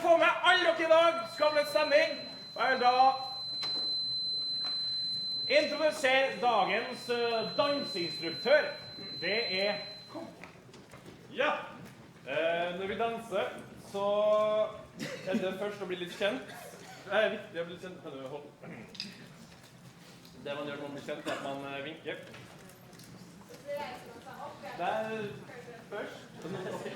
få med alle dere i dag. Skapelig stemning. Og jeg vil da introdusere dagens danseinstruktør. Det er... Ja! Når vi danser, så er det først å bli litt kjent. Det er viktig å bli kjent. Kan du holde? Det man gjør når man blir kjent, er at man vinker. Det er først.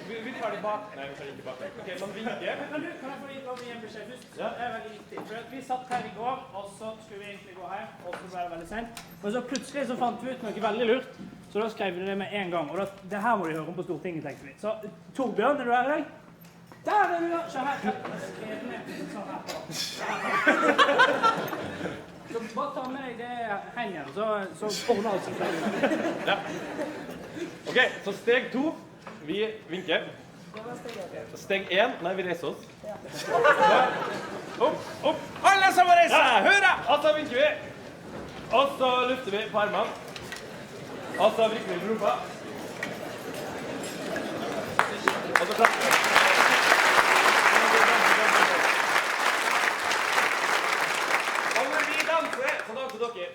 Vi tar det bak. Nei, vi tar ikke bak. Ok, man vinker. Kan jeg få lov til å gi en beskjed først? Ja. Det er veldig viktig. For vi satt her i går, og så skulle vi egentlig gå her, og så ble det veldig sent. Men så plutselig så fant vi ut noe veldig lurt, så da skrev vi det med en gang. Og det her må de høre om på Stortinget, tenkte vi. Så Torbjørn, er du her i dag? Der er du, ja! Se her. Sånn her på. Så bare ta med deg det hengen, så ordner alt seg. Ja. Ok, så steg 2. Vi vinker. Steg 1. Nei, vi reiser oss. Opp, opp. Alle sammen reiser seg! Hurra! Og så vinker vi. Og så lufter vi på armene. Og så vrikker vi på rumpa. Og så klapper vi. Og når vi danser, så danser dere.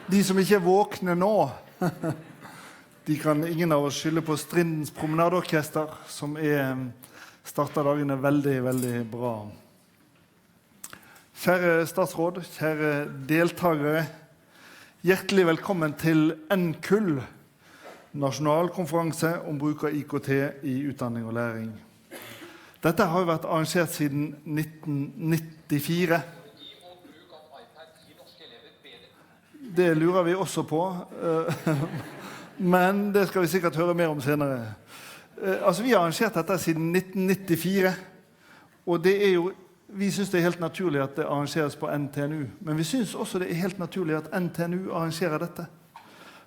De som ikke våkne nå, de kan ingen av oss skylde på Strindens promenadeorkester, som starter dagene veldig, veldig bra. Kjære statsråd, kjære deltakere, hjertelig velkommen til NKUL, Nasjonal konferanse om bruk av IKT i utdanning og læring. Dette har jo vært arrangert siden 1994. Det lurer vi også på, men det skal vi sikkert høre mer om senere. Vi har arrangert dette siden 1994, og vi synes det helt naturlig at det arrangeres på NTNU, men vi synes også det helt naturlig at NTNU arrangerer dette,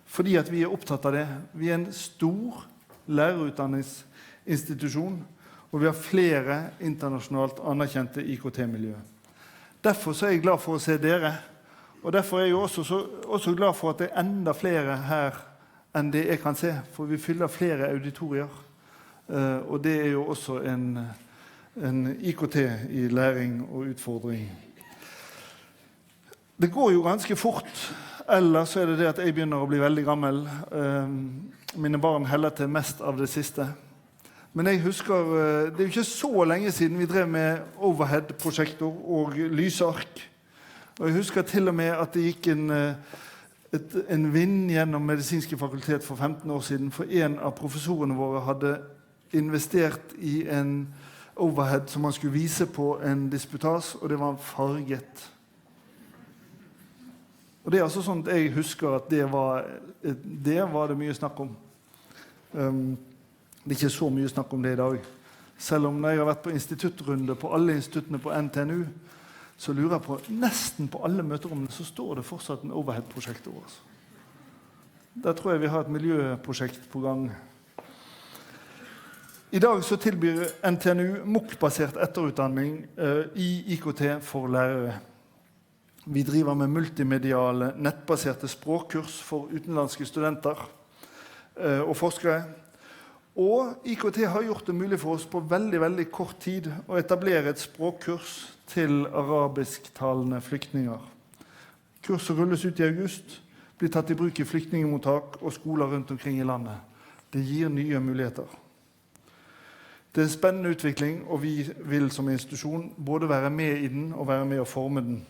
fordi at vi opptatt av det. Vi en stor lærerutdanningsinstitusjon, og vi har flere internasjonalt anerkjente IKT-miljø. Derfor så jeg glad for å se dere, og derfor jeg også glad for at det enda flere her enn det jeg kan se, for vi fyller flere auditorier, og det jo også en IKT i læring og utfordring. Det går jo ganske fort, ellers så det at jeg begynner å bli veldig gammel. Mine barn heller til mest av det siste. Men jeg husker, det jo ikke så lenge siden vi drev med overhead-prosjektor og lysark. Og jeg husker til og med at det gikk en vind gjennom medisinske fakultet for 15 år siden, for en av professorene våre hadde investert i en overhead som man skulle vise på en disputas, og det var farget. Og det altså sånn at jeg husker at det var det mye snakk om. Det ikke så mye snakk om det i dag. Selv om når jeg har vært på instituttrunde på alle instituttene på NTNU, så lurer jeg på, nesten på alle møterommene så står det fortsatt en overhead-prosjektor. Der tror jeg vi har et miljøprosjekt på gang. I dag så tilbyr NTNU MOOC-basert etterutdanning i IKT for lærere. Vi driver med multimediale, nettbaserte språkkurs for utenlandske studenter og forskere. Og IKT har gjort det mulig for oss på veldig, veldig kort tid å etablere et språkkurs til arabisktalende flyktninger. Kurset rulles ut i august, blir tatt i bruk i flyktningmottak og skoler rundt omkring i landet. Det gir nye muligheter. Det en spennende utvikling, og vi vil som institusjon både være med i den og være med å forme den.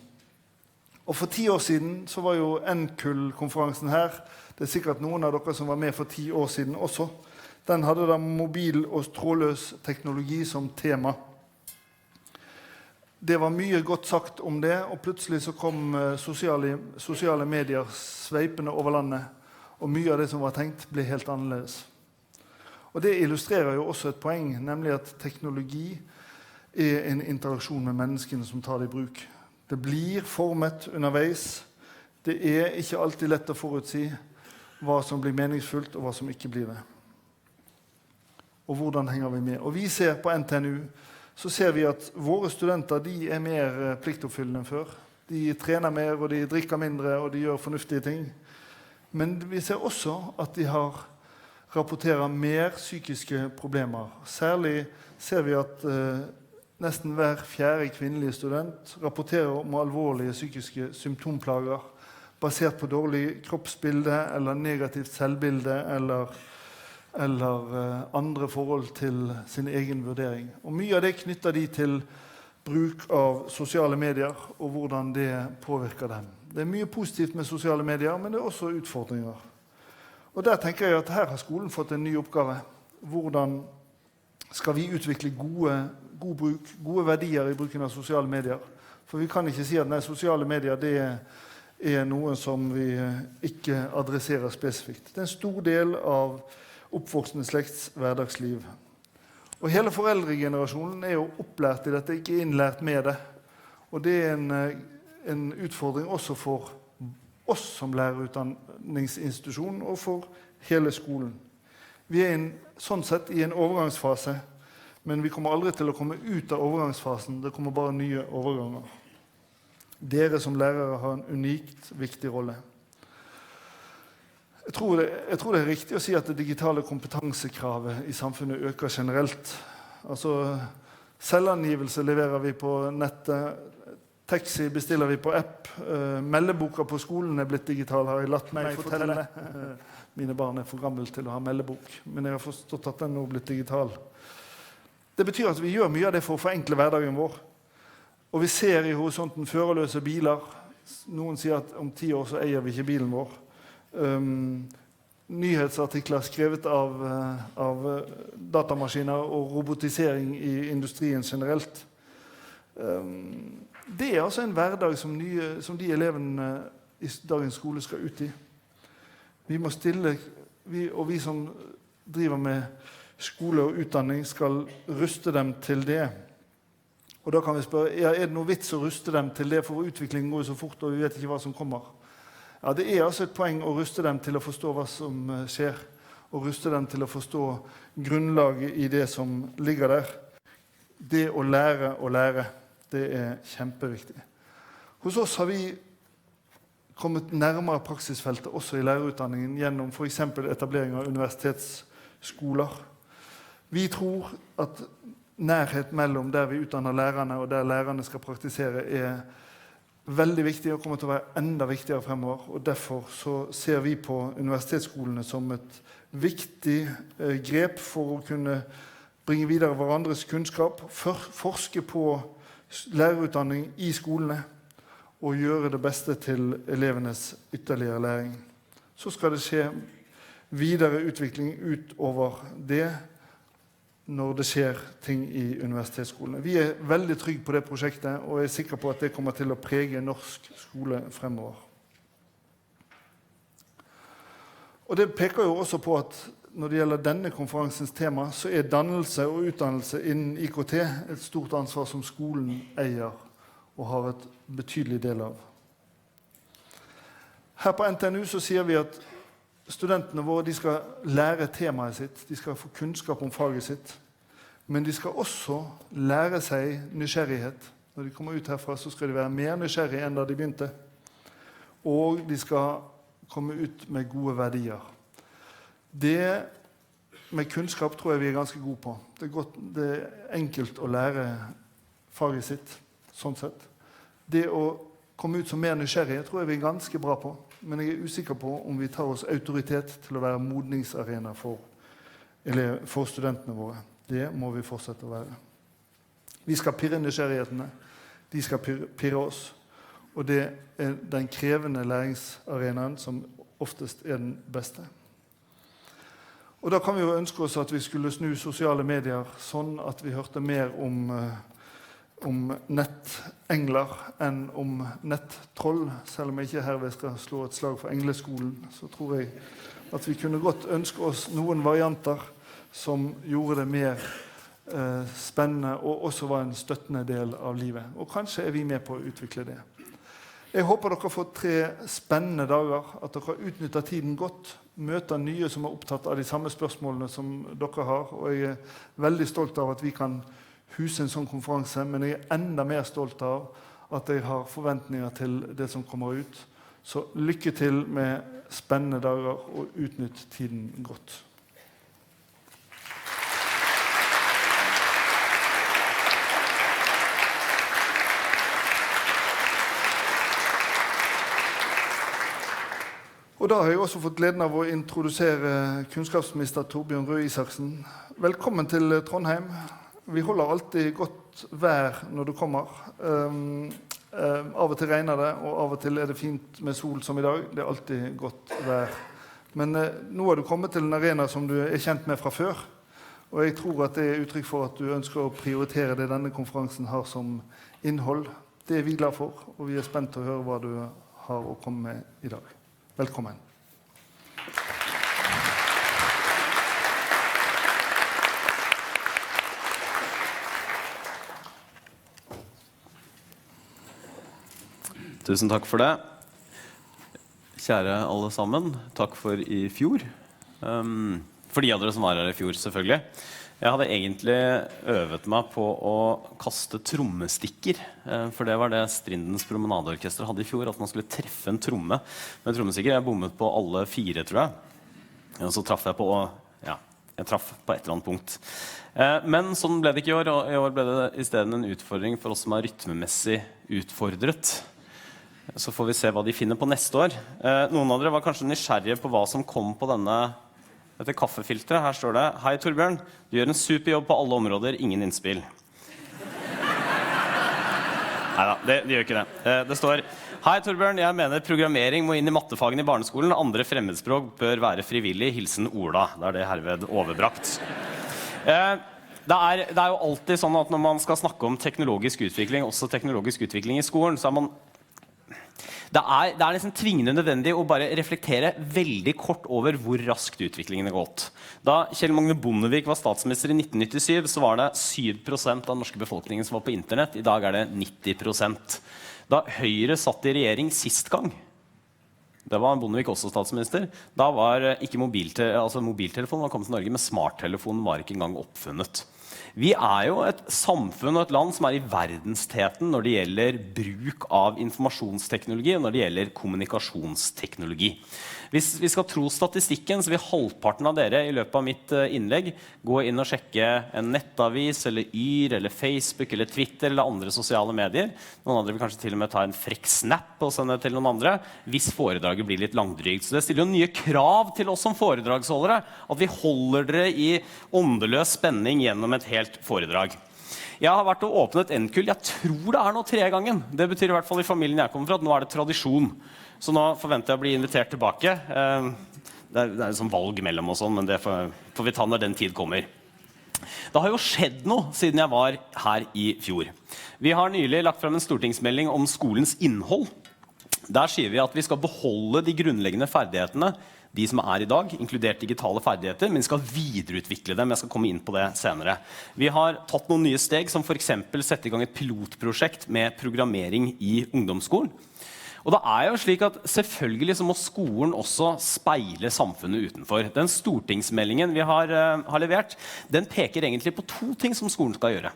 Og for 10 år siden så var jo NKUL-konferansen her. Det sikkert noen av dere som var med for 10 år siden også. Den hadde da mobil og trådløs teknologi som tema. Det var mye godt sagt om det, og plutselig så kom sosiale medier sveipende over landet, og mye av det som var tenkt ble helt annerledes. Og det illustrerer jo også et poeng, nemlig at teknologi en interaksjon med menneskene som tar det i bruk. Det blir formet underveis. Det ikke alltid lett å forutsi hva som blir meningsfullt, og hva som ikke blir det. Og hvordan henger vi med? Og vi ser på NTNU, så ser vi at våre studenter de mer pliktoppfyllende enn før. De trener mer, og de drikker mindre, og de gjør fornuftige ting. Men vi ser også at de rapporterer mer psykiske problemer. Særlig ser vi at nesten hver 4. kvinnelige student rapporterer om alvorlige psykiske symptomplager, basert på dårlig kroppsbilde, eller negativt selvbilde, eller andre forhold til sin egen vurdering. Og mye av det knytter de til bruk av sosiale medier, og hvordan det påvirker dem. Det mye positivt med sosiale medier, men det også utfordringer. Og der tenker jeg at her har skolen fått en ny oppgave. Hvordan skal vi utvikle god bruk, gode verdier i bruken av sosiale medier? For vi kan ikke si at sosiale medier det noe som vi ikke adresserer spesifikt. Det en stor del av oppvoksende slekts hverdagsliv. Og hele foreldregenerasjonen jo opplært i dette, ikke innlært med det. Og det en utfordring også for oss som lærerutdanningsinstitusjon og for hele skolen. Vi sånn sett i en overgangsfase, men vi kommer aldri til å komme ut av overgangsfasen. Det kommer bare nye overganger. Dere som lærere har en unikt viktig rolle. Jeg tror det riktig å si at det digitale kompetansekravet i samfunnet øker generelt. Altså, selvangivelse leverer vi på nettet. Taxi bestiller vi på app. Meldeboka på skolen blitt digital, har jeg latt meg fortelle. Mine barn for gamle til å ha meldebok, men jeg har forstått at den nå blitt digital. Det betyr at vi gjør mye av det for å forenkle hverdagen vår. Og vi ser i horisonten førerløse biler. Noen sier at om 10 år så eier vi ikke bilen vår. Nyhetsartikler skrevet av datamaskiner og robotisering i industrien generelt. Det altså en hverdag som de elevene i dagens skole skal ut i. Vi må stille, og vi som driver med skole og utdanning skal ruste dem til det. Og da kan vi spørre, er det noe vits å ruste dem til det, for utviklingen går så fort, og vi vet ikke hva som kommer? Ja, det altså et poeng å ruste dem til å forstå hva som skjer, og ruste dem til å forstå grunnlaget i det som ligger der. Det å lære, det kjempeviktig. Hos oss har vi kommet nærmere praksisfeltet også i lærerutdanningen gjennom for eksempel etablering av universitetsskoler. Vi tror at nærhet mellom der vi utdanner lærerne og der lærerne skal praktisere veldig viktig og kommer til å være enda viktigere fremover. Og derfor så ser vi på universitetsskolene som et viktig grep for å kunne bringe videre hverandres kunnskap, forske på lærerutdanning i skolene og gjøre det beste til elevenes ytterligere læring. Så skal det skje videre utvikling utover det når det skjer ting i universitetsskolene. Vi veldig trygge på det prosjektet, og er sikre på at det kommer til å prege norsk skole fremover. Og det peker jo også på at når det gjelder denne konferansens tema, så dannelse og utdannelse innen IKT et stort ansvar som skolen eier og har et betydelig del av. Her på NTNU så sier vi at studentene våre de skal lære temaet sitt, de skal få kunnskap om faget sitt, men de skal også lære seg nysgjerrighet. Når de kommer ut herfra så skal de være mer nysgjerrige enn da de begynte, og de skal komme ut med gode verdier. Det med kunnskap tror jeg vi ganske gode på. Det enkelt å lære faget sitt, sånn sett. Det å komme ut som mer nysgjerrige tror jeg vi ganske bra på, men jeg usikker på om vi tar oss autoritet til å være modningsarena for studentene våre. Det må vi fortsette å være. Vi skal pirre nysgjerrighetene, de skal pirre oss, og det den krevende læringsarenaen som oftest den beste. Og da kan vi jo ønske oss at vi skulle snu sosiale medier sånn at vi hørte mer om nettengler enn om nettroll. Selv om jeg ikke herved skal slå et slag for engleskolen, så tror jeg at vi kunne godt ønske oss noen varianter som gjorde det mer spennende og også var en støttende del av livet. Og kanskje vi med på å utvikle det. Jeg håper dere får 3 spennende dager, at dere utnytter tiden godt, møter nye som opptatt av de samme spørsmålene som dere har, og jeg veldig stolt av at vi kan huse en sånn konferanse, men jeg enda mer stolt av at jeg har forventninger til det som kommer ut. Så lykke til med spennende dager, og utnytt tiden godt. Og da har jeg også fått gleden av å introdusere kunnskapsminister Torbjørn Røe Isaksen. Velkommen til Trondheim. Vi holder alltid godt vær når du kommer. Av og til regner det, og av og til det fint med sol som i dag. Det alltid godt vær. Men nå har du kommet til en arena som du kjent med fra før, og jeg tror at det uttrykk for at du ønsker å prioritere det denne konferansen har som innhold. Det vi glad for, og vi spent til å høre hva du har å komme med i dag. Velkommen. Tusen takk for det. Kjære alle sammen, takk for i fjor. For de av dere som var her i fjor, selvfølgelig. Jeg hadde egentlig øvet meg på å kaste trommestikker, for det var det Strindens promenadeorkester hadde i fjor, at man skulle treffe en tromme med trommestikker. Jeg bommet på alle 4, tror jeg. Og så traff jeg på jeg traff på et eller annet punkt. Men sånn ble det ikke i år, og i år ble det i stedet en utfordring for oss som rytmemessig utfordret. Så får vi se hva de finner på neste år. Noen av dere var kanskje nysgjerrige på hva som kom på dette kaffefilteret. Her står det: Hei Torbjørn, du gjør en super jobb på alle områder, ingen innspill. Neida, det gjør ikke det. Det står: Hei Torbjørn, jeg mener programmering må inn i mattefagene i barneskolen. Andre fremmedspråk bør være frivillig. Hilsen Ola. Da det herved overbrakt. Det er jo alltid sånn at når man skal snakke om teknologisk utvikling, også teknologisk utvikling i skolen, så er man det er nesten tvingende nødvendig å bare reflektere veldig kort over hvor raskt utviklingen har gått. Da Kjell Magne Bondevik var statsminister i 1997, så var det 7% av den norske befolkningen som var på internett. I dag er det 90%. Da Høyre satt i regjering sist gang, det var Bondevik også statsminister, da var ikke mobiltelefonen var kommet til Norge, men smarttelefonen var ikke engang oppfunnet. Vi er jo et samfunn og et land som er i verdensteten når det gjelder bruk av informasjonsteknologi og når det gjelder kommunikasjonsteknologi. Hvis vi skal tro statistikken, så vil halvparten av dere i løpet av mitt innlegg gå inn og sjekke en nettavis, eller Yr, eller Facebook, eller Twitter, eller andre sosiale medier. Noen andre vil kanskje til og med ta en frekk snap og sende til noen andre, hvis foredraget blir litt langdrygt. Så det stiller jo nye krav til oss som foredragsholdere, at vi holder dere i åndeløs spenning gjennom et helt foredrag. Jeg har vært og åpnet NKUL, jeg tror det er nå 3. gangen. Det betyr i hvert fall i familien jeg kommer fra at nå er det tradisjon. Så nå forventer jeg å bli invitert tilbake. Det er en sånn valg mellom og sånn, men det får vi ta når den tid kommer. Det har jo skjedd noe siden jeg var her i fjor. Vi har nylig lagt frem en stortingsmelding om skolens innhold. Der sier vi at vi skal beholde de grunnleggende ferdighetene, de som er i dag, inkludert digitale ferdigheter, men vi skal videreutvikle dem. Jeg skal komme inn på det senere. Vi har tatt noen nye steg, som for eksempel sette i gang et pilotprosjekt med programmering i ungdomsskolen. Og det er jo slik at selvfølgelig så må skolen også speile samfunnet utenfor. Den stortingsmeldingen vi har levert, den peker egentlig på 2 ting som skolen skal gjøre.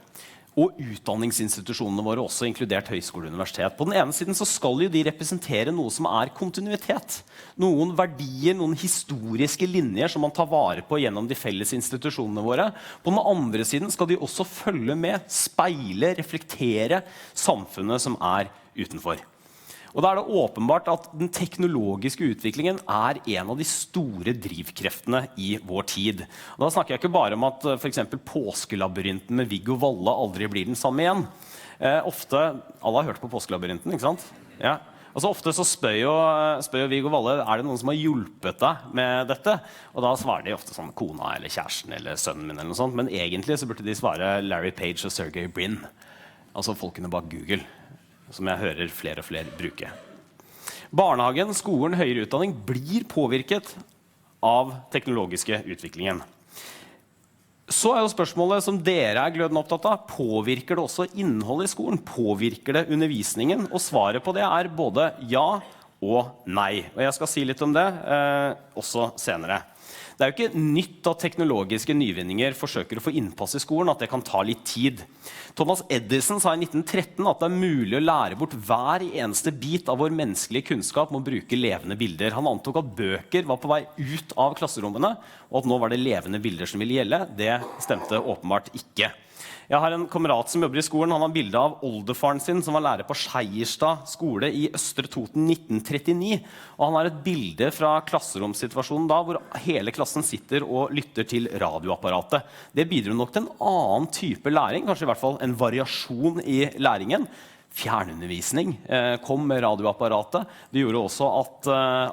Og utdanningsinstitusjonene våre også, inkludert høyskole og universitet. På den ene siden så skal jo de representere noe som er kontinuitet. Noen verdier, noen historiske linjer som man tar vare på gjennom de felles institusjonene våre. På den andre siden skal de også følge med, speile, reflektere samfunnet som er utenfor. Og da er det åpenbart at den teknologiske utviklingen er en av de store drivkreftene i vår tid. Og da snakker jeg ikke bare om at for eksempel påskelabyrinten med Viggo Valle aldri blir den samme igjen. Alle har hørt på påskelabyrinten, ikke sant? Ja. Altså ofte så spør jo Viggo Valle, er det noen som har hjulpet deg med dette? Og da svarer de ofte sånn kona eller kjæresten eller sønnen min eller noe sånt. Men egentlig så burde de svare Larry Page og Sergey Brin. Altså folkene bak Google, som jeg hører flere og flere bruke. Barnehagen, skolen, høyere utdanning blir påvirket av teknologiske utviklingen. Så er jo spørsmålet som dere er glødende opptatt av, påvirker det også innholdet i skolen? Påvirker det undervisningen? Og svaret på det er både ja og nei. Og jeg skal si litt om det også senere. Det er jo ikke nytt at teknologiske nyvinninger forsøker å få innpass i skolen, at det kan ta litt tid. Thomas Edison sa i 1913 at det er mulig å lære bort hver eneste bit av vår menneskelige kunnskap med å bruke levende bilder. Han antok at bøker var på vei ut av klasserommene, og at nå var det levende bilder som ville gjelde. Det stemte åpenbart ikke. Jeg har en kamerat som jobber i skolen. Han har bilde av oldefaren sin som var lærer på Skeierstad skole i Østre Toten 1939. Og han har et bilde fra klasseromssituasjonen da, hvor hele klassen sitter og lytter til radioapparatet. Det bidrar nok til en annen type læring, kanskje i hvert fall en variasjon i læringen. Fjernundervisning kom med radioapparatet. Det gjorde også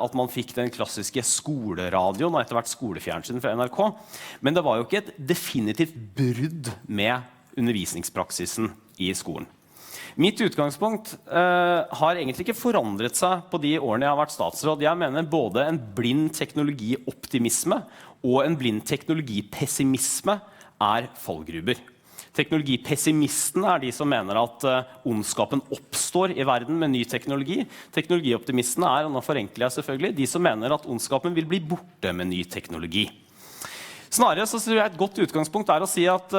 at man fikk den klassiske skoleradioen og etter hvert skolefjernsyn fra NRK. Men det var jo ikke et definitivt brudd med undervisningspraksisen i skolen. Mitt utgangspunkt har egentlig ikke forandret seg på de årene jeg har vært statsråd. Jeg mener både en blind teknologioptimisme og en blind teknologipessimisme er fallgruber. Teknologipessimistene er de som mener at ondskapen oppstår i verden med ny teknologi. Teknologioptimistene er, og nå forenkler jeg selvfølgelig, de som mener at ondskapen vil bli borte med ny teknologi. Snarere så tror jeg et godt utgangspunkt er å si at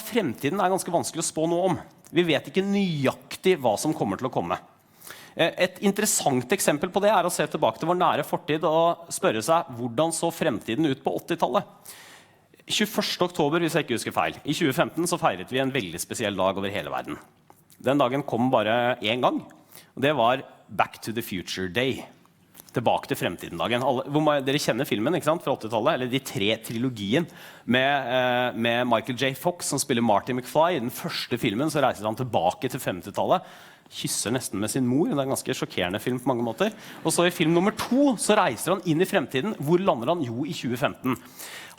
fremtiden er ganske vanskelig å spå noe om. Vi vet ikke nøyaktig hva som kommer til å komme. Et interessant eksempel på det er å se tilbake til vår nære fortid og spørre seg hvordan så fremtiden ut på 80-tallet. 21. oktober, hvis jeg ikke husker feil. I 2015 så feiret vi en veldig spesiell dag over hele verden. Den dagen kom bare en gang, og det var Back to the Future Day. Tilbake til fremtiden-dagen. Dere kjenner filmen, ikke sant, fra 80-tallet, eller de 3 trilogien med Michael J. Fox som spiller Marty McFly. I den første filmen så reiser han tilbake til 50-tallet, kysser nesten med sin mor. Det er en ganske sjokkerende film på mange måter. Og så i film nummer 2 så reiser han inn i fremtiden. Hvor lander han? Jo, i 2015.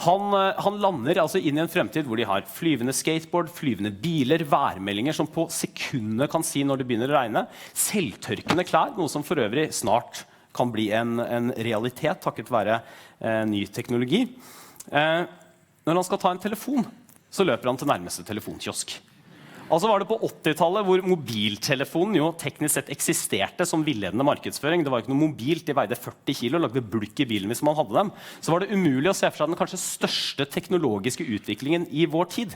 Han lander altså inn i en fremtid hvor de har flyvende skateboard, flyvende biler, værmeldinger som på sekundene kan si når det begynner å regne, selvtørkende klær, noe som for øvrig snart kan bli en realitet takket være ny teknologi. Når han skal ta en telefon, så løper han til nærmeste telefonkiosk. Altså var det på 80-tallet hvor mobiltelefonen jo teknisk sett eksisterte som villedende markedsføring. Det var ikke noe mobilt, de veide 40 kilo, lagde blukk i bilen hvis man hadde dem. Så var det umulig å se for seg den kanskje største teknologiske utviklingen i vår tid.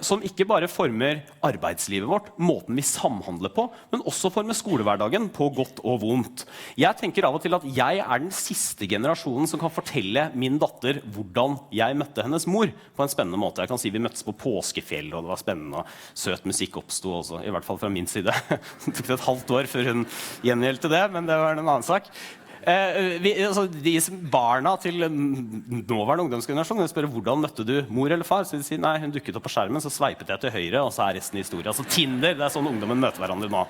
Som ikke bare former arbeidslivet vårt, måten vi samhandler på, men også former skolehverdagen på godt og vondt. Jeg tenker av og til at jeg er den siste generasjonen som kan fortelle min datter hvordan jeg møtte hennes mor på en spennende måte. Jeg kan si vi møttes på Påskefjell, og det var spennende, og søt musikk oppstod også, i hvert fall fra min side. Det tok et halvt år før hun gjengjeldte det, men det var en annen sak. De barna til nåværende ungdomsgenerasjon spør hvordan møtte du mor eller far, så de sier nei, hun dukket opp på skjermen, så sveipet jeg til høyre, og så er resten historie. Altså Tinder, det er sånn ungdommen møter hverandre nå.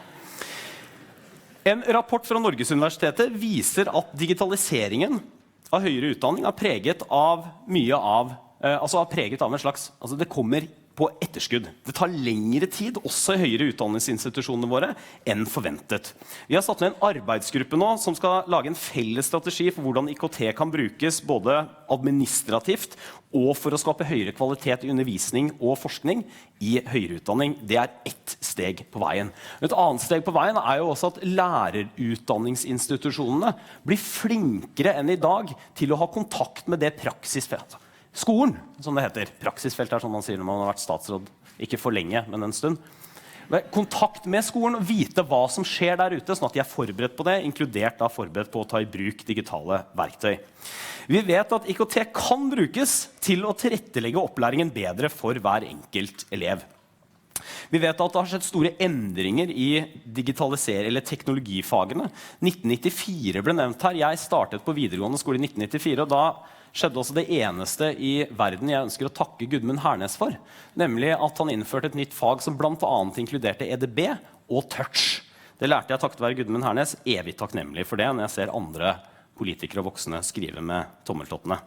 En rapport fra Norges universitetet viser at digitaliseringen av høyere utdanning er preget av en slags, det kommer på etterskudd. Det tar lengre tid, også i høyere utdanningsinstitusjonene våre, enn forventet. Vi har satt ned en arbeidsgruppe nå som skal lage en felles strategi for hvordan IKT kan brukes både administrativt og for å skape høyere kvalitet i undervisning og forskning i høyere utdanning. Det er ett steg på veien. Et annet steg på veien er jo også at lærerutdanningsinstitusjonene blir flinkere enn i dag til å ha kontakt med det praksisfeltet. Skolen, som det heter. Praksisfelt er som man sier når man har vært statsråd, ikke for lenge, men en stund. Kontakt med skolen og vite hva som skjer der ute, sånn at de er forberedt på det, inkludert da forberedt på å ta i bruk digitale verktøy. Vi vet at IKT kan brukes til å tilrettelegge opplæringen bedre for hver enkelt elev. Vi vet at det har skjedd store endringer i eller teknologifagene. 1994 ble nevnt her. Jeg startet på videregående skole i 1994, og da skjedde også det eneste i verden jeg ønsker å takke Gudmund Hernes for, nemlig at han innførte et nytt fag som blant annet inkluderte EDB og touch. Det lærte jeg takket være Gudmund Hernes, evig takknemlig for det når jeg ser andre politikere og voksne skrive med tommeltottene.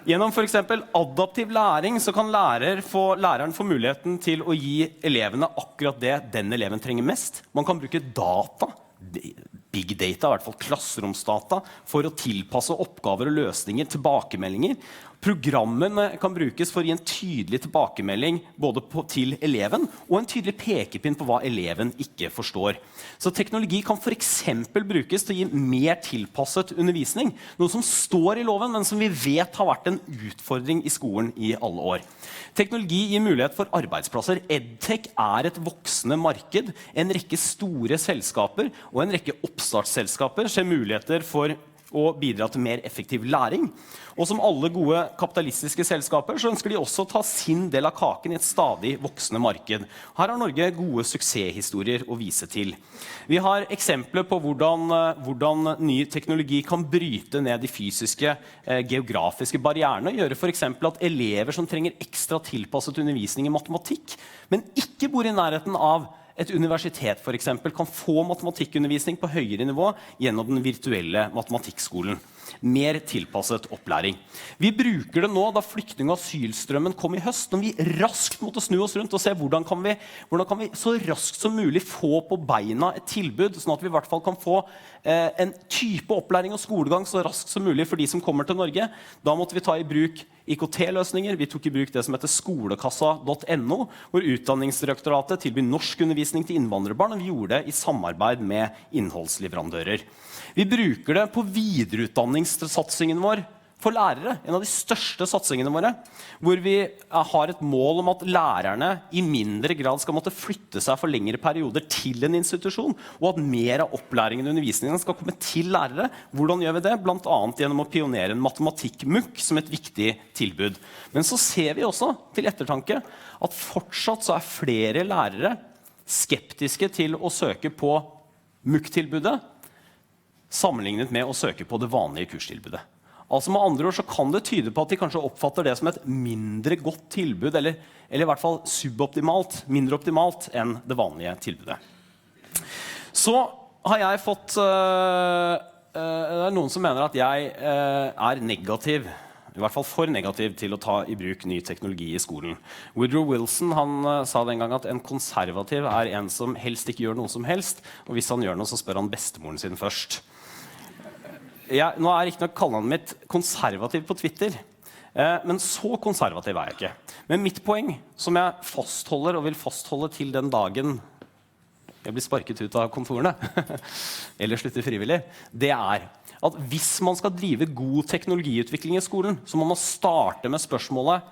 Gjennom for eksempel adaptiv læring så kan læreren få muligheten til å gi elevene akkurat det den eleven trenger mest. Man kan bruke data, big data, i hvert fall klasseromsdata, for å tilpasse oppgaver og løsninger, tilbakemeldinger. Programmene kan brukes for å gi en tydelig tilbakemelding både til eleven og en tydelig pekepinn på hva eleven ikke forstår. Så teknologi kan for eksempel brukes til å gi mer tilpasset undervisning, noe som står i loven, men som vi vet har vært en utfordring i skolen i alle år. Teknologi gir mulighet for arbeidsplasser. EdTech er et voksende marked. En rekke store selskaper og en rekke oppstartsselskaper ser muligheter for å bidra til mer effektiv læring. Og som alle gode kapitalistiske selskaper så ønsker de også å ta sin del av kaken i et stadig voksende marked. Her har Norge gode suksesshistorier å vise til. Vi har eksempler på hvordan ny teknologi kan bryte ned de fysiske, geografiske barrierene, og gjøre for eksempel at elever som trenger ekstra tilpasset undervisning i matematikk, men ikke bor i nærheten av et universitet for eksempel, kan få matematikkundervisning på høyere nivå gjennom den virtuelle matematikkskolen. Mer tilpasset opplæring. Vi bruker det nå da flyktning- og asylstrømmen kom i høst, når vi raskt måtte snu oss rundt og se hvordan kan vi så raskt som mulig få på beina et tilbud, sånn at vi i hvert fall kan få en type opplæring og skolegang så raskt som mulig for de som kommer til Norge. Da måtte vi ta i bruk IKT-løsninger. Vi tok i bruk det som heter skolekassa.no, hvor Utdanningsdirektoratet tilbyr norsk undervisning til innvandrerbarn, og vi gjorde det i samarbeid med innholdsleverandører. Vi bruker det på videreutdanningssatsingen vår for lærere, en av de største satsingene våre, hvor vi har et mål om at lærerne i mindre grad skal måtte flytte seg for lengre perioder til en institusjon, og at mer av opplæringen og undervisningen skal komme til lærere. Hvordan gjør vi det? Blant annet gjennom å pionere en matematikk-MUK som et viktig tilbud. Men så ser vi også, til ettertanke, at fortsatt så flere lærere skeptiske til å søke på MUK-tilbudet, sammenlignet med å søke på det vanlige kurstilbudet. Altså med andre ord så kan det tyde på at de kanskje oppfatter det som et mindre godt tilbud, eller i hvert fall suboptimalt, mindre optimalt enn det vanlige tilbudet. Så har jeg fått, det er noen som mener at jeg er negativ, i hvert fall for negativ til å ta i bruk ny teknologi i skolen. Woodrow Wilson han sa den gang at en konservativ er en som helst ikke gjør noe som helst, og hvis han gjør noe så spør han bestemoren sin først. Nå er ikke nok kallenavnet mitt konservativ på Twitter, men så konservativ er jeg ikke. Men mitt poeng, som jeg fastholder og vil fastholde til den dagen jeg blir sparket ut av kontorene, eller slutter frivillig, det er at hvis man skal drive god teknologiutvikling i skolen, så må man starte med spørsmålet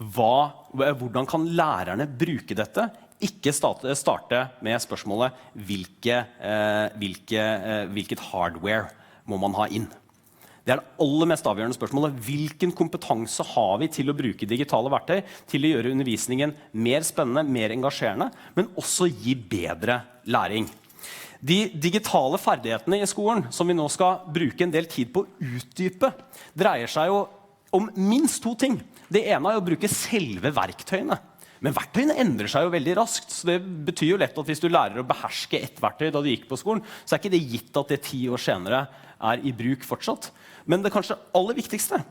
hvordan kan lærerne bruke dette? Ikke starte med spørsmålet hvilket hardware må man ha inn. Det er det aller mest avgjørende spørsmålet. Hvilken kompetanse har vi til å bruke digitale verktøy til å gjøre undervisningen mer spennende, mer engasjerende, men også gi bedre læring? De digitale ferdighetene i skolen, som vi nå skal bruke en del tid på å utdype, dreier seg jo om minst to ting. Det ene er å bruke selve verktøyene. Men verktøyene endrer seg jo veldig raskt, så det betyr jo lett at hvis du lærer å beherske et verktøy da du gikk på skolen, så er ikke det gitt at det 10 år senere er i bruk fortsatt. Men det kanskje aller viktigste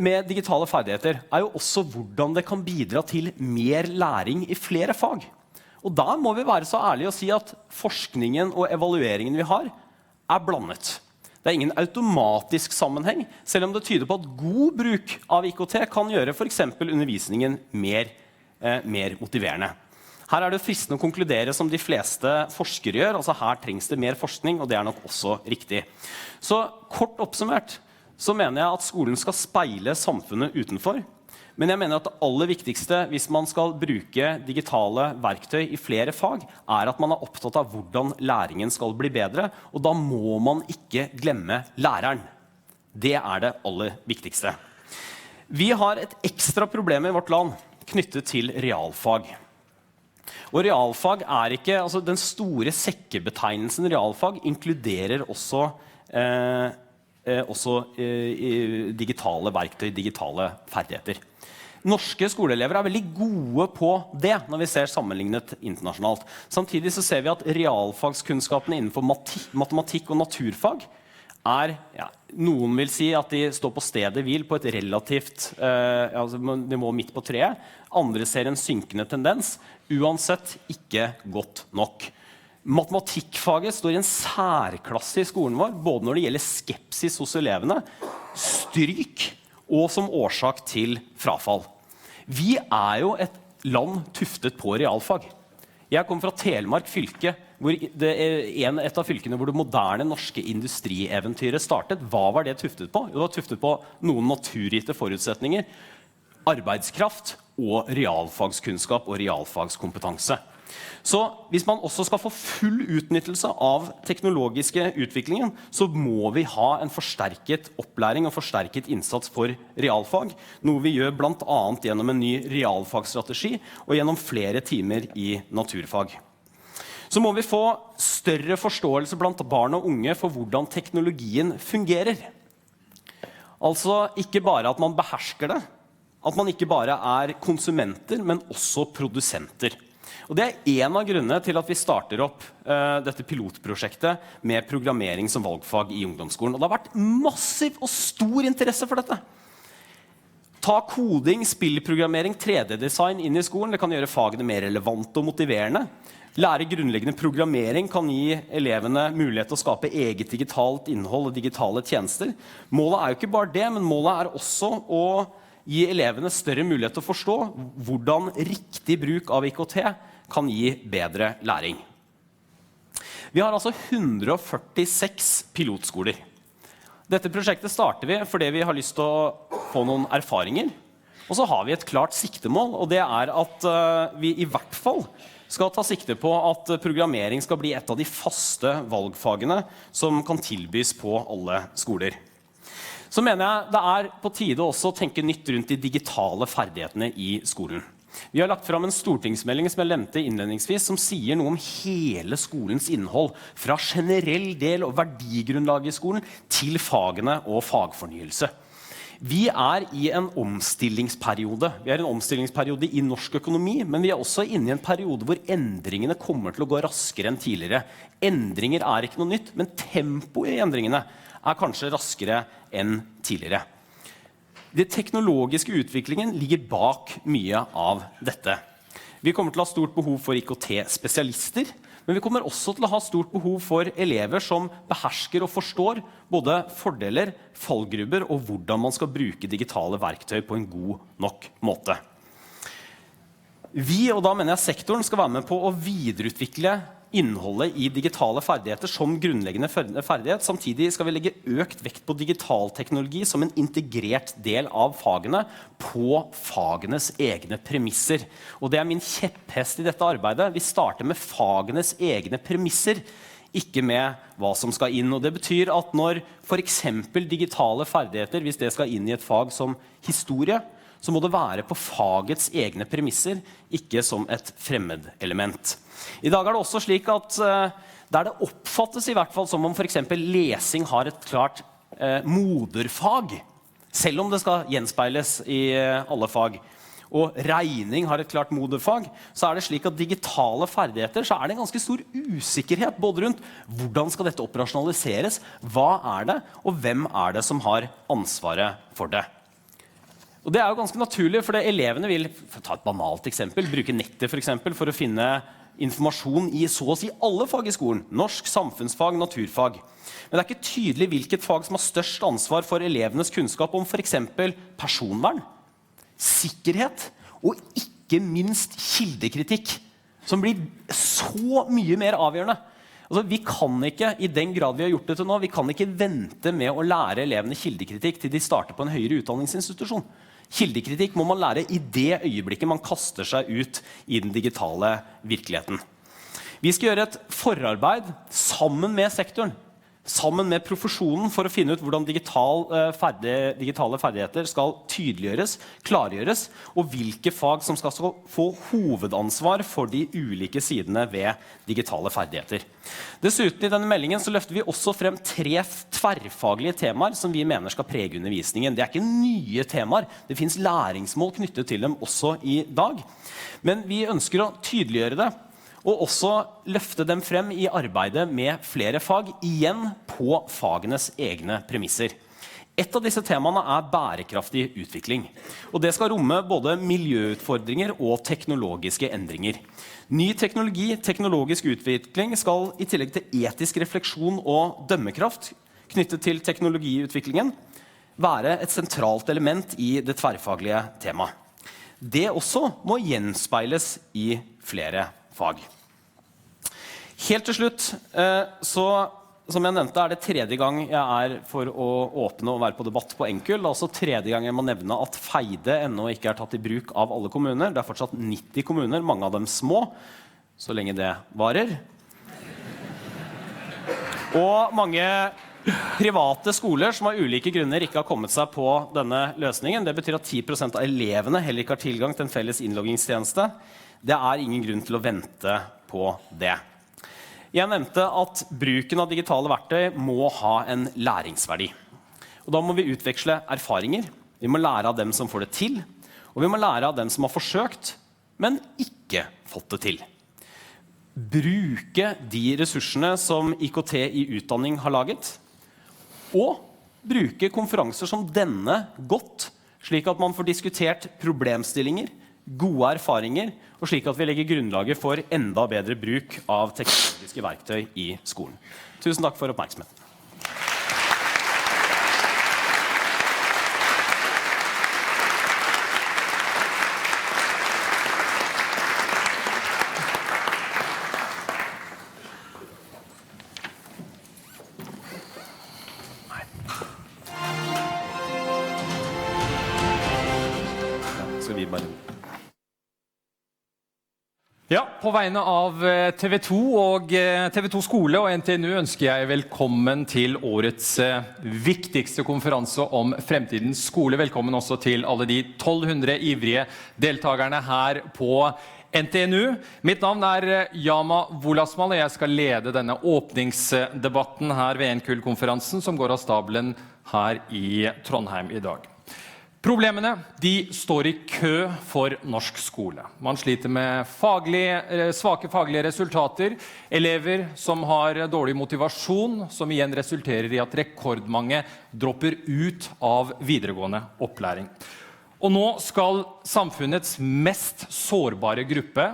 med digitale ferdigheter er jo også hvordan det kan bidra til mer læring i flere fag. Og da må vi være så ærlige å si at forskningen og evalueringen vi har er blandet. Det er ingen automatisk sammenheng, selv om det tyder på at god bruk av IKT kan gjøre for eksempel undervisningen mer motiverende. Her er det fristende å konkludere som de fleste forskere gjør, altså her trengs det mer forskning, og det er nok også riktig. Så kort oppsummert så mener jeg at skolen skal speile samfunnet utenfor, men jeg mener at det aller viktigste hvis man skal bruke digitale verktøy i flere fag, er at man er opptatt av hvordan læringen skal bli bedre, og da må man ikke glemme læreren. Det er det aller viktigste. Vi har et ekstra problem i vårt land knyttet til realfag. Og realfag er ikke, altså den store sekkebetegnelsen realfag inkluderer også digitale verktøy, digitale ferdigheter. Norske skoleelever er veldig gode på det når vi ser sammenlignet internasjonalt. Samtidig så ser vi at realfagskunnskapene innenfor matematikk og naturfag er, noen vil si at de står på stedet hvil på et relativt nivå midt på treet. Andre ser en synkende tendens, uansett ikke godt nok. Matematikkfaget står i en særklasse i skolen vår, både når det gjelder skepsis hos elevene, stryk og som årsak til frafall. Vi er jo et land tuftet på realfag. Jeg kom fra Telemark fylke, hvor det er et av fylkene hvor det moderne norske industrieventyret startet. Hva var det tuftet på? Jo, det var tuftet på noen naturgitte forutsetninger, arbeidskraft og realfagskunnskap og realfagskompetanse. Så hvis man også skal få full utnyttelse av teknologiske utviklingen, så må vi ha en forsterket opplæring og forsterket innsats for realfag, noe vi gjør blant annet gjennom en ny realfagsstrategi og gjennom flere timer i naturfag. Så må vi få større forståelse blant barn og unge for hvordan teknologien fungerer. Altså ikke bare at man behersker det, at man ikke bare er konsumenter, men også produsenter. Og det er en av grunnene til at vi starter opp dette pilotprosjektet med programmering som valgfag i ungdomsskolen. Og det har vært massiv og stor interesse for dette. Ta koding, spillprogrammering, 3D-design inn i skolen. Det kan gjøre fagene mer relevante og motiverende. Lære grunnleggende programmering kan gi elevene mulighet til å skape eget digitalt innhold og digitale tjenester. Målet er jo ikke bare det, men målet er også å gi elevene større mulighet til å forstå hvordan riktig bruk av IKT kan gi bedre læring. Vi har altså 146 pilotskoler. Dette prosjektet starter vi fordi vi har lyst til å få noen erfaringer, og så har vi et klart siktemål, og det er at vi i hvert fall skal ta sikte på at programmering skal bli et av de faste valgfagene som kan tilbys på alle skoler. Så mener jeg det er på tide også å tenke nytt rundt de digitale ferdighetene i skolen. Vi har lagt fram en stortingsmelding som jeg nevnte innledningsvis, som sier noe om hele skolens innhold, fra generell del og verdigrunnlag i skolen til fagene og fagfornyelse. Vi er i en omstillingsperiode. Vi er i en omstillingsperiode i norsk økonomi, men vi er også inne i en periode hvor endringene kommer til å gå raskere enn tidligere. Endringer er ikke noe nytt, men tempoet i endringene er kanskje raskere enn tidligere. Den teknologiske utviklingen ligger bak mye av dette. Vi kommer til å ha stort behov for IKT-spesialister, men vi kommer også til å ha stort behov for elever som behersker og forstår både fordeler, fallgrupper og hvordan man skal bruke digitale verktøy på en god nok måte. Vi, og da mener jeg sektoren, skal være med på å videreutvikle innholdet i digitale ferdigheter som grunnleggende ferdighet. Samtidig skal vi legge økt vekt på digital teknologi som en integrert del av fagene på fagenes egne premisser. Og det er min kjepphest i dette arbeidet. Vi starter med fagenes egne premisser, ikke med hva som skal inn. Og det betyr at når for eksempel digitale ferdigheter, hvis det skal inn i et fag som historie, så må det være på fagets egne premisser, ikke som et fremmedelement. I dag er det også slik at der det oppfattes i hvert fall som om for eksempel lesing har et klart moderfag, selv om det skal gjenspeiles i alle fag, og regning har et klart moderfag, så er det slik at digitale ferdigheter, så er det en ganske stor usikkerhet både rundt hvordan skal dette operasjonaliseres, hva er det, og hvem er det som har ansvaret for det. Og det er jo ganske naturlig, for elevene vil, for å ta et banalt eksempel, bruke nettet for eksempel, for å finne informasjon i så å si alle fag i skolen. Norsk, samfunnsfag, naturfag. Men det er ikke tydelig hvilket fag som har størst ansvar for elevenes kunnskap om for eksempel personvern, sikkerhet og ikke minst kildekritikk, som blir så mye mer avgjørende. Altså, vi kan ikke, i den grad vi har gjort det til nå, vi kan ikke vente med å lære elevene kildekritikk til de starter på en høyere utdanningsinstitusjon. Kildekritikk må man lære i det øyeblikket man kaster seg ut i den digitale virkeligheten. Vi skal gjøre et forarbeid sammen med sektoren, sammen med profesjonen, for å finne ut hvordan digitale ferdigheter skal tydeliggjøres, klargjøres, og hvilke fag som skal få hovedansvar for de ulike sidene ved digitale ferdigheter. Dessuten i denne meldingen så løfter vi også frem 3 tverrfaglige temaer som vi mener skal prege undervisningen. Det er ikke nye temaer, det finnes læringsmål knyttet til dem også i dag. Men vi ønsker å tydeliggjøre det, og også løfte dem frem i arbeidet med flere fag, igjen på fagenes egne premisser. Et av disse temaene er bærekraftig utvikling, og det skal romme både miljøutfordringer og teknologiske endringer. Ny teknologi, teknologisk utvikling skal i tillegg til etisk refleksjon og dømmekraft knyttet til teknologiutviklingen være et sentralt element i det tverrfaglige temaet. Det også må gjenspeiles i flere fag. Helt til slutt, så som jeg nevnte, er det 3. gang jeg er for å åpne og være på debatt på NKUL. Det er også 3. gang jeg må nevne at feide ennå ikke er tatt i bruk av alle kommuner. Det er fortsatt 90 kommuner, mange av dem små, så lenge det varer. Og mange private skoler som av ulike grunner ikke har kommet seg på denne løsningen. Det betyr at 10% av elevene heller ikke har tilgang til en felles innloggingstjeneste. Det er ingen grunn til å vente på det. Jeg nevnte at bruken av digitale verktøy må ha en læringsverdi. Og da må vi utveksle erfaringer. Vi må lære av dem som får det til, og vi må lære av dem som har forsøkt, men ikke fått det til. Bruke de ressursene som IKT i utdanning har laget, og bruke konferanser som denne godt, slik at man får diskutert problemstillinger, gode erfaringer, og slik at vi legger grunnlaget for enda bedre bruk av teknologiske verktøy i skolen. Tusen takk for oppmerksomheten. Ja, på vegne av TV 2 og TV 2 skole og NTNU ønsker jeg velkommen til årets viktigste konferanse om fremtidens skole. Velkommen også til alle de 1200 ivrige deltakerne her på NTNU. Mitt navn Yama Wolasmal, og jeg skal lede denne åpningsdebatten her ved NKUL-konferansen som går av stabelen her i Trondheim i dag. Problemene, de står i kø for norsk skole. Man sliter med svake faglige resultater, elever som har dårlig motivasjon, som igjen resulterer i at rekordmange dropper ut av videregående opplæring. Og nå skal samfunnets mest sårbare gruppe,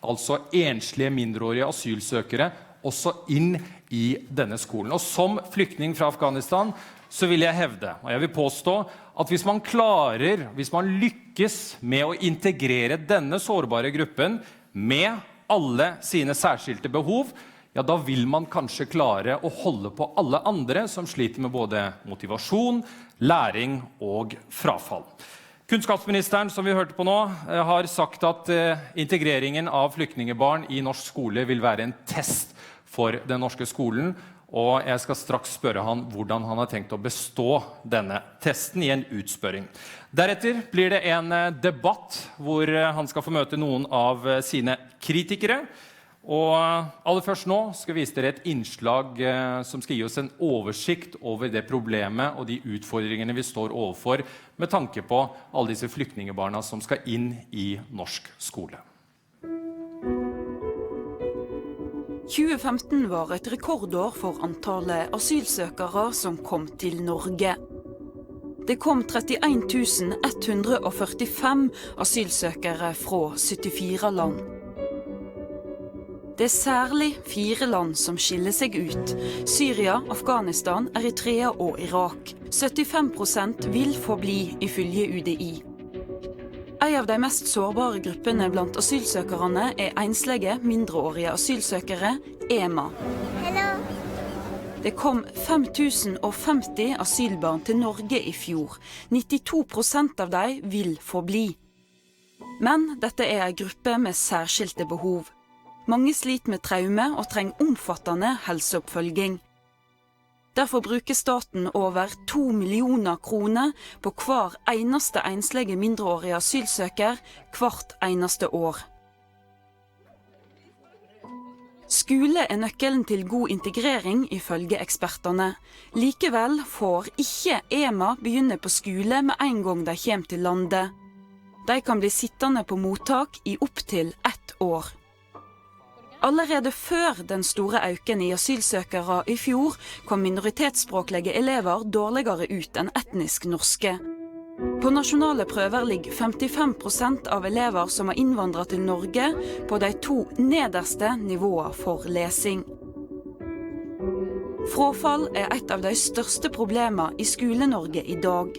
altså enslige mindreårige asylsøkere, også inn i denne skolen. Og som flyktning fra Afghanistan, så vil jeg hevde, og jeg vil påstå, at hvis man lykkes med å integrere denne sårbare gruppen med alle sine særskilte behov, ja, da vil man kanskje klare å holde på alle andre som sliter med både motivasjon, læring og frafall. Kunnskapsministeren, som vi hørte på nå, har sagt at integreringen av flyktningebarn i norsk skole vil være en test for den norske skolen, og jeg skal straks spørre han hvordan han har tenkt å bestå denne testen i en utspørring. Deretter blir det en debatt hvor han skal få møte noen av sine kritikere. Og aller først nå skal vi vise dere et innslag som skal gi oss en oversikt over det problemet og de utfordringene vi står overfor med tanke på alle disse flyktningebarna som skal inn i norsk skole. 2015 var et rekordår for antallet asylsøkere som kom til Norge. Det kom 31 145 asylsøkere fra 74 land. Det særlig 4 land som skiller seg ut: Syria, Afghanistan, Eritrea og Irak. 75% vil forbli ifølge UDI. En av de mest sårbare gruppene blant asylsøkerne enslige mindreårige asylsøkere, EMA. Det kom 5050 asylbarn til Norge i fjor. 92% av dem vil forbli. Men dette en gruppe med særskilte behov. Mange sliter med traume og trenger omfattende helseoppfølging. Derfor bruker staten over 2 millioner kroner på hver eneste enslige mindreårige asylsøker hvert eneste år. Skole nøkkelen til god integrering ifølge ekspertene. Likevel får ikke EMA begynne på skole med en gang de kommer til landet. De kan bli sittende på mottak i opptil 1 år. Allerede før den store økningen i asylsøkere i fjor kom minoritetsspråklige elever dårligere ut enn etnisk norske. På nasjonale prøver ligger 55% av elever som har innvandret til Norge på de 2 nederste nivåene for lesing. Frafall et av de største problemene i Skole-Norge i dag.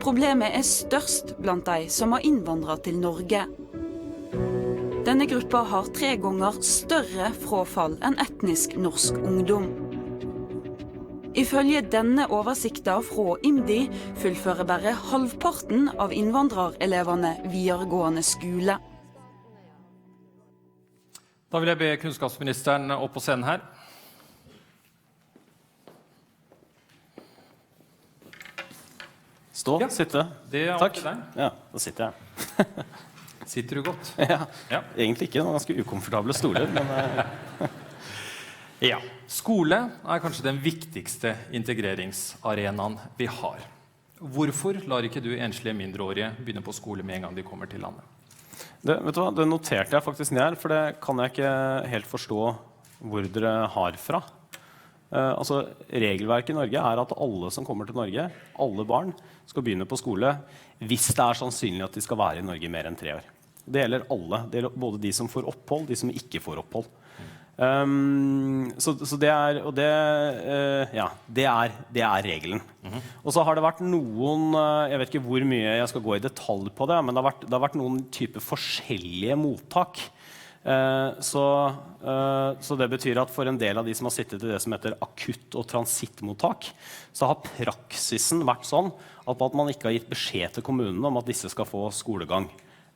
Problemet størst blant de som har innvandret til Norge. Denne gruppa har 3 ganger større frafall enn etnisk norsk ungdom. Ifølge denne oversikten fra IMDi fullfører bare halvparten av innvandrerelevene videregående skole. Da vil jeg be kunnskapsministeren opp på scenen her. Stå, sitte. Det Takk. til deg. Ja, da sitter jeg. Sitter du godt? Ja, Ja. egentlig ikke. Det er ganske ukomfortable stoler, men Ja. Skole kanskje den viktigste integreringsarenaen vi har. Hvorfor lar ikke du enslige mindreårige begynne på skole med en gang de kommer til landet? vet du hva, det noterte jeg faktisk ned her, for det kan jeg ikke helt forstå hvor dere har fra. Altså, regelverket i Norge at alle som kommer til Norge, alle barn, skal begynne på skole hvis det sannsynlig at de skal være i Norge i mer enn 3 år. Det gjelder alle. Det gjelder både de som får opphold, de som ikke får opphold. Så det er regelen. Og så har det vært noen, jeg vet ikke hvor mye jeg skal gå i detalj på det, men det har vært noen typer forskjellige mottak. Så det betyr at for en del av de som har sittet i det som heter akutt- og transittmottak, så har praksisen vært sånn at man ikke har gitt beskjed til kommunene om at disse skal få skolegang.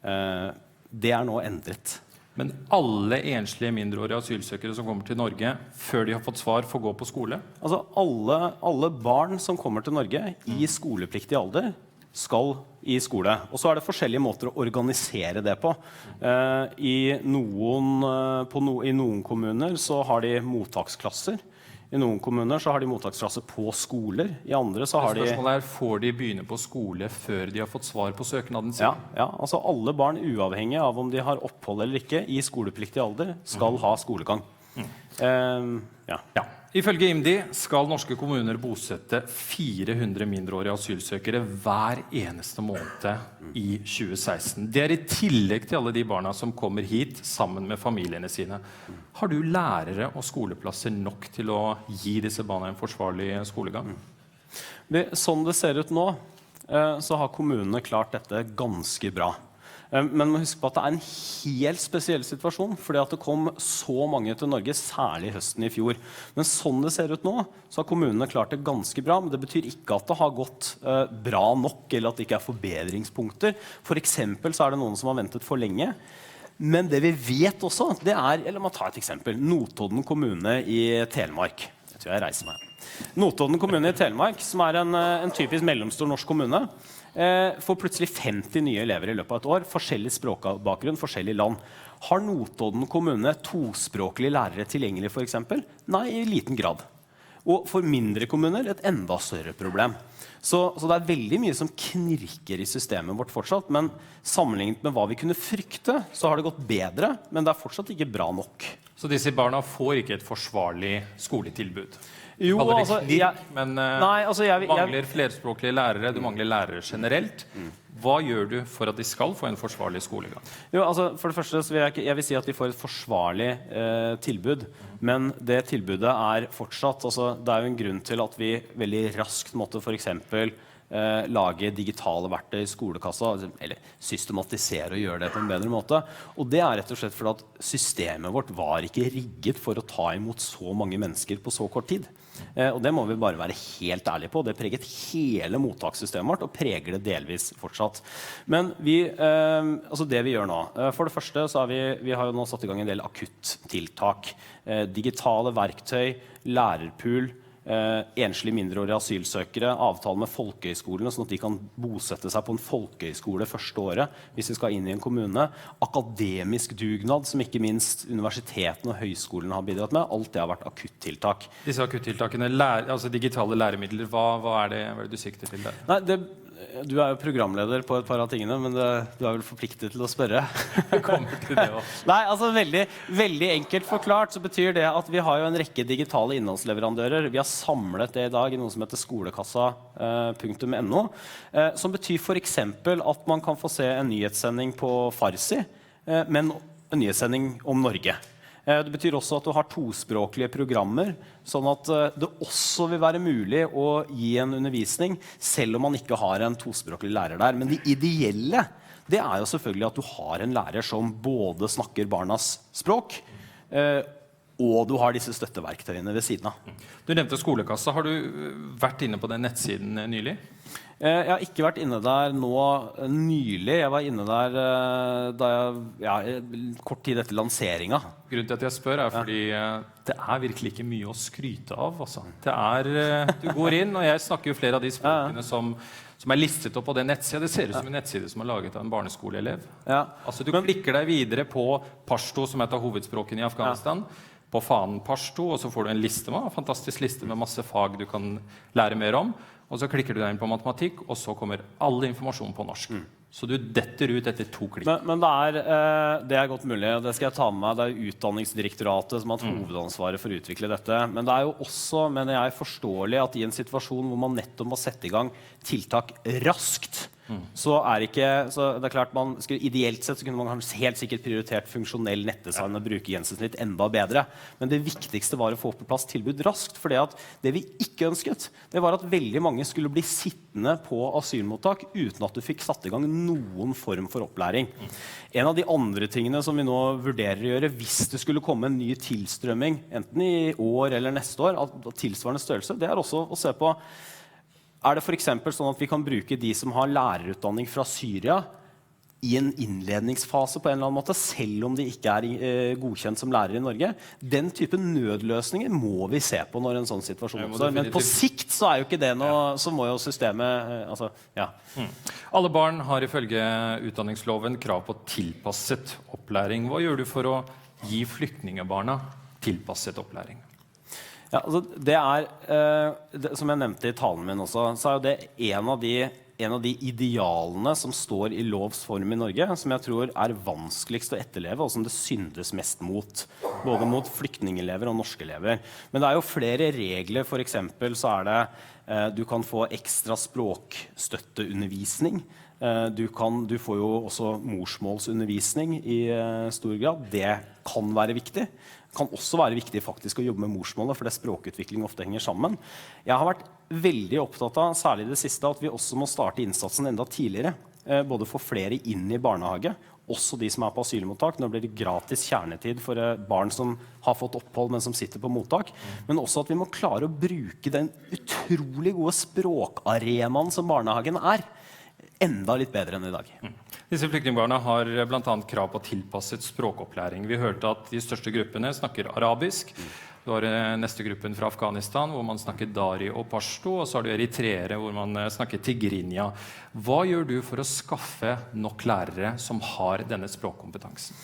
Det nå endret. Men alle enslige mindreårige asylsøkere som kommer til Norge, før de har fått svar, får gå på skole? Altså alle barn som kommer til Norge i skolepliktig alder skal i skole. Og så det forskjellige måter å organisere det på. I noen kommuner så har de mottaksklasser. I noen kommuner så har de mottaksklasser på skoler. I andre så har de... Spørsmålet får de begynne på skole før de har fått svar på søknaden sin? Ja, altså alle barn, uavhengig av om de har opphold eller ikke, i skolepliktig alder, skal ha skolegang. Ja. Ifølge IMDi skal norske kommuner bosette 400 mindreårige asylsøkere hver eneste måned i 2016. Det I tillegg til alle de barna som kommer hit sammen med familiene sine. Har du lærere og skoleplasser nok til å gi disse barna en forsvarlig skolegang? Sånn det ser ut nå, så har kommunene klart dette ganske bra. Men må huske på at det en helt spesiell situasjon, fordi at det kom så mange til Norge, særlig høsten i fjor. Men sånn det ser ut nå, så har kommunene klart det ganske bra, men det betyr ikke at det har gått bra nok, eller at det ikke forbedringspunkter. For eksempel så det noen som har ventet for lenge. Men det vi vet også, det eller man tar et eksempel, Notodden kommune i Telemark. Jeg tror jeg reiser meg. Notodden kommune i Telemark, som en typisk mellomstor norsk kommune, får plutselig 50 nye elever I løpet av et år, forskjellig språkbakgrunn, forskjellig land. Har Notodden kommune tospråklige lærere tilgjengelig for eksempel? Nei, I liten grad. Og for mindre kommuner et enda større problem. Så det veldig mye som knirker I systemet vårt fortsatt, men sammenlignet med hva vi kunne frykte, så har det gått bedre, men det fortsatt ikke bra nok. Så disse barna får ikke et forsvarlig skoletilbud? Jo, altså, men nei, altså, mangler flerspråklige lærere, du mangler lærere generelt. Hva gjør du for at de skal få en forsvarlig skolegang? Jo, altså, for det første så jeg vil si at de får et forsvarlig tilbud, men det tilbudet fortsatt, altså, det jo en grunn til at vi veldig raskt måtte for eksempel lage digitale verktøy I skolekassa, eller systematisere og gjøre det på en bedre måte. Og det rett og slett fordi at systemet vårt var ikke rigget for å ta imot så mange mennesker på så kort tid. Og det må vi bare være helt ærlige på. Det preget hele mottakssystemet vårt, og preger det delvis fortsatt. Men altså det vi gjør nå, for det første så vi har jo nå satt I gang en del akutttiltak. Digitale verktøy, lærerpool, enslige mindreårige asylsøkere, avtale med folkehøyskolene, sånn at de kan bosette seg på en folkehøyskole første året, hvis vi skal inn I en kommune. Akademisk dugnad, som ikke minst universitetene og høyskolene har bidratt med. Alt det har vært akuttiltak. Disse akuttiltakene, altså digitale læremidler, hva det du sikter til der? Nei, du jo programleder på et par av tingene, men du vel forpliktet til å spørre. Kommer til det også. Nei, altså veldig enkelt forklart så betyr det at vi har jo en rekke digitale innholdsleverandører. Vi har samlet det I dag I noe som heter skolekassa.no, som betyr for eksempel at man kan få se en nyhetssending på farsi, men en nyhetssending om Norge. Det betyr også at du har tospråklige programmer, sånn at det også vil være mulig å gi en undervisning, selv om man ikke har en tospråklig lærer der. Men det ideelle, det jo selvfølgelig at du har en lærer som både snakker barnas språk, og du har disse støtteverktøyene ved siden av. Du nevnte skolekassa. Har du vært inne på den nettsiden nylig? Jeg har ikke vært inne der nå nylig. Jeg var inne der kort tid etter lanseringen. Grunnen til at jeg spør fordi det virkelig ikke mye å skryte av. Altså. Du går inn, og jeg snakker jo flere av de språkene som listet opp på den nettsiden. Det ser ut som en nettside som laget av en barneskoleelev. Ja. Altså, du klikker deg videre på pashto, som et av hovedspråkene I Afghanistan, på fanen pashto, og så får du en liste med, en fantastisk liste med masse fag du kan lære mer om. Og så klikker du deg inn på matematikk, og så kommer all informasjon på norsk. Så du detter ut etter 2 klikk. Men det godt mulig, og det skal jeg ta med meg. Det Utdanningsdirektoratet som har hovedansvaret for å utvikle dette. Men det jo også, mener jeg, forståelig at I en situasjon hvor man nettopp må sette I gang tiltak raskt, så det klart man ideelt sett så kunne man helt sikkert prioritert funksjonell nettdesign og bruke gjensnitt enda bedre. Men det viktigste var å få på plass tilbud raskt, for det vi ikke ønsket, det var at veldig mange skulle bli sittende på asylmottak uten at du fikk satt I gang noen form for opplæring. En av de andre tingene som vi nå vurderer å gjøre, hvis det skulle komme en ny tilstrømming, enten I år eller neste år, av tilsvarende størrelse, det også å se på det for eksempel sånn at vi kan bruke de som har lærerutdanning fra Syria i en innledningsfase på en eller annen måte, selv om de ikke er godkjent som lærer i Norge. Den type nødløsninger må vi se på når en sånn situasjon oppstår. Men på sikt så jo ikke det noe, så må jo systemet, Alle barn har ifølge utdanningsloven krav på tilpasset opplæring. Hva gjør du for å gi flyktningebarna tilpasset opplæring? Ja, altså som jeg nevnte i talen min også, så jo det en av de idealene som står i lovs form i Norge, som jeg tror vanskeligst å etterleve, og som det syndes mest mot, både mot flyktningelever og norske elever. Men det jo flere regler, for eksempel så det, du kan få ekstra språkstøtteundervisning, du får jo også morsmålsundervisning i stor grad, det kan være viktig. Det kan også være viktig faktisk å jobbe med morsmålet, for det språkutvikling ofte henger sammen. Jeg har vært veldig opptatt av, særlig det siste, at vi også må starte innsatsen enda tidligere. Både få flere inn i barnehage, også de som på asylmottak. Nå blir det gratis kjernetid for barn som har fått opphold, men som sitter på mottak. Men også at vi må klare å bruke den utrolig gode språkarenaen som barnehagen enda litt bedre enn i dag. Disse flyktningbarna har blant annet krav på tilpasset språkopplæring. Vi hørte at de største gruppene snakker arabisk. Du har neste gruppen fra Afghanistan, hvor man snakker dari og pashto, og så har du eritreere, hvor man snakker tigrinja. Hva gjør du for å skaffe nok lærere som har denne språkkompetansen?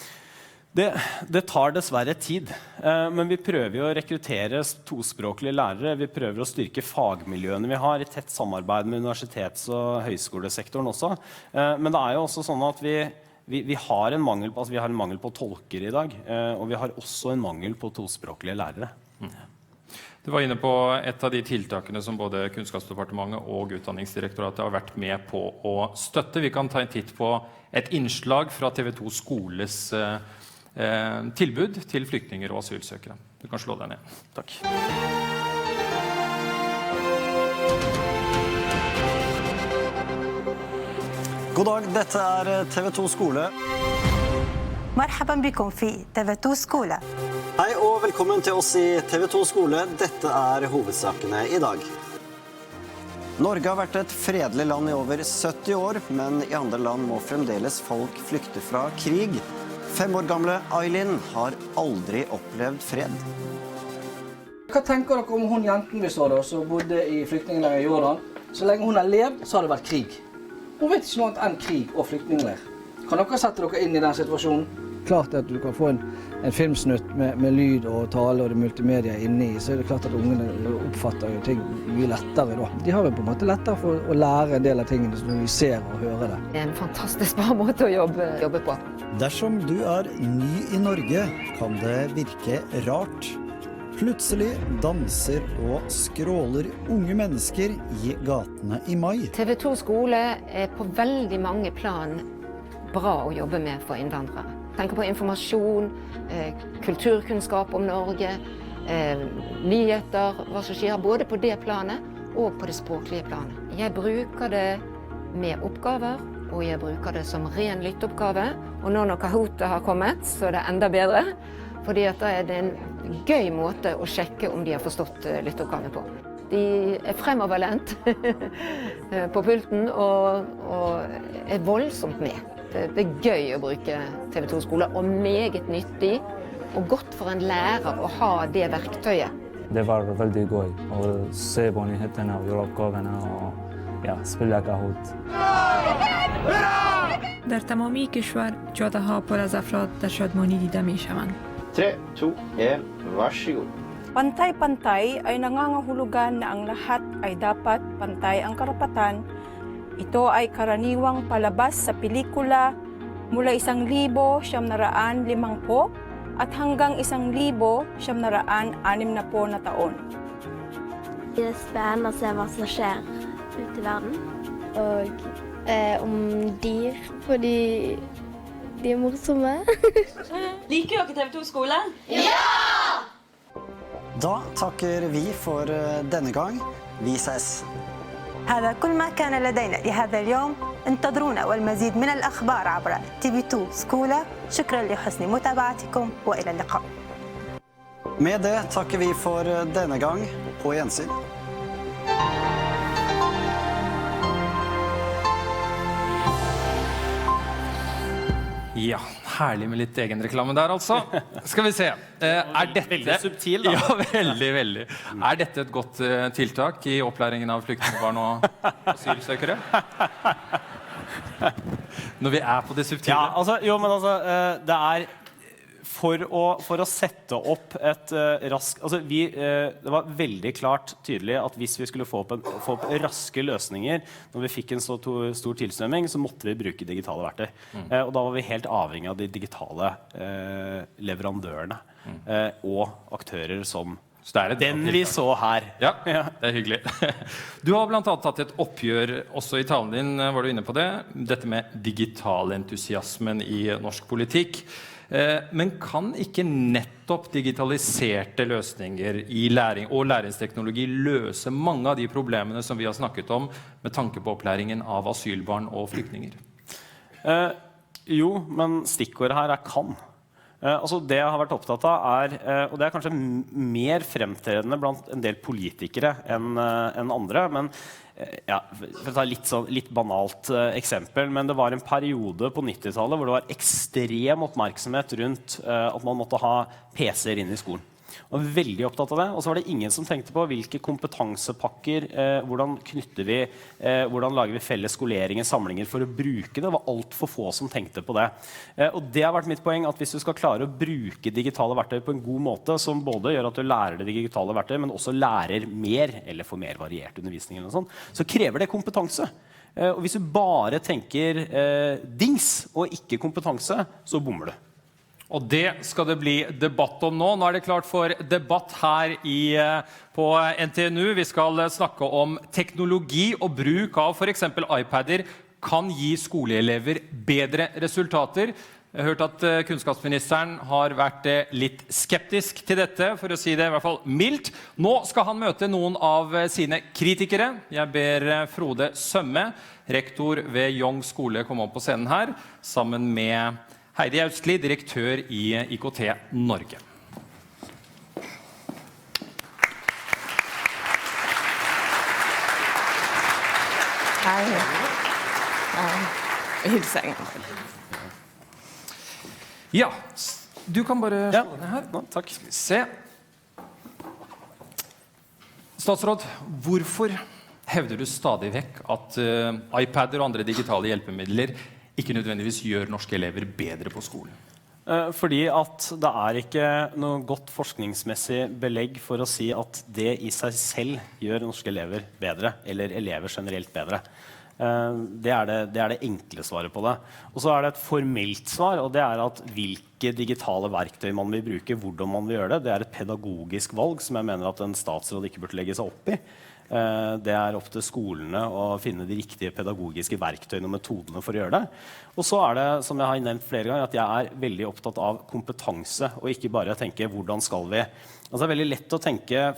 Det tar dessverre tid, men vi prøver å rekruttere tospråklige lærere. Vi prøver å styrke fagmiljøene vi har i tett samarbeid med universitets- og høyskolesektoren også. Men det jo også sånn at vi har en mangel på tolker i dag, og vi har også en mangel på tospråklige lærere. Du var inne på et av de tiltakene som både Kunnskapsdepartementet og Utdanningsdirektoratet har vært med på å støtte. Vi kan ta en titt på et innslag fra TV2 Skoles tilbud til flyktninger og asylsøkere. Du kan slå deg ned. Takk. God dag, dette TV2 Skole. مرحبا بكم في TV2 Skole. Hei og velkommen til oss i TV2 Skole. Dette hovedsakene i dag. Norge har vært et fredelig land i over 70 år, men i andre land må fremdeles folk flykte fra krig. 5 år gamle Eileen har aldri opplevd fred. Hva tenker dere om hun jenten vi så da, som bodde i flyktningleir i Jordan? Så lenge hun har levd, så har det vært krig. Hun vet ikke noe annet enn krig og flyktningleir. Kan dere sette dere inn i den situasjonen? Klart at du kan få en filmsnutt med lyd og tale og det multimedia inni, så det klart at ungene oppfatter jo ting mye lettere da. De har jo på en måte lettere for å lære en del av tingene som vi ser og hører det. Det en fantastisk bra måte å jobbe på. Dersom du ny i Norge, kan det virke rart. Plutselig danser og skråler unge mennesker i gatene i mai. TV2 Skole på veldig mange plan bra å jobbe med for innvandrere. Tenker på informasjon, kulturkunnskap om Norge, nyheter, hva som skjer både på det planet og på det språklige planet. Jeg bruker det med oppgaver, og jeg bruker det som ren lytteoppgave. Og nå når Kahoot har kommet, så er det enda bedre, fordi at da det en gøy måte å sjekke om de har forstått lytteoppgaven på. De fremoverlent på pulten og voldsomt med. Det gøy å bruke TV2 Skole, og meget nyttig og godt for en lærer å ha det verktøyet. Det var veldig gøy å se på nyhetene og gjøre oppgavene og spille Kahoot. در تمامی کشور جاده‌ها پر از افراد در شادمانی دیده می‌شوند. 3, 2, 1, vær så god. Pantay-pantay ay nangangahulugan na ang lahat ay dapat pantay ang karapatan. Ito ay karaniwang palabas sa pelikula mula 1,950 at hanggang 1,960 na taon. Det er spennende å se hva som skjer ute i verden. Og om dyr, fordi de er morsomme. Liker dere TV2 Skole? Ja! Da takker vi for denne gang. Vi ses. هذا كل ما كان لدينا لهذا اليوم. انتظرونا والمزيد من الأخبار عبر TV2 Skole. شكرا لحسن متابعتكم وإلى اللقاء. Med det takker vi for denne gang. På gjensyn. Ja, herlig med litt egen reklame der altså. Skal vi se. Dette... Veldig subtil da. Ja, veldig, veldig. Dette et godt tiltak i opplæringen av flyktningbarn og asylsøkere? Når vi på det subtile. Ja, altså, jo, men altså, det for å sette opp et raskt... Altså, det var veldig klart tydelig at hvis vi skulle få opp raske løsninger, når vi fikk en så stor tilstrømming, så måtte vi bruke digitale verktøy. Og da var vi helt avhengig av de digitale leverandørene og aktører som den vi så her. Ja, det hyggelig. Du har blant annet tatt et oppgjør, også i talen din var du inne på det, dette med digitalentusiasmen i norsk politikk. Men kan ikke nettopp digitaliserte løsninger i læring og læringsteknologi løse mange av de problemene som vi har snakket om med tanke på opplæringen av asylbarn og flyktninger? Jo, men stikkordet her kan. Altså det jeg har vært opptatt av og det kanskje mer fremtredende blant en del politikere enn andre, men ja, for å ta litt banalt eksempel, men det var en periode på 90-tallet hvor det var ekstrem oppmerksomhet rundt at man måtte ha PC-er inn i skolen. Og veldig opptatt av det, og så var det ingen som tenkte på hvilke kompetansepakker, hvordan knytter vi, hvordan lager vi felles skoleringer, samlinger for å bruke det. Det var alt for få som tenkte på det. Og det har vært mitt poeng, at hvis du skal klare å bruke digitale verktøy på en god måte, som både gjør at du lærer det digitale verktøy, men også lærer mer, eller får mer variert undervisning eller noe sånt, så krever det kompetanse. Og hvis du bare tenker dings og ikke kompetanse, så bommer du. Og det skal det bli debatt om nå. Nå det klart for debatt her på NTNU. Vi skal snakke om teknologi og bruk av for eksempel iPader kan gi skoleelever bedre resultater. Jeg har hørt at kunnskapsministeren har vært litt skeptisk til dette, for å si det i hvert fall mildt. Nå skal han møte noen av sine kritikere. Jeg ber Frode Sømme, rektor ved Jong skole, komme opp på scenen her, sammen med Heidi Austli, direktør i IKT Norge. Hei. Hilsing. Ja, du kan bare slå ned her. Takk. Se. Statsråd, hvorfor hevder du stadig vekk at iPader og andre digitale hjelpemidler ikke nødvendigvis gjør norske elever bedre på skolen? Fordi at det ikke noe godt forskningsmessig belegg for å si at det i seg selv gjør norske elever bedre, eller elever generelt bedre. Det det enkle svaret på det. Og så det et formelt svar, og det at hvilke digitale verktøy man vil bruke, hvordan man vil gjøre det, det et pedagogisk valg som jeg mener at en statsråd ikke burde legge seg opp i. Det opp til skolene å finne de riktige pedagogiske verktøyene og metodene for å gjøre det. Og så det, som jeg har nevnt flere ganger, at jeg veldig opptatt av kompetanse, og ikke bare tenke hvordan skal vi. Altså det veldig lett å tenke,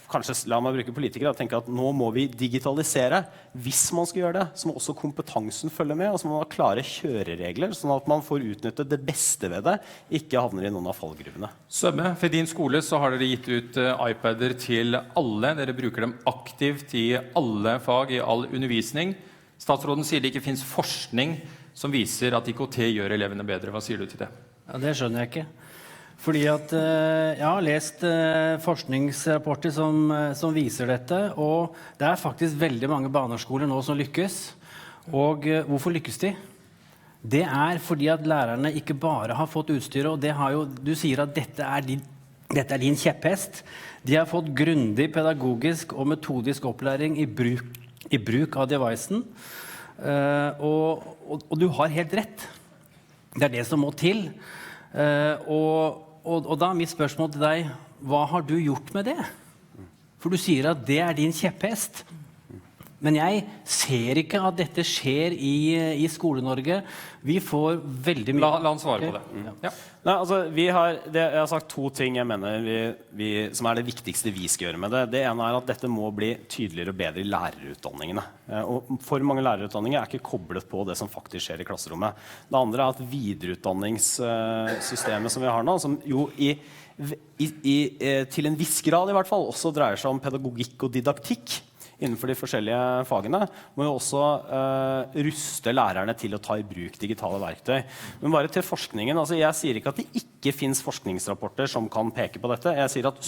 kanskje la meg bruke politikere, og tenke at nå må vi digitalisere. Hvis man skal gjøre det, så må også kompetansen følge med, og så må man ha klare kjøreregler, sånn at man får utnyttet det beste ved det, ikke havner i noen av fallgruvene. Sømme, for din skole så har dere gitt ut iPader til alle. Dere bruker dem aktivt i alle fag, i all undervisning. Statsråden sier det ikke finnes forskning som viser at IKT gjør elevene bedre. Hva sier du til det? Ja, det skjønner jeg ikke. Fordi at jeg har lest forskningsrapporter som viser dette, og det faktisk veldig mange barneskoler nå som lykkes. Og hvorfor lykkes de? Det fordi at lærerne ikke bare har fått utstyret, og det har jo, du sier at dette din kjepphest. De har fått grundig pedagogisk og metodisk opplæring i bruk av devicen. Og du har helt rett. Det det som må til. Og da mitt spørsmål til deg, hva har du gjort med det? For du sier at det din kjepphest. Men jeg ser ikke at dette skjer i Skole-Norge. Vi får veldig mye... La han svare på det. Ja. Nei, altså, jeg har sagt to ting jeg mener som det viktigste vi skal gjøre med det. Det ene at dette må bli tydeligere og bedre i lærerutdanningene. Og for mange lærerutdanninger ikke koblet på det som faktisk skjer i klasserommet. Det andre at videreutdanningssystemet som vi har nå, som jo til en viss grad i hvert fall også dreier seg om pedagogikk og didaktikk, innenfor de forskjellige fagene, må jo også ruste lærerne til å ta i bruk digitale verktøy. Men bare til forskningen, altså jeg sier ikke at det ikke finnes forskningsrapporter som kan peke på dette. Jeg sier at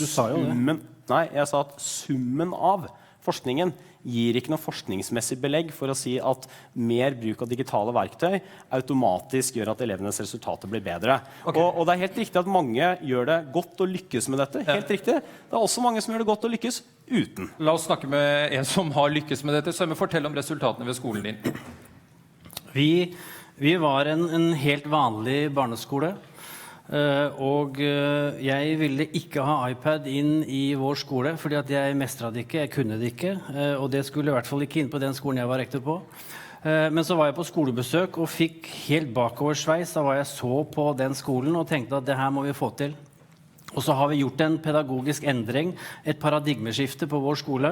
summen av forskningen gir ikke noe forskningsmessig belegg for å si at mer bruk av digitale verktøy automatisk gjør at elevenes resultater blir bedre. Og det er helt riktig at mange gjør det godt å lykkes med dette. Helt riktig. Det er også mange som gjør det godt å lykkes uten. La oss snakke med en som har lykkes med dette. Så jeg må fortelle om resultatene ved skolen din. Vi var en helt vanlig barneskole. Og jeg ville ikke ha iPad inn i vår skole, fordi at jeg mestret det ikke, jeg kunne det ikke, og det skulle i hvert fall ikke inn på den skolen jeg var rektor på. Men så var jeg på skolebesøk og fikk helt bakoversveis da jeg så på den skolen og tenkte at det her må vi få til. Og så har vi gjort en pedagogisk endring, et paradigmeskifte på vår skole,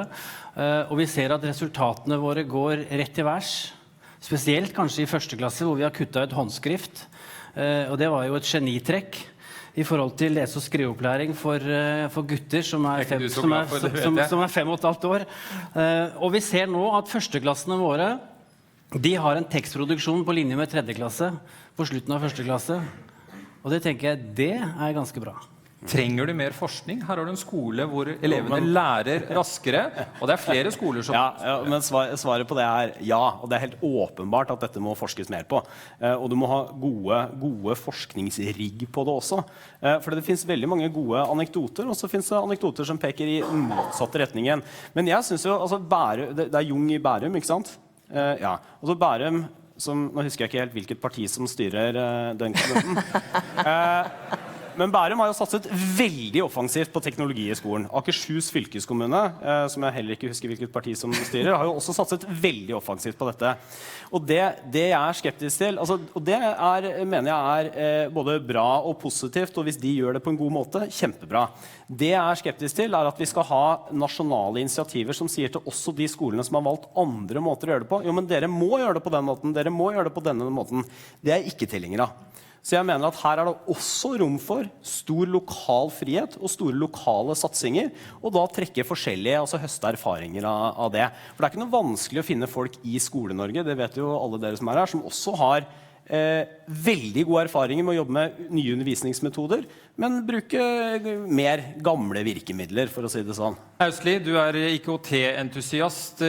og vi ser at resultatene våre går rett til værs, spesielt kanskje i første klasse hvor vi har kuttet ut håndskrift. Og det var jo et genitrekk i forhold til lese- og skriveopplæring for gutter som er 5,5 år. Og vi ser nå at førsteklassene våre, de har en tekstproduksjon på linje med tredje klasse, på slutten av første klasse. Og det tenker jeg, det er ganske bra. Trenger du mer forskning? Her har du en skole hvor elevene lærer raskere, og det er flere skoler som... Men svaret på det er ja, og det er helt åpenbart at dette må forskes mer på. Og du må ha gode forskningsrigg på det også. For det finnes veldig mange gode anekdoter, og så finnes det anekdoter som peker i motsatte retningen. Men jeg synes jo, altså det er Jung i Bærum, ikke sant? Ja, og så Bærum, nå husker jeg ikke helt hvilket parti som styrer den kommunen. Men Bærum har jo satset veldig offensivt på teknologi i skolen. Akershus fylkeskommune, som jeg heller ikke husker hvilket parti som styrer, har jo også satset veldig offensivt på dette. Og det jeg er skeptisk til, og det mener jeg er både bra og positivt, og hvis de gjør det på en god måte, kjempebra. Det jeg er skeptisk til er at vi skal ha nasjonale initiativer som sier til også de skolene som har valgt andre måter å gjøre det på, jo, men dere må gjøre det på den måten, dere må gjøre det på denne måten. Det er jeg ikke tilhenger av. Så jeg mener at her er det også rom for stor lokal frihet og store lokale satsinger, og da trekke forskjellige, altså høste erfaringer av det. For det er ikke noe vanskelig å finne folk i Skole-Norge, det vet jo alle dere som er her, som også har veldig gode erfaringer med å jobbe med nye undervisningsmetoder, men bruke mer gamle virkemidler, for å si det sånn. Hausli, du er IKT-entusiast.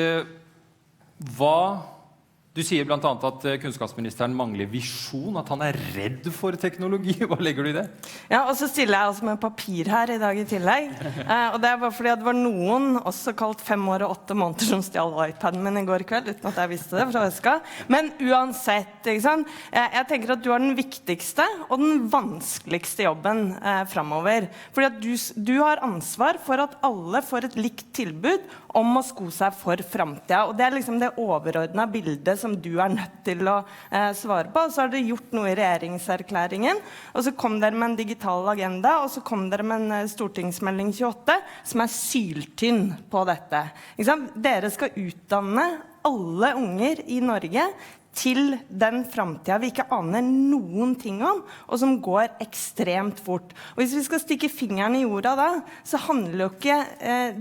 Du sier blant annet at kunnskapsministeren mangler visjon, at han er redd for teknologi. Hva legger du i det? Ja, og så stiller jeg altså med papir her i dag i tillegg. Og det er bare fordi det var noen, også kalt 5 år og 8 måneder, som stjal iPaden min i går kveld, uten at jeg visste det fra Øska. Men uansett, ikke sant? Jeg tenker at du har den viktigste og den vanskeligste jobben fremover. Fordi at du har ansvar for at alle får et likt tilbud om å sko seg for fremtiden. Og det er liksom det overordnede bildet som du er nødt til å svare på. Så har dere gjort noe i regjeringserklæringen, og så kom dere med en digital agenda, og så kom dere med en stortingsmelding 28, som er syltynn på dette. Ikke sant? Dere skal utdanne alle unger i Norge til den fremtiden vi ikke aner noen ting om, og som går ekstremt fort. Og hvis vi skal stikke fingeren i jorda da, så handler jo ikke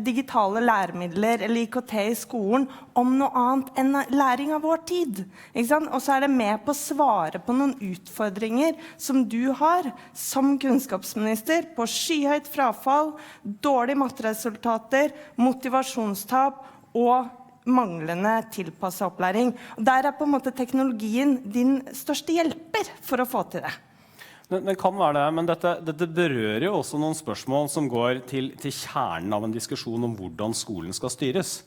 digitale læremidler eller IKT i skolen om noe annet enn læring av vår tid. Ikke sant? Og så er det med på å svare på noen utfordringer som du har som kunnskapsminister på skyhøyt frafall, dårlige matteresultater, motivasjonstap og manglende tilpasset opplæring. Og der er på en måte teknologien din største hjelper for å få til det. Det kan være det, men dette berører jo også noen spørsmål som går til kjernen av en diskusjon om hvordan skolen skal styres.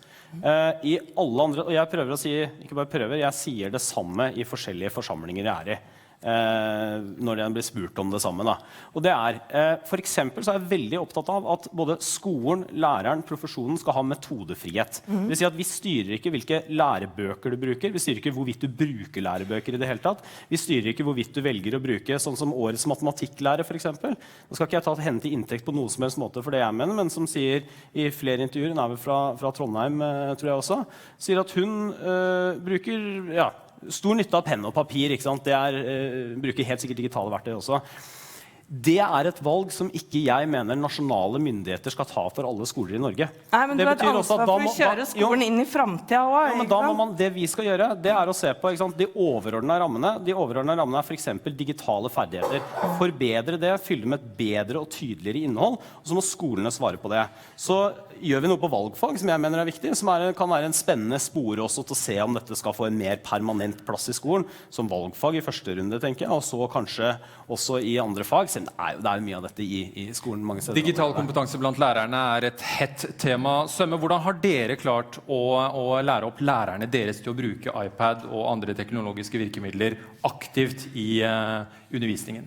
I alle andre, og jeg prøver å si, ikke bare prøver, jeg sier det samme i forskjellige forsamlinger jeg er i. Når jeg blir spurt om det samme da. Og det for eksempel så er jeg veldig opptatt av at både skolen, læreren, profesjonen skal ha metodefrihet. Det vil si at vi styrer ikke hvilke lærebøker du bruker, vi styrer ikke hvorvidt du bruker lærebøker i det hele tatt, vi styrer ikke hvorvidt du velger å bruke sånn som årets matematikklærer for eksempel. Nå skal ikke jeg ta henne til inntekt på noe som helst måte for det jeg mener, men som sier i flere intervjuer, hun er vel fra Trondheim tror jeg også, sier at hun bruker stor nytte av penn og papir, ikke sant? Det bruker helt sikkert digitale verktøy også. Det et valg som ikke jeg mener nasjonale myndigheter skal ta for alle skoler i Norge. Nei, men det du har et ansvar for å kjøre skolen inn i fremtiden også. Ja, men da må det vi skal gjøre, det å se på de overordnede rammene. De overordnede rammene for eksempel digitale ferdigheter. Forbedre det, fylle med et bedre og tydeligere innhold, og så må skolene svare på det. Så gjør vi noe på valgfag som jeg mener viktig, som kan være en spennende spore også til å se om dette skal få en mer permanent plass i skolen, som valgfag i første runde, tenker jeg, og så kanskje også i andre fag. Det mye av dette i skolen mange steder. Digital kompetanse blant lærerne et hett tema. Sømme, hvordan har dere klart å lære opp lærerne deres til å bruke iPad og andre teknologiske virkemidler aktivt i undervisningen?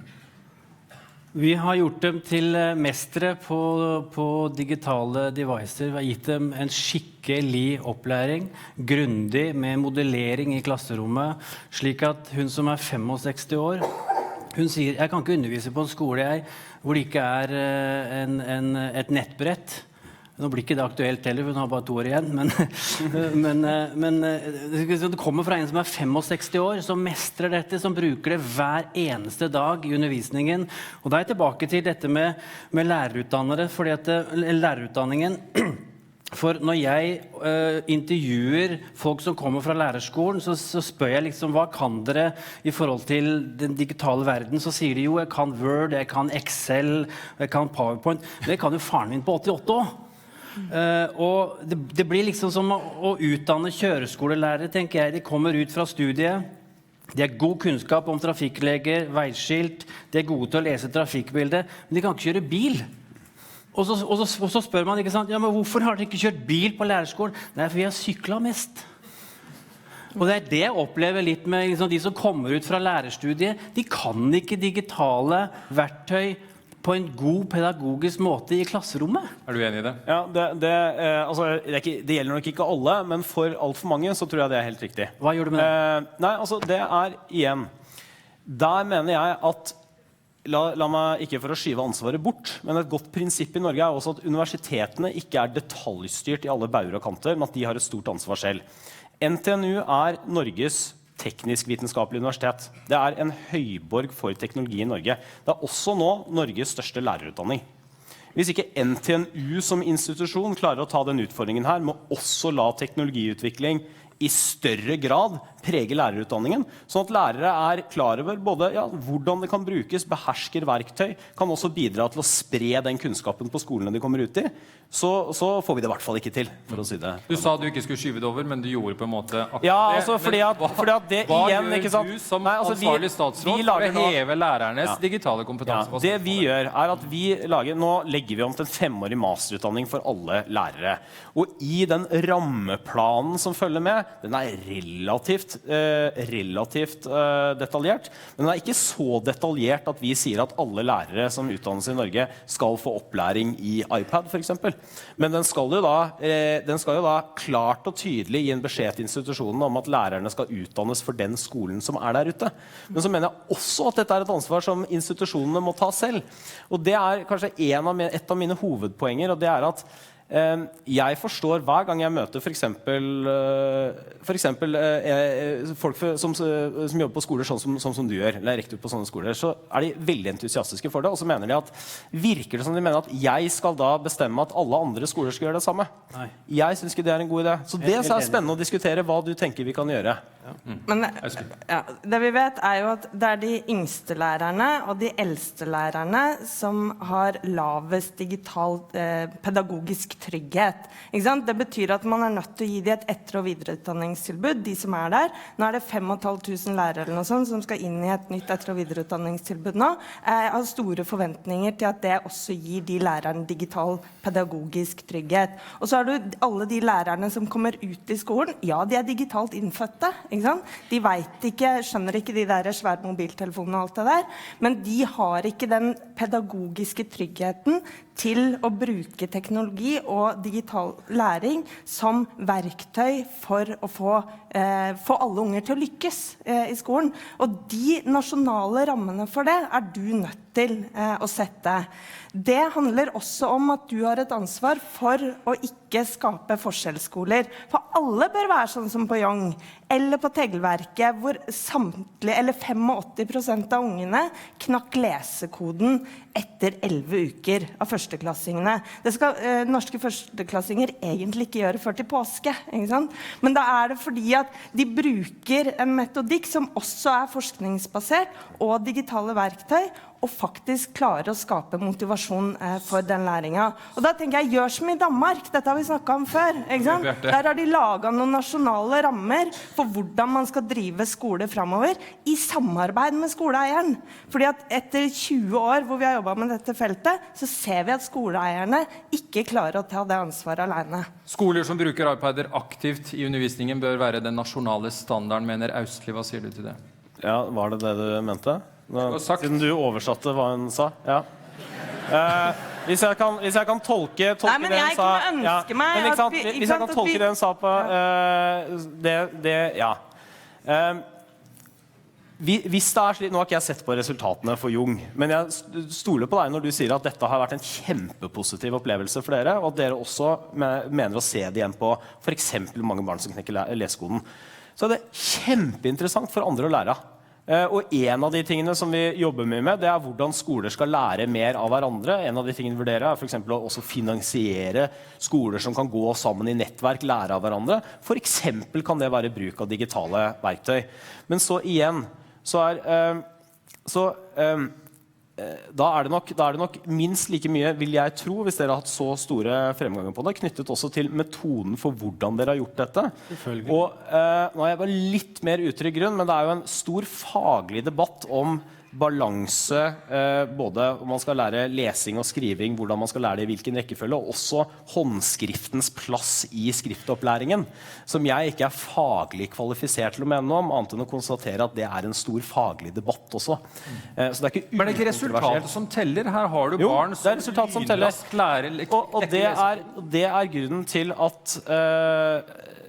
Vi har gjort dem til mestere på digitale devices. Vi har gitt dem en skikkelig opplæring, grundig med modellering i klasserommet, slik at hun som 65 år, hun sier, jeg kan ikke undervise på en skole hvor det ikke et nettbrett. Nå blir ikke det aktuelt heller, hun har bare 2 år igjen, men det kommer fra en som 65 år, som mestrer dette, som bruker det hver eneste dag i undervisningen. Og da jeg tilbake til dette med lærerutdannere, fordi at lærerutdanningen, for når jeg intervjuer folk som kommer fra lærerskolen, så spør jeg liksom, hva kan dere i forhold til den digitale verden? Så sier de jo, jeg kan Word, jeg kan Excel, jeg kan PowerPoint. Det kan jo faren min på 88 år. Og det blir liksom som å utdanne kjøreskolelærere, tenker jeg. De kommer ut fra studiet, de har god kunnskap om trafikkleger, veiskilt, de er gode til å lese trafikkbildet, men de kan ikke kjøre bil. Og så spør man, ikke sant? Ja, men hvorfor har dere ikke kjørt bil på lærerskolen? Nei, for vi har syklet mest. Og det det jeg opplever litt med liksom, de som kommer ut fra lærerstudiet. De kan ikke digitale verktøy på en god pedagogisk måte i klasserommet. Du enig i det? Ja, det gjelder nok ikke alle, men for alt for mange så tror jeg det helt riktig. Hva gjør du med det? Nei, altså det igjen. Der mener jeg at La meg ikke for å skyve ansvaret bort, men et godt prinsipp i Norge også at universitetene ikke detaljstyrt i alle bauger og kanter, men at de har et stort ansvar selv. NTNU Norges teknisk-vitenskapelig universitet. Det en høyborg for teknologi i Norge. Det også nå Norges største lærerutdanning. Hvis ikke NTNU som institusjon klarer å ta den utfordringen her, må også la teknologiutvikling i større grad prege lærerutdanningen, sånn at lærere klar over både hvordan det kan brukes, behersker verktøy, kan også bidra til å spre den kunnskapen på skolene de kommer ut i, så får vi det i hvert fall ikke til, for å si det. Du sa du ikke skulle skyve det over, men du gjorde på en måte akkurat ja, altså, fordi at det hva igjen, gjør ikke sant? du som ansvarlig statsråd for å heve lærernes digitale kompetanse? Ja, det vi gjør at vi nå legger vi om til en 5-årig masterutdanning for alle lærere. Og i den rammeplanen som følger med, den relativt detaljert, men den ikke så detaljert at vi sier at alle lærere som utdannes i Norge skal få opplæring i iPad, for eksempel. Men den skal jo da klart og tydelig gi en beskjed til institusjonene om at lærerne skal utdannes for den skolen som der ute. Men så mener jeg også at dette et ansvar som institusjonene må ta selv. Og det kanskje et av mine hovedpoenger, og det at jeg forstår hver gang jeg møter for eksempel folk som jobber på skoler sånn som du gjør, eller rektor på sånne skoler, så de veldig entusiastiske for det, og så mener de virker det som de mener at jeg skal da bestemme at alle andre skoler skal gjøre det samme. Nei. Jeg synes ikke det en god idé. Så det spennende å diskutere hva du tenker vi kan gjøre. Ja. Men det vi vet jo at det de yngste lærerne og de eldste lærerne som har lavest digital pedagogisk trygghet. Ikke sant? Det betyr at man nødt til å gi dem et etter- og videreutdanningstilbud, de som der. Nå det 5.500 lærere eller noe sånt som skal inn i et nytt etter- og videreutdanningstilbud nå. Jeg har store forventninger til at det også gir de lærerne digital pedagogisk trygghet. Og så har du alle de lærerne som kommer ut i skolen. Ja, de digitalt innfødte, ikke sant? De vet ikke, skjønner ikke de der svære mobiltelefonene og alt det der, men de har ikke den pedagogiske tryggheten til å bruke teknologi og digital læring som verktøy for å få alle unger til å lykkes i skolen. Og de nasjonale rammene for det du nødt til å sette. Det handler også om at du har et ansvar for å ikke skape forskjellsskoler. For alle bør være sånn som på Jong, eller på Teglverket, hvor samtlige, eller 85% av ungene knakk lesekoden etter 11 uker av førsteklassingene. Det skal norske førsteklassinger egentlig ikke gjøre før til påske, ikke sant? Men da det fordi at de bruker en metodikk som også forskningsbasert og digitale verktøy, og faktisk klarer å skape motivasjon for den læringen. Og da tenker jeg, gjør som i Danmark, dette har vi snakket om før, ikke sant? Der har de laget noen nasjonale rammer for hvordan man skal drive skole fremover, i samarbeid med skoleeieren. Fordi at etter 20 år hvor vi har jobbet med dette feltet, så ser vi at skoleeierne ikke klarer å ta det ansvaret alene. Skoler som bruker iPader aktivt i undervisningen bør være den nasjonale standarden, mener Austli. Hva sier du til det? Ja, var det det du mente? Siden du oversatte hva hun sa. Ja. Hvis jeg kan tolke det hun sa... Hvis jeg kan tolke det hun sa på ja. Hvis det slik, nå har ikke jeg sett på resultatene for Jung, men jeg stoler på deg når du sier at dette har vært en kjempepositiv opplevelse for dere, og at dere også mener å se det igjen på for eksempel mange barn som knekker lesekoden. Så det kjempeinteressant for andre å lære. Og en av de tingene som vi jobber mye med, det hvordan skoler skal lære mer av hverandre. En av de tingene vi vurderer for eksempel å også finansiere skoler som kan gå sammen i nettverk, lære av hverandre. For eksempel kan det være bruk av digitale verktøy. Men så igjen, da det nok minst like mye, vil jeg tro, hvis dere har hatt så store fremganger på det, knyttet også til metoden for hvordan dere har gjort dette. Og nå er jeg bare litt mer utrygg grunn, men det jo en stor faglig debatt om balanse, både om man skal lære lesing og skriving, hvordan man skal lære det i hvilken rekkefølge, og også håndskriftens plass i skriftopplæringen, som jeg ikke faglig kvalifisert til å mene om, annet enn å konstatere at det en stor faglig debatt også. Så det ikke men det ikke resultatet som teller? Her har du barn som lynraskt lærer. Og det grunnen til at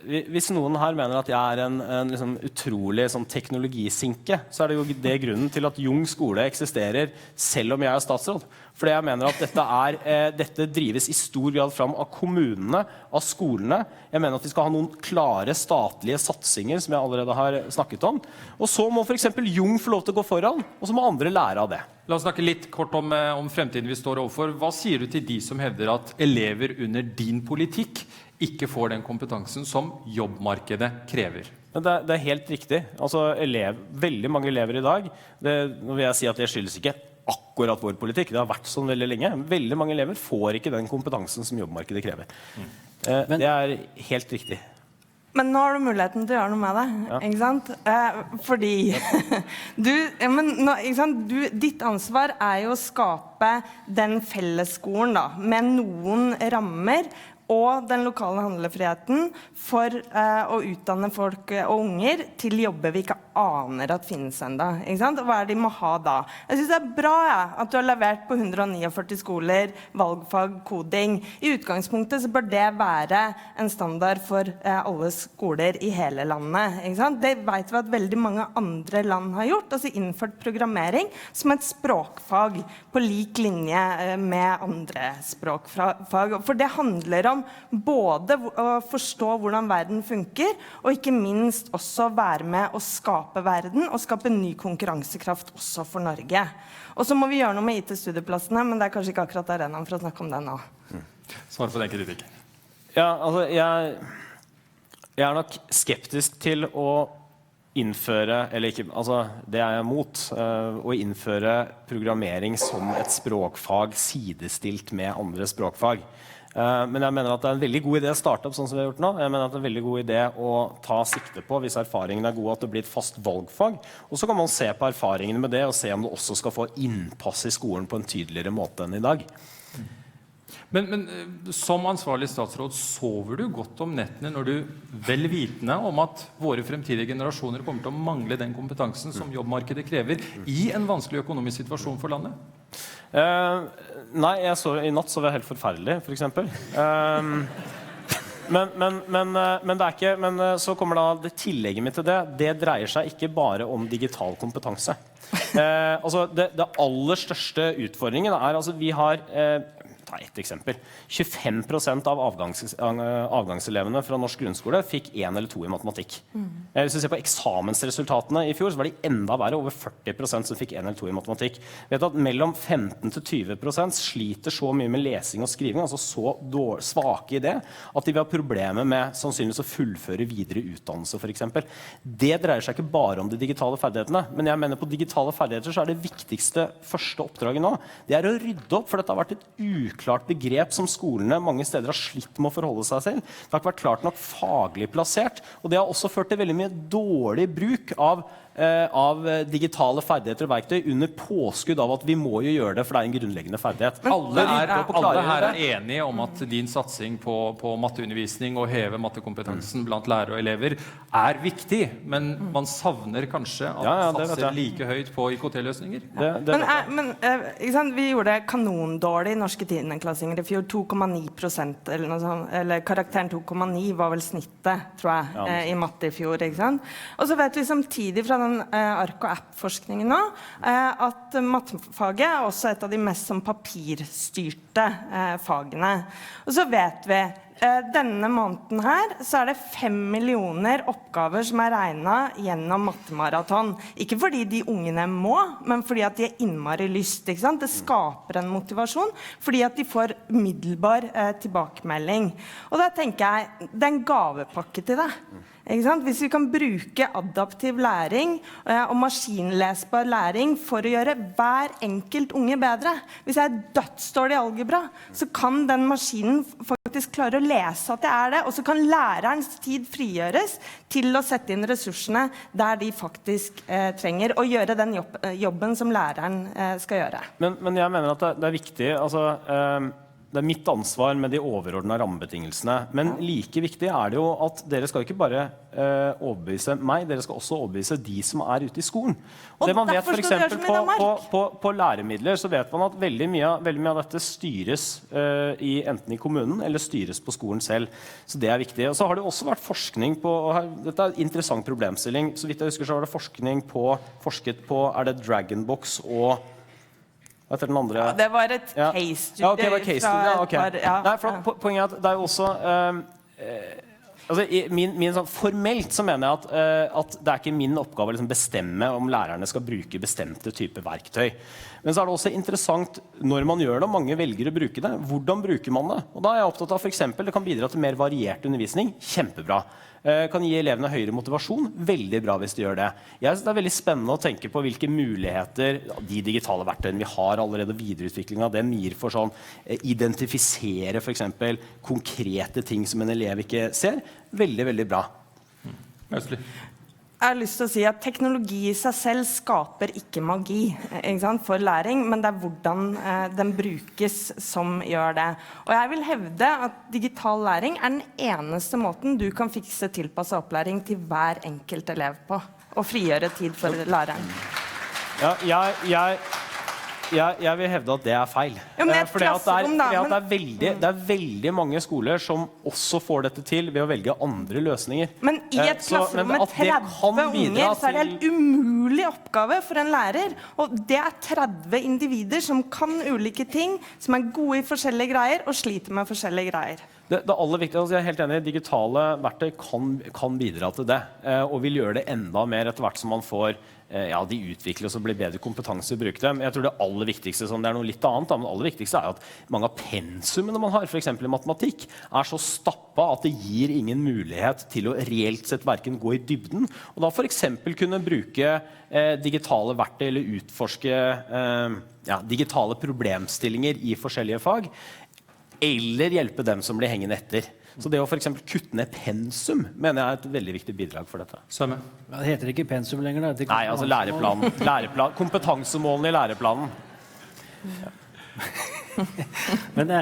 hvis noen her mener at jeg en liksom utrolig sånn teknologisinke, så det jo det grunnen til at Jung skole eksisterer, selv om jeg statsråd. Fordi jeg mener at dette drives i stor grad fram av kommunene, av skolene. Jeg mener at vi skal ha noen klare statlige satsinger, som jeg allerede har snakket om. Og så må for eksempel Jung få lov til å gå foran, og så må andre lære av det. La oss snakke litt kort om fremtiden vi står overfor. Hva sier du til de som hevder at elever under din politikk ikke får den kompetansen som jobbmarkedet krever? Det helt riktig. Altså, veldig mange elever i dag, nå vil jeg si at det skyldes ikke akkurat vår politikk, det har vært sånn veldig lenge. Veldig mange elever får ikke den kompetansen som jobbmarkedet krever. Det helt riktig. Men nå har du muligheten til å gjøre noe med det, ikke sant? Fordi ditt ansvar jo å skape den fellesskolen da, med noen rammer, og den lokale handlefriheten for å utdanne folk og unger til jobber vi ikke aner at finnes enda, ikke sant? Og hva de må ha da? Jeg synes det bra at du har levert på 149 skoler, valgfag, koding. I utgangspunktet så bør det være en standard for alle skoler i hele landet, ikke sant? Det vet vi at veldig mange andre land har gjort, altså innført programmering som et språkfag på lik linje med andre språkfag. For det handler om både å forstå hvordan verden funker, og ikke minst også være med å skape verden, og skape ny konkurransekraft også for Norge. Og så må vi gjøre noe med IT-studieplassene, men det kanskje ikke akkurat arenaen for å snakke om det nå. Svar på den kritikken. Ja, altså, jeg nok skeptisk til å innføre, eller ikke, altså det jeg imot, å innføre programmering som et språkfag sidestilt med andre språkfag. Men jeg mener at det en veldig god idé å starte opp sånn som vi har gjort nå. Jeg mener at det en veldig god idé å ta sikte på, hvis erfaringene gode, at det blir et fast valgfag. Og så kan man se på erfaringene med det, og se om det også skal få innpass i skolen på en tydeligere måte enn i dag. Men som ansvarlig statsråd, sover du godt om nettene når du vel vitende om at våre fremtidige generasjoner kommer til å mangle den kompetansen som jobbmarkedet krever i en vanskelig økonomisk situasjon for landet? Nei, i natt så var jeg helt forferdelig, for eksempel. Men det ikke, men så kommer da det tillegget mitt til det. Det dreier seg ikke bare om digital kompetanse. Altså det aller største utfordringen altså vi har ta et eksempel. 25% av avgangselevene fra norsk grunnskole fikk 1 eller 2 i matematikk. Hvis vi ser på eksamensresultatene i fjor, så var de enda verre, over 40% som fikk 1 eller 2 i matematikk. Vi vet at mellom 15 til 20% sliter så mye med lesing og skriving, altså så svake i det, at de vil ha problemer med sannsynligvis å fullføre videre utdannelse, for eksempel. Det dreier seg ikke bare om de digitale ferdighetene, men jeg mener på digitale ferdigheter så det viktigste første oppdraget nå, det å rydde opp, for dette har vært et uklart begrep som skolene mange steder har slitt med å forholde seg til. Det har ikke vært klart nok faglig plassert, og det har også ført til veldig mye dårlig bruk av digitale ferdigheter og verktøy under påskudd av at vi må jo gjøre det, for det en grunnleggende ferdighet. Alle her enige om at din satsing på matteundervisning og heve mattekompetansen blant lærere og elever viktig, men man savner kanskje at man satser like høyt på IKT-løsninger. Men vi gjorde kanondårlig i norske 10.-klassinger i fjor, 2,9% eller noe sånt, eller karakteren 2,9 var vel snittet, tror jeg, i matte i fjor, ikke sant? Og så vet vi samtidig fra den ark- og app-forskningen nå, at mattefaget også et av de mest papirstyrte fagene. Og så vet vi, denne måneden her, så det 5 millioner oppgaver som regnet gjennom mattemaraton. Ikke fordi de ungene må, men fordi at de innmari lyst, ikke sant? Det skaper en motivasjon, fordi at de får middelbar tilbakemelding. Og da tenker jeg, det en gavepakke til det. Hvis vi kan bruke adaptiv læring og maskinlesbar læring for å gjøre hver enkelt unge bedre. Hvis jeg dødsdårlig i algebra, så kan den maskinen faktisk klare å lese at jeg det, og så kan lærerens tid frigjøres til å sette inn ressursene der de faktisk trenger, og gjøre den jobben som læreren skal gjøre. Men jeg mener at det viktig, det mitt ansvar med de overordnede rammebetingelsene, men like viktig det jo at dere skal ikke bare overbevise meg, dere skal også overbevise de som ute i skolen. Og det man vet for eksempel på læremidler, så vet man at veldig mye av dette styres enten i kommunen eller styres på skolen selv. Så det viktig. Og så har det også vært forskning på, og dette en interessant problemstilling, så vidt jeg husker så var det forsket på, det Dragonbox og den andre? Ja, det var et case-studie. Ja, det var case-studie, Nei, for poenget at det jo også formelt så mener jeg at det ikke min oppgave å bestemme om lærerne skal bruke bestemte typer verktøy. Men så det også interessant når man gjør det, og mange velger å bruke det. Hvordan bruker man det? Og da jeg opptatt av for eksempel, det kan bidra til mer variert undervisning. Kjempebra. Kan gi elevene høyere motivasjon. Veldig bra hvis de gjør det. Jeg synes det veldig spennende å tenke på hvilke muligheter de digitale verktøyene vi har allerede, videreutvikling av dem gir for identifisere for eksempel konkrete ting som en elev ikke ser. Veldig, veldig bra. Jeg har lyst til å si at teknologi i seg selv skaper ikke magi, ikke sant, for læring, men det hvordan den brukes som gjør det. Og jeg vil hevde at digital læring den eneste måten du kan fikse tilpasset opplæring til hver enkelt elev på, og frigjøre tid for læreren. Jeg vil hevde at det feil. Det veldig mange skoler som også får dette til ved å velge andre løsninger. Men i et klasserom med 30 unger så det en umulig oppgave for en lærer. Og det 30 individer som kan ulike ting, som gode i forskjellige greier og sliter med forskjellige greier. Det aller viktigste, jeg helt enig, digitale verktøy kan bidra til det, og vil gjøre det enda mer etter hvert som man får de utvikles og blir bedre kompetanse å bruke dem. Jeg tror det aller viktigste, det noe litt annet, men det aller viktigste at mange av pensumene man har, for eksempel i matematikk, så stappet at det gir ingen mulighet til å reelt sett hverken gå i dybden, og da for eksempel kunne bruke digitale verktøy eller utforske digitale problemstillinger i forskjellige fag, eller hjelpe dem som blir hengende etter. Så det å for eksempel kutte ned pensum, mener jeg et veldig viktig bidrag for dette. Samme. Det heter ikke pensum lenger, da? Nei, altså læreplanen. Kompetansemålene i læreplanen. Men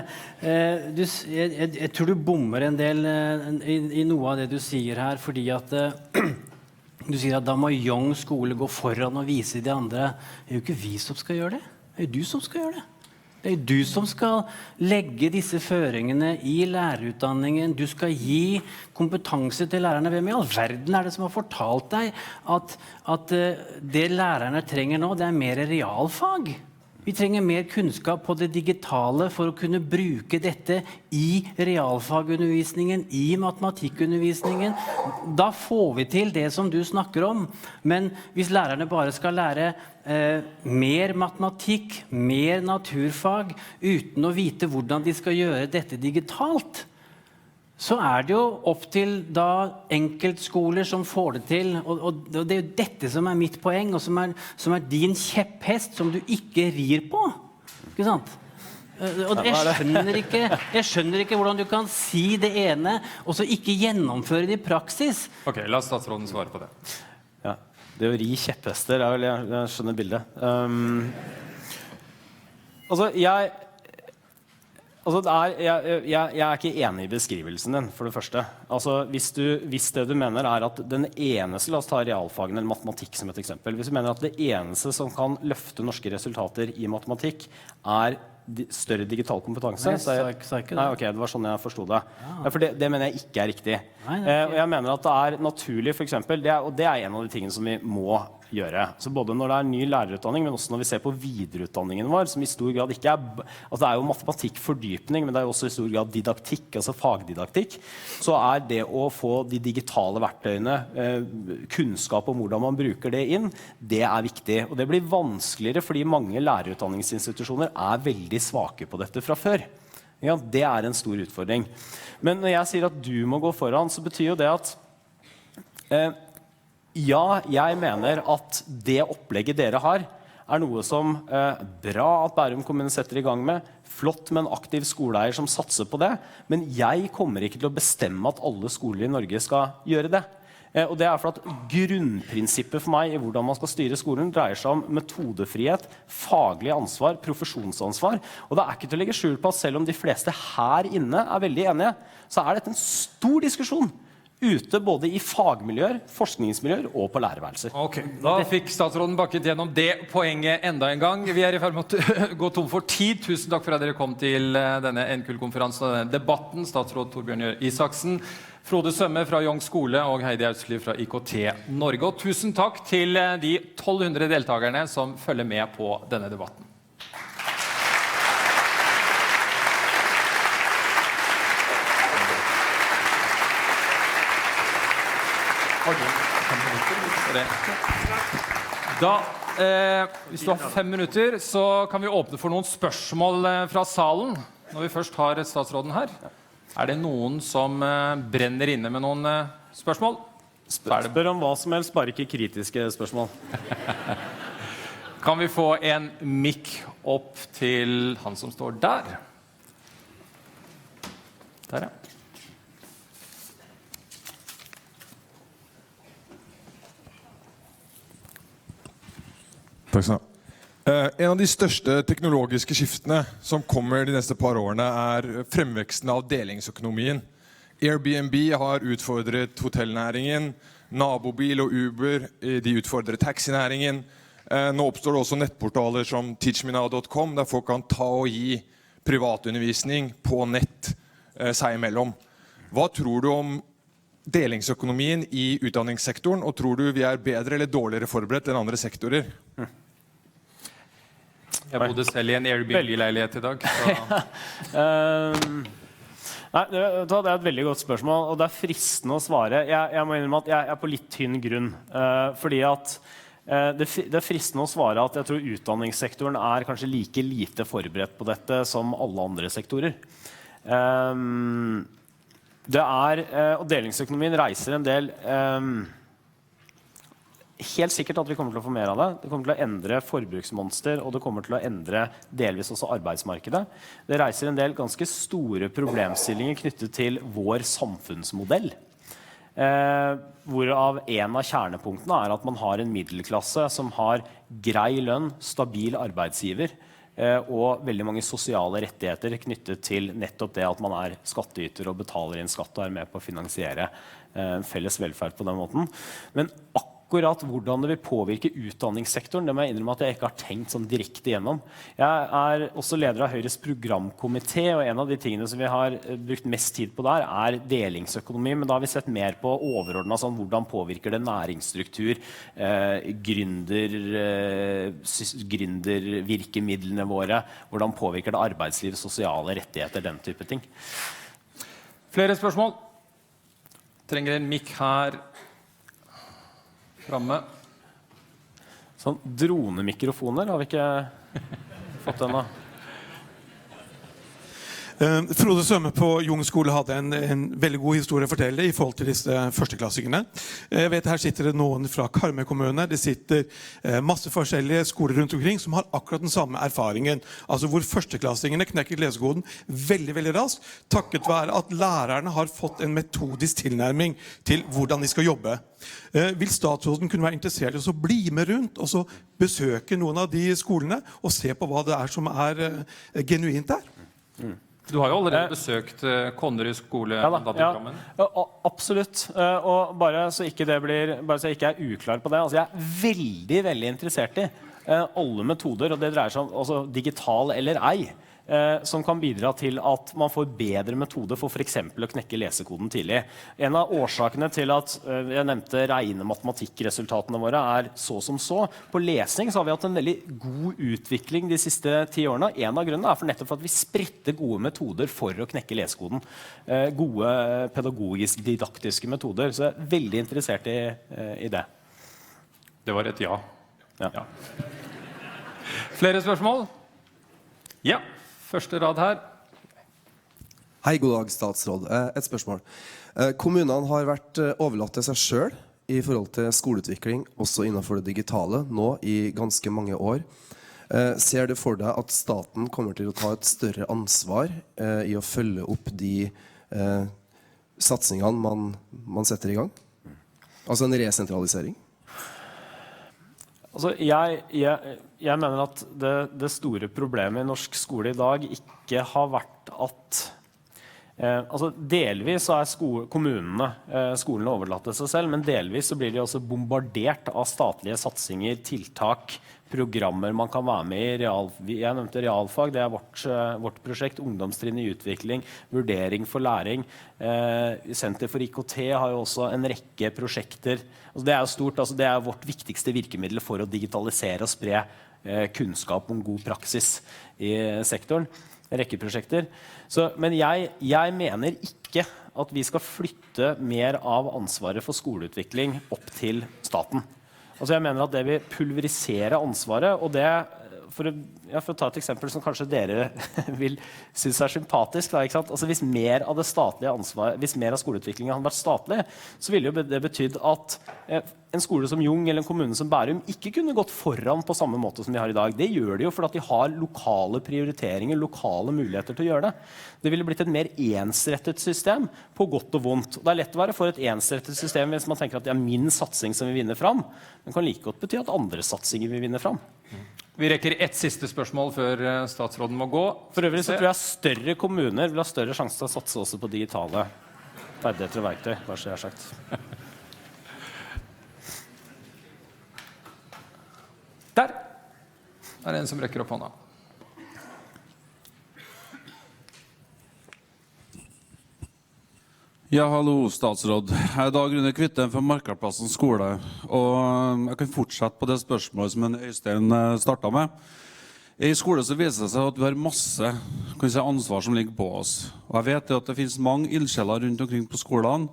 jeg tror du bommer en del i noe av det du sier her, fordi at du sier at da må Young skole gå foran og vise de andre. Det jo ikke vi som skal gjøre det. Det jo du som skal gjøre det. Det du som skal legge disse føringene i lærerutdanningen. Du skal gi kompetanse til lærerne. Hvem i all verden det som har fortalt deg at det lærerne trenger nå, det mer realfag? Vi trenger mer kunnskap på det digitale for å kunne bruke dette i realfagundervisningen, i matematikkundervisningen. Da får vi til det som du snakker om. Men hvis lærerne bare skal lære mer matematikk, mer naturfag, uten å vite hvordan de skal gjøre dette digitalt, så det jo opp til da enkeltskoler som får det til, og det jo dette som mitt poeng, og som din kjepphest, som du ikke rir på. Ikke sant? Og jeg skjønner ikke hvordan du kan si det ene, og så ikke gjennomføre det i praksis. Ok, la statsråden svare på det. Ja, det å ri kjepphester vel, jeg skjønner bildet. Jeg ikke enig i beskrivelsen din, for det første. Hvis det du mener at den eneste, la oss ta realfagene eller matematikk som et eksempel, hvis du mener at det eneste som kan løfte norske resultater i matematikk større digital kompetanse, Nei, jeg sa ikke det. Nei, ok, det var sånn jeg forstod det. Ja, for det mener jeg ikke riktig. Og jeg mener at det naturlig, for eksempel, og det en av de tingene som vi må gjøre. Så både når det ny lærerutdanning, men også når vi ser på videreutdanningen vår, som i stor grad ikke det jo matematikkfordypning, men det jo også i stor grad didaktikk, altså fagdidaktikk, så det å få de digitale verktøyene, kunnskap om hvordan man bruker det inn, det viktig. Og det blir vanskeligere fordi mange lærerutdanningsinstitusjoner veldig svake på dette fra før. Ja, det en stor utfordring. Men når jeg sier at du må gå foran, så betyr jo det at ja, jeg mener at det opplegget dere har noe som bra at Bærum kommune setter i gang med, flott med en aktiv skoleeier som satser på det, men jeg kommer ikke til å bestemme at alle skoler i Norge skal gjøre det. Og det for at grunnprinsippet for meg i hvordan man skal styre skolen dreier seg om metodefrihet, faglig ansvar, profesjonsansvar. Og det ikke til å legge skjul på at selv om de fleste her inne veldig enige, så dette en stor diskusjon ute både i fagmiljøer, forskningsmiljøer og på lærerværelser. Ok, da fikk statsråden bakket gjennom det poenget enda en gang. Vi i ferd med å gå tom for tid. Tusen takk for at dere kom til denne NKUL-konferansen og denne debatten. Statsråd Torbjørn Isaksen, Frode Sømme fra Jong skole og Heidi Audsli fra IKT Norge. Og tusen takk til de 1200 deltakerne som følger med på denne debatten. Hvis du har 5 minutter, så kan vi åpne for noen spørsmål fra salen. Når vi først har statsråden her. Det noen som brenner inne med noen spørsmål? Spør om hva som helst, bare ikke kritiske spørsmål. Kan vi få en mic opp til han som står der? Der, ja. Takk skal du ha. En av de største teknologiske skiftene som kommer de neste par årene fremveksten av delingsøkonomien. Airbnb har utfordret hotellnæringen, Nabobil og Uber de utfordrer taxinæringen. Nå oppstår det også nettportaler som teachmenow.com, der folk kan ta og gi privatundervisning på nett seg imellom. Hva tror du om delingsøkonomien i utdanningssektoren, og tror du vi bedre eller dårligere forberedt enn andre sektorer? Jeg bodde selv i en Airbnb-leilighet i dag. Nei, det et veldig godt spørsmål, og det fristende å svare. Jeg må innrømme at jeg på litt tynn grunn, fordi at det fristende å svare at jeg tror utdanningssektoren kanskje like lite forberedt på dette som alle andre sektorer. Og delingsøkonomien reiser en del helt sikkert at vi kommer til å få mer av det. Det kommer til å endre forbruksmonster, og det kommer til å endre delvis også arbeidsmarkedet. Det reiser en del ganske store problemstillinger knyttet til vår samfunnsmodell. Hvorav en av kjernepunktene at man har en middelklasse som har grei lønn, stabil arbeidsgiver, og veldig mange sosiale rettigheter knyttet til nettopp det at man skattyter og betaler inn skatt og med på å finansiere felles velferd på den måten. Men akkurat akkurat hvordan det vil påvirke utdanningssektoren, det må jeg innrømme at jeg ikke har tenkt sånn direkte igjennom. Jeg også leder av Høyres programkomité, og en av de tingene som vi har brukt mest tid på der delingsøkonomi, men da har vi sett mer på overordnet sånn, hvordan påvirker det næringsstruktur, gründervirkemidlene våre, hvordan påvirker det arbeidsliv, sosiale rettigheter, den type ting. Flere spørsmål? Trenger en mikk her framme. Sånn dronemikrofoner har vi ikke fått ennå. Frode Sømme på Jung skole hadde en veldig god historie å fortelle i forhold til disse førsteklassingene. Jeg vet her sitter det noen fra Karmøy kommune, det sitter masse forskjellige skoler rundt omkring som har akkurat den samme erfaringen. Altså hvor førsteklassingene knekker lesekoden veldig, veldig raskt, takket være at lærerne har fått en metodisk tilnærming til hvordan de skal jobbe. Vil statsråden kunne være interessert i å bli med rundt og så besøke noen av de skolene og se på hva det som genuint der? Du har jo allerede besøkt Konnerud skole. Absolutt. Og bare så ikke jeg ikke uklar på det, altså jeg veldig, veldig interessert i alle metoder, og det dreier seg om altså, digital eller ei, som kan bidra til at man får bedre metoder for eksempel å knekke lesekoden tidlig. En av årsakene til at jeg nevnte matematikkresultatene våre så som så. På lesing så har vi hatt en veldig god utvikling de siste 10 årene. En av grunnene for nettopp at vi spretter gode metoder for å knekke lesekoden. Gode pedagogisk-didaktiske metoder. Så jeg er veldig interessert i det. Det var et ja. Ja. Flere spørsmål? Ja. Første rad her. Hei, god dag, statsråd. Et spørsmål. Kommunene har vært overlatt til seg selv i forhold til skoleutvikling, også innenfor det digitale, nå i ganske mange år. Ser du for deg at staten kommer til å ta et større ansvar i å følge opp de satsingene man setter i gang? Altså en resentralisering? Altså, jeg mener at det store problemet i norsk skole i dag ikke har vært at altså delvis så skolene overlatt til seg selv, men delvis så blir de også bombardert av statlige satsinger, tiltak, programmer man kan være med i. Jeg nevnte realfag, det vårt prosjekt, ungdomstrinn i utvikling, vurdering for læring. Senter for IKT har jo også en rekke prosjekter. Altså det jo stort, altså det vårt viktigste virkemiddel for å digitalisere og spre kunnskap om god praksis i sektoren. En rekke prosjekter. Men jeg mener ikke at vi skal flytte mer av ansvaret for skoleutvikling opp til staten. Altså jeg mener at det vil pulverisere ansvaret, og det, for å ta et eksempel som kanskje dere vil synes sympatisk, da, ikke sant? Altså hvis mer av det statlige ansvaret, hvis mer av skoleutviklingen hadde vært statlig, så ville jo det betydd at en skole som Jung eller en kommune som Bærum ikke kunne gått foran på samme måte som de har i dag. Det gjør de jo fordi at de har lokale prioriteringer, lokale muligheter til å gjøre det. Det ville blitt et mer ensrettet system på godt og vondt. Det lett å være for et ensrettet system hvis man tenker at det min satsing som vil vinne fram. Det kan like godt bety at andre satsinger vil vinne fram. Vi rekker ett siste spørsmål før statsråden må gå. For øvrig så tror jeg større kommuner vil ha større sjanse til å satse også på digitale ferdigheter og verktøy, bare så jeg har sagt. Der det en som rekker opp hånda. Ja, hallo statsråd. Jeg Dag Rune Kvitten fra Markerplassen skole, og jeg kan fortsette på det spørsmålet som Øystein startet med. I skole så viser det seg at vi har masse ansvar som ligger på oss. Og jeg vet at det finnes mange ildsjeler rundt omkring på skolene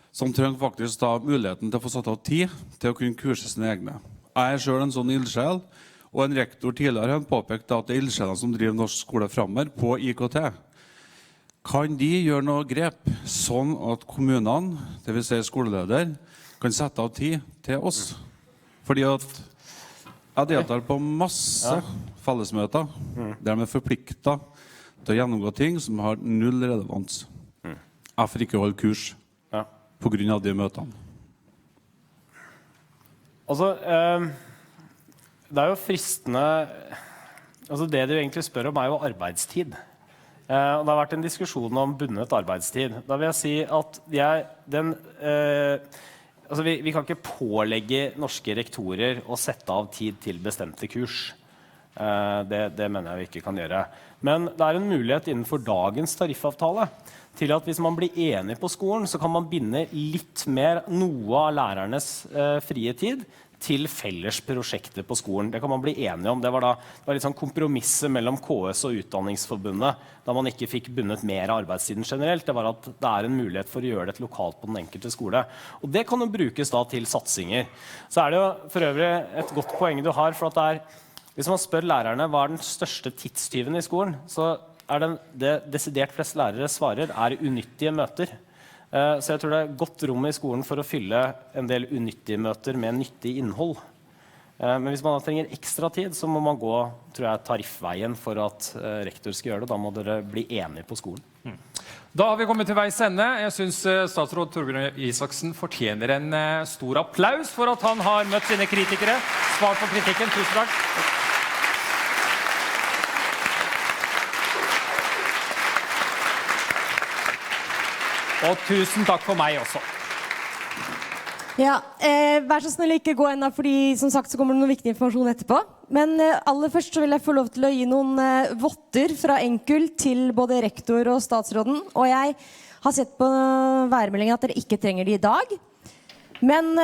som trenger faktisk da muligheten til å få satt av tid til å kunne kurse sine egne. Jeg selv en sånn ildsjel, og en rektor tidligere har påpekt at det ildsjelene som driver norsk skole fremover på IKT. Kan de gjøre noe grep sånn at kommunene, det vil si skoleleder, kan sette av tid til oss? Fordi at jeg deltar på masse fellesmøter der de forpliktet til å gjennomgå ting som har null relevans. Jeg får ikke holde kurs på grunn av de møtene. Altså, det jo fristende, altså det du egentlig spør om jo arbeidstid. Og det har vært en diskusjon om bundet arbeidstid. Da vil jeg si at altså vi kan ikke pålegge norske rektorer å sette av tid til bestemte kurs. Det mener jeg vi ikke kan gjøre. Men det en mulighet innenfor dagens tariffavtale til at hvis man blir enig på skolen, så kan man binde litt mer noe av lærernes frie tid til felles prosjekter på skolen. Det kan man bli enige om. Det var litt sånn kompromisset mellom KS og Utdanningsforbundet, da man ikke fikk bundet mer av arbeidstiden generelt. Det var at det en mulighet for å gjøre det lokalt på den enkelte skole. Og det kan jo brukes da til satsinger. Så det jo for øvrig et godt poeng du har, for at hvis man spør lærerne hva den største tidstyven i skolen, så det desidert flest lærere svarer unyttige møter. Så jeg tror det godt rom i skolen for å fylle en del unyttige møter med nyttig innhold. Men hvis man da trenger ekstra tid, så må man gå, tror jeg, tariffveien for at rektor skal gjøre det. Da må dere bli enige på skolen. Da har vi kommet til veis ende. Jeg synes statsråd Torbjørn Isaksen fortjener en stor applaus for at han har møtt sine kritikere. Svar på kritikken. Tusen takk. Og tusen takk for meg også. Ja, vær så snill ikke gå enda, fordi som sagt så kommer det noe viktig informasjon etterpå. Men aller først så vil jeg få lov til å gi noen votter fra NKUL til både rektor og statsråden. Og jeg har sett på værmeldingen at dere ikke trenger de i dag. Men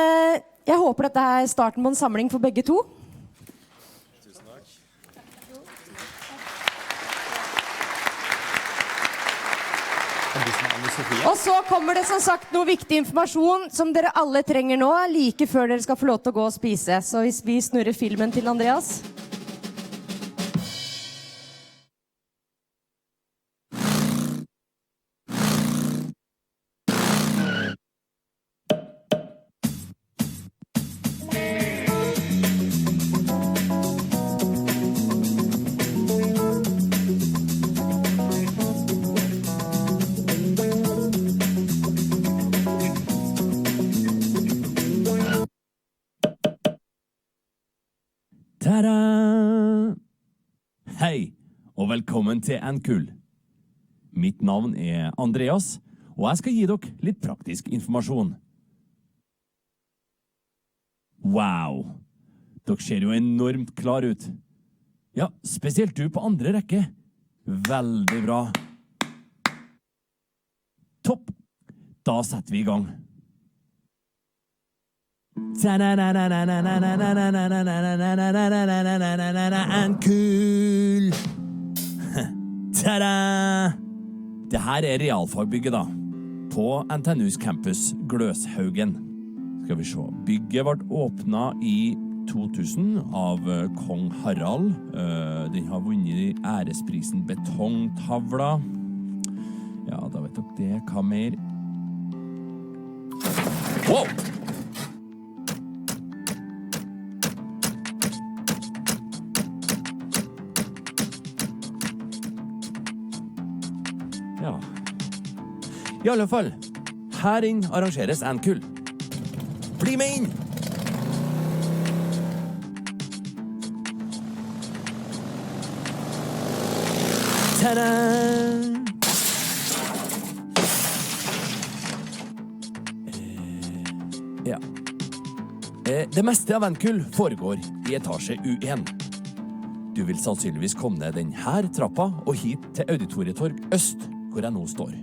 jeg håper dette starten på en samling for begge to. Og så kommer det som sagt noe viktig informasjon som dere alle trenger nå, like før dere skal få lov til å gå og spise. Så hvis vi snurrer filmen til Andreas. Hei, og velkommen til NKUL. Mitt navn Andreas, og jeg skal gi dere litt praktisk informasjon. Wow! Dere ser jo enormt klar ut. Ja, spesielt du på andre rekke. Veldig bra. Topp! Da setter vi i gang. NKUL! Tada! Det her Realfagbygget da, på NTNUs campus Gløshaugen. Skal vi se, bygget ble åpnet i 2000 av kong Harald. Den har vunnet æresprisen Betongtavla. Ja, da vet dere det. Hva mer? Wow! Ja. I alle fall, her inn arrangeres NKUL. Bli med inn! Ta-da! Ja. Det meste av NKUL foregår i etasje U1. Du vil sannsynligvis komme ned denne trappa og hit til Auditorietorg Øst, hvor jeg nå står.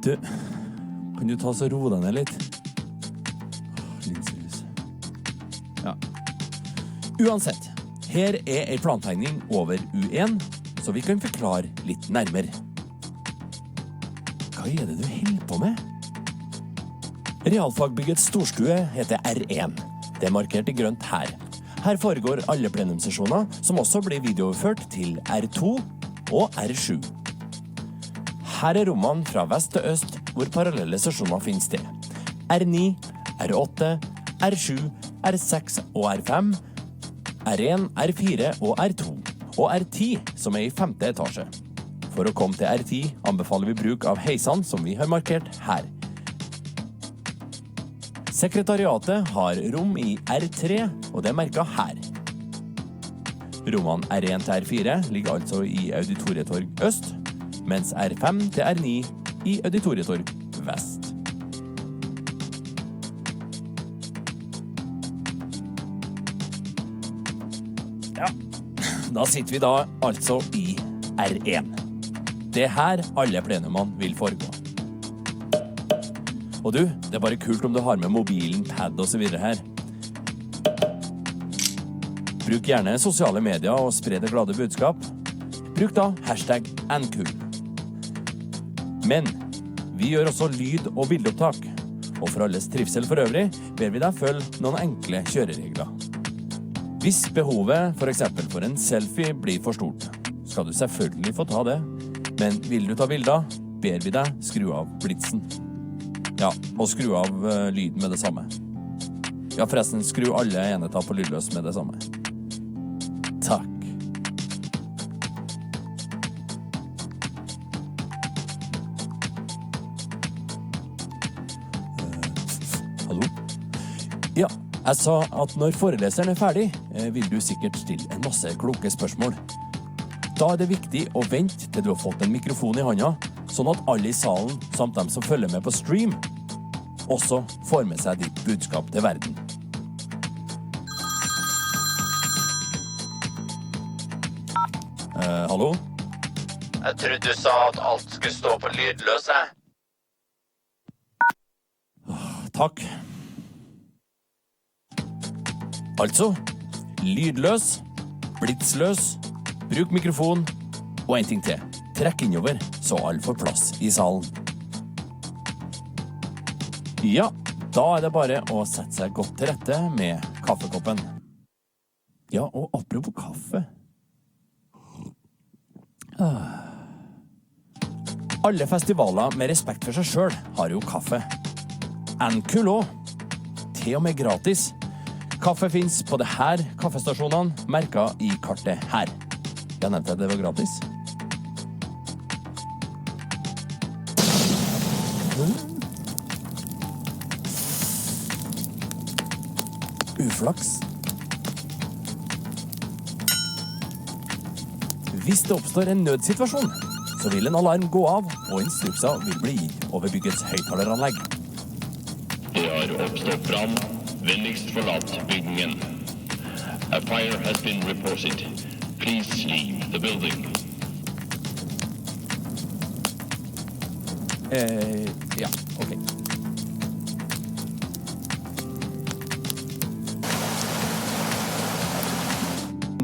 Du, kan du ta så ro deg ned litt? Ja. Uansett, her en plantegning over U1, så vi kan forklare litt nærmere. Hva det du holder på med? Realfagbyggets storstue heter R1. Det markert i grønt her. Her foregår alle plenumsesjoner, som også blir videooverført til R2 og R7. Her rommene fra vest til øst, hvor parallelle sesjoner finner sted. R9, R8, R7, R6 og R5, R1, R4 og R2, og R10, som i 5. etasje. For å komme til R10 anbefaler vi bruk av heisene, som vi har markert her. Sekretariatet har rom i R3, og det merket her. Rommene R1 til R4 ligger altså i Auditorietorg øst, mens R5 til R9 i Auditorietorg vest. Ja, da sitter vi da altså i R1. Det er her alle plenumene vil foregå. Og du, det er bare kult om du har med mobilen, pad og så videre her. Bruk gjerne sosiale medier og spre det glade budskap. Bruk da hashtag NKUL. Men vi gjør også lyd- og bildeopptak. Og for alles trivsel for øvrig ber vi deg følge noen enkle kjøreregler. Hvis behovet for eksempel for en selfie blir for stort, skal du selvfølgelig få ta det. Men vil du ta bilder, ber vi deg skru av blitsen. Ja, og skru av lyden med det samme. Ja, forresten, skru alle enheter på lydløs med det samme. Takk. Hallo? Ja, jeg sa at når foreleseren er ferdig, vil du sikkert stille en masse kloke spørsmål. Da er det viktig å vente til du har fått en mikrofon i hånda, sånn at alle i salen, samt dem som følger med på stream, også får med seg ditt budskap til verden. Hallo? Jeg trodde du sa at alt skulle stå på lydløse. Takk. Altså, lydløs, blitsløs, bruk mikrofon, og en ting til. Trekk innover, så alle får plass i salen. Ja, da er det bare å sette seg godt til rette med kaffekoppen. Ja, og apropos kaffe. Alle festivaler med respekt for seg selv har jo kaffe. NKUL også. Til og med gratis. Kaffe finnes på det her kaffestasjonene, merket i kartet her. Jeg nevnte at det var gratis. Uflaks. Hvis det oppstår en nødsituasjon, så vil en alarm gå av, og instrukser vil bli gitt over byggets høyttaleranlegg. Det har oppstått brann. Vennligst forlat bygningen. A fire has been reported. Please leave the building. Ja, ok.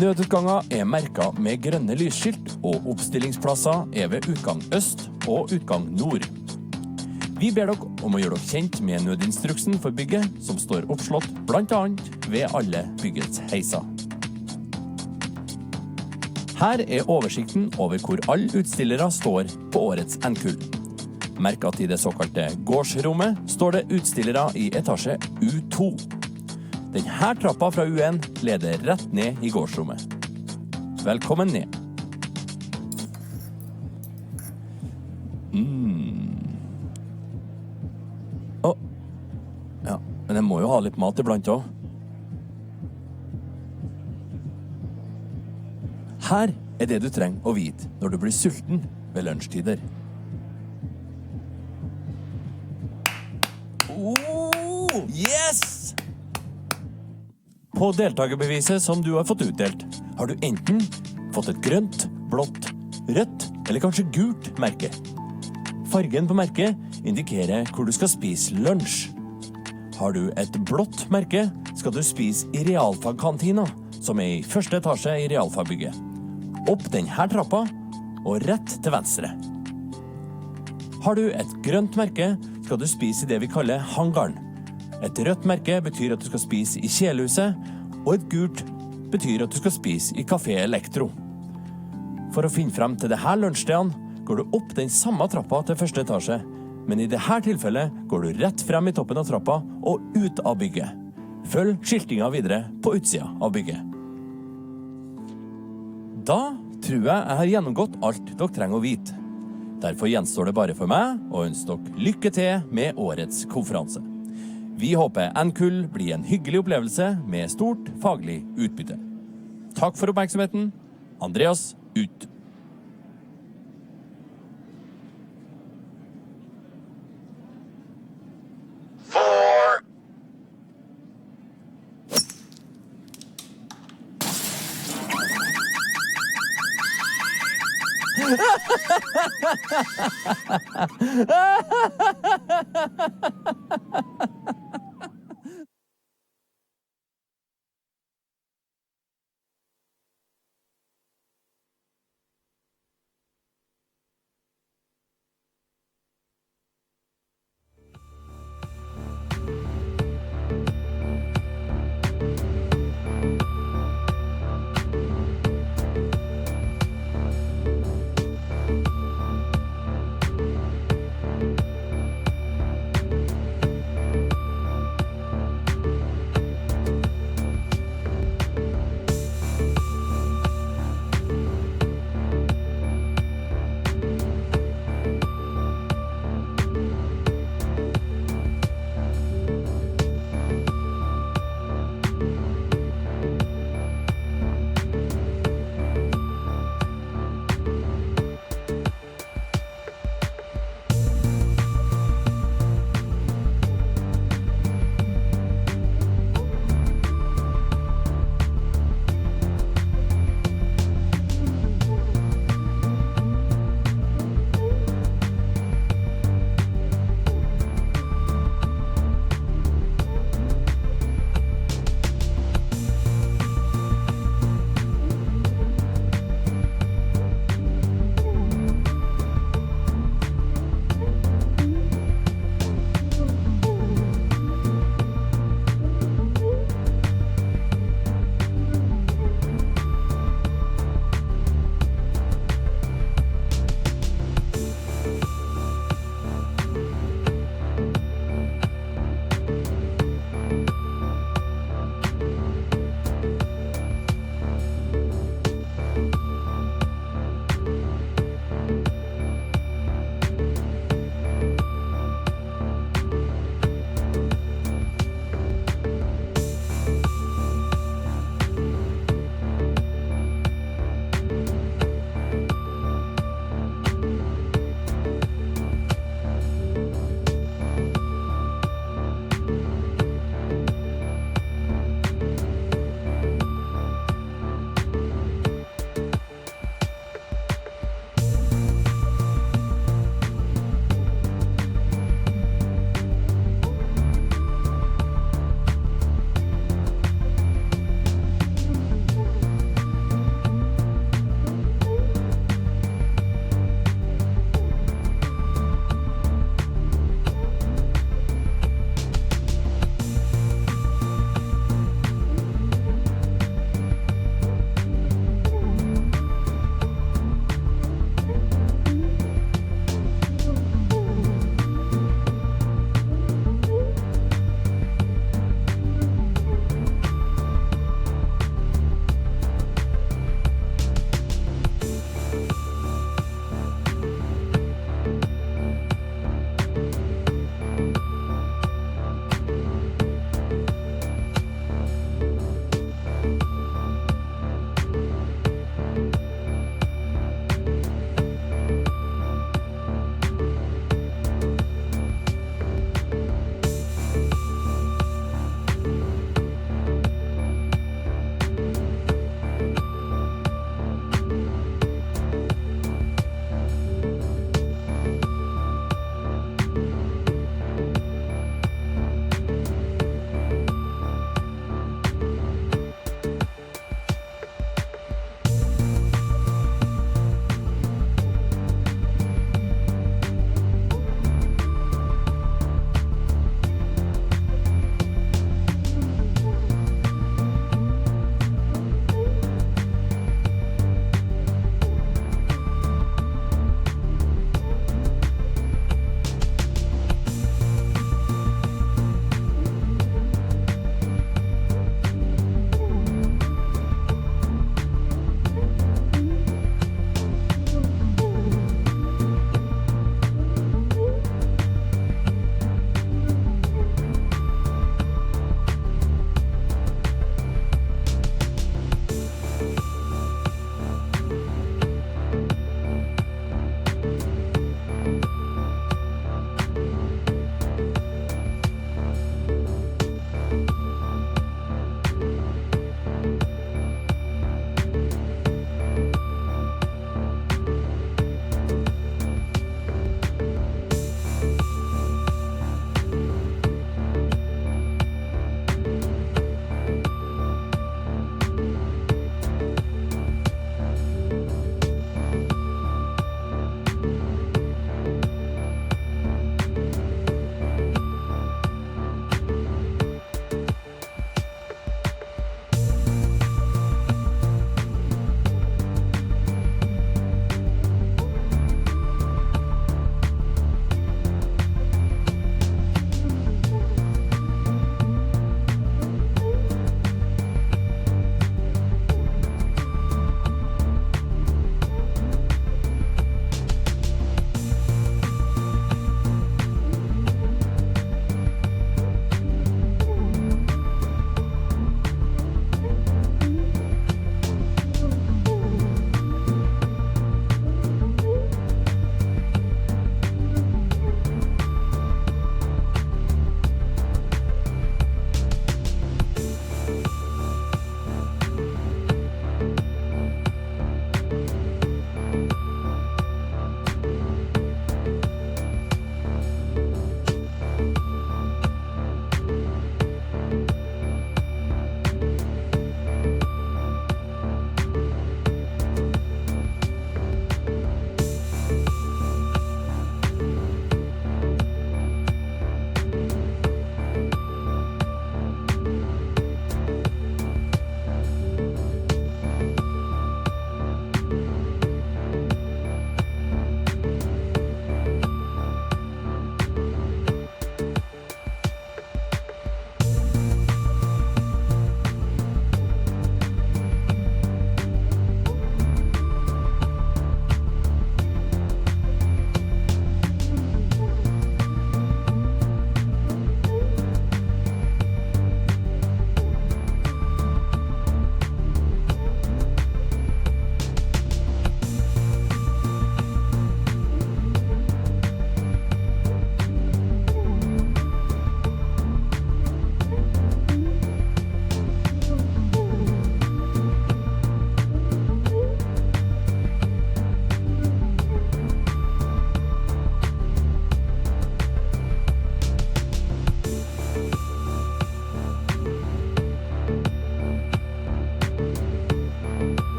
Nødutganger er merket med grønne lysskilt, og oppstillingsplasser er ved utgang øst og utgang nord. Vi ber dere om å gjøre dere kjent med nødinstruksen for bygget, som står oppslått blant annet ved alle byggets heiser. Her er oversikten over hvor alle utstillere står på årets NKUL. Merk at i det såkalte gårdsrommet står det utstillere i etasje U2. Denne trappa fra U1 leder rett ned i gårdsrommet. Velkommen ned. Ja, men jeg må jo ha litt mat iblant også. Her er det du trenger å vite når du blir sulten ved lunsjtider. Yes! På deltakerbeviset som du har fått utdelt, har du enten fått et grønt, blått, rødt eller kanskje gult merke. Fargen på merket indikerer hvor du skal spise lunsj. Har du et blått merke, skal du spise i realfagkantina, som er i første etasje i Realfagbygget. Opp denne trappa, og rett til venstre. Har du et grønt merke, skal du spise i det vi kaller hangaren. Et rødt merke betyr at du skal spise i kjelehuset, og et gult betyr at du skal spise i Café Elektro. For å finne frem til dette lunsjstedene, går du opp den samme trappa til første etasje, men i dette tilfellet går du rett frem i toppen av trappa og ut av bygget. Følg skiltinga videre på utsida av bygget. Da tror jeg har gjennomgått alt dere trenger å vite. Derfor gjenstår det bare for meg å ønske dere lykke til med årets konferanse. Vi håper NKUL blir en hyggelig opplevelse med stort faglig utbytte. Takk for oppmerksomheten. Andreas, ut.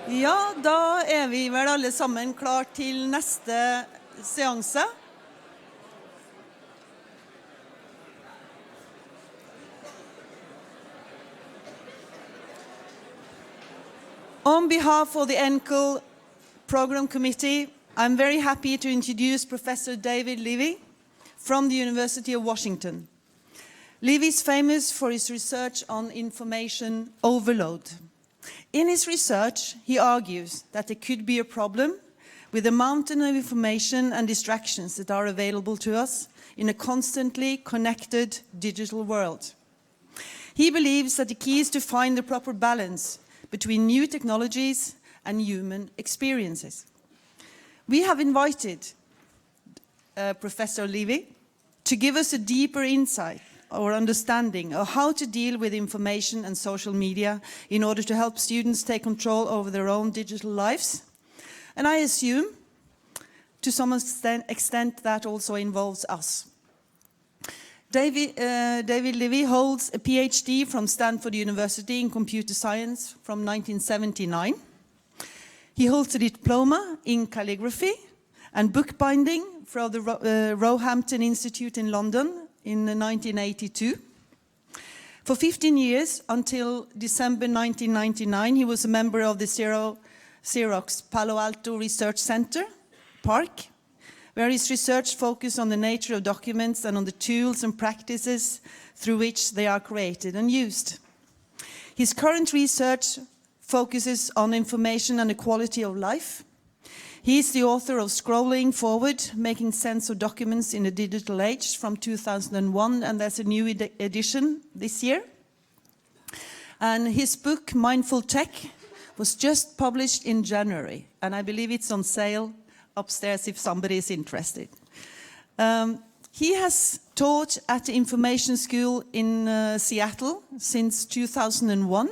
Ja, da vi vel alle sammen klar til neste seanse. On behalf of the NKUL Program Committee, I'm very happy to introduce Professor David Levy from the University of Washington. Levy is famous for his research on information overload. In his research, he argues that there could be a problem with the mountain of information and distractions that are available to us in a constantly connected digital world. He believes that the key is to find the proper balance between new technologies and human experiences. We have invited Professor Levy to give us a deeper insight or understanding of how to deal with information and social media in order to help students take control over their own digital lives. And I assume, to some extent, that also involves us. David Levy holds a PhD from Stanford University in computer science from 1979. He holds a diploma in calligraphy and bookbinding from the Roehampton Institute in London in 1982. For 15 years, until December 1999, he was a member of the Xerox Palo Alto Research Center, PARC, where his research focused on the nature of documents and on the tools and practices through which they are created and used. His current research focuses on information and the quality of life. He is the author of Scrolling Forward, Making Sense of Documents in the Digital Age from 2001, and there's a new edition this year. And his book, Mindful Tech, was just published in January, and I believe it's on sale upstairs if somebody is interested. He has taught at the Information School in Seattle since 2001,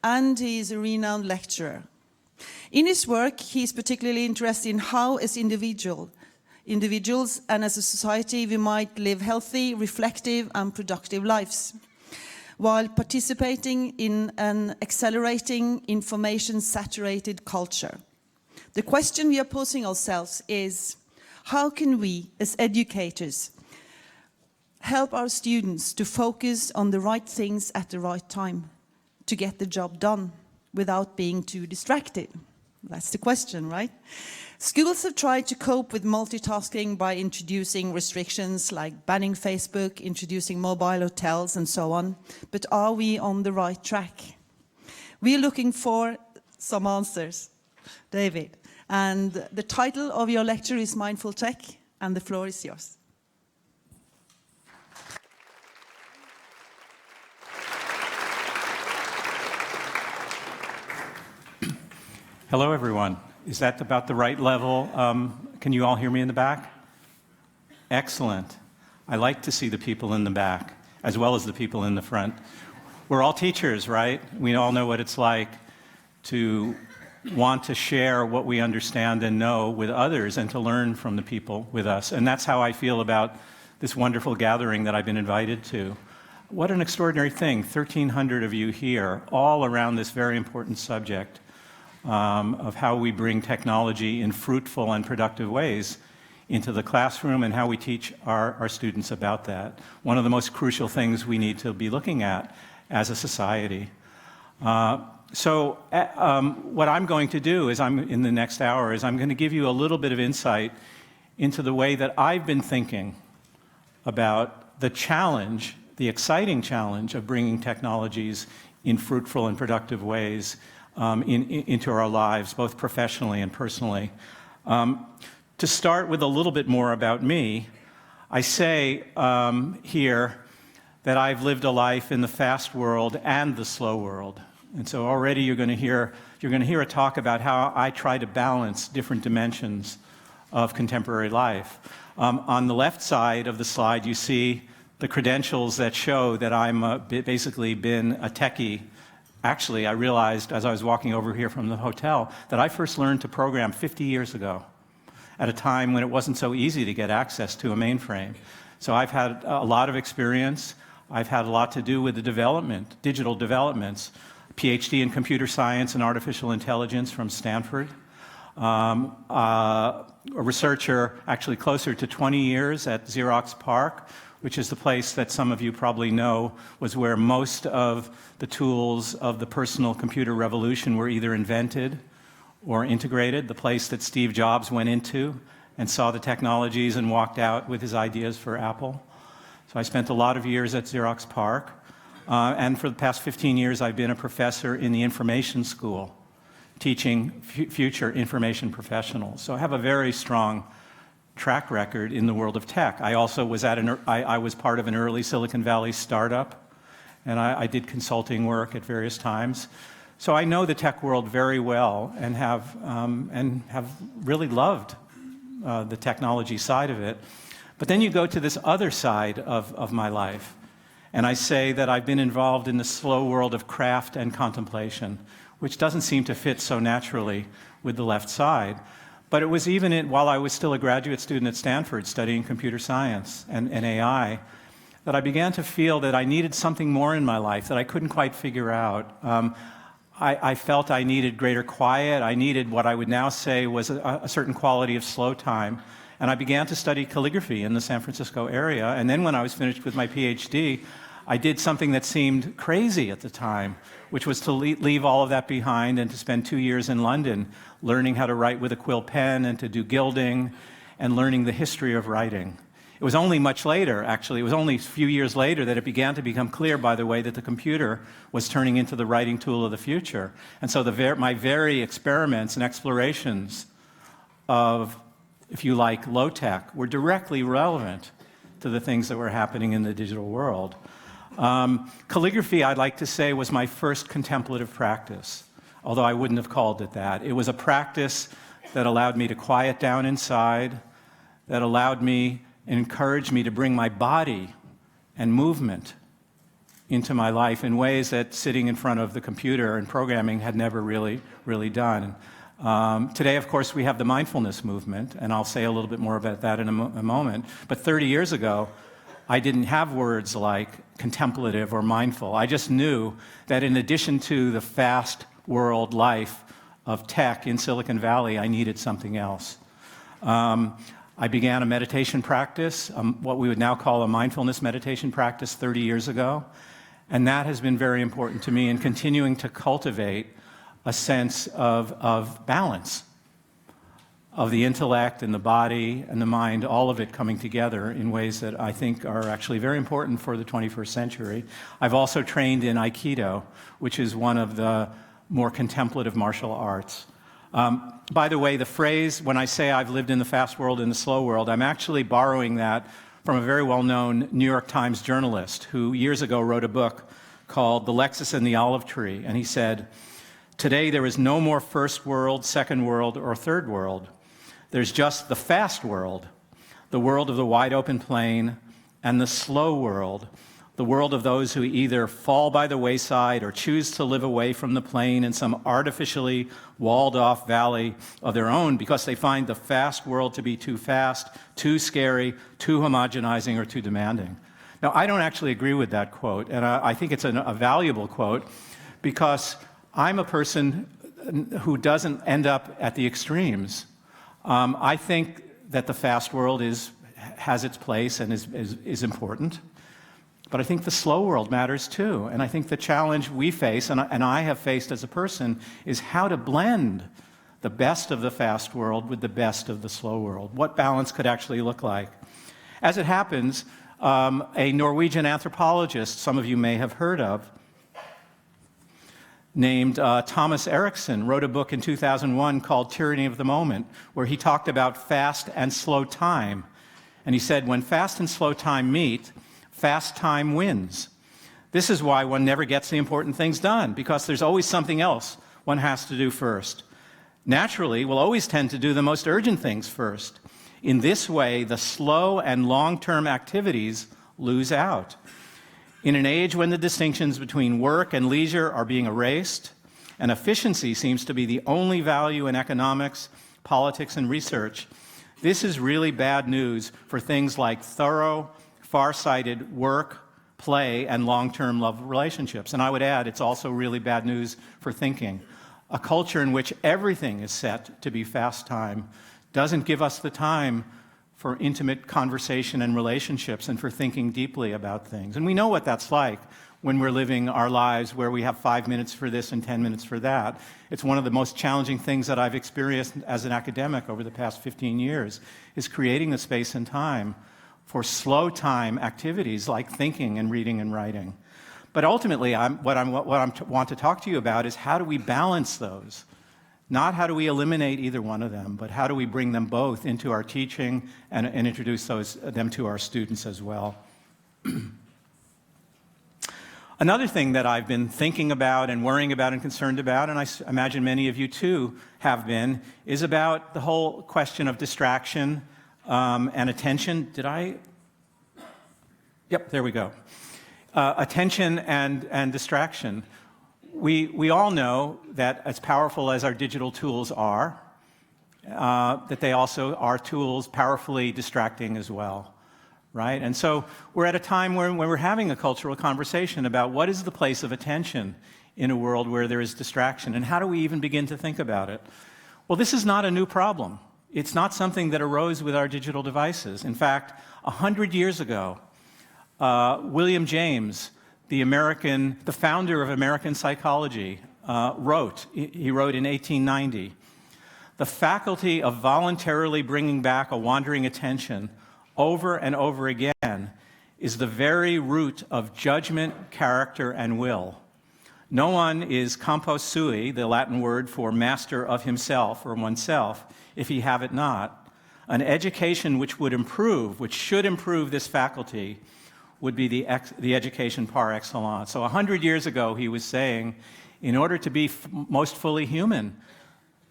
and he is a renowned lecturer. In his work, he is particularly interested in how, as individuals and as a society, we might live healthy, reflective, and productive lives, while participating in an accelerating, information-saturated culture. The question we are posing ourselves is, how can we, as educators, help our students to focus on the right things at the right time, to get the job done without being too distracted? That's the question, right? Schools have tried to cope with multitasking by introducing restrictions like banning Facebook, introducing mobile hotels, and so on. But are we on the right track? We're looking for some answers, David. And the title of your lecture is Mindful Tech, and the floor is yours. Hello, everyone. Is that about the right level? Can you all hear me in the back? Excellent. I like to see the people in the back, as well as the people in the front. We're all teachers, right? We all know what it's like to want to share what we understand and know with others and to learn from the people with us. And that's how I feel about this wonderful gathering that I've been invited to. What an extraordinary thing, 1,300 of you here, all around this very important subject. Of how we bring technology in fruitful and productive ways into the classroom and how we teach our students about that. One of the most crucial things we need to be looking at as a society. So what I'm going to do is in the next hour is I'm going to give you a little bit of insight into the way that I've been thinking about the challenge, the exciting challenge of bringing technologies in fruitful and productive ways into our lives, both professionally and personally. To start with a little bit more about me, I say here that I've lived a life in the fast world and the slow world. And so already you're going to hear a talk about how I try to balance different dimensions of contemporary life. On the left side of the slide, you see the credentials that show that I'm basically been a techie. Actually, I realized as I was walking over here from the hotel that I first learned to program 50 years ago at a time when it wasn't so easy to get access to a mainframe. So I've had a lot of experience. I've had a lot to do with the development, digital developments, PhD in computer science and artificial intelligence from Stanford. A researcher actually closer to 20 years at Xerox PARC, which is the place that some of you probably know was where most of the tools of the personal computer revolution were either invented or integrated, the place that Steve Jobs went into and saw the technologies and walked out with his ideas for Apple. So I spent a lot of years at Xerox PARC, and for the past 15 years I've been a professor in the information school, teaching future information professionals. So I have a very strong track record in the world of tech. I also was I was part of an early Silicon Valley startup, and I did consulting work at various times. So I know the tech world very well and have really loved the technology side of it. But then you go to this other side of my life, and I say that I've been involved in the slow world of craft and contemplation, which doesn't seem to fit so naturally with the left side. But it was even while I was still a graduate student at Stanford studying computer science and AI, that I began to feel that I needed something more in my life that I couldn't quite figure out. I felt I needed greater quiet. I needed what I would now say was a certain quality of slow time. And I began to study calligraphy in the San Francisco area. And then when I was finished with my PhD, I did something that seemed crazy at the time, which was to leave all of that behind and to spend 2 years in London learning how to write with a quill pen and to do gilding and learning the history of writing. It was only much later, actually, it was only a few years later that it began to become clear, by the way, that the computer was turning into the writing tool of the future. And so my very experiments and explorations of, if you like, low tech were directly relevant to the things that were happening in the digital world. Calligraphy, I'd like to say, was my first contemplative practice, although I wouldn't have called it that. It was a practice that allowed me to quiet down inside, that allowed me and encouraged me to bring my body and movement into my life in ways that sitting in front of the computer and programming had never really done. Today, of course, we have the mindfulness movement, and I'll say a little bit more about that in a moment. But 30 years ago, I didn't have words like contemplative or mindful. I just knew that in addition to the fast world life of tech in Silicon Valley, I needed something else. I began a meditation practice, what we would now call a mindfulness meditation practice 30 years ago, and that has been very important to me in continuing to cultivate a sense of balance, of the intellect and the body and the mind, all of it coming together in ways that I think are actually very important for the 21st century. I've also trained in Aikido, which is one of the more contemplative martial arts. By the way, the phrase, when I say I've lived in the fast world and the slow world, I'm actually borrowing that from a very well-known New York Times journalist who years ago wrote a book called The Lexus and the Olive Tree. And he said, "Today there is no more first world, second world, or third world. There's just the fast world, the world of the wide open plain, and the slow world, the world of those who either fall by the wayside or choose to live away from the plain in some artificially walled-off valley of their own because they find the fast world to be too fast, too scary, too homogenizing, or too demanding." Now, I don't actually agree with that quote, and I think it's a valuable quote because I'm a person who doesn't end up at the extremes. I think that the fast world has its place and is important. But I think the slow world matters too. And I think the challenge we face, and I have faced as a person, is how to blend the best of the fast world with the best of the slow world. What balance could actually look like? As it happens, a Norwegian anthropologist, some of you may have heard of, named Thomas Eriksson, wrote a book in 2001 called Tyranny of the Moment, where he talked about fast and slow time. And he said, when fast and slow time meet, fast time wins. This is why one never gets the important things done, because there's always something else one has to do first. Naturally, we'll always tend to do the most urgent things first. In this way, the slow and long-term activities lose out. In an age when the distinctions between work and leisure are being erased, and efficiency seems to be the only value in economics, politics, and research, this is really bad news for things like thorough, far-sighted work, play, and long-term love relationships. And I would add, it's also really bad news for thinking. A culture in which everything is set to be fast time doesn't give us the time for intimate conversation and relationships and for thinking deeply about things. And we know what that's like when we're living our lives where we have 5 minutes for this and 10 minutes for that. It's one of the most challenging things that I've experienced as an academic over the past 15 years, is creating the space and time for slow time activities like thinking and reading and writing. But ultimately, what I want to talk to you about is how do we balance those? Not how do we eliminate either one of them, but how do we bring them both into our teaching and introduce them to our students as well. Another thing that I've been thinking about and worrying about and concerned about, and I imagine many of you too have been, is about the whole question of distraction and attention. Yep, there we go. Attention and distraction. We all know that as powerful as our digital tools are, that they also are tools powerfully distracting as well, right? And so we're at a time when we're having a cultural conversation about what is the place of attention in a world where there is distraction, and how do we even begin to think about it? Well, this is not a new problem. It's not something that arose with our digital devices. In fact, 100 years ago, William James, the founder of American psychology, wrote in 1890, "The faculty of voluntarily bringing back a wandering attention over and over again is the very root of judgment, character, and will. No one is compos sui," the Latin word for master of himself or oneself, "if he have it not. An education which should improve this faculty would be the education par excellence." So 100 years ago, he was saying, in order to be most fully human,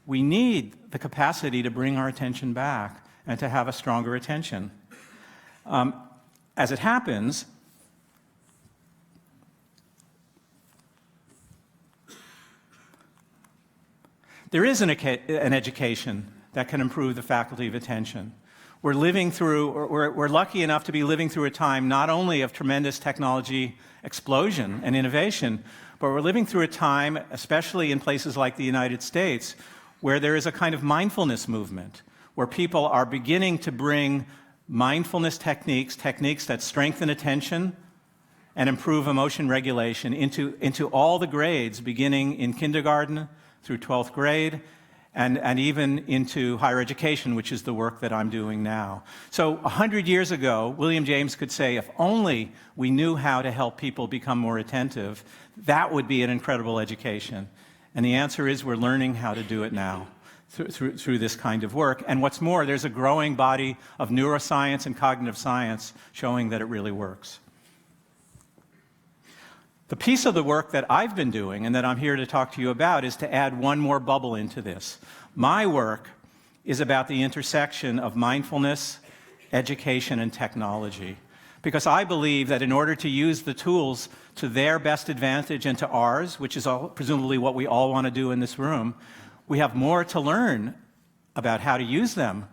we need the capacity to bring our attention back and to have a stronger attention. As it happens, there is an education that can improve the faculty of attention. We're lucky enough to be living through a time not only of tremendous technology explosion and innovation, but we're living through a time, especially in places like the United States, where there is a kind of mindfulness movement, where people are beginning to bring mindfulness techniques that strengthen attention and improve emotion regulation into all the grades, beginning in kindergarten through 12th grade, and even into higher education, which is the work that I'm doing now. So 100 years ago, William James could say, if only we knew how to help people become more attentive, that would be an incredible education. And the answer is we're learning how to do it now through this kind of work. And what's more, there's a growing body of neuroscience and cognitive science showing that it really works. The piece of the work that I've been doing and that I'm here to talk to you about is to add one more bubble into this. My work is about the intersection of mindfulness, education, and technology. Because I believe that in order to use the tools to their best advantage and to ours, which is presumably what we all want to do in this room, we have more to learn about how to use them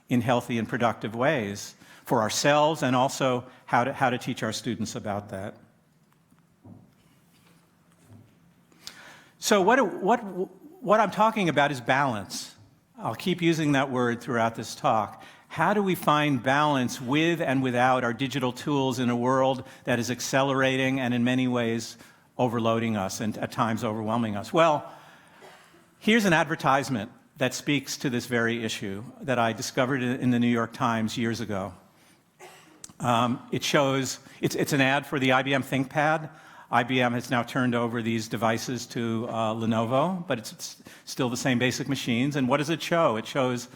in healthy and productive ways for ourselves, and also how to teach our students about that. So what I'm talking about is balance. I'll keep using that word throughout this talk. How do we find balance with and without our digital tools in a world that is accelerating and in many ways overloading us and at times overwhelming us? Well, here's an advertisement that speaks to this very issue that I discovered in the New York Times years ago. It's an ad for the IBM ThinkPad. IBM has now turned over these devices to Lenovo, but it's still the same basic machines. And what does it show? It shows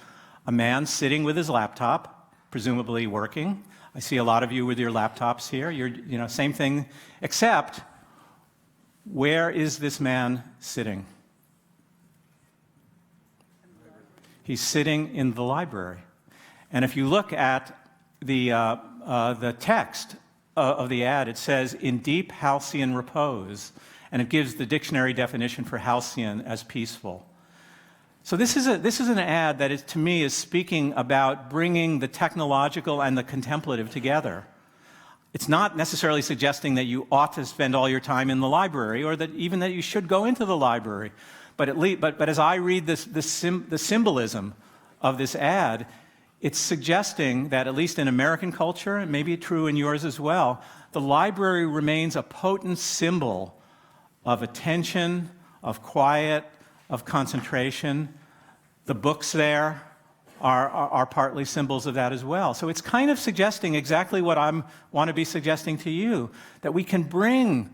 a man sitting with his laptop, presumably working. I see a lot of you with your laptops here. Same thing, except where is this man sitting? He's sitting in the library. And if you look at the text of the ad, it says, "in deep halcyon repose," and it gives the dictionary definition for halcyon as peaceful. So this is an ad that to me is speaking about bringing the technological and the contemplative together. It's not necessarily suggesting that you ought to spend all your time in the library or that even that you should go into the library. But as I read the symbolism of this ad, it's suggesting that, at least in American culture, and maybe true in yours as well, the library remains a potent symbol of attention, of quiet, of concentration. The books there are partly symbols of that as well. So it's kind of suggesting exactly what I want to be suggesting to you, that we can bring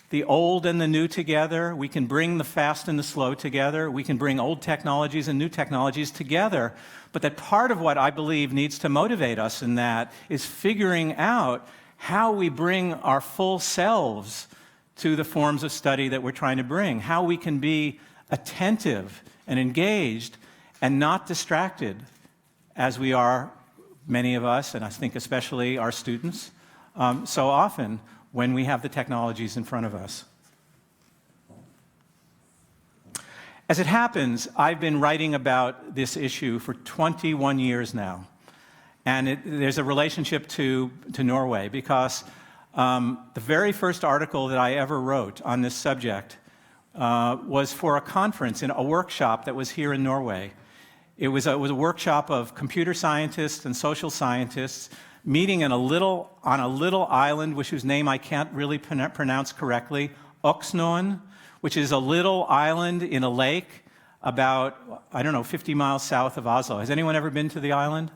the old and the new together. We can bring the fast and the slow together. We can bring old technologies and new technologies together. But that part of what I believe needs to motivate us in that is figuring out how we bring our full selves to the forms of study that we're trying to bring, how we can be attentive and engaged and not distracted, as we are, many of us, and I think especially our students, so often when we have the technologies in front of us. As it happens, I've been writing about this issue for 21 years now. And there's a relationship to Norway, because the very first article that I ever wrote on this subject was for a conference, in a workshop that was here in Norway. It was a workshop of computer scientists and social scientists meeting on a little island, whose name I can't really pronounce correctly, Oksnoen, which is a little island in a lake about, 50 miles south of Oslo. Has anyone ever been to the island?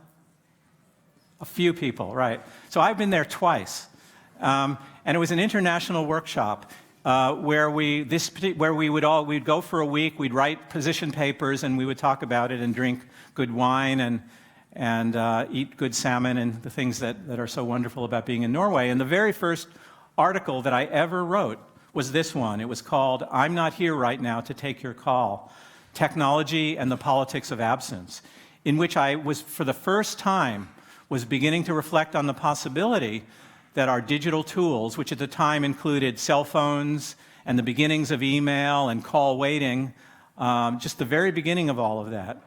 A few people, right. So I've been there twice. And it was an international workshop where we'd go for a week, we'd write position papers, and we would talk about it and drink good wine and eat good salmon and the things that are so wonderful about being in Norway. And the very first article that I ever wrote was this one. It was called, "I'm Not Here Right Now to Take Your Call, Technology and the Politics of Absence," in which I was, for the first time, was beginning to reflect on the possibility that our digital tools, which at the time included cell phones and the beginnings of email and call waiting, just the very beginning of all of that,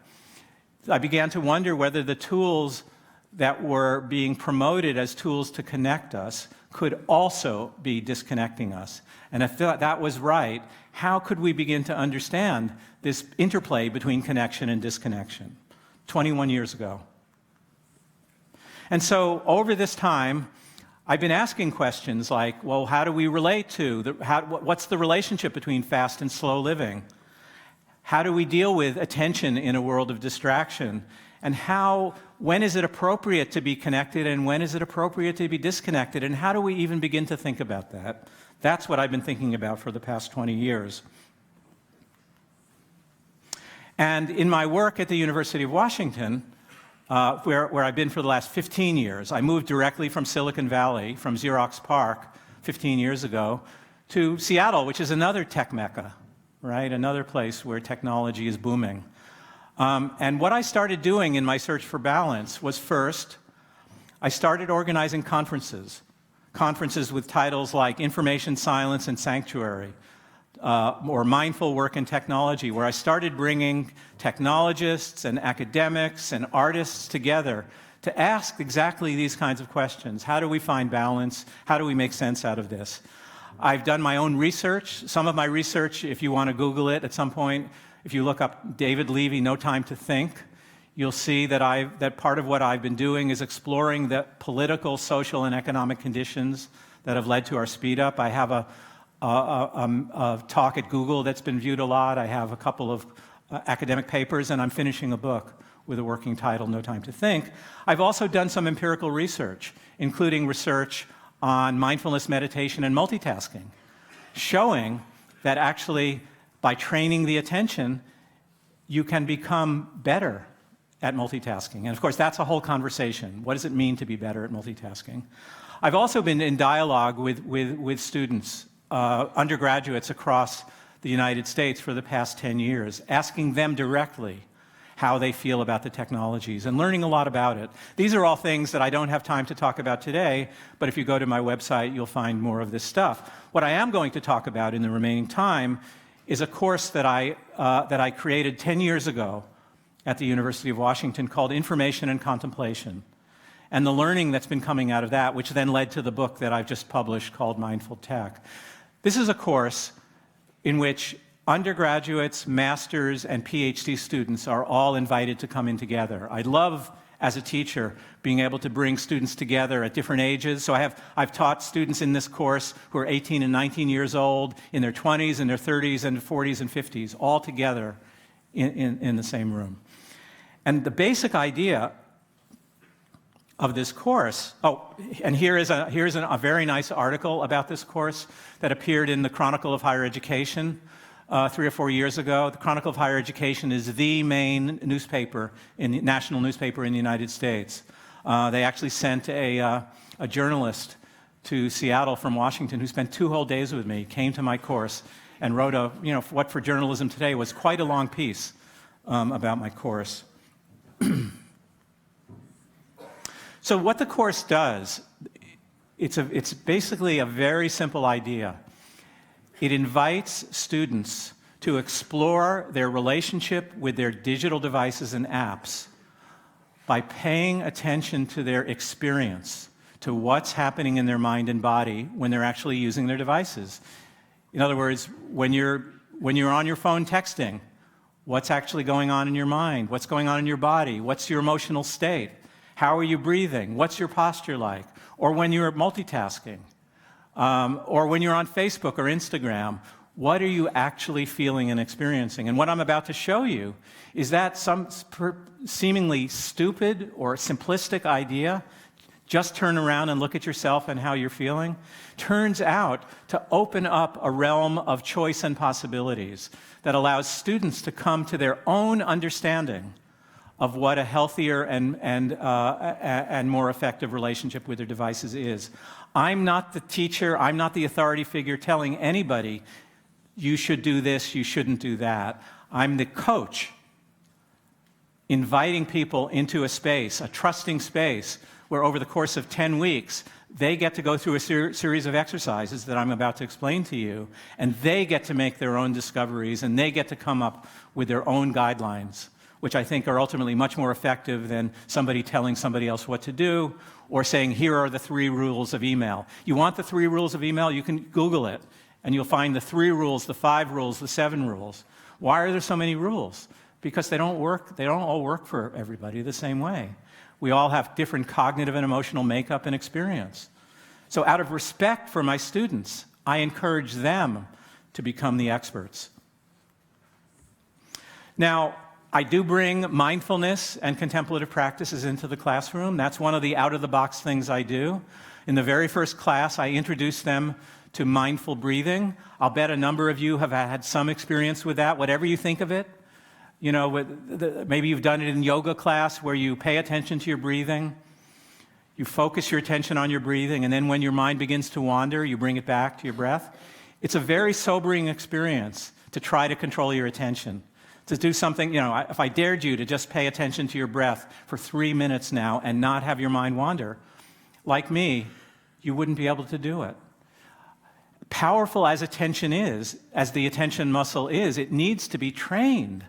I began to wonder whether the tools that were being promoted as tools to connect us could also be disconnecting us. And if that was right, how could we begin to understand this interplay between connection and disconnection? 21 years ago. And so over this time, I've been asking questions like, well, how do we relate to, what's the relationship between fast and slow living? How do we deal with attention in a world of distraction? And when is it appropriate to be connected and when is it appropriate to be disconnected? And how do we even begin to think about that? That's what I've been thinking about for the past 20 years. And in my work at the University of Washington, where I've been for the last 15 years, I moved directly from Silicon Valley, from Xerox PARC 15 years ago, to Seattle, which is another tech mecca, right? Another place where technology is booming. And what I started doing in my search for balance was, first, I started organizing conferences with titles like Information, Silence, and Sanctuary, or Mindful Work in Technology, where I started bringing technologists and academics and artists together to ask exactly these kinds of questions. How do we find balance? How do we make sense out of this? I've done my own research. Some of my research, if you want to Google it at some point, if you look up David Levy, No Time to Think, you'll see that part of what I've been doing is exploring the political, social, and economic conditions that have led to our speed up. I have a talk at Google that's been viewed a lot. I have a couple of academic papers, and I'm finishing a book with a working title, No Time to Think. I've also done some empirical research, including research on mindfulness, meditation, and multitasking, showing that actually by training the attention, you can become better at multitasking. And of course, that's a whole conversation. What does it mean to be better at multitasking? I've also been in dialogue with students, undergraduates across the United States for the past 10 years, asking them directly how they feel about the technologies and learning a lot about it. These are all things that I don't have time to talk about today, but if you go to my website, you'll find more of this stuff. What I am going to talk about in the remaining time is a course that I created 10 years ago at the University of Washington called Information and Contemplation. and the learning that's been coming out of that, which then led to the book that I've just published called Mindful Tech. This is a course in which undergraduates, masters, and PhD students are all invited to come in together. I love, as a teacher, being able to bring students together at different ages. So I've taught students in this course who are 18 and 19 years old, in their 20s, in their 30s, and 40s and 50s, all together in the same room. And the basic idea of this course, and here's a very nice article about this course that appeared in the Chronicle of Higher Education 3 or 4 years ago. The Chronicle of Higher Education is the main newspaper, national newspaper in the United States. They actually sent a journalist to Seattle from Washington who spent 2 whole days with me, came to my course, and wrote what for journalism today was quite a long piece about my course. So what the course does, it's basically a very simple idea. It invites students to explore their relationship with their digital devices and apps by paying attention to their experience, to what's happening in their mind and body when they're actually using their devices. In other words, when you're on your phone texting, what's actually going on in your mind? What's going on in your body? What's your emotional state? How are you breathing? What's your posture like? Or when you're multitasking, or when you're on Facebook or Instagram, what are you actually feeling and experiencing? And what I'm about to show you is that some seemingly stupid or simplistic idea, just turn around and look at yourself and how you're feeling, turns out to open up a realm of choice and possibilities that allows students to come to their own understanding of what a healthier and more effective relationship with their devices is. I'm not the teacher, I'm not the authority figure telling anybody, you should do this, you shouldn't do that. I'm the coach inviting people into a space, a trusting space, where over the course of 10 weeks, they get to go through a series of exercises that I'm about to explain to you, and they get to make their own discoveries, and they get to come up with their own guidelines, which I think are ultimately much more effective than somebody telling somebody else what to do or saying, here are the 3 rules of email. You want the 3 rules of email? You can Google it, and you'll find the 3 rules, the 5 rules, the 7 rules. Why are there so many rules? Because they don't all work for everybody the same way. We all have different cognitive and emotional makeup and experience. So out of respect for my students, I encourage them to become the experts. Now, I do bring mindfulness and contemplative practices into the classroom. That's one of the out-of-the-box things I do. In the very first class, I introduce them to mindful breathing. I'll bet a number of you have had some experience with that, whatever you think of it. You know, maybe you've done it in yoga class where you pay attention to your breathing, you focus your attention on your breathing, and then when your mind begins to wander, you bring it back to your breath. It's a very sobering experience to try to control your attention. To do something, if I dared you to just pay attention to your breath for 3 minutes now and not have your mind wander, like me, you wouldn't be able to do it. Powerful as attention is, as the attention muscle is, it needs to be trained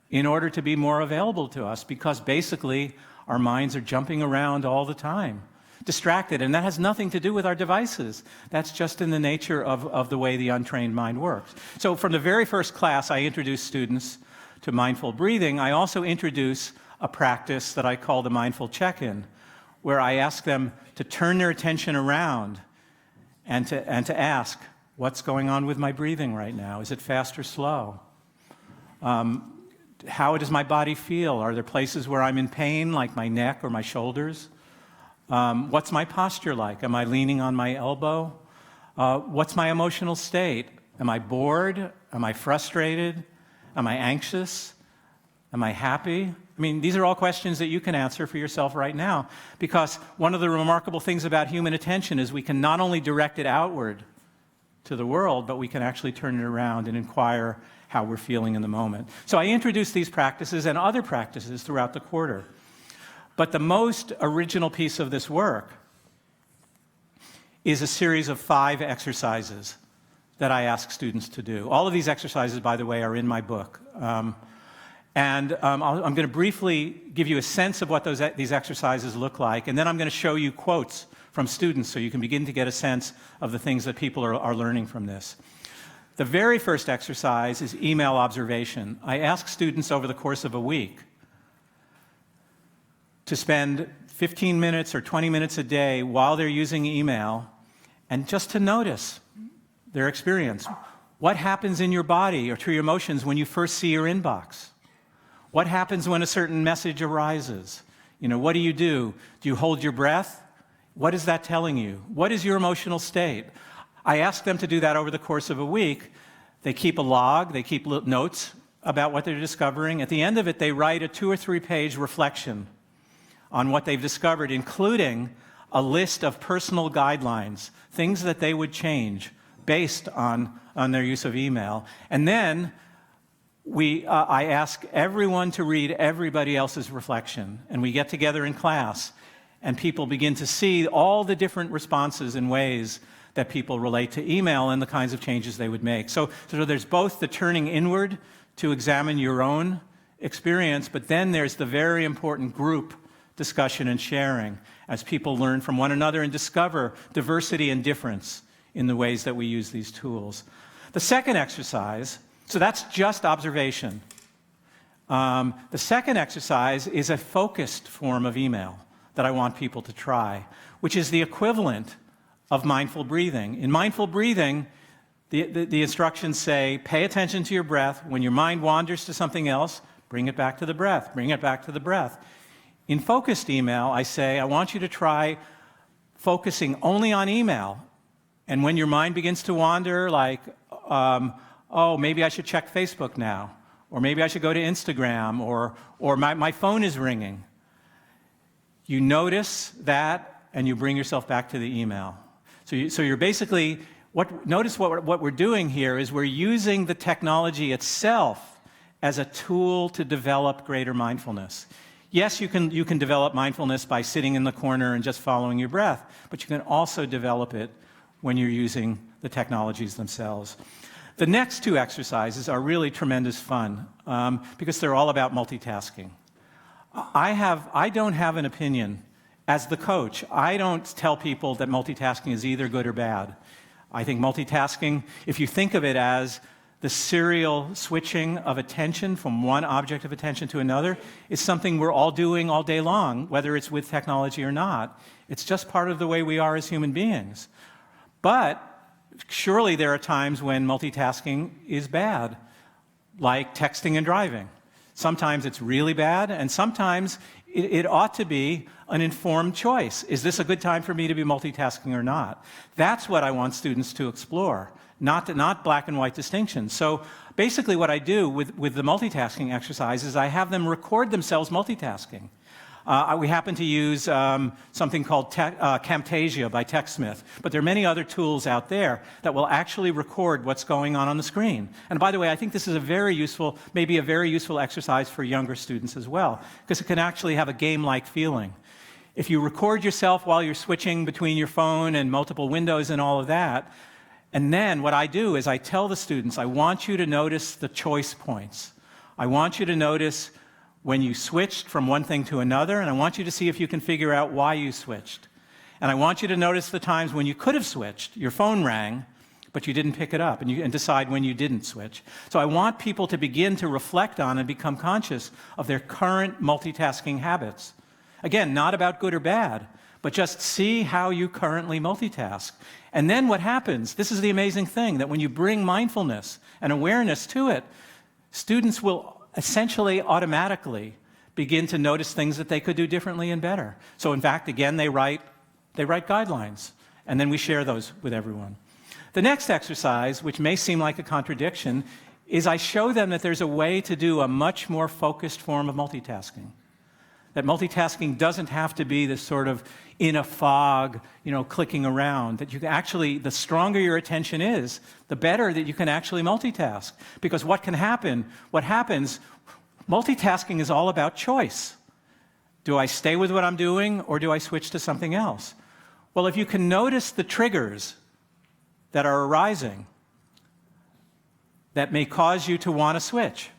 in order to be more available to us, because basically our minds are jumping around all the time, distracted, and that has nothing to do with our devices. That's just in the nature of the way the untrained mind works. So from the very first class, I introduce students to mindful breathing. I also introduce a practice that I call the mindful check-in, where I ask them to turn their attention around and to ask, what's going on with my breathing right now? Is it fast or slow? How does my body feel? Are there places where I'm in pain, like my neck or my shoulders? What's my posture like? Am I leaning on my elbow? What's my emotional state? Am I bored? Am I frustrated? Am I anxious? Am I happy? I mean, these are all questions that you can answer for yourself right now, because one of the remarkable things about human attention is we can not only direct it outward to the world, but we can actually turn it around and inquire how we're feeling in the moment. So I introduce these practices and other practices throughout the quarter. But the most original piece of this work is a series of 5 exercises that I ask students to do. All of these exercises, by the way, are in my book. And I'm going to briefly give you a sense of what these exercises look like, and then I'm going to show you quotes from students so you can begin to get a sense of the things that people are learning from this. The very first exercise is email observation. I ask students over the course of a week to spend 15 minutes or 20 minutes a day while they're using email and just to notice their experience. What happens in your body or to your emotions when you first see your inbox? What happens when a certain message arises? You know, what do? Do you hold your breath? What is that telling you? What is your emotional state? I ask them to do that over the course of a week. They keep a log, they keep notes about what they're discovering. At the end of it, they write a 2 or 3 page reflection on what they've discovered, including a list of personal guidelines, things that they would change based on their use of email. And then I ask everyone to read everybody else's reflection, and we get together in class, and people begin to see all the different responses and ways that people relate to email and the kinds of changes they would make. So there's both the turning inward to examine your own experience, but then there's the very important group discussion and sharing as people learn from one another and discover diversity and difference in the ways that we use these tools. The second exercise, so that's just observation. The second exercise is a focused form of email that I want people to try, which is the equivalent of mindful breathing. In mindful breathing, the instructions say, pay attention to your breath. When your mind wanders to something else, bring it back to the breath, bring it back to the breath. In focused email, I say, I want you to try focusing only on email. And when your mind begins to wander, like, oh, maybe I should check Facebook now, or maybe I should go to Instagram, or my phone is ringing. You notice that, and you bring yourself back to the email. So you're basically, notice what we're doing here is we're using the technology itself as a tool to develop greater mindfulness. Yes, you can develop mindfulness by sitting in the corner and just following your breath, but you can also develop it when you're using the technologies themselves. The next 2 exercises are really tremendous fun because they're all about multitasking. I don't have an opinion. As the coach, I don't tell people that multitasking is either good or bad. I think multitasking, if you think of it as the serial switching of attention from one object of attention to another, is something we're all doing all day long, whether it's with technology or not. It's just part of the way we are as human beings. But surely there are times when multitasking is bad, like texting and driving. Sometimes it's really bad, and sometimes it ought to be an informed choice. Is this a good time for me to be multitasking or not? That's what I want students to explore, not black and white distinctions. So basically what I do with the multitasking exercise is I have them record themselves multitasking. We happen to use something called Camtasia by TechSmith, but there are many other tools out there that will actually record what's going on the screen. And by the way, I think this is maybe a very useful exercise for younger students as well, because it can actually have a game-like feeling. If you record yourself while you're switching between your phone and multiple windows and all of that, and then what I do is I tell the students, I want you to notice the choice points. I want you to notice when you switched from one thing to another, and I want you to see if you can figure out why you switched. And I want you to notice the times when you could have switched, your phone rang, but you didn't pick it up, and decide when you didn't switch. So I want people to begin to reflect on and become conscious of their current multitasking habits. Again, not about good or bad, but just see how you currently multitask. And then what happens, this is the amazing thing, that when you bring mindfulness and awareness to it, students will essentially automatically begin to notice things that they could do differently and better. So in fact, again, they write guidelines, and then we share those with everyone. The next exercise, which may seem like a contradiction, is I show them that there's a way to do a much more focused form of multitasking. That multitasking doesn't have to be this sort of in a fog, clicking around. That you can actually, the stronger your attention is, the better that you can actually multitask. Because what happens, multitasking is all about choice. Do I stay with what I'm doing, or do I switch to something else? Well, if you can notice the triggers that are arising that may cause you to want to switch,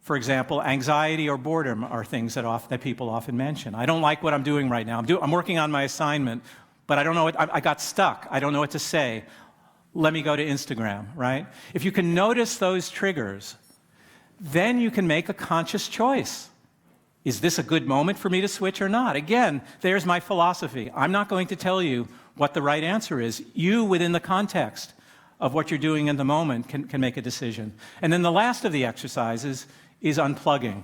For example, anxiety or boredom are things that people often mention. I don't like what I'm doing right now. I'm working on my assignment, but I don't know I got stuck. I don't know what to say. Let me go to Instagram, right? If you can notice those triggers, then you can make a conscious choice. Is this a good moment for me to switch or not? Again, there's my philosophy. I'm not going to tell you what the right answer is. You, within the context of what you're doing in the moment, can make a decision. And then the last of the exercises is unplugging.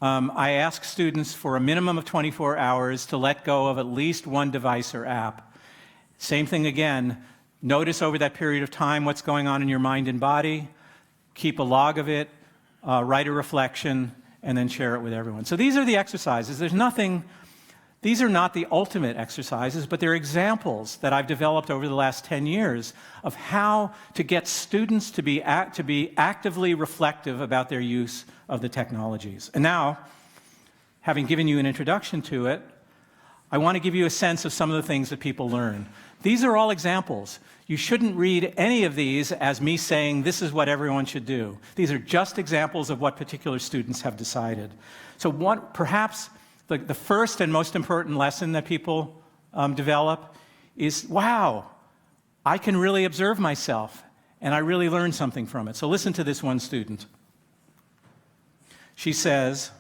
I ask students for a minimum of 24 hours to let go of at least one device or app. Same thing again. Notice over that period of time what's going on in your mind and body. Keep a log of it. Write a reflection, and then share it with everyone. So these are the exercises. These are not the ultimate exercises, but they're examples that I've developed over the last 10 years of how to get students to be actively reflective about their use of the technologies. And now, having given you an introduction to it, I want to give you a sense of some of the things that people learn. These are all examples. You shouldn't read any of these as me saying this is what everyone should do. These are just examples of what particular students have decided. So perhaps the first and most important lesson that people develop is, wow, I can really observe myself, and I really learn something from it. So listen to this one student. She says,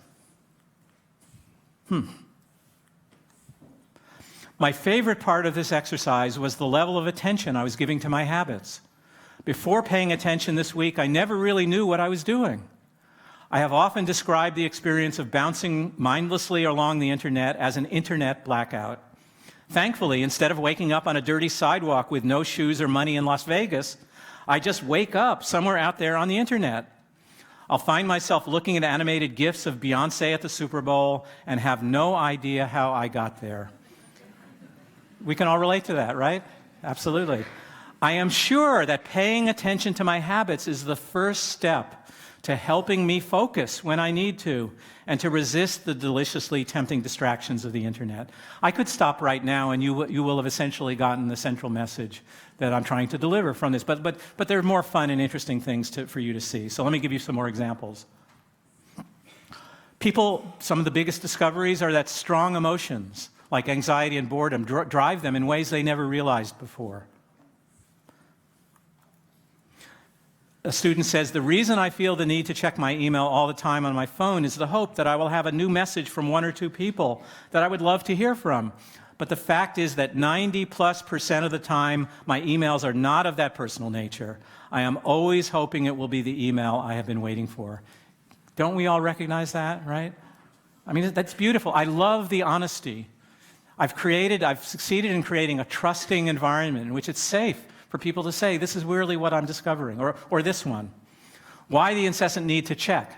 my favorite part of this exercise was the level of attention I was giving to my habits. Before paying attention this week, I never really knew what I was doing. I have often described the experience of bouncing mindlessly along the internet as an internet blackout. Thankfully, instead of waking up on a dirty sidewalk with no shoes or money in Las Vegas, I just wake up somewhere out there on the internet. I'll find myself looking at animated GIFs of Beyonce at the Super Bowl and have no idea how I got there. We can all relate to that, right? Absolutely. I am sure that paying attention to my habits is the first step to helping me focus when I need to and to resist the deliciously tempting distractions of the internet. I could stop right now and you will have essentially gotten the central message that I'm trying to deliver from this, but there are more fun and interesting things for you to see. So let me give you some more examples. Some of the biggest discoveries are that strong emotions like anxiety and boredom drive them in ways they never realized before. A student says, the reason I feel the need to check my email all the time on my phone is the hope that I will have a new message from 1 or 2 people that I would love to hear from. But the fact is that 90+% of the time, my emails are not of that personal nature. I am always hoping it will be the email I have been waiting for. Don't we all recognize that, right? I mean, that's beautiful. I love the honesty. I've succeeded in creating a trusting environment in which it's safe for people to say, this is really what I'm discovering, or this one. Why the incessant need to check?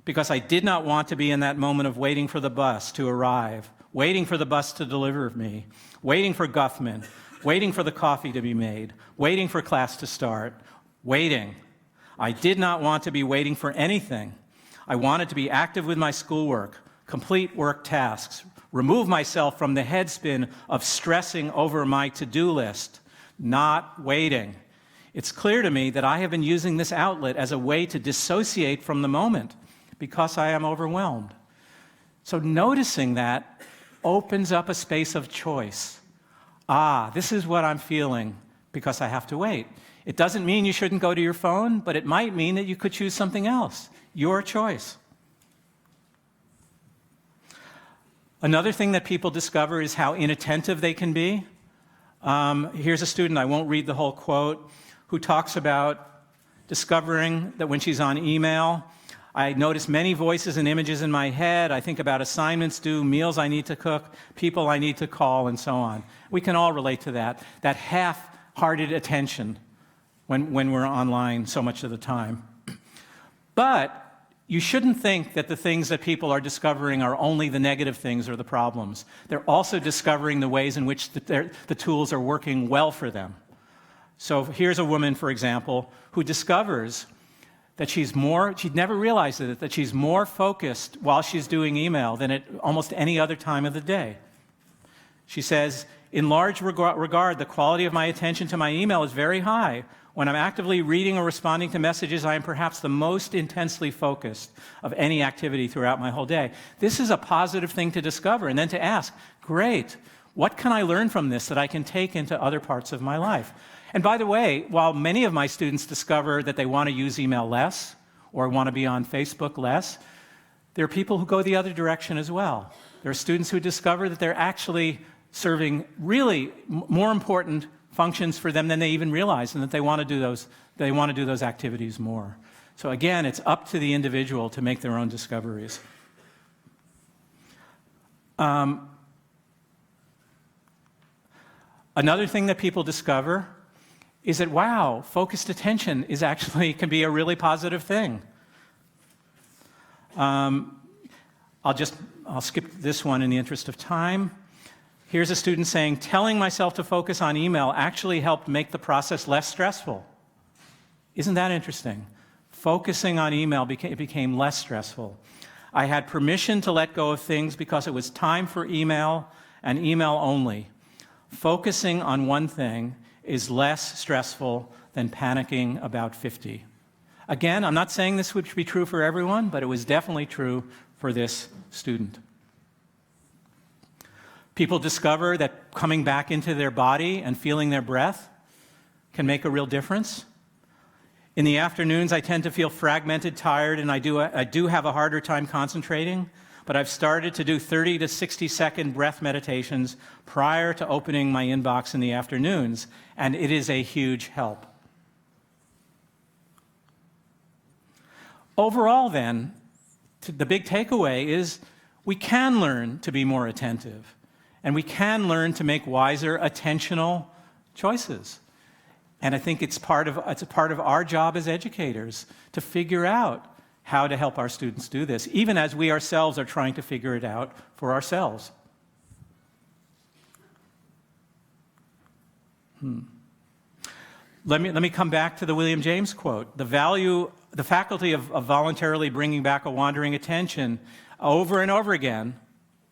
Because I did not want to be in that moment of waiting for the bus to arrive, waiting for the bus to deliver me, waiting for Guffman, waiting for the coffee to be made, waiting for class to start, waiting. I did not want to be waiting for anything. I wanted to be active with my schoolwork, complete work tasks, remove myself from the headspin of stressing over my to-do list, not waiting. It's clear to me that I have been using this outlet as a way to dissociate from the moment because I am overwhelmed. So noticing that opens up a space of choice. This is what I'm feeling because I have to wait. It doesn't mean you shouldn't go to your phone, but it might mean that you could choose something else. Your choice. Another thing that people discover is how inattentive they can be. Here's a student, I won't read the whole quote, who talks about discovering that when she's on email, I notice many voices and images in my head. I think about assignments due, meals I need to cook, people I need to call, and so on. We can all relate to that half-hearted attention when we're online so much of the time. But you shouldn't think that the things that people are discovering are only the negative things or the problems. They're also discovering the ways in which the tools are working well for them. So here's a woman, for example, who discovers that she'd never realized it, that she's more focused while she's doing email than at almost any other time of the day. She says, in large regard, the quality of my attention to my email is very high. When I'm actively reading or responding to messages, I am perhaps the most intensely focused of any activity throughout my whole day. This is a positive thing to discover, and then to ask, great, what can I learn from this that I can take into other parts of my life? And by the way, while many of my students discover that they want to use email less or want to be on Facebook less, there are people who go the other direction as well. There are students who discover that they're actually serving really more important functions for them than they even realize, and that they want to do those activities more. So again, it's up to the individual to make their own discoveries. Another thing that people discover is that, wow, focused attention can be a really positive thing. I'll skip this one in the interest of time. Here's a student saying, telling myself to focus on email actually helped make the process less stressful. Isn't that interesting? Focusing on email became less stressful. I had permission to let go of things because it was time for email and email only. Focusing on one thing is less stressful than panicking about 50. Again, I'm not saying this would be true for everyone, but it was definitely true for this student. People discover that coming back into their body and feeling their breath can make a real difference. In the afternoons, I tend to feel fragmented, tired, and I do have a harder time concentrating, but I've started to do 30 to 60-second breath meditations prior to opening my inbox in the afternoons, and it is a huge help. Overall, then, the big takeaway is we can learn to be more attentive, and we can learn to make wiser attentional choices. And I think it's part of our job as educators to figure out how to help our students do this, even as we ourselves are trying to figure it out for ourselves. Let me come back to the William James quote. The faculty of voluntarily bringing back a wandering attention over and over again,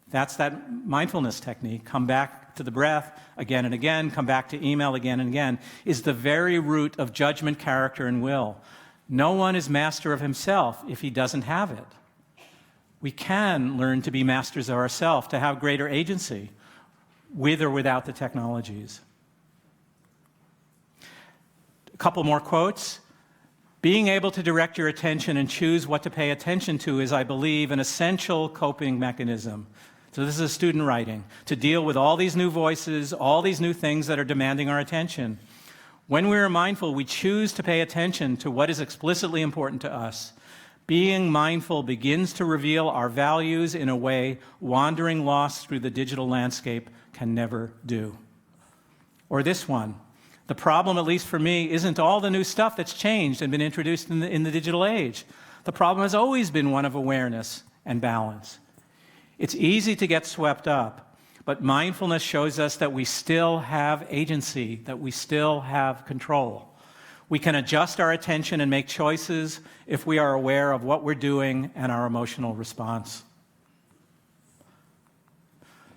that's that mindfulness technique, come back to the breath again and again, come back to email again and again, is the very root of judgment, character, and will. No one is master of himself if he doesn't have it. We can learn to be masters of ourselves, to have greater agency, with or without the technologies. A couple more quotes. Being able to direct your attention and choose what to pay attention to is, I believe, an essential coping mechanism. So this is a student writing, to deal with all these new voices, all these new things that are demanding our attention. When we are mindful, we choose to pay attention to what is explicitly important to us. Being mindful begins to reveal our values in a way wandering lost through the digital landscape can never do. Or this one. The problem, at least for me, isn't all the new stuff that's changed and been introduced in the digital age. The problem has always been one of awareness and balance. It's easy to get swept up, but mindfulness shows us that we still have agency, that we still have control. We can adjust our attention and make choices if we are aware of what we're doing and our emotional response.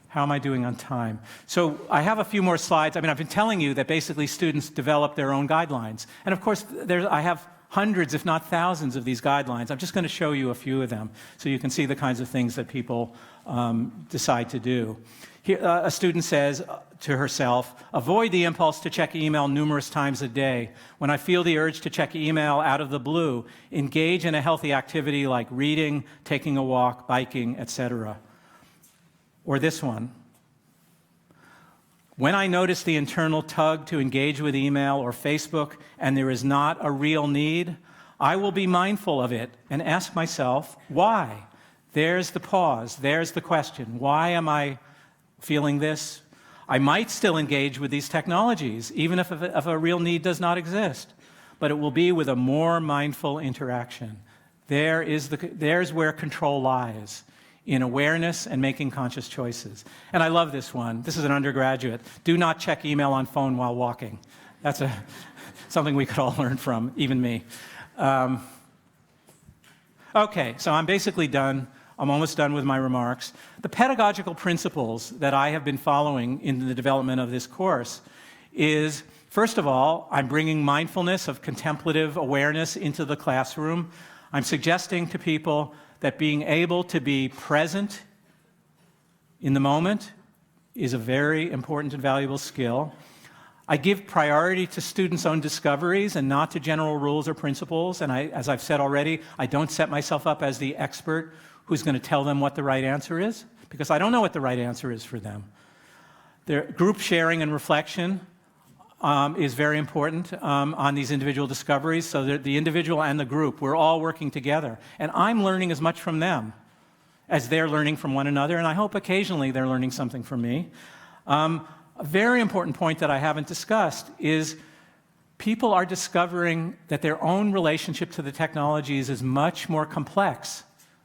How am I doing on time? So I have a few more slides. I've been telling you that basically students develop their own guidelines. And of course, I have hundreds, if not thousands, of these guidelines. I'm just going to show you a few of them so you can see the kinds of things that people decide to do. Here, a student says to herself, avoid the impulse to check email numerous times a day. When I feel the urge to check email out of the blue, engage in a healthy activity like reading, taking a walk, biking, etc. Or this one. When I notice the internal tug to engage with email or Facebook and there is not a real need, I will be mindful of it and ask myself, why? There's the pause, there's the question. Why am I feeling this? I might still engage with these technologies, even if a real need does not exist, but it will be with a more mindful interaction. There's where control lies, in awareness and making conscious choices. And I love this one. This is an undergraduate. Do not check email on phone while walking. That's something we could all learn from, even me. Okay, so I'm basically done. I'm almost done with my remarks. The pedagogical principles that I have been following in the development of this course is, first of all, I'm bringing mindfulness of contemplative awareness into the classroom. I'm suggesting to people that being able to be present in the moment is a very important and valuable skill. I give priority to students' own discoveries and not to general rules or principles. And as I've said already, I don't set myself up as the expert who's going to tell them what the right answer is, because I don't know what the right answer is for them. Group sharing and reflection is very important on these individual discoveries, so that the individual and the group, we're all working together. And I'm learning as much from them as they're learning from one another, and I hope occasionally they're learning something from me. A very important point that I haven't discussed is people are discovering that their own relationship to the technologies is much more complex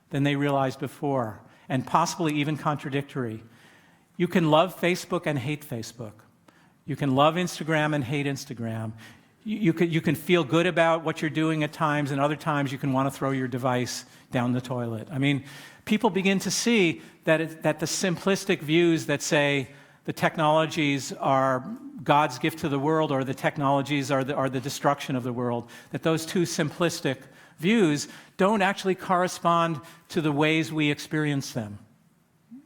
than they realized before, and possibly even contradictory. You can love Facebook and hate Facebook. You can love Instagram and hate Instagram. You can feel good about what you're doing at times, and other times you can want to throw your device down the toilet. I mean, people begin to see that the simplistic views that say the technologies are God's gift to the world or the technologies are the destruction of the world, that those two simplistic views don't actually correspond to the ways we experience them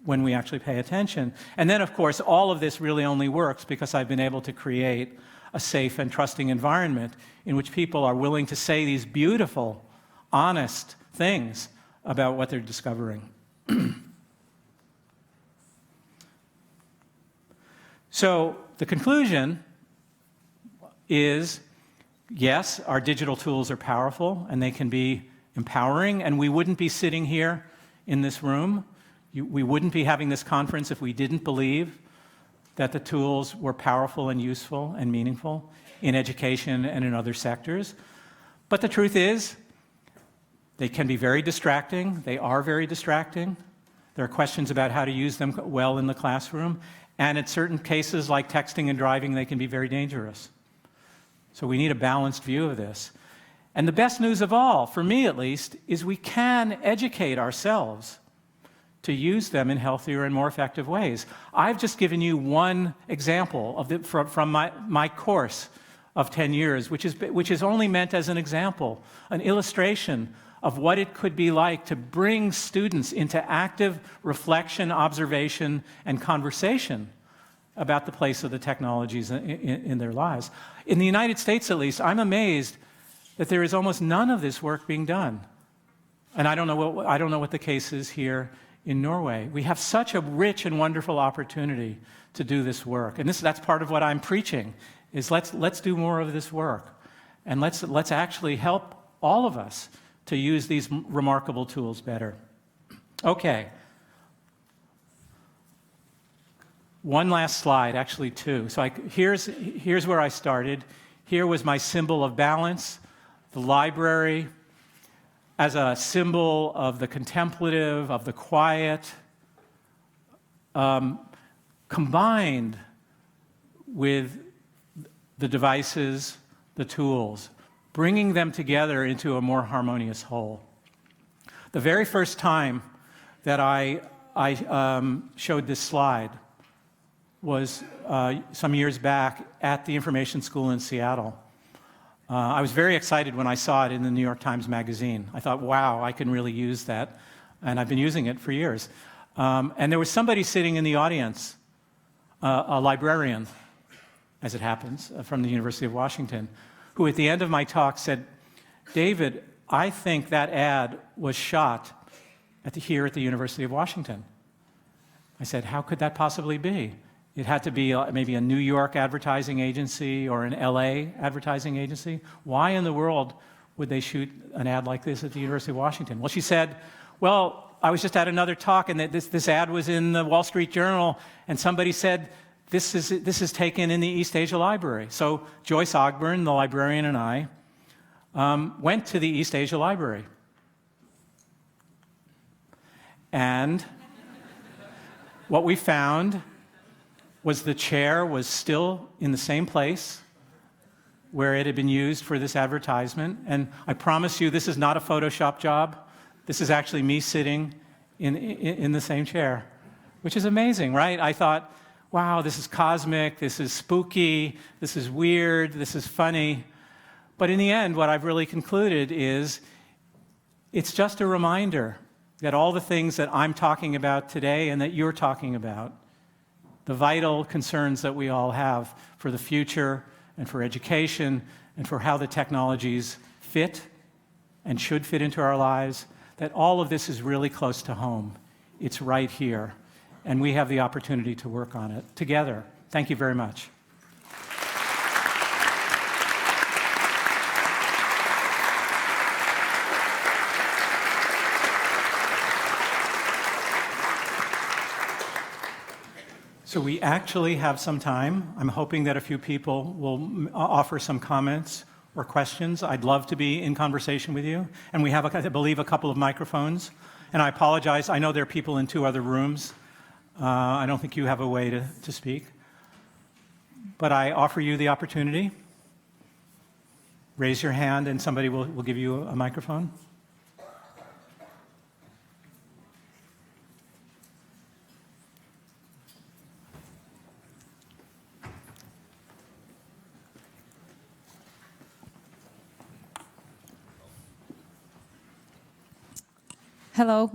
when we actually pay attention. And then, of course, all of this really only works because I've been able to create a safe and trusting environment in which people are willing to say these beautiful, honest things about what they're discovering. So the conclusion is, yes, our digital tools are powerful and they can be empowering, and we wouldn't be sitting here in this room. We wouldn't be having this conference if we didn't believe that the tools were powerful and useful and meaningful in education and in other sectors. But the truth is, they can be very distracting. They are very distracting. There are questions about how to use them well in the classroom. And in certain cases, like texting and driving, they can be very dangerous. So we need a balanced view of this. And the best news of all, for me at least, is we can educate ourselves to use them in healthier and more effective ways. I've just given you one example of from my course of 10 years, which is only meant as an example, an illustration of what it could be like to bring students into active reflection, observation, and conversation about the place of the technologies in their lives. In the United States, at least, I'm amazed that there is almost none of this work being done. And I don't know what the case is here in Norway. We have such a rich and wonderful opportunity to do this work. And that's part of what I'm preaching, is let's do more of this work. And let's actually help all of us to use these remarkable tools better. Okay. One last slide, actually two. So here's where I started. Here was my symbol of balance, the library as a symbol of the contemplative, of the quiet, combined with the devices, the tools, bringing them together into a more harmonious whole. The very first time that I showed this slide was some years back at the Information School in Seattle. I was very excited when I saw it in the New York Times Magazine. I thought, wow, I can really use that. And I've been using it for years. And there was somebody sitting in the audience, a librarian, as it happens, from the University of Washington, who at the end of my talk said, David, I think that ad was shot here at the University of Washington. I said, how could that possibly be? It had to be maybe a New York advertising agency or an LA advertising agency. Why in the world would they shoot an ad like this at the University of Washington? Well, she said, well, I was just at another talk and this ad was in the Wall Street Journal and somebody said, this is taken in the East Asia Library. So Joyce Ogburn, the librarian, and I went to the East Asia Library. And what we found was the chair was still in the same place where it had been used for this advertisement. And I promise you, this is not a Photoshop job. This is actually me sitting in the same chair, which is amazing, right? I thought, wow, this is cosmic, this is spooky, this is weird, this is funny. But in the end, what I've really concluded is it's just a reminder that all the things that I'm talking about today and that you're talking about, the vital concerns that we all have for the future and for education and for how the technologies fit and should fit into our lives, that all of this is really close to home. It's right here, and we have the opportunity to work on it together. Thank you very much. So we actually have some time. I'm hoping that a few people will offer some comments or questions. I'd love to be in conversation with you. And we have, I believe, a couple of microphones. And I apologize. I know there are people in 2 other rooms. I don't think you have a way to speak. But I offer you the opportunity. Raise your hand and somebody will give you a microphone. Hello,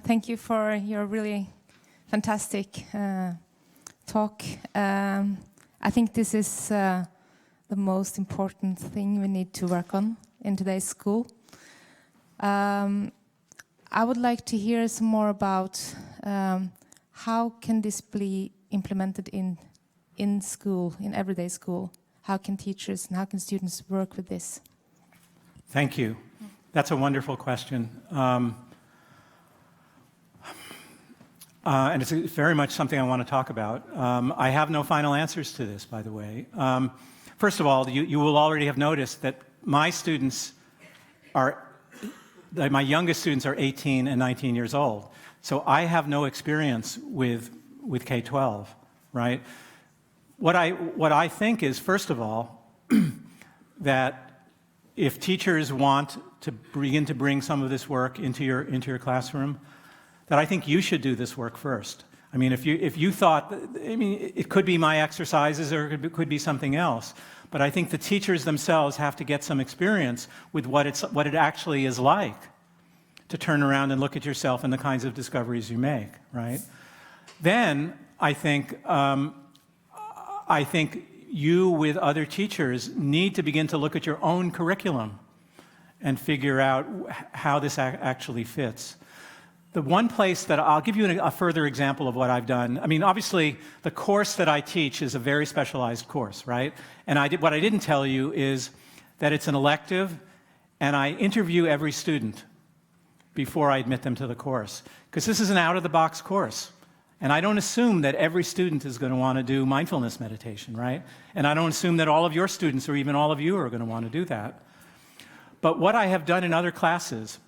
thank you for your really fantastic talk. I think this is the most important thing we need to work on in today's school. I would like to hear some more about how can this be implemented in school, in everyday school? How can teachers and how can students work with this? Thank you. That's a wonderful question. And it's very much something I want to talk about. I have no final answers to this, by the way. First of all, you will already have noticed that my students my youngest students are 18 and 19 years old. So I have no experience with K-12, right? What I think is, first of all, that if teachers want to begin to bring some of this work into your classroom, that I think you should do this work first. I mean, if you thought, it could be my exercises or it could be something else, but I think the teachers themselves have to get some experience with what it actually is like to turn around and look at yourself and the kinds of discoveries you make, right? Then I think you with other teachers need to begin to look at your own curriculum and figure out how this actually fits. The one place that I'll give you a further example of what I've done. I mean, obviously, the course that I teach is a very specialized course, right? And what I didn't tell you is that it's an elective, and I interview every student before I admit them to the course, because this is an out-of-the-box course. And I don't assume that every student is going to want to do mindfulness meditation, right? And I don't assume that all of your students or even all of you are going to want to do that. But what I have done in other classes,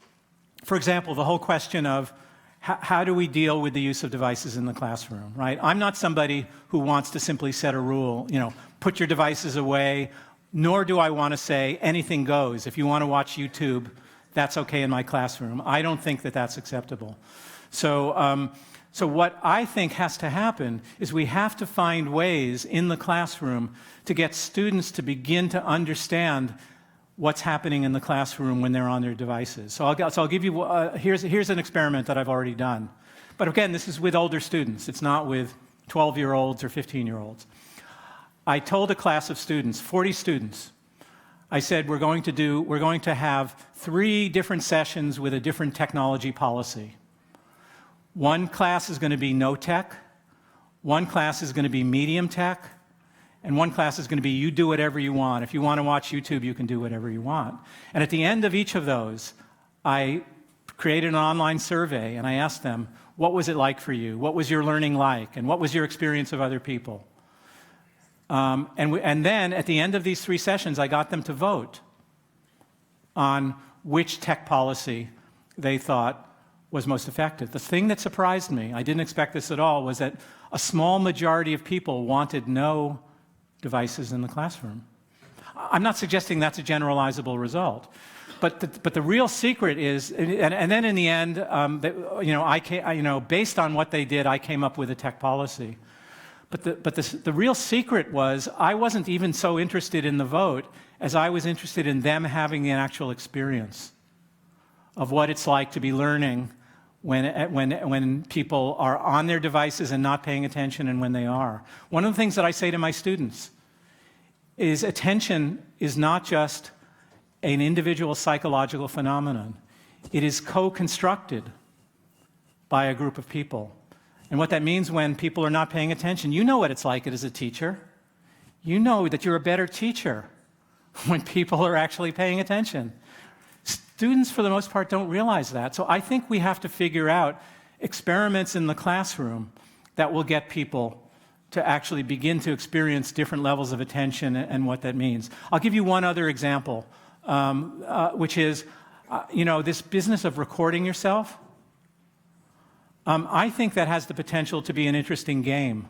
for example, the whole question of how do we deal with the use of devices in the classroom, right? I'm not somebody who wants to simply set a rule, put your devices away, nor do I want to say anything goes. If you want to watch YouTube, that's okay in my classroom. I don't think that that's acceptable. So what I think has to happen is we have to find ways in the classroom to get students to begin to understand what's happening in the classroom when they're on their devices. So I'll give you, here's an experiment that I've already done. But again, this is with older students. It's not with 12-year-olds or 15-year-olds. I told a class of students, 40 students, I said we're going to have 3 different sessions with a different technology policy. One class is going to be no tech, one class is going to be medium tech, and one class is going to be you do whatever you want. If you want to watch YouTube, you can do whatever you want. And at the end of each of those, I created an online survey, and I asked them, what was it like for you? What was your learning like? And what was your experience of other people? And then at the end of these 3 sessions, I got them to vote on which tech policy they thought was most effective. The thing that surprised me, I didn't expect this at all, was that a small majority of people wanted no devices in the classroom. I'm not suggesting that's a generalizable result, but the real secret is, and then in the end, based on what they did, I came up with a tech policy. But the real secret was I wasn't even so interested in the vote as I was interested in them having an actual experience of what it's like to be learning when people are on their devices and not paying attention and when they are. One of the things that I say to my students is attention is not just an individual psychological phenomenon. It is co-constructed by a group of people. And what that means when people are not paying attention, you know what it's like as a teacher. You know that you're a better teacher when people are actually paying attention. Students, for the most part, don't realize that. So I think we have to figure out experiments in the classroom that will get people to actually begin to experience different levels of attention and what that means. I'll give you one other example, which is, this business of recording yourself. I think that has the potential to be an interesting game,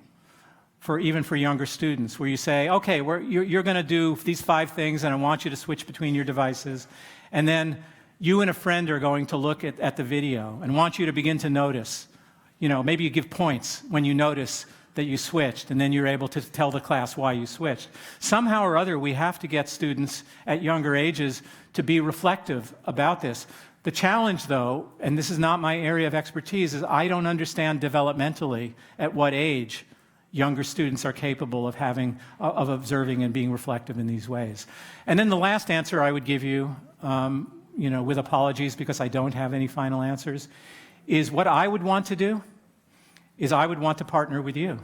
even for younger students, where you say, okay, you're going to do these 5 things, and I want you to switch between your devices, and then you and a friend are going to look at the video and want you to begin to notice. Maybe you give points when you notice that you switched, and then you're able to tell the class why you switched. Somehow or other, we have to get students at younger ages to be reflective about this. The challenge, though, and this is not my area of expertise, is I don't understand developmentally at what age younger students are capable of observing and being reflective in these ways. And then the last answer I would give you, with apologies because I don't have any final answers, is what I would want to do is I would want to partner with you.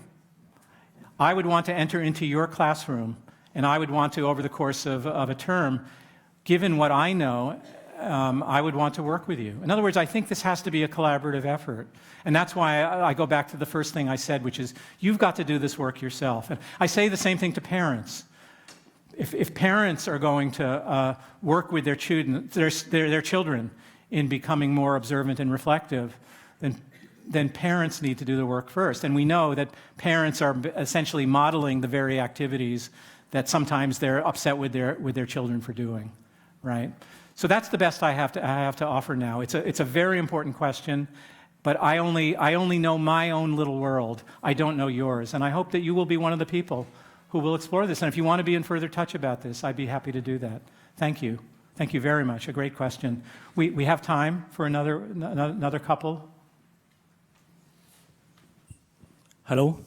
I would want to enter into your classroom, and I would want to, over the course of a term, given what I know, I would want to work with you. In other words, I think this has to be a collaborative effort. And that's why I go back to the first thing I said, which is you've got to do this work yourself. And I say the same thing to parents. If parents are going to work with their children in becoming more observant and reflective, then parents need to do the work first. And we know that parents are essentially modeling the very activities that sometimes they're upset with their children for doing, right? So that's the best I have to offer now. It's a very important question, but I only know my own little world. I don't know yours, and I hope that you will be one of the people who will explore this. And if you want to be in further touch about this, I'd be happy to do that. Thank you. Thank you very much. A great question. We have time for another couple. Hello.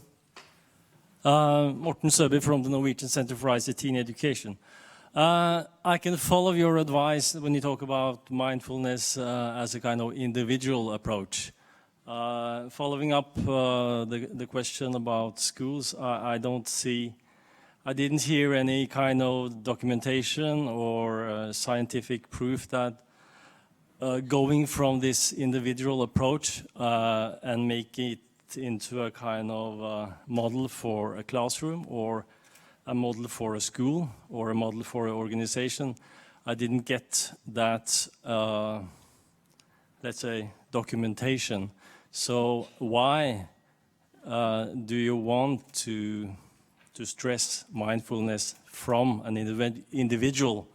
Morten Søby from the Norwegian Center for ICT in Education. I can follow your advice when you talk about mindfulness as a kind of individual approach. Following up the question about schools, I didn't hear any kind of documentation or scientific proof that going from this individual approach and make it into a kind of model for a classroom or a model for a school or a model for an organization. I didn't get that, let's say, documentation. So why do you want to stress mindfulness from an individual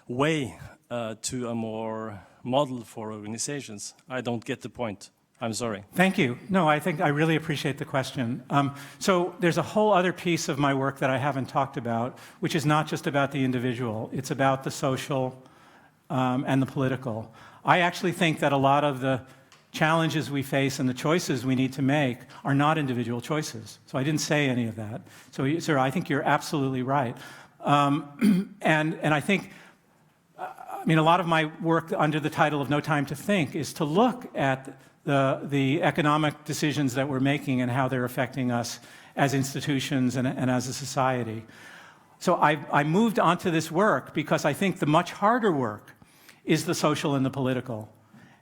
way to a more model for organizations? I don't get the point. I'm sorry. Thank you. No, I really appreciate the question. So there's a whole other piece of my work that I haven't talked about, which is not just about the individual. It's about the social and the political. I actually think that a lot of the challenges we face and the choices we need to make are not individual choices. So I didn't say any of that. So, sir, I think you're absolutely right. And I think, a lot of my work under the title of No Time to Think is to look at the economic decisions that we're making and how they're affecting us as institutions and as a society. So I moved onto this work because I think the much harder work is the social and the political.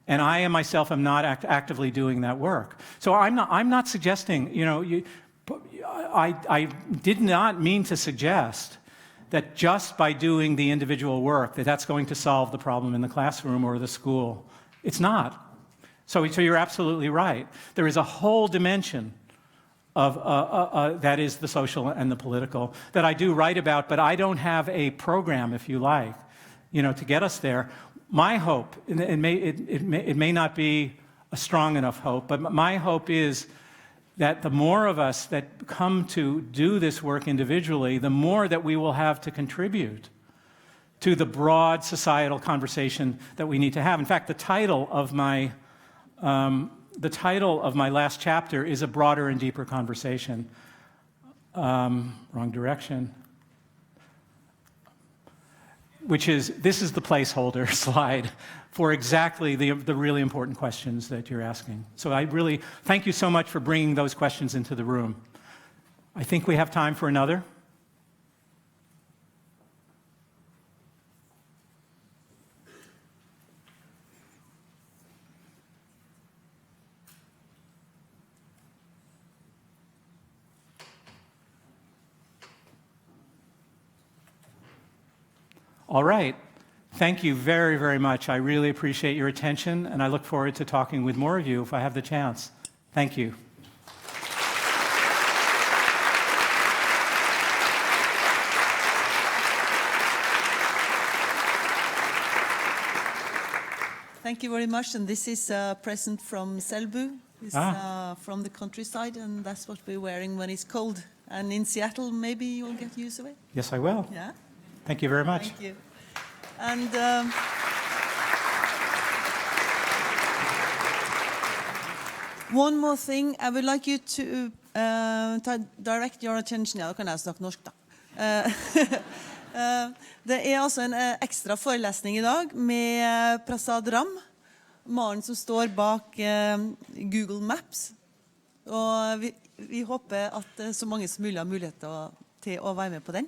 And I myself am not actively doing that work. So I'm not suggesting, I did not mean to suggest that just by doing the individual work that's going to solve the problem in the classroom or the school. It's not. So you're absolutely right. There is a whole dimension of that is the social and the political that I do write about, but I don't have a program, if you like, to get us there. My hope, it may not be a strong enough hope, but my hope is that the more of us that come to do this work individually, the more that we will have to contribute to the broad societal conversation that we need to have. In fact, the title of my last chapter is A Broader and Deeper Conversation. Wrong direction. This is the placeholder slide for exactly the really important questions that you're asking. So I really thank you so much for bringing those questions into the room. I think we have time for another. All right. Thank you very, very much. I really appreciate your attention, and I look forward to talking with more of you if I have the chance. Thank you. Thank you very much. And this is a present from Selbu. It's from the countryside, and that's what we're wearing when it's cold. And in Seattle, maybe you'll get used to it. Yes, I will. Yeah. Thank you very much. Thank you. And one more thing, I would like you to direct your attention. Ja, da kan jeg snakke norsk da. Det altså en ekstra forelesning I dag med Prasad Ram, mannen som står bak Google Maps. Og vi håper at så mange som mulig har mulighet til å være med på den.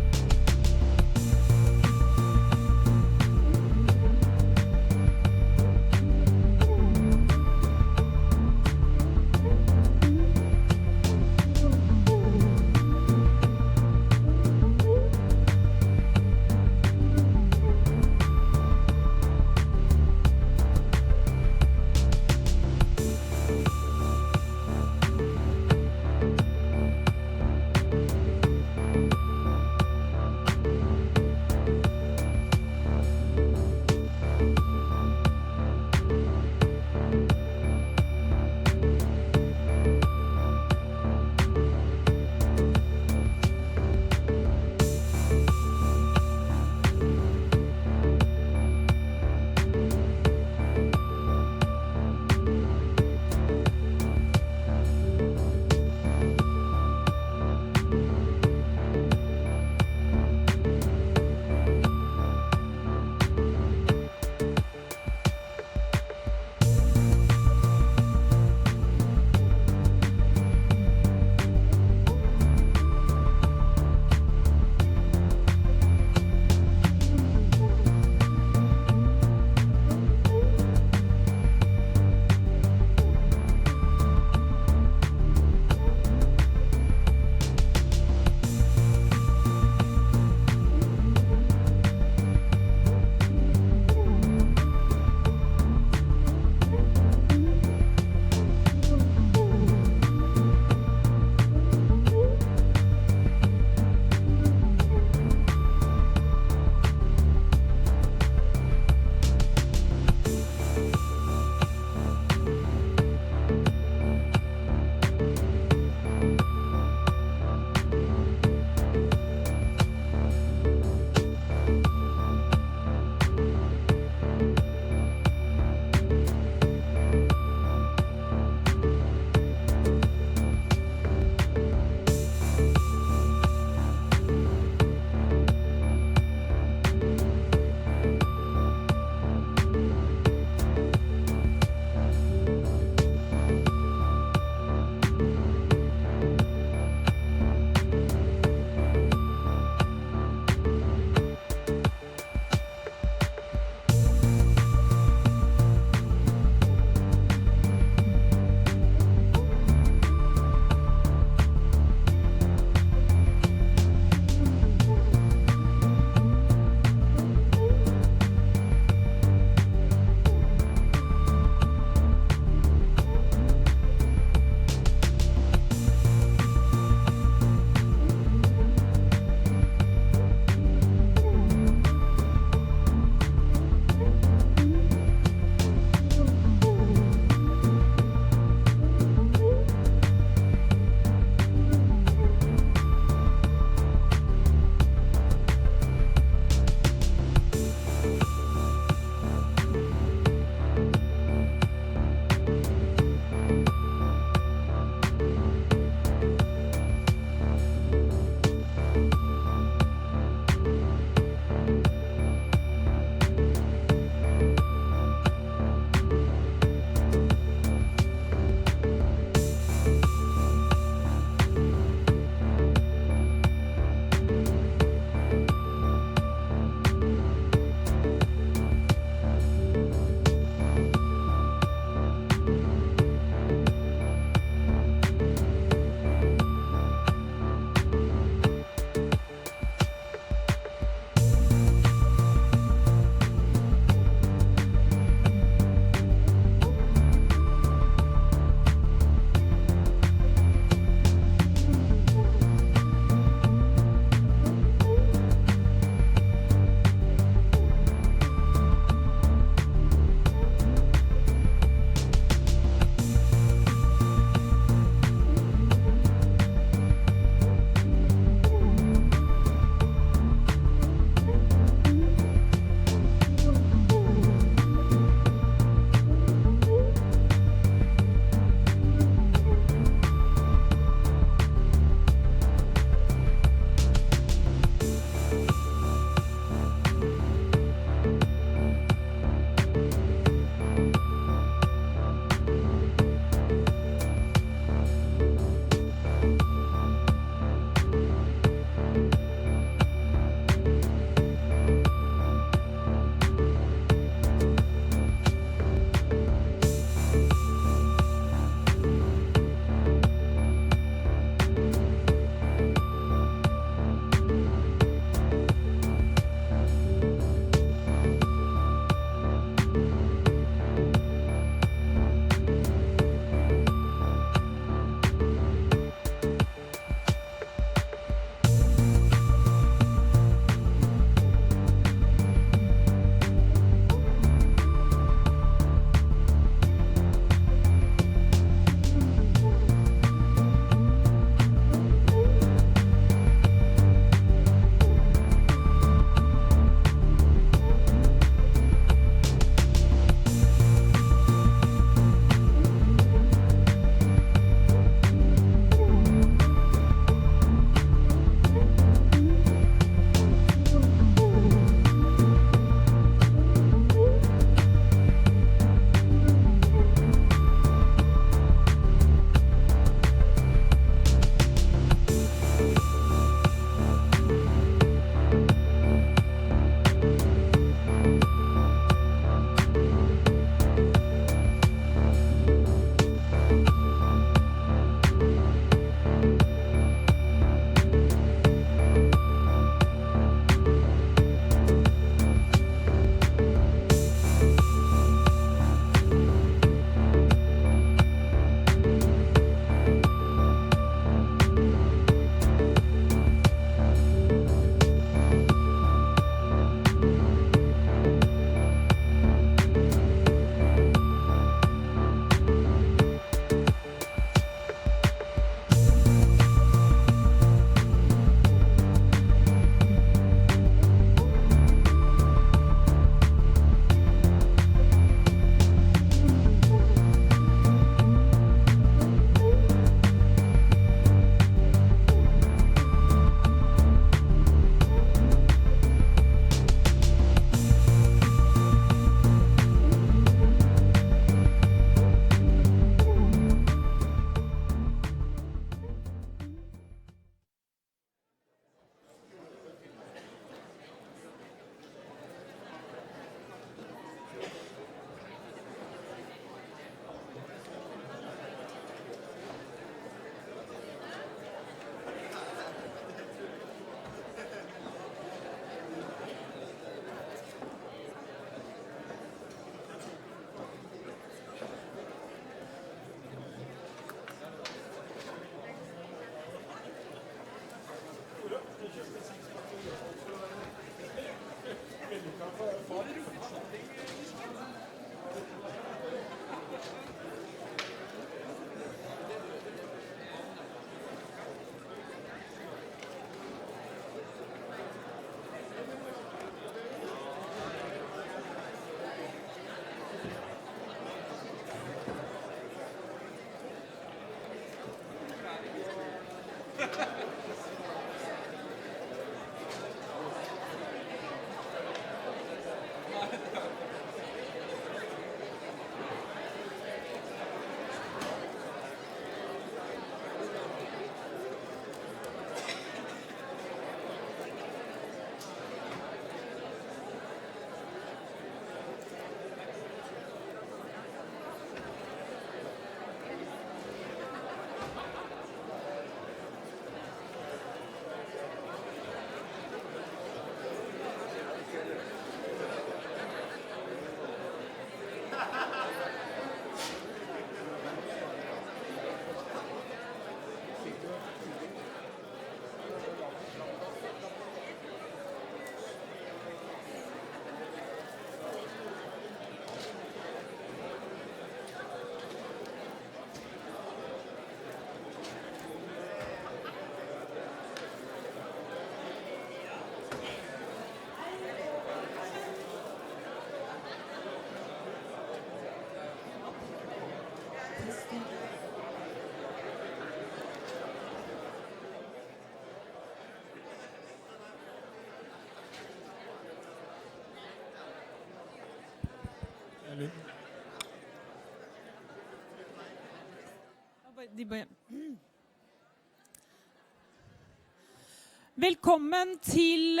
Velkommen til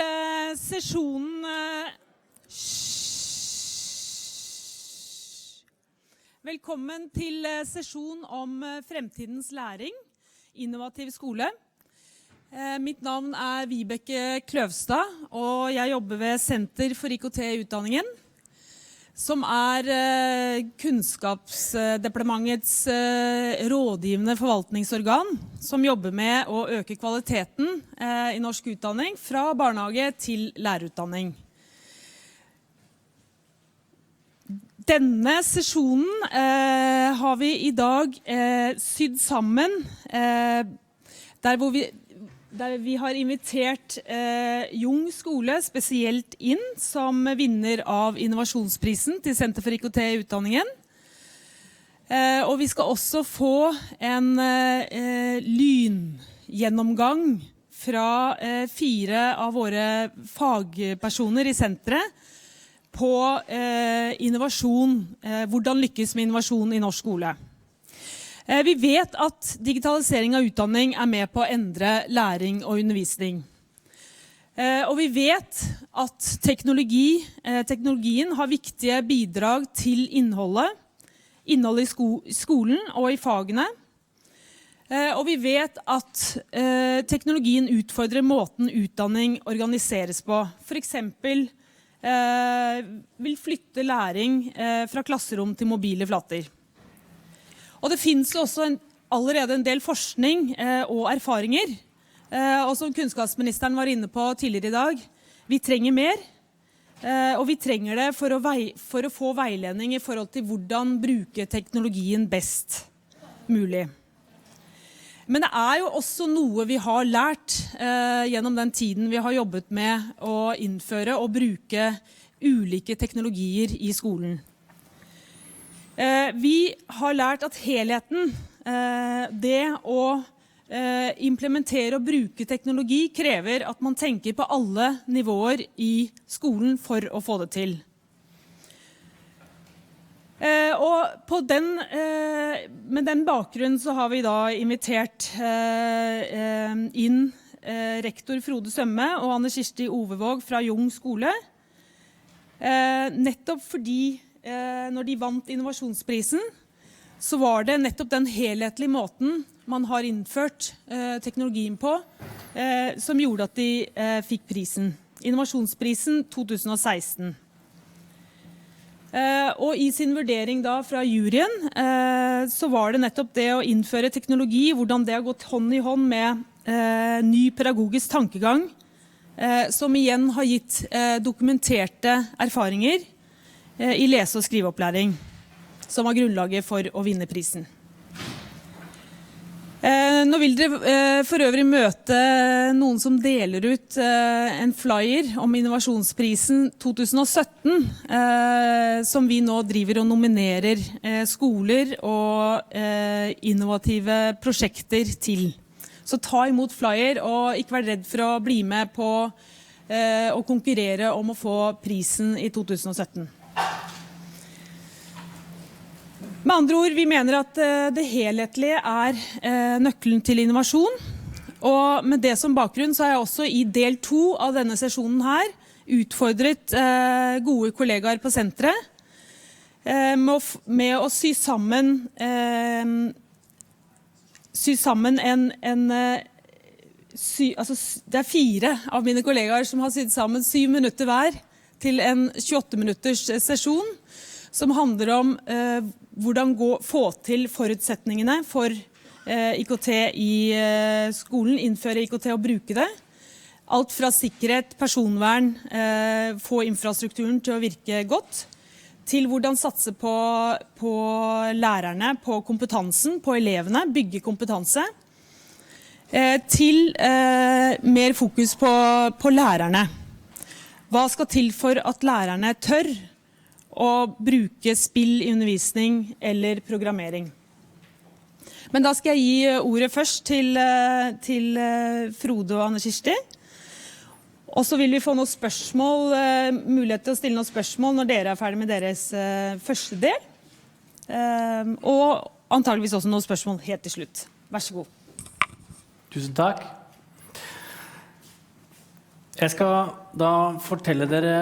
sesjonen Velkommen til sesjon om fremtidens læring, innovativ skole. Mitt navn Vibeke Kløvstad, og jeg jobber ved Senter for IKT i utdanningen, som Kunnskapsdepartementets rådgivende forvaltningsorgan, som jobber med å øke kvaliteten i norsk utdanning fra barnehage til lærerutdanning. Denne sesjonen har vi i dag sydd sammen, der vi har invitert Jung skole spesielt inn som vinner av innovasjonsprisen til Senter for IKT i utdanningen. Og vi skal også få en lyngjennomgang fra 4 av våre fagpersoner i senteret på innovasjon, hvordan lykkes med innovasjon i norsk skole. Vi vet at digitalisering av utdanning med på å endre læring og undervisning. Og vi vet at teknologien har viktige bidrag til innholdet i skolen og i fagene. Og vi vet at teknologien utfordrer måten utdanning organiseres på. For eksempel vil flytte læring fra klasserom til mobile flater. Og det finnes også allerede en del forskning og erfaringer, og som kunnskapsministeren var inne på tidligere i dag, vi trenger mer, og vi trenger det for å få veiledning i forhold til hvordan bruke teknologien best mulig. Men det jo også noe vi har lært gjennom den tiden vi har jobbet med å innføre og bruke ulike teknologier i skolen. Vi har lært at helheten, det å implementere og bruke teknologi, krever at man tenker på alle nivåer i skolen for å få det til. Og med den bakgrunnen så har vi da invitert inn rektor Frode Sømme og Anne Kirsti Ovevåg fra Jung skole. Nettopp fordi når de vant innovasjonsprisen, så var det nettopp den helhetlige måten man har innført teknologien på, som gjorde at de fikk prisen. Innovasjonsprisen 2016. Og i sin vurdering da fra juryen, så var det nettopp det å innføre teknologi, hvordan det har gått hånd i hånd med ny pedagogisk tankegang, som igjen har gitt dokumenterte erfaringer i lese- og skriveopplæring, som var grunnlaget for å vinne prisen. Nå vil dere for øvrig møte noen som deler ut en flyer om innovasjonsprisen 2017, som vi nå driver og nominerer skoler og innovative prosjekter til. Så ta imot flyer, og ikke vær redd for å bli med på å konkurrere om å få prisen i 2017. Med andre ord, vi mener at det helhetlige nøkkelen til innovasjon. Og med det som bakgrunn så har jeg også i del 2 av denne sesjonen her utfordret gode kollegaer på senteret med å sy sammen det 4 av mine kollegaer som har sydd sammen 7 minutter hver til en 28 minutters sesjon, som handler om hvordan få til forutsetningene for IKT i skolen, innføre IKT og bruke det. Alt fra sikkerhet, personvern, få infrastrukturen til å virke godt, til hvordan satse på lærerne, på kompetansen, på elevene, bygge kompetanse, til mer fokus på lærerne. Hva skal til for at lærerne tør å bruke spill i undervisning eller programmering? Men da skal jeg gi ordet først til Frode og Anne Kirsti. Og så vil vi få noen spørsmål, mulighet til å stille noen spørsmål når dere ferdig med deres første del. Og antageligvis også noen spørsmål helt til slutt. Vær så god. Tusen takk. Jeg skal da fortelle dere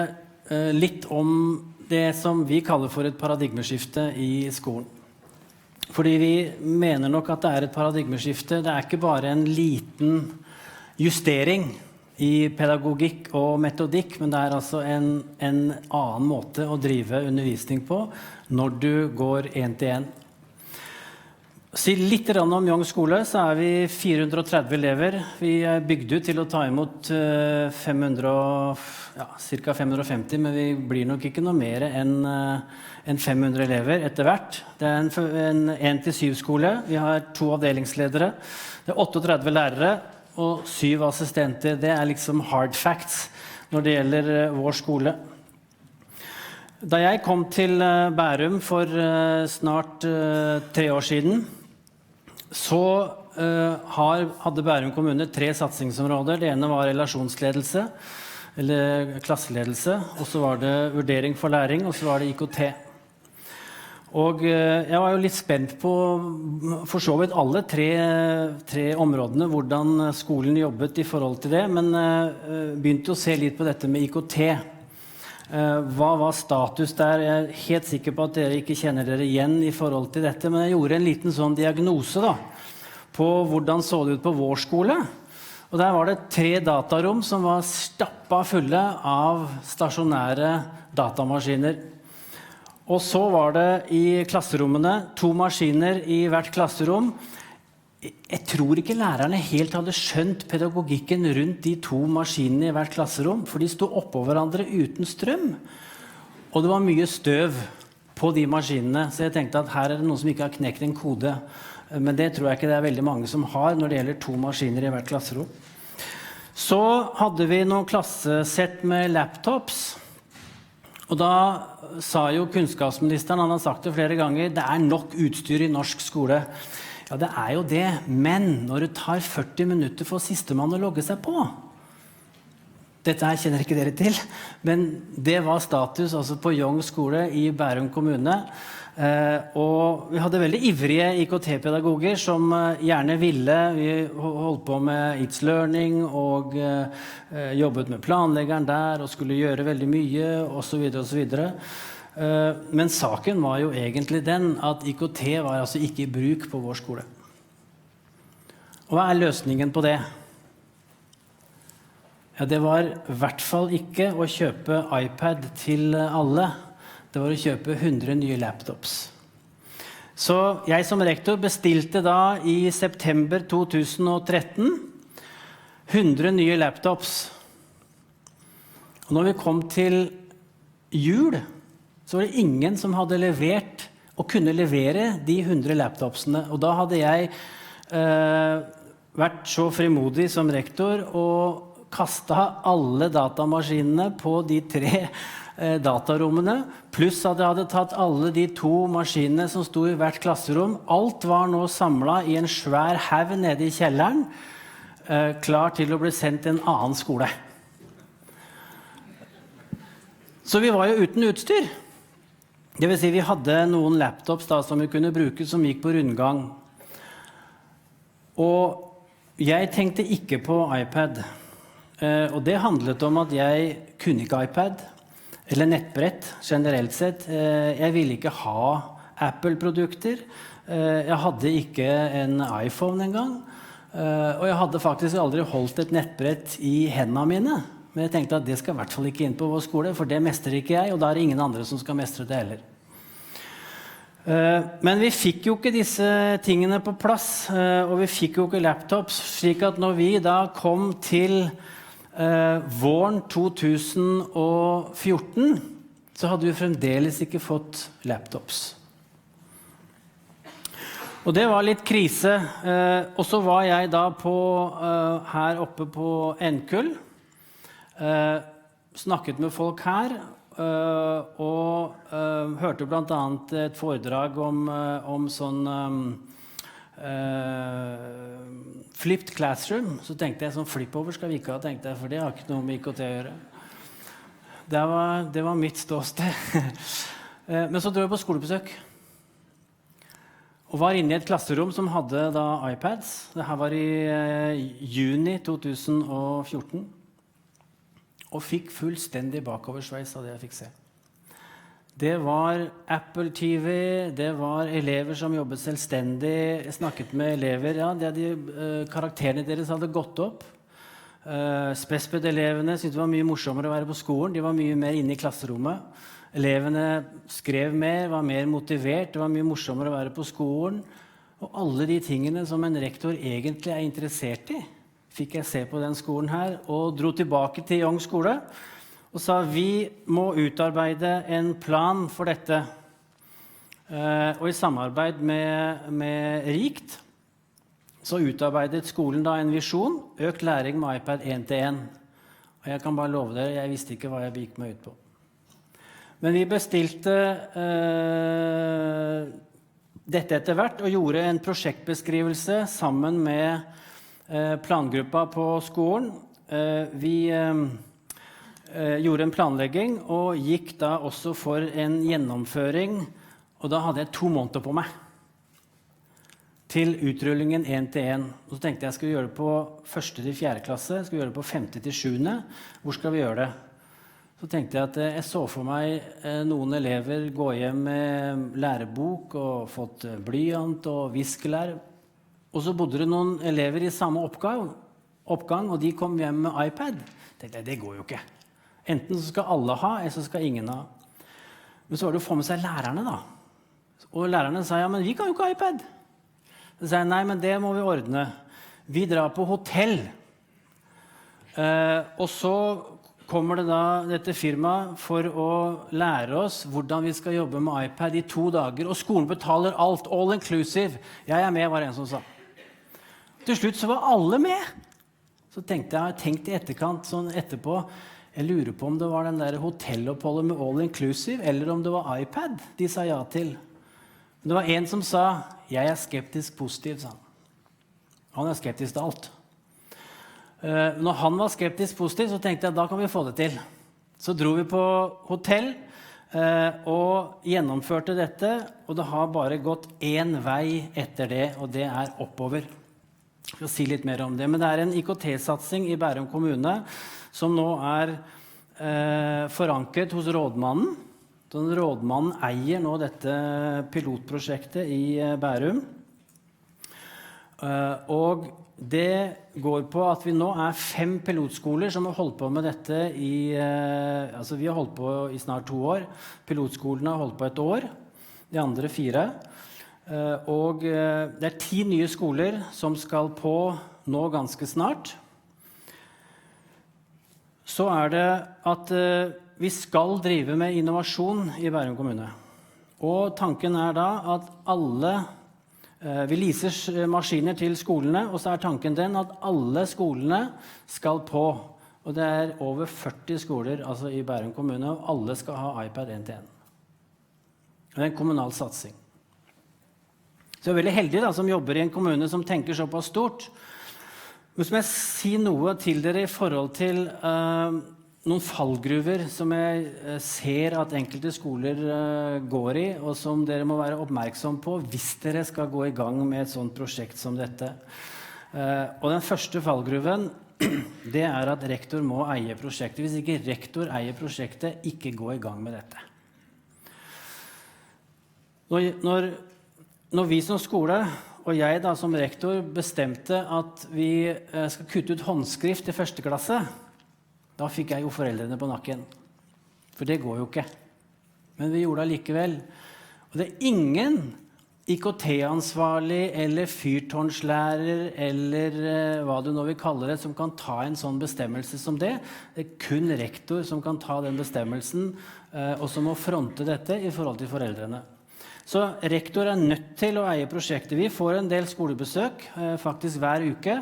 litt om det som vi kaller for et paradigmeskifte i skolen. Fordi vi mener nok at det et paradigmeskifte. Det ikke bare en liten justering i pedagogikk og metodikk, men det altså en annen måte å drive undervisning på når du går 1-til-1. Si litt om Young skole, så vi 430 elever. Vi bygd ut til å ta imot ca. 550, men vi blir nok ikke noe mer enn 500 elever etter hvert. Det en 1-til-7-skole. Vi har 2 avdelingsledere. Det 38 lærere og 7 assistenter. Det liksom hard facts når det gjelder vår skole. Da jeg kom til Bærum for snart 3 år siden, så hadde Bærum kommune 3 satsingsområder. Det ene var relasjonsledelse, eller klasseledelse, og så var det vurdering for læring, og så var det IKT. Og jeg var jo litt spent på for så vidt alle 3 områdene, hvordan skolen jobbet i forhold til det, men begynte å se litt på dette med IKT. Hva var status der? Jeg helt sikker på at dere ikke kjenner dere igjen i forhold til dette, men jeg gjorde en liten sånn diagnose da, på hvordan så det ut på vår skole. Og der var det 3 datarom som var stappet fulle av stasjonære datamaskiner. Og så var det i klasserommene 2 maskiner i hvert klasserom. Jeg tror ikke lærerne helt hadde skjønt pedagogikken rundt de 2 maskinene i hvert klasserom, for de stod oppå hverandre uten strøm. Og det var mye støv på de maskinene, så jeg tenkte at her det noen som ikke har knekt en kode. Men det tror jeg ikke det veldig mange som har når det gjelder 2 maskiner i hvert klasserom. Så hadde vi noen klassesett med laptops, og da sa jo kunnskapsministeren, han har sagt det flere ganger, det nok utstyr i norsk skole. Ja, det jo det, men når det tar 40 minutter for sistemann å logge seg på, dette her kjenner ikke dere til, men det var status altså på Young skole i Bærum kommune, og vi hadde veldig ivrige IKT-pedagoger som gjerne ville, vi holdt på med It's Learning og jobbet med planleggeren der og skulle gjøre veldig mye, og så videre og så videre. Men saken var jo egentlig den at IKT var altså ikke i bruk på vår skole. Og hva løsningen på det? Ja, det var I hvert fall ikke å kjøpe iPad til alle. det var å kjøpe 100 nye laptops. Så jeg som rektor bestilte da i september 2013 100 nye laptops. Og når vi kom til jul, så var det ingen som hadde levert og kunne levere de 100 laptopsene. Og da hadde jeg vært så frimodig som rektor og kastet alle datamaskinene på de 3 datarommene, pluss at jeg hadde tatt alle de 2 maskinene som stod i hvert klasserom. Alt var nå samlet i en svær haug nede i kjelleren, klar til å bli sendt til en annen skole. Så vi var jo uten utstyr. Det vil si vi hadde noen laptops da, som vi kunne bruke, som gikk på rundgang. Og jeg tenkte ikke på iPad. Og det handlet om at jeg kunne ikke iPad, eller nettbrett generelt sett. Jeg ville ikke ha Apple-produkter. Jeg hadde ikke en iPhone engang. Og jeg hadde faktisk aldri holdt et nettbrett i hendene mine. Men jeg tenkte at det skal i hvert fall ikke inn på vår skole, for det mestrer ikke jeg, og da er det ingen andre som skal mestre det heller. Men vi fikk jo ikke disse tingene på plass, og vi fikk jo ikke laptops, slik at når vi da kom til våren 2014, så hadde vi fremdeles ikke fått laptops. Og det var litt krise. Og så var jeg da her oppe på NKUL, snakket med folk her, og hørte blant annet et foredrag om sånn flipped classroom. Så tenkte jeg sånn flipover skal vi ikke ha, tenkte jeg, for det har ikke noe med IKT å gjøre. Det var mitt ståsted. Men så dro jeg på skolebesøk. Og var inne i et klasserom som hadde da iPads. Dette var i juni 2014. Og fikk fullstendig bakoversveis av det jeg fikk se. Det var Apple TV, det var elever som jobbet selvstendig. Jeg snakket med elever, ja, karakterene deres hadde gått opp. Spesped-elevene syntes det var mye morsommere å være på skolen. De var mye mer inne i klasserommet. Elevene skrev mer, var mer motivert. Det var mye morsommere å være på skolen. Og alle de tingene som en rektor egentlig er interessert i, fikk jeg se på den skolen her, og dro tilbake til Young skole, og sa vi må utarbeide en plan for dette. Og i samarbeid med Rikt, så utarbeidet skolen da en visjon, økt læring med iPad 1-1. Og jeg kan bare love dere, jeg visste ikke hva jeg gikk meg ut på. Men vi bestilte dette etter hvert, og gjorde en prosjektbeskrivelse sammen med plangruppa på skolen. Vi gjorde en planlegging og gikk da også for en gjennomføring, og da hadde jeg 2 måneder på meg til utrullingen 1-1. Og så tenkte jeg skulle gjøre det på 1. til 4. klasse, skulle gjøre det på 5. til 7. Hvor skal vi gjøre det? Så tenkte jeg at jeg så for meg noen elever gå hjem med lærebok og fått blyant og viskelær. Og så bodde det noen elever i samme oppgang, og de kom hjem med iPad. Tenkte jeg, det går jo ikke. Enten så skal alle ha, eller så skal ingen ha. Men så var det å få med seg lærerne da. Og lærerne sa, ja, men vi kan jo ikke ha iPad. Så sa jeg, nei, men det må vi ordne. Vi drar på hotell. Og så kommer det da dette firmaet for å lære oss hvordan vi skal jobbe med iPad i 2 dager, og skolen betaler alt, all inclusive. Jeg er med, var det en som sa. Til slutt så var alle med. Så tenkte jeg tenkt i etterkant, sånn etterpå, jeg lurer på om det var den der hotelloppholdet med all inclusive, eller om det var iPad de sa ja til. Men det var en som sa, jeg er skeptisk positiv, sa han. Han er skeptisk til alt. Når han var skeptisk positiv, så tenkte jeg, da kan vi få det til. Så dro vi på hotell, og gjennomførte dette, og det har bare gått én vei etter det, og det er oppover. Jeg skal si litt mer om det, men det er en IKT-satsing i Bærum kommune som nå er forankret hos rådmannen. Den rådmannen eier nå dette pilotprosjektet i Bærum. Og det går på at vi nå 5 pilotskoler som har holdt på med dette vi har holdt på i snart 2 år. Pilotskolene har holdt på 1 år, de andre 4. Og det 10 nye skoler som skal på nå ganske snart. Så det at vi skal drive med innovasjon i Bærum kommune. Og tanken da at alle, vi leaser maskiner til skolene, og så tanken den at alle skolene skal på. Og det over 40 skoler altså i Bærum kommune, og alle skal ha iPad 1-til-1. Det en kommunal satsing. Så jeg veldig heldig da, som jobber i en kommune som tenker såpass stort. Men så må jeg si noe til dere i forhold til noen fallgruver som jeg ser at enkelte skoler går i, og som dere må være oppmerksom på hvis dere skal gå i gang med et sånt prosjekt som dette. Og den første fallgruven, det at rektor må eie prosjektet. Hvis ikke rektor eier prosjektet, ikke gå i gang med dette. Når vi som skole, og jeg da som rektor, bestemte at vi skal kutte ut håndskrift i 1. klasse, da fikk jeg jo foreldrene på nakken. For det går jo ikke. Men vi gjorde det likevel. Og det ingen IKT-ansvarlig eller fyrtårnslærer eller hva du nå vil kalle det, som kan ta en sånn bestemmelse som det. Det kun rektor som kan ta den bestemmelsen, og som må fronte dette i forhold til foreldrene. Så rektor nødt til å eie prosjektet. Vi får en del skolebesøk, faktisk hver uke.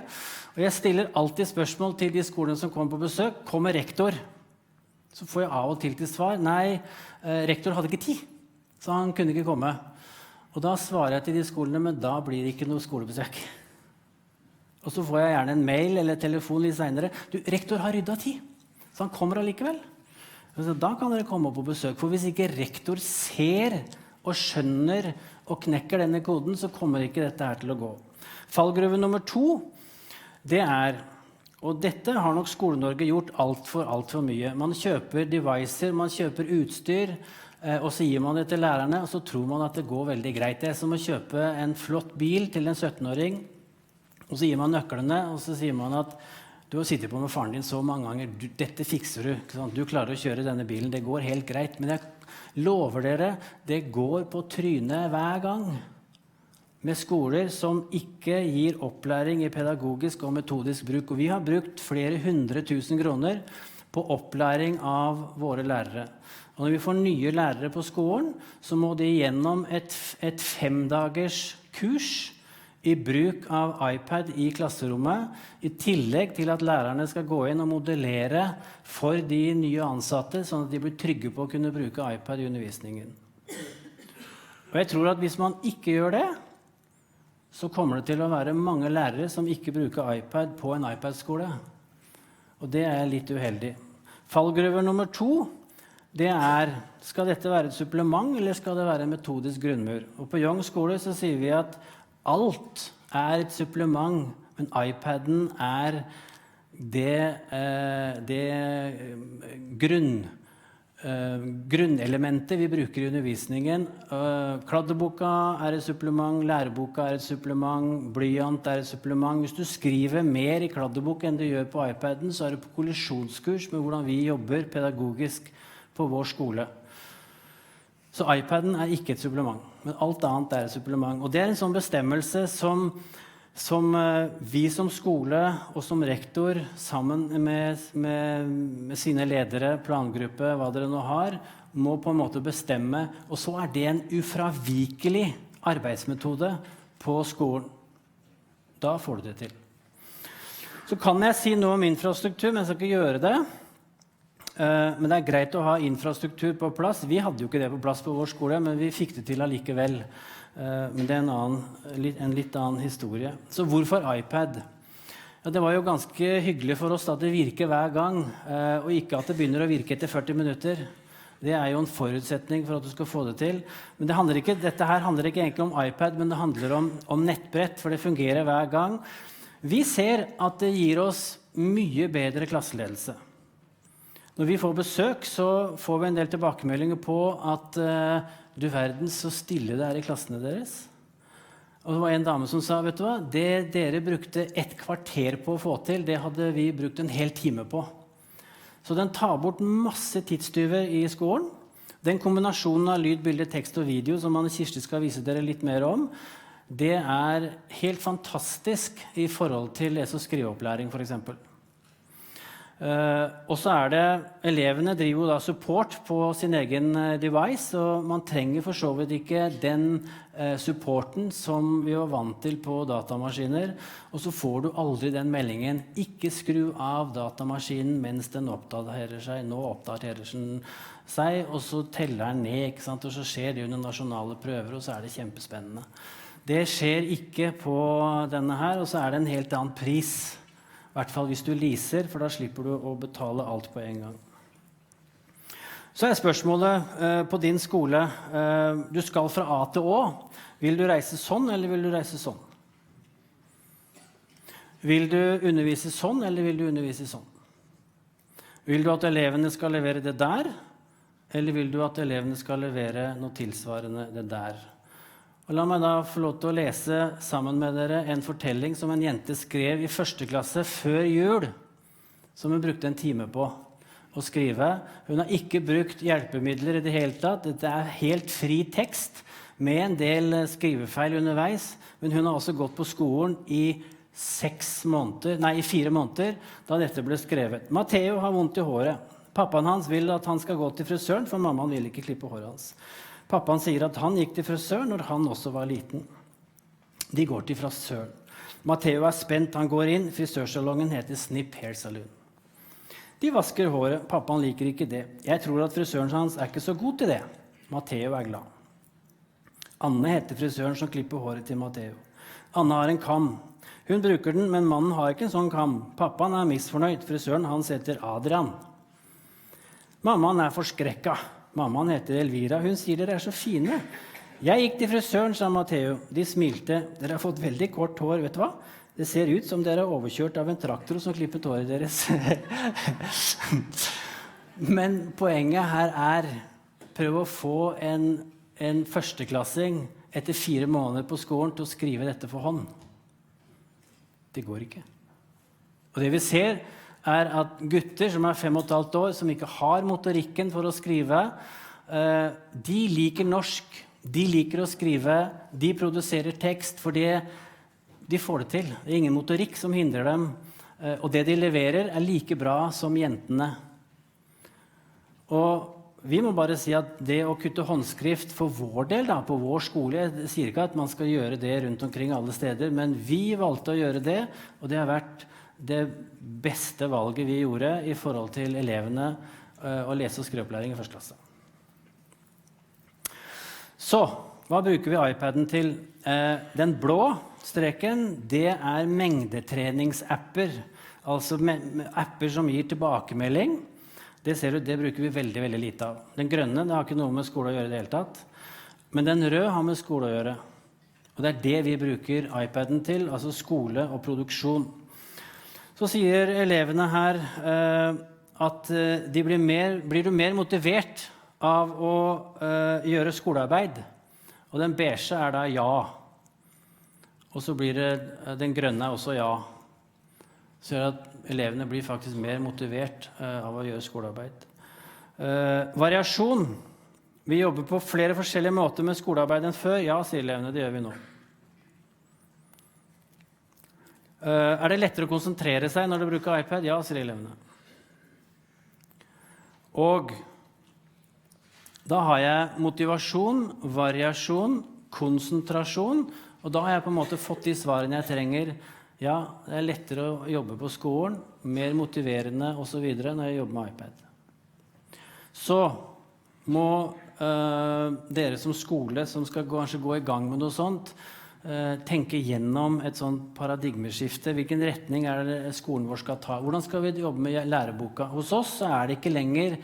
Og jeg stiller alltid spørsmål til de skolene som kommer på besøk. Kommer rektor? Så får jeg av og til svar. Nei, rektor hadde ikke tid, så han kunne ikke komme. Og da svarer jeg til de skolene, men da blir det ikke noe skolebesøk. Og så får jeg gjerne en mail eller telefon litt senere. Du, rektor har ryddet tid, så han kommer allikevel. Så da kan dere komme på besøk, for hvis ikke rektor ser og skjønner og knekker denne koden, så kommer ikke dette her til å gå. Fallgruve nummer 2, det og dette har nok Skole-Norge gjort alt for mye. Man kjøper devices, man kjøper utstyr, og så gir man det til lærerne, og så tror man at det går veldig greit. Det som å kjøpe en flott bil til en 17-åring, og så gir man nøklene, og så sier man at du har sittet på med faren din så mange ganger, dette fikser du, ikke sant? Du klarer å kjøre denne bilen, det går helt greit, men jeg lover dere, det går på trynet hver gang. Med skoler som ikke gir opplæring i pedagogisk og metodisk bruk. Og vi har brukt flere 100 000 kroner på opplæring av våre lærere. Og når vi får nye lærere på skolen, så må de gjennom et 5-dagers kurs i bruk av iPad i klasserommet, i tillegg til at lærerne skal gå inn og modellere for de nye ansatte, sånn at de blir trygge på å kunne bruke iPad i undervisningen. Og jeg tror at hvis man ikke gjør det, så kommer det til å være mange lærere som ikke bruker iPad på en iPad-skole. Og det litt uheldig. Fallgruve nummer 2, det skal dette være et supplement, eller skal det være en metodisk grunnmur? Og på Young skole så sier vi at alt et supplement, men iPaden det grunnelementet vi bruker i undervisningen. Kladdeboka et supplement, læreboka et supplement, blyant et supplement. Hvis du skriver mer i kladdebok enn du gjør på iPaden, så det på kollisjonskurs med hvordan vi jobber pedagogisk på vår skole. Så iPaden ikke et supplement, men alt annet et supplement. Og det en sånn bestemmelse som vi som skole og som rektor sammen med sine ledere, plangruppe, hva dere nå har, må på en måte bestemme, og så det en ufravikelig arbeidsmetode på skolen. Da får du det til. Så kan jeg si noe om infrastruktur, men jeg skal ikke gjøre det. Men det greit å ha infrastruktur på plass. Vi hadde jo ikke det på plass på vår skole, men vi fikk det til allikevel. Men det en litt annen historie. Så hvorfor iPad? Ja, det var jo ganske hyggelig for oss at det virker hver gang, og ikke at det begynner å virke etter 40 minutter. Det jo en forutsetning for at du skal få det til. Men dette her handler ikke egentlig om iPad, men det handler om nettbrett, for det fungerer hver gang. Vi ser at det gir oss mye bedre klasseledelse. Når vi får besøk, så får vi en del tilbakemeldinger på at du verden så stille det i klassene deres. Og det var en dame som sa, vet du hva, det dere brukte et kvarter på å få til, det hadde vi brukt en hel time på. Så den tar bort masse tidstyver i skolen. Den kombinasjonen av lyd, bilde, tekst og video, som Anne Kirsti skal vise dere litt mer om, det er helt fantastisk i forhold til lese- og skriveopplæring, for eksempel. Og så er det, elevene driver jo da support på sin egen device, og man trenger for så vidt ikke den supporten som vi var vant til på datamaskiner, og så får du aldri den meldingen, ikke skru av datamaskinen mens den oppdaterer seg, nå oppdaterer den seg, og så teller den ned, ikke sant? Og så skjer det under nasjonale prøver, og så er det kjempespennende. Det skjer ikke på denne her, og så er det en helt annen pris. I hvert fall hvis du leaser, for da slipper du å betale alt på en gang. Så er spørsmålet på din skole, du skal fra A til Å. Vil du reise sånn, eller vil du reise sånn? Vil du undervise sånn, eller vil du undervise sånn? Vil du at elevene skal levere det der, eller vil du at elevene skal levere noe tilsvarende det der? Og la meg da få lov til å lese sammen med dere en fortelling som en jente skrev i første klasse før jul, som hun brukte en time på å skrive. Hun har ikke brukt hjelpemidler i det hele tatt. Dette er helt fri tekst med en del skrivefeil underveis, men hun har også gått på skolen i 4 måneder da dette ble skrevet. Matteo har vondt i håret. Pappaen hans vil at han skal gå til frisøren, for mammaen vil ikke klippe håret hans. Pappaen sier at han gikk til frisøren når han også var liten. De går til frisøren. Matteo er spent, han går inn. Frisørsalongen heter Snip Hair Saloon. De vasker håret. Pappaen liker ikke det. Jeg tror at frisøren hans er ikke så god til det. Matteo er glad. Anne heter frisøren som klipper håret til Matteo. Anne har en kam. Hun bruker den, men mannen har ikke en sånn kam. Pappaen er misfornøyd. Frisøren hans heter Adrian. Mammaen er forskrekket. Mammaen heter Elvira. Hun sier dere er så fine. Jeg gikk til frisøren, sa Matteo. De smilte. Dere har fått veldig kort hår, vet du hva? Det ser ut som dere er overkjørt av en traktor som klippet håret deres. Men poenget her er prøv å få en førsteklassing etter 4 måneder på skolen til å skrive dette for hånd. Det går ikke. Og det vi ser er at gutter som er 5,5 år, som ikke har motorikken for å skrive, de liker norsk, de liker å skrive, de produserer tekst, fordi de får det til. Det er ingen motorikk som hindrer dem, og det de leverer er like bra som jentene. Og vi må bare si at det å kutte håndskrift for vår del, da, på vår skole, jeg sier ikke at man skal gjøre det rundt omkring alle steder, men vi valgte å gjøre det, og det har vært det beste valget vi gjorde i forhold til elevene og lese- og skriveopplæring i første klasse. Så, hva bruker vi iPaden til? Den blå streken, det er mengdetreningsapper, altså apper som gir tilbakemelding. Det ser du, det bruker vi veldig, veldig lite av. Den grønne, det har ikke noe med skole å gjøre i det hele tatt. Men den røde har med skole å gjøre. Og det er det vi bruker iPaden til, altså skole og produksjon. Så sier elevene her at blir du mer motivert av å gjøre skolearbeid. Og den beige er da ja. Og så blir den grønne også ja. Så gjør at elevene blir faktisk mer motivert av å gjøre skolearbeid. Variasjon. Vi jobber på flere forskjellige måter med skolearbeid enn før. Ja, sier elevene, det gjør vi nå. Er det lettere å konsentrere seg når du bruker iPad? Ja, sier elevene. Og da har jeg motivasjon, variasjon, konsentrasjon, og da har jeg på en måte fått de svarene jeg trenger. Ja, det er lettere å jobbe på skolen, mer motiverende og så videre når jeg jobber med iPad. Så må dere som skole som skal kanskje gå i gang med noe sånt, tenke gjennom et sånt paradigmeskifte. Hvilken retning er det skolen vår skal ta? Hvordan skal vi jobbe med læreboka? Hos oss er det ikke lenger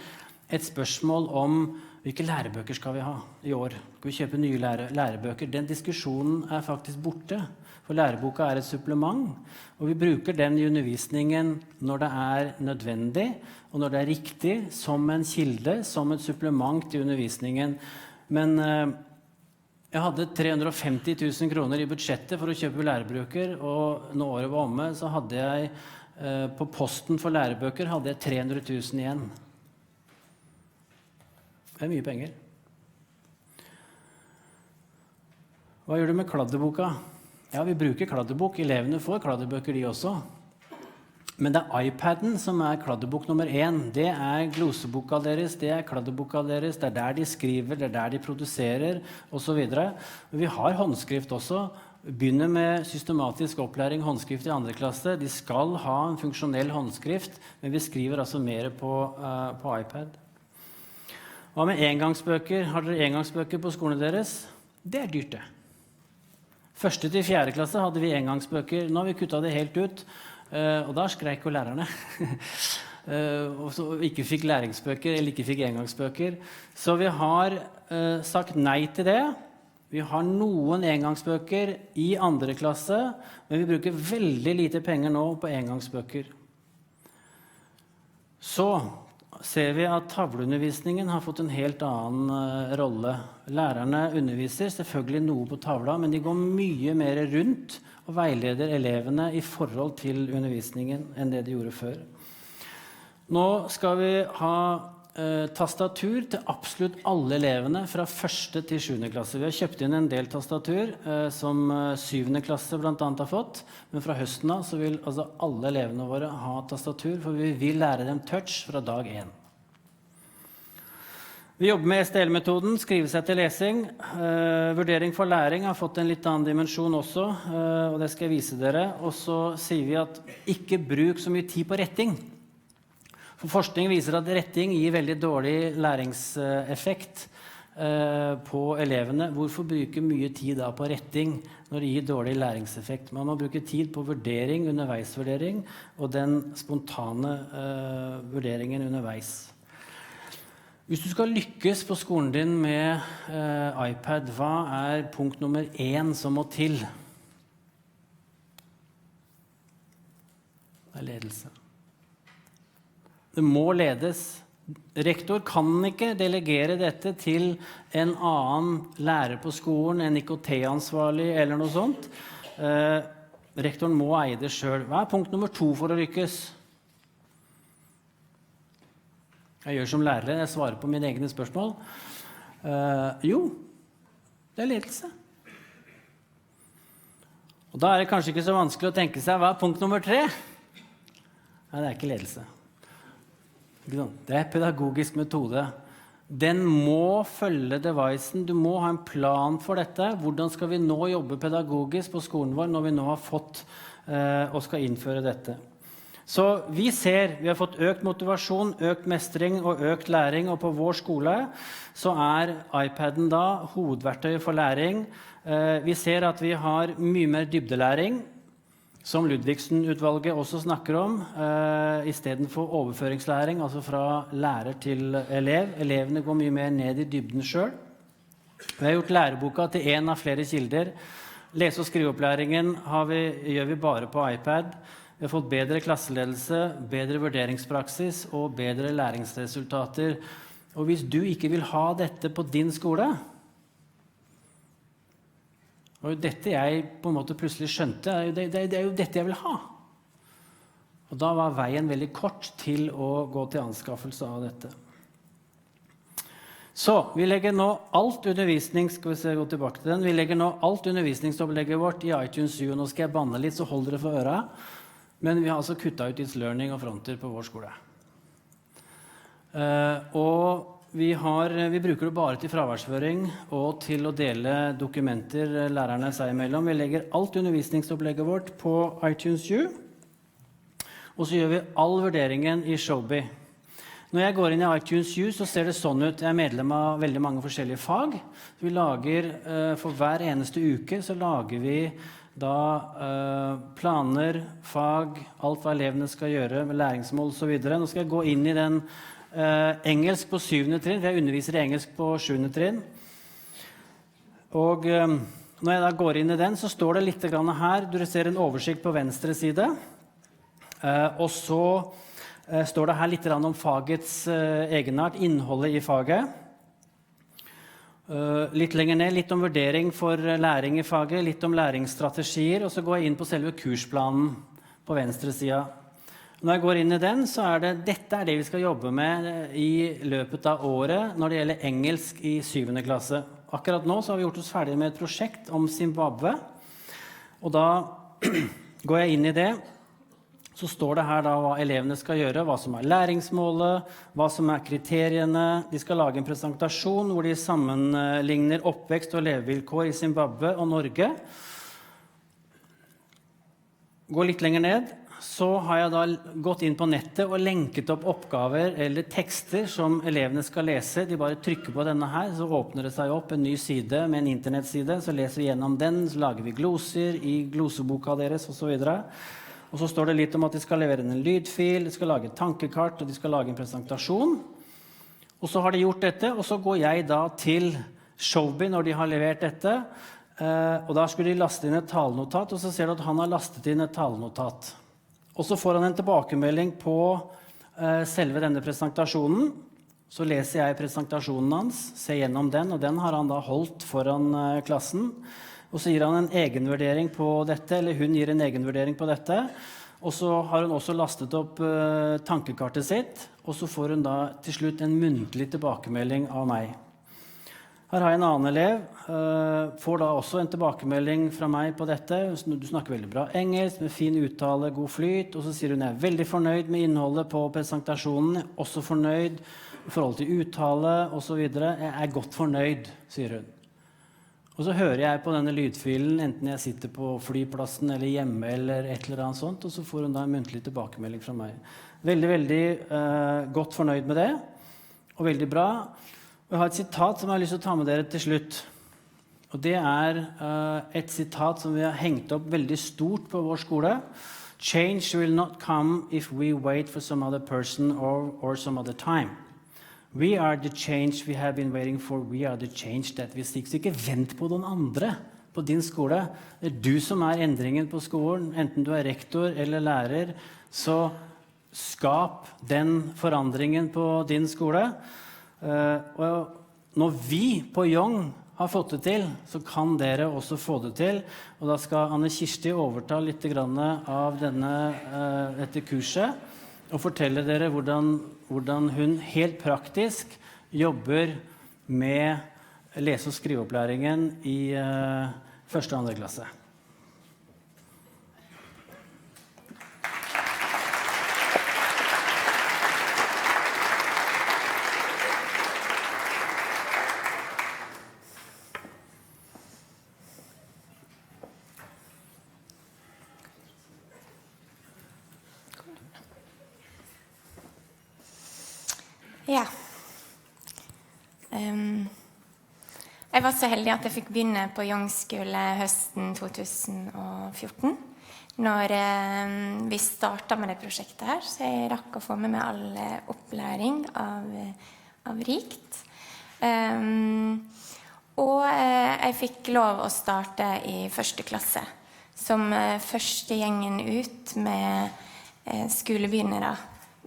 et spørsmål om hvilke lærebøker skal vi ha i år. Skal vi kjøpe nye lærebøker? Den diskusjonen er faktisk borte. For læreboka er et supplement, og vi bruker den i undervisningen når det er nødvendig, og når det er riktig, som en kilde, som et supplement til undervisningen. Men Jeg hadde 350 000 kroner i budsjettet for å kjøpe lærebøker, og når året var omme, så hadde jeg på posten for lærebøker hadde jeg 300 000 igjen. Det mye penger. Hva gjør du med kladdeboka? Ja, vi bruker kladdebok. Elevene får kladdebøker de også. Men det iPaden som kladdebok nummer 1. Det gloseboka deres, det kladdeboka deres, det der de skriver, det der de produserer, og så videre. Vi har håndskrift også. Vi begynner med systematisk opplæring, håndskrift i 2. klasse. De skal ha en funksjonell håndskrift, men vi skriver altså mer på iPad. Hva med engangsbøker? Har dere engangsbøker på skolen deres? Det dyrt det. 1. til 4. klasse hadde vi engangsbøker. Nå har vi kuttet det helt ut, og da skrek jo lærerne. Og så ikke fikk læringsbøker, eller ikke fikk engangsbøker. Så vi har sagt nei til det. Vi har noen engangsbøker i 2. klasse, men vi bruker veldig lite penger nå på engangsbøker. Så ser vi at tavleundervisningen har fått en helt annen rolle. Lærerne underviser selvfølgelig noe på tavla, men de går mye mer rundt og veileder elevene i forhold til undervisningen enn det de gjorde før. Nå skal vi ha tastatur til absolutt alle elevene fra 1. til 7. klasse. Vi har kjøpt inn en del tastatur som 7. klasse blant annet har fått, men fra høsten av så vil altså alle elevene våre ha tastatur, for vi vil lære dem touch fra dag 1. Vi jobber med STL-metoden, skrive seg til lesing. Vurdering for læring har fått en litt annen dimensjon også, og det skal jeg vise dere. Og så sier vi at ikke bruk så mye tid på retting. For forskning viser at retting gir veldig dårlig læringseffekt på elevene. Hvorfor bruke mye tid da på retting når det gir dårlig læringseffekt? Man må bruke tid på vurdering, underveisvurdering, og den spontane vurderingen underveis. Hvis du skal lykkes på skolen din med iPad, hva punkt nummer 1 som må til? Det ledelse. Det må ledes. Rektor kan ikke delegere dette til en annen lærer på skolen, en IKT-ansvarlig eller noe sånt. Rektoren må eie det selv. Hva punkt nummer 2 for å lykkes? Jeg gjør som lærer, jeg svarer på mine egne spørsmål. Jo, det ledelse. Og da det kanskje ikke så vanskelig å tenke seg, hva punkt nummer 3? Nei, det ikke ledelse. Det pedagogisk metode. Den må følge devicen. Du må ha en plan for dette. Hvordan skal vi nå jobbe pedagogisk på skolen vår når vi nå har fått og skal innføre dette? Så vi har fått økt motivasjon, økt mestring og økt læring, og på vår skole så iPaden da hovedverktøy for læring. Vi ser at vi har mye mer dybdelæring, som Ludvigsen-utvalget også snakker om, i stedet for overføringslæring, altså fra lærer til elev. Elevene går mye mer ned i dybden selv. Vi har gjort læreboka til en av flere kilder. Lese- og skriveopplæringen gjør vi bare på iPad. Vi har fått bedre klasseledelse, bedre vurderingspraksis og bedre læringsresultater. Og hvis du ikke vil ha dette på din skole, og dette jeg på en måte plutselig skjønte, det jo dette jeg vil ha. Og da var veien veldig kort til å gå til anskaffelse av dette. Så vi legger nå alt undervisning, skal vi se, gå tilbake til den, vi legger nå alt undervisningsopplegget vårt i iTunes U, og nå skal jeg banne litt, så hold dere for øra. Men vi har altså kuttet ut It's Learning og Fronter på vår skole. Og vi bruker det bare til fraværsføring og til å dele dokumenter lærerne seg imellom. Vi legger alt undervisningsopplegget vårt på iTunes U, og så gjør vi all vurderingen i Showbie. Når jeg går inn i iTunes U, så ser det sånn ut. Jeg medlem av veldig mange forskjellige fag. Vi lager, for hver eneste uke, så lager vi da planer, fag, alt hva elevene skal gjøre med læringsmål og så videre. Nå skal jeg gå inn i den engelsk på 7. trinn, for jeg underviser i engelsk på 7. trinn. Og når jeg da går inn i den, så står det litt grann her. Du ser en oversikt på venstre side. Og så står det her litt om fagets egenart, innholdet i faget. Litt lenger ned, litt om vurdering for læring I faget, litt om læringsstrategier, og så går jeg inn på selve kursplanen på venstre siden. Når jeg går inn I den, så dette det vi skal jobbe med I løpet av året når det gjelder engelsk I 7. klasse. Akkurat nå så har vi gjort oss ferdig med et prosjekt om Zimbabwe, og da går jeg inn I det. Så står det her da hva elevene skal gjøre, hva som læringsmålet, hva som kriteriene. De skal lage en presentasjon hvor de sammenligner oppvekst og levevilkår I Zimbabwe og Norge. Gå litt lenger ned, så har jeg da gått inn på nettet og lenket opp oppgaver eller tekster som elevene skal lese. De bare trykker på denne her, så åpner det seg opp en ny side med en internettside. Så leser vi gjennom den, så lager vi gloser I gloseboka deres og så videre. Og så står det litt om at de skal levere en lydfil, de skal lage et tankekart, og de skal lage en presentasjon. Og så har de gjort dette, og så går jeg da til Showby når de har levert dette. Og da skulle de laste inn et talenotat, og så ser du at han har lastet inn et talenotat. Og så får han en tilbakemelding på selve denne presentasjonen. Så leser jeg presentasjonen hans, ser gjennom den, og den har han da holdt foran klassen. Og så gir han en egenvurdering på dette, eller hun gir en egenvurdering på dette. Og så har hun også lastet opp tankekartet sitt, og så får hun da til slutt en muntlig tilbakemelding av meg. Her har jeg en annen elev, får da også en tilbakemelding fra meg på dette. Du snakker veldig bra engelsk, med fin uttale, god flyt, og så sier hun jeg veldig fornøyd med innholdet på presentasjonen, også fornøyd I forhold til uttale og så videre. Jeg godt fornøyd, sier hun. Og så hører jeg på denne lydfilen, enten jeg sitter på flyplassen eller hjemme eller et eller annet sånt, og så får hun da en muntlig tilbakemelding fra meg. Veldig, veldig godt fornøyd med det, og veldig bra. Og jeg har et sitat som jeg har lyst til å ta med dere til slutt. Og det et sitat som vi har hengt opp veldig stort på vår skole. Change will not come if we wait for some other person or some other time. We are the change we have been waiting for. We are the change that we seek. Så ikke vent på noen andre på din skole. Det du som endringen på skolen, enten du rektor eller lærer, så skap den forandringen på din skole. Og når vi på Young har fått det til, så kan dere også få det til. Og da skal Anne Kirsti overta litt grann av dette kurset, og fortelle dere hvordan hun helt praktisk jobber med lese- og skriveopplæringen I 1. og 2. klasse. Ja. Jeg var så heldig at jeg fikk begynne på Young skole høsten 2014, når vi startet med det prosjektet her, så jeg rakk å få med meg all opplæring av rikt. Og jeg fikk lov å starte I 1. klasse, som første gjengen ut med skolebegynnere,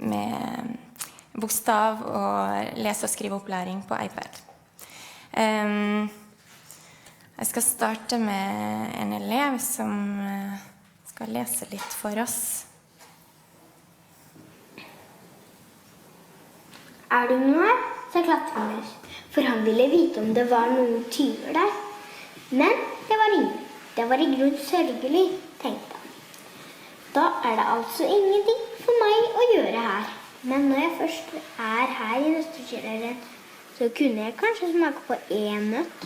med bokstav og lese- og skriveopplæring på iPad. Jeg skal starte med en elev som skal lese litt for oss. Du noe her? Sa klatremøs, for han ville vite om det var noen tyver der. Men det var ingen. Det var I grunn sørgelig, tenkte han. Da det altså ingenting for meg å gjøre her. Men når jeg først her I nøttekjelleren, så kunne jeg kanskje smake på en nøtt,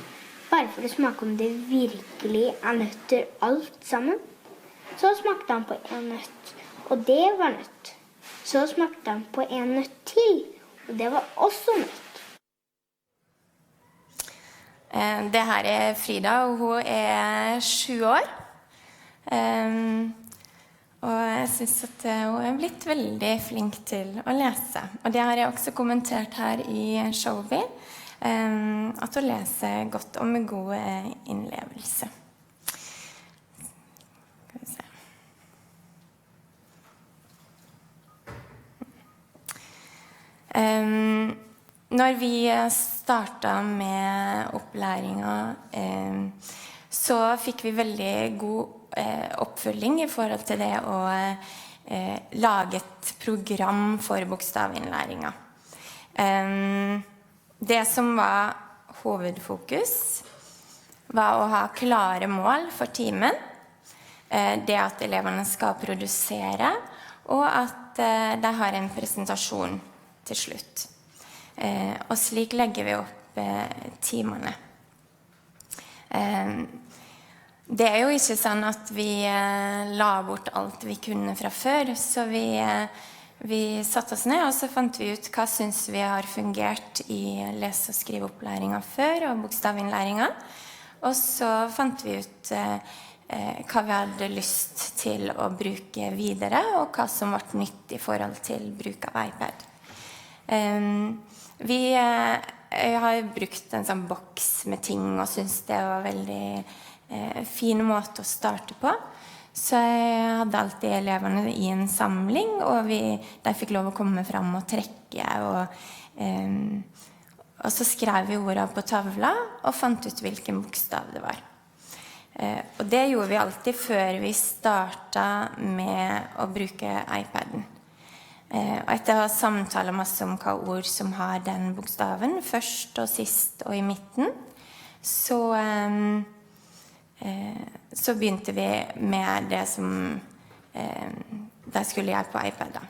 bare for å smake om det virkelig nøtter alt sammen. Så smakte han på en nøtt, og det var nøtt. Så smakte han på en nøtt til, og det var også nøtt. Det her Frida, og hun 7 år. Og jeg synes at hun blitt veldig flink til å lese. Og det har jeg også kommentert her I Showby, at hun leser godt og med god innlevelse. Skal vi se. Når vi startet med opplæringen, så fikk vi veldig god oppfølging I forhold til det å lage et program for bokstavinnlæringen. Det som var hovedfokus var å ha klare mål for timen, det at eleverne skal produsere, og at de har en presentasjon til slutt. Og slik legger vi opp timene. Det jo ikke sånn at vi la bort alt vi kunne fra før, så vi satte oss ned, og så fant vi ut hva synes vi har fungert I lese- og skriveopplæringen før, og bokstavinnlæringen. Og så fant vi ut hva vi hadde lyst til å bruke videre, og hva som var nytt I forhold til bruk av iPad. Vi har brukt en sånn boks med ting, og synes det var veldig fin måte å starte på. Så jeg hadde alltid eleverne I en samling, og de fikk lov å komme frem og trekke, og så skrev vi ordene på tavla, og fant ut hvilken bokstav det var. Og det gjorde vi alltid før vi startet med å bruke iPaden. Og etter å ha samtalt masse om hva ord som har den bokstaven, først og sist og I midten, så begynte vi med det som de skulle gjøre på iPad.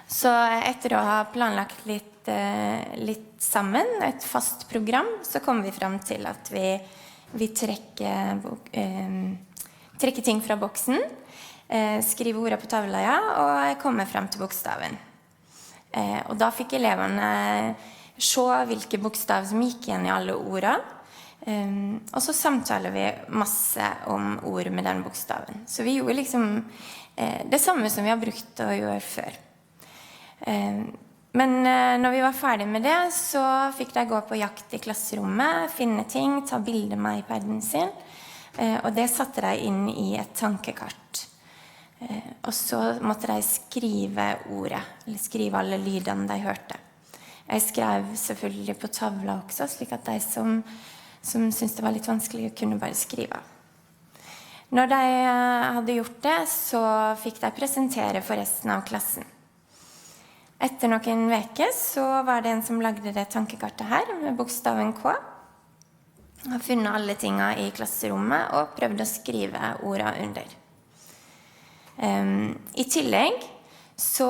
Så etter å ha planlagt litt sammen, et fast program, så kom vi frem til at vi trekker ting fra boksen, skriver ordene på tavla, og kommer frem til bokstaven. Og da fikk eleverne se hvilke bokstav som gikk igjen I alle ordene, og så samtaler vi masse om ord med den bokstaven. Så vi gjorde liksom det samme som vi har brukt å gjøre før. Men når vi var ferdige med det, så fikk de gå på jakt I klasserommet, finne ting, ta bilder med iPaden sin, og det satte de inn I et tankekart. Og så måtte de skrive ordet, eller skrive alle lydene de hørte. Jeg skrev selvfølgelig på tavla også, slik at de som syntes det var litt vanskelig, kunne bare skrive. Når de hadde gjort det, så fikk de presentere for resten av klassen. Etter noen veker så var det en som lagde det tankekartet her, med bokstaven K. Har funnet alle tingene I klasserommet, og prøvde å skrive ordene under. I tillegg så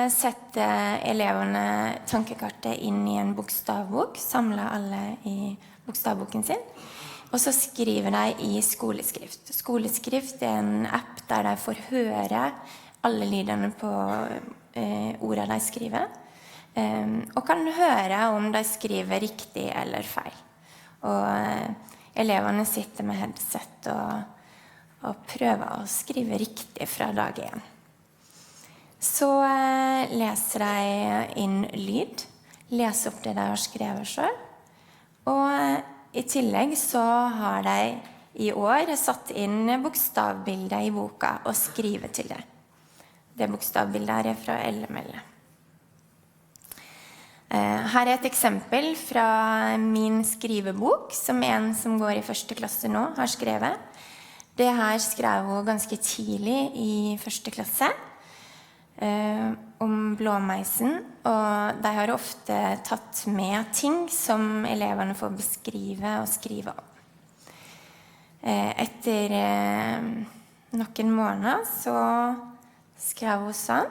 setter eleverne tankekartet inn I en bokstavbok, samler alle I bokstavboken sin, og så skriver de I skoleskrift. Skoleskrift en app der de får høre alle lydene på ordene de skriver, og kan høre om de skriver riktig eller feil. Og eleverne sitter med headset og prøver å skrive riktig fra dag 1. Så leser de inn lyd, leser opp det de har skrevet selv, og I tillegg så har de I år satt inn bokstavbilder I boka og skriver til det. Det bokstavbildet her fra LML. Her et eksempel fra min skrivebok, som en som går I første klasse nå har skrevet. Det her skrev hun ganske tidlig I første klasse, om blåmeisen, og de har ofte tatt med ting som eleverne får beskrive og skrive om. Etter noen måneder så skrev hun sånn,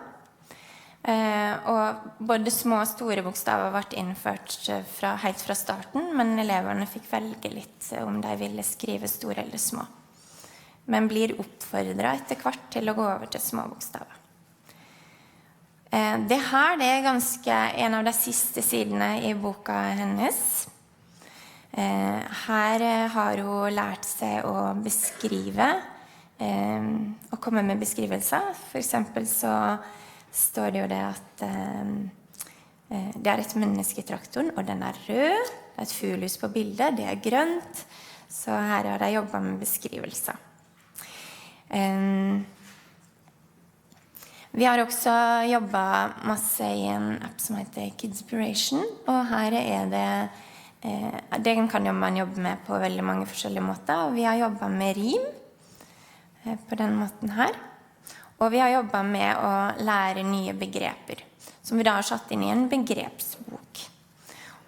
og både små og store bokstaver ble innført helt fra starten, men eleverne fikk velge litt om de ville skrive store eller små. Men blir oppfordret etter hvert til å gå over til små bokstaver. Det her det ganske en av de siste sidene I boka hennes. Her har hun lært seg å beskrive, og komme med beskrivelser. For eksempel så står det jo det at det et menneske I traktoren, og den rød. Det et fuglehus på bildet, det grønt. Så her har de jobbet med beskrivelser. Vi har også jobbet masse i en app som heter Kidspiration, og her det kan man jobbe med på veldig mange forskjellige måter, og vi har jobbet med rim på den måten her, og vi har jobbet med å lære nye begreper, som vi da har satt inn i en begrepsbok.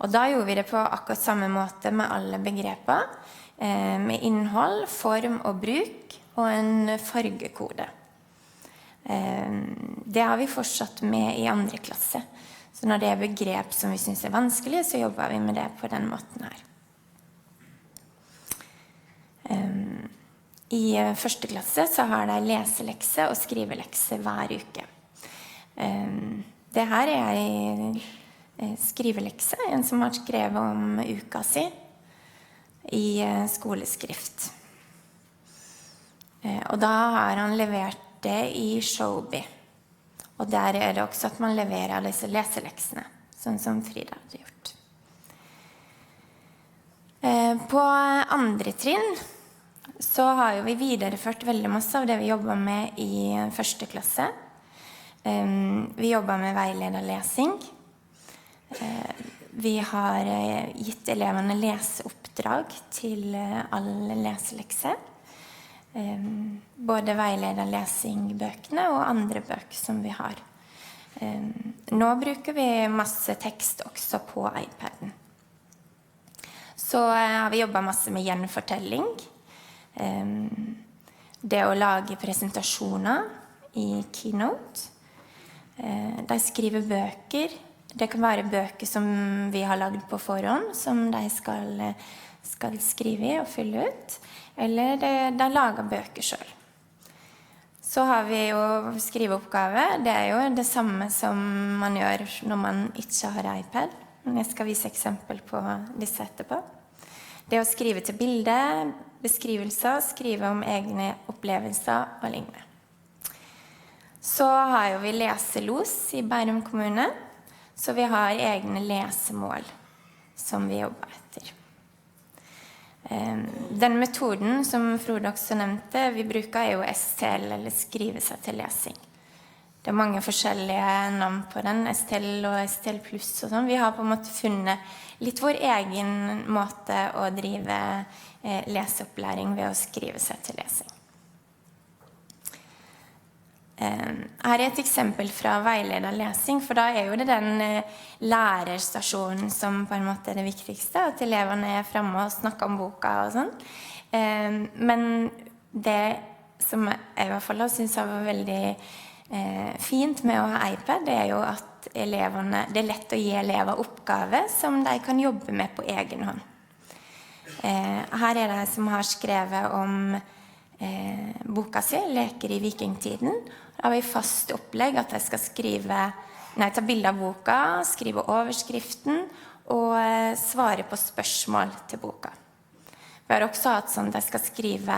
Og da gjorde vi det på akkurat samme måte med alle begreper, med innhold, form og bruk, og en fargekode. Det har vi fortsatt med i andre klasse. Så når det er begrep som vi synes er vanskelig, så jobber vi med det på den måten her. I første klasse så har de leselekse og skrivelekse hver uke. Det her er en skrivelekse, en som har skrevet om uka si i skoleskrift. Og da har han levert det i Showby. Og der er det også at man leverer disse leseleksene, sånn som Frida hadde gjort. På andre trinn så har jo vi videreført veldig masse av det vi jobber med i første klasse. Vi jobber med veilederlesing. Vi har gitt elevene leseoppdrag til alle leselekser. Både veilederlesingbøkene og andre bøker som vi har. Nå bruker vi masse tekst også på iPaden. Så har vi jobbet masse med gjenfortelling. Det å lage presentasjoner i Keynote. De skriver bøker. Det kan være bøker som vi har laget på forhånd, som de skal skrive i og fylle ut. Eller de lager bøker selv. Så har vi jo skriveoppgave. Det er jo det samme som man gjør når man ikke har iPad. Jeg skal vise eksempel på disse etterpå. Det å skrive til bilde, beskrivelser, skrive om egne opplevelser og lignende. Så har jo vi leselos i Bærum kommune, så vi har egne lesemål som vi jobber etter. Den metoden som Frode også nevnte, vi bruker jo STL, eller skrive seg til lesing. Det er mange forskjellige navn på den, STL og STL Plus og sånn. Vi har på en måte funnet litt vår egen måte å drive leseopplæring ved å skrive seg til lesing. Her er et eksempel fra veilederlesing, for da er jo det den lærerstasjonen som på en måte er det viktigste, at elevene er fremme og snakker om boka og sånn. Men det som jeg i hvert fall synes var veldig fint med å ha iPad, det er jo at det er lett å gi elever oppgave som de kan jobbe med på egen hånd. Her er det som har skrevet om boka si, Leker i vikingtiden. Da har vi fast opplegg at jeg skal ta bilde av boka, skrive overskriften og svare på spørsmål til boka. Vi har også hatt sånn at jeg skal skrive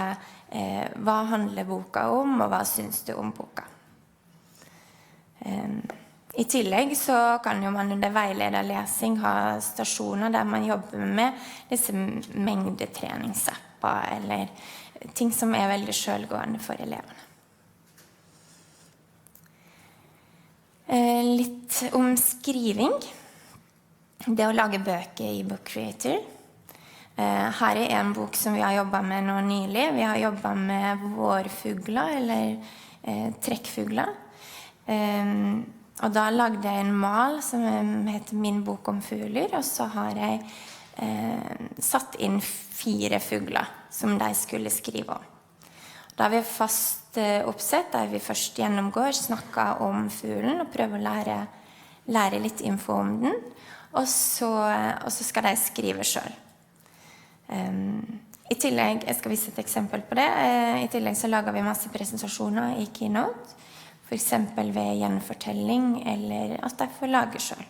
hva handler boka om, og hva synes du om boka. I tillegg så kan jo man under veilederlesing ha stasjoner der man jobber med disse mengdetreningsapper, eller ting som er veldig selvgående for elevene. Litt om skriving. Det å lage bøker i Book Creator. Her er en bok som vi har jobbet med nå nylig. Vi har jobbet med vårfugler, eller trekkfugler. Og da lagde jeg en mal som heter Min bok om fugler, og så har jeg satt inn 4 fugler som de skulle skrive om. Da har vi fast oppsett, der vi først gjennomgår, snakker om fuglen og prøver å lære litt info om den, og så skal de skrive selv. I tillegg, jeg skal vise et eksempel på det, i tillegg så lager vi masse presentasjoner i Keynote, for eksempel ved gjenfortelling, eller at de får lage selv.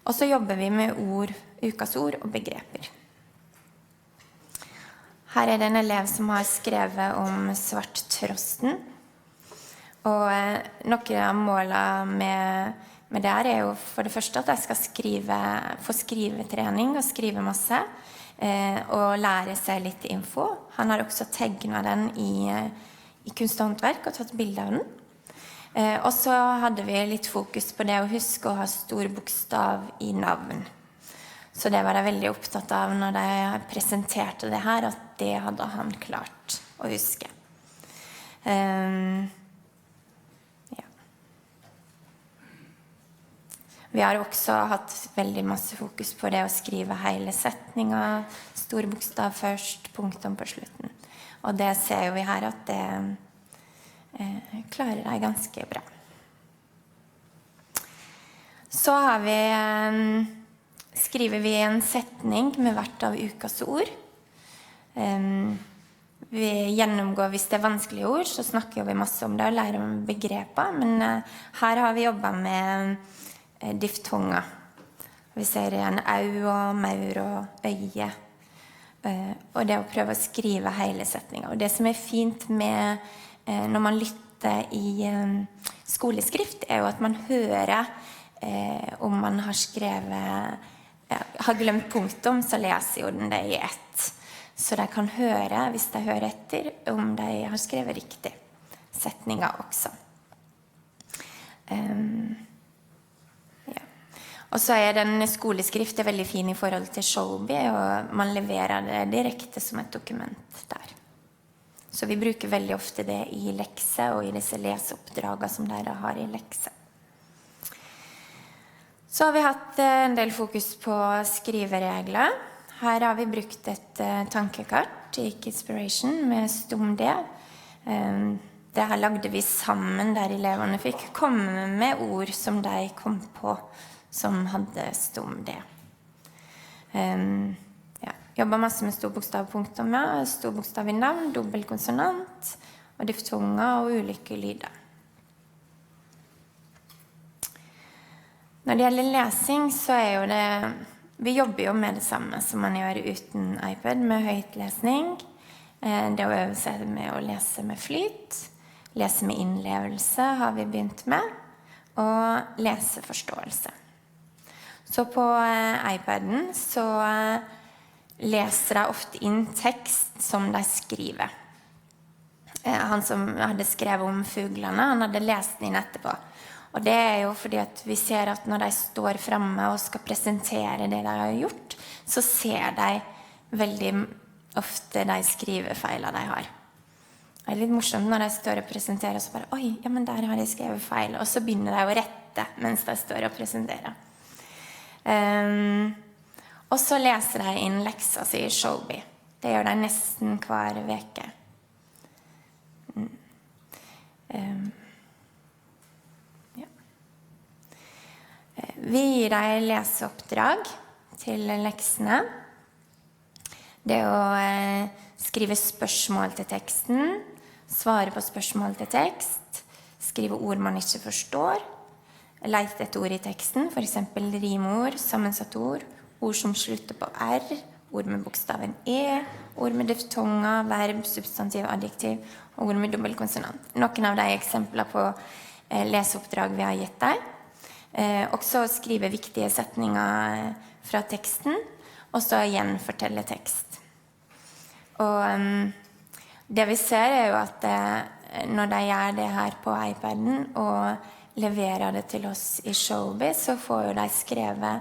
Og så jobber vi med ukas ord og begreper. Her er det en elev som har skrevet om svarttrosten. Og noen av målene med det her er jo for det første at jeg skal få skrivetrening og skrive masse, og lære seg litt info. Han har også tegnet den i kunst og håndverk og tatt bilde av den. Og så hadde vi litt fokus på det å huske å ha stor bokstav i navn. Så det var jeg veldig opptatt av når jeg presenterte det her, at det hadde han klart å huske. Ja. Vi har også hatt veldig masse fokus på det å skrive hele setninger, stor bokstav først, punktum på slutten. Og det ser jo vi her at det klarer jeg ganske bra. Så har vi, skriver vi en setning med hvert av ukas ord. Vi gjennomgår, hvis det er vanskelige ord, så snakker vi masse om det og lærer om begreper, men her har vi jobbet med diftonger. Vi ser igjen au og maur og øye, og det å prøve å skrive hele setninger. Og det som er fint med når man lytter i skoleskrift, er jo at man hører om man har skrevet, har glemt punktum, så leser jo den det i ett. Så de kan høre, hvis de hører etter, om de har skrevet riktig setninger også. Ja. Og så er den skoleskrift veldig fin i forhold til Showby, og man leverer det direkte som et dokument der. Så vi bruker veldig ofte det i lekse og i disse leseoppdragene som dere har i lekse. Så har vi hatt en del fokus på skriveregler. Her har vi brukt et tankekart i Inspiration med stum D. Det her lagde vi sammen der elevene fikk komme med ord som de kom på som hadde stum D. Jobber masse med stor bokstav punktum, stor bokstav i navn, dobbel konsonant, og diftonger og ulike lyder. Når det gjelder lesing, så er jo det, vi jobber jo med det samme som man gjør uten iPad, med høytlesning. Det å øve seg med å lese med flyt, lese med innlevelse har vi begynt med, og leseforståelse. Så på iPaden så leser jeg ofte inn tekst som de skriver. Han som hadde skrevet om fuglene, han hadde lest den inn etterpå. Og det er jo fordi at vi ser at når de står fremme og skal presentere det de har gjort, så ser de veldig ofte de skrivefeilene de har. Det er litt morsomt når de står og presenterer, så bare, oi, ja, men der har de skrevet feil, og så begynner de å rette mens de står og presenterer. Og så leser de inn leksa si i Showby. Det gjør de nesten hver veke. Ja. Vi gir dem leseoppdrag til leksene. Det å skrive spørsmål til teksten, svare på spørsmål til tekst, skrive ord man ikke forstår, lete etter ord i teksten, for eksempel rimord, sammensatte ord, ord som slutter på R, ord med bokstaven E, ord med diftonger, verb, substantiv, adjektiv, og ord med dobbel konsonant. Noen av de eksempler på leseoppdrag vi har gitt deg. Også skrive viktige setninger fra teksten, og så igjen fortelle tekst. Og det vi ser er jo at når de gjør det her på iPaden og leverer det til oss i Showby, så får jo de skrevet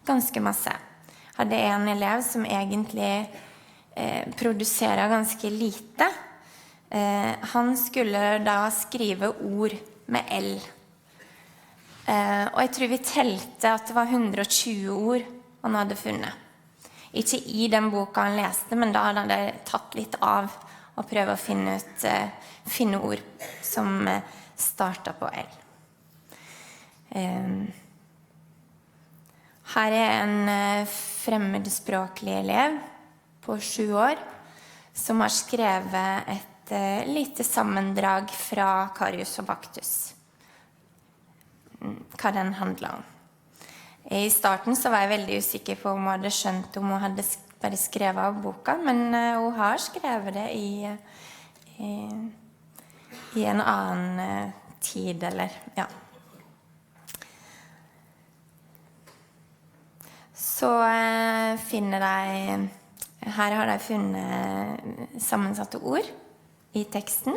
ganske masse. Jeg hadde en elev som egentlig produserer ganske lite. Han skulle da skrive ord med L. Og jeg tror vi telte at det var 120 ord han hadde funnet. Ikke i den boka han leste, men da hadde han tatt litt av og prøvd å finne ord som startet på L. Her er en fremmedspråklig elev på 7 år som har skrevet et lite sammendrag fra Karius og Baktus. Hva den handler om. I starten så var jeg veldig usikker på om hun hadde skjønt om hun hadde bare skrevet av boka, men hun har skrevet det i en annen tid, eller ja. Så finner de, her har de funnet sammensatte ord i teksten.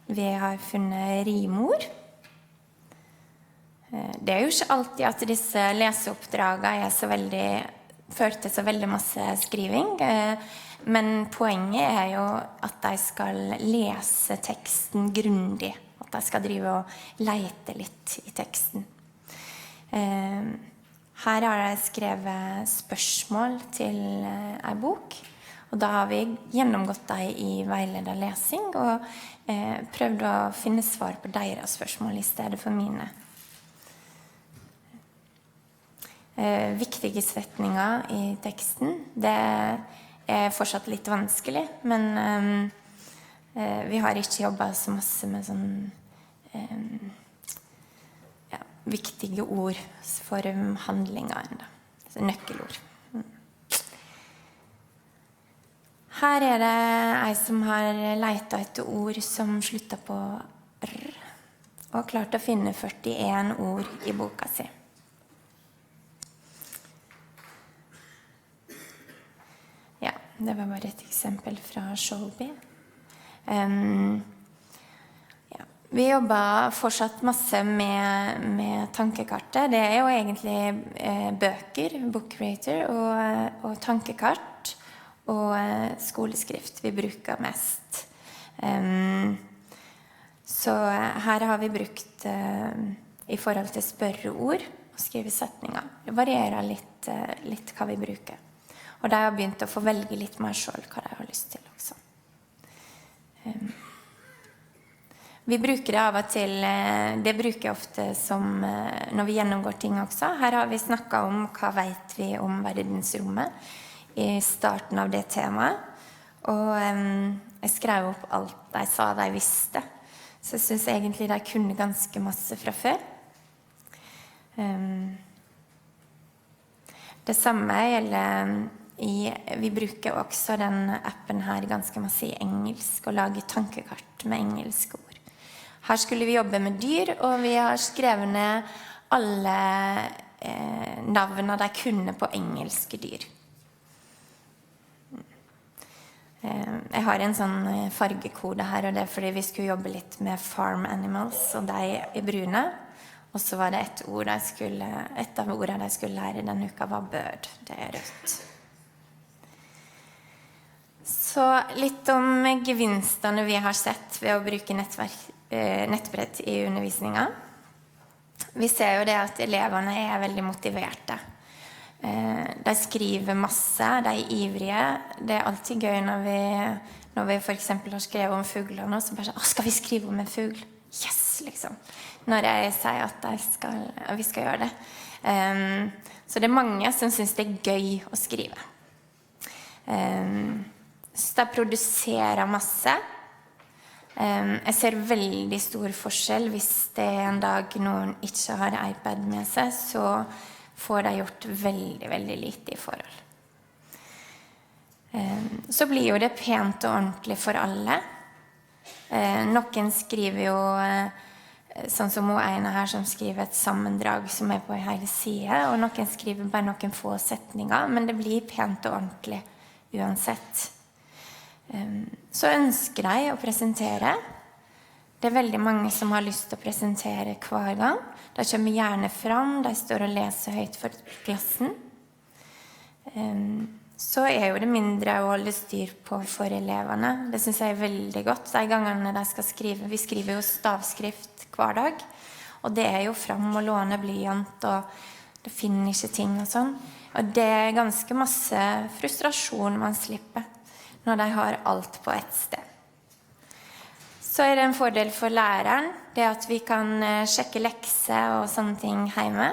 vi har funnet rimord. Det jo ikke alltid at disse leseoppdragene fører til så veldig masse skriving, men poenget jo at de skal lese teksten grundig, at de skal drive og lete litt i teksten. Her har jeg skrevet spørsmål til en bok, og da har vi gjennomgått dem i veiledet lesing og prøvd å finne svar på deres spørsmål i stedet for mine. Viktige setninger i teksten, det fortsatt litt vanskelig, men vi har ikke jobbet så masse med sånn viktige ord for handlinger enda. Nøkkelord. Her det en som har letet etter ord som slutter på r, og klart å finne 41 ord i boka si. Ja, det var bare et eksempel fra Sholby. Vi jobber fortsatt masse med tankekartet. Det jo egentlig bøker, book creator, og tankekart, og skoleskrift vi bruker mest. Så her har vi brukt i forhold til spørreord og skrive setninger. Det varierer litt hva vi bruker. Og de har begynt å få velge litt mer selv hva de har lyst til også. Vi bruker det av og til, det bruker jeg ofte som når vi gjennomgår ting også. Her har vi snakket om hva vet vi om verdensrommet i starten av det temaet. Og jeg skrev opp alt de sa de visste. Så jeg synes egentlig de kunne ganske masse fra før. Det samme gjelder vi bruker også den appen her ganske masse i engelsk, og lager tankekart med engelske ord. Her skulle vi jobbe med dyr, og vi har skrevet ned alle navnene de kunne på engelske dyr. Jeg har en sånn fargekode her, og det fordi vi skulle jobbe litt med farm animals, og de i brune. Og så var det et av ordene de skulle lære denne uka var bird. Det rødt. Så litt om gevinstene vi har sett ved å bruke nettbrett i undervisningen. Vi ser jo det at elevene veldig motiverte. De skriver masse, de ivrige. Det alltid gøy når vi for eksempel har skrevet om fuglene, så bare sånn, skal vi skrive om en fugl? Yes, liksom. Når jeg sier at vi skal gjøre det. Så det mange som synes det gøy å skrive. Så de produserer masse. Jeg ser veldig stor forskjell hvis det en dag noen ikke har iPad med seg, så får de gjort veldig, veldig lite i forhold. Så blir jo det pent og ordentlig for alle. Noen skriver jo, sånn som ene her som skriver et sammendrag som på en hel side, og noen skriver bare noen få setninger, men det blir pent og ordentlig uansett. Så ønsker de å presentere. Det veldig mange som har lyst til å presentere hver gang. De kommer gjerne fram, de står og leser høyt for klassen. Så jo det mindre å holde styr på for elevene. Det synes jeg veldig godt. De gangene de skal skrive, vi skriver jo stavskrift hver dag, og det jo fram og låne blyant, og det finner ikke ting og sånn. Og det ganske masse frustrasjon man slipper når de har alt på ett sted. Så det en fordel for læreren, det at vi kan sjekke lekser og sånne ting hjemme.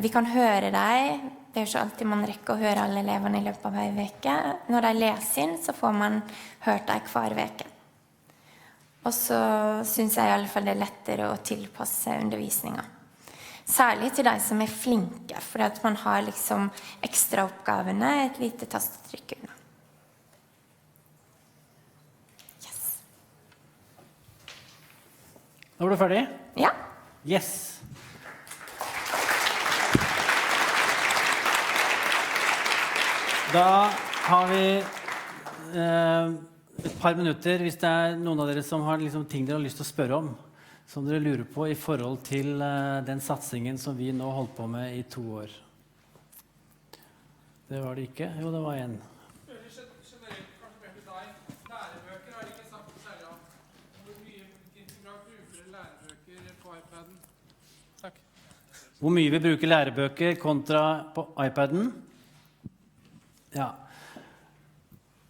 Vi kan høre dem. Det ikke alltid man rekker å høre alle elevene i løpet av en uke. Når de leser inn, så får man hørt dem hver uke. Og så synes jeg i alle fall det lettere å tilpasse undervisningen. Særlig til de som flinke, for at man har liksom ekstra oppgavene et lite tastetrykk unna. Nå du ferdig? Ja. Yes. Da har vi et par minutter hvis det noen av dere som har liksom ting dere har lyst til å spørre om, som dere lurer på i forhold til den satsingen som vi nå holdt på med i 2 år. Det var det ikke. Jo, det var en. Hvor mye vi bruker lærebøker kontra på iPaden? Ja.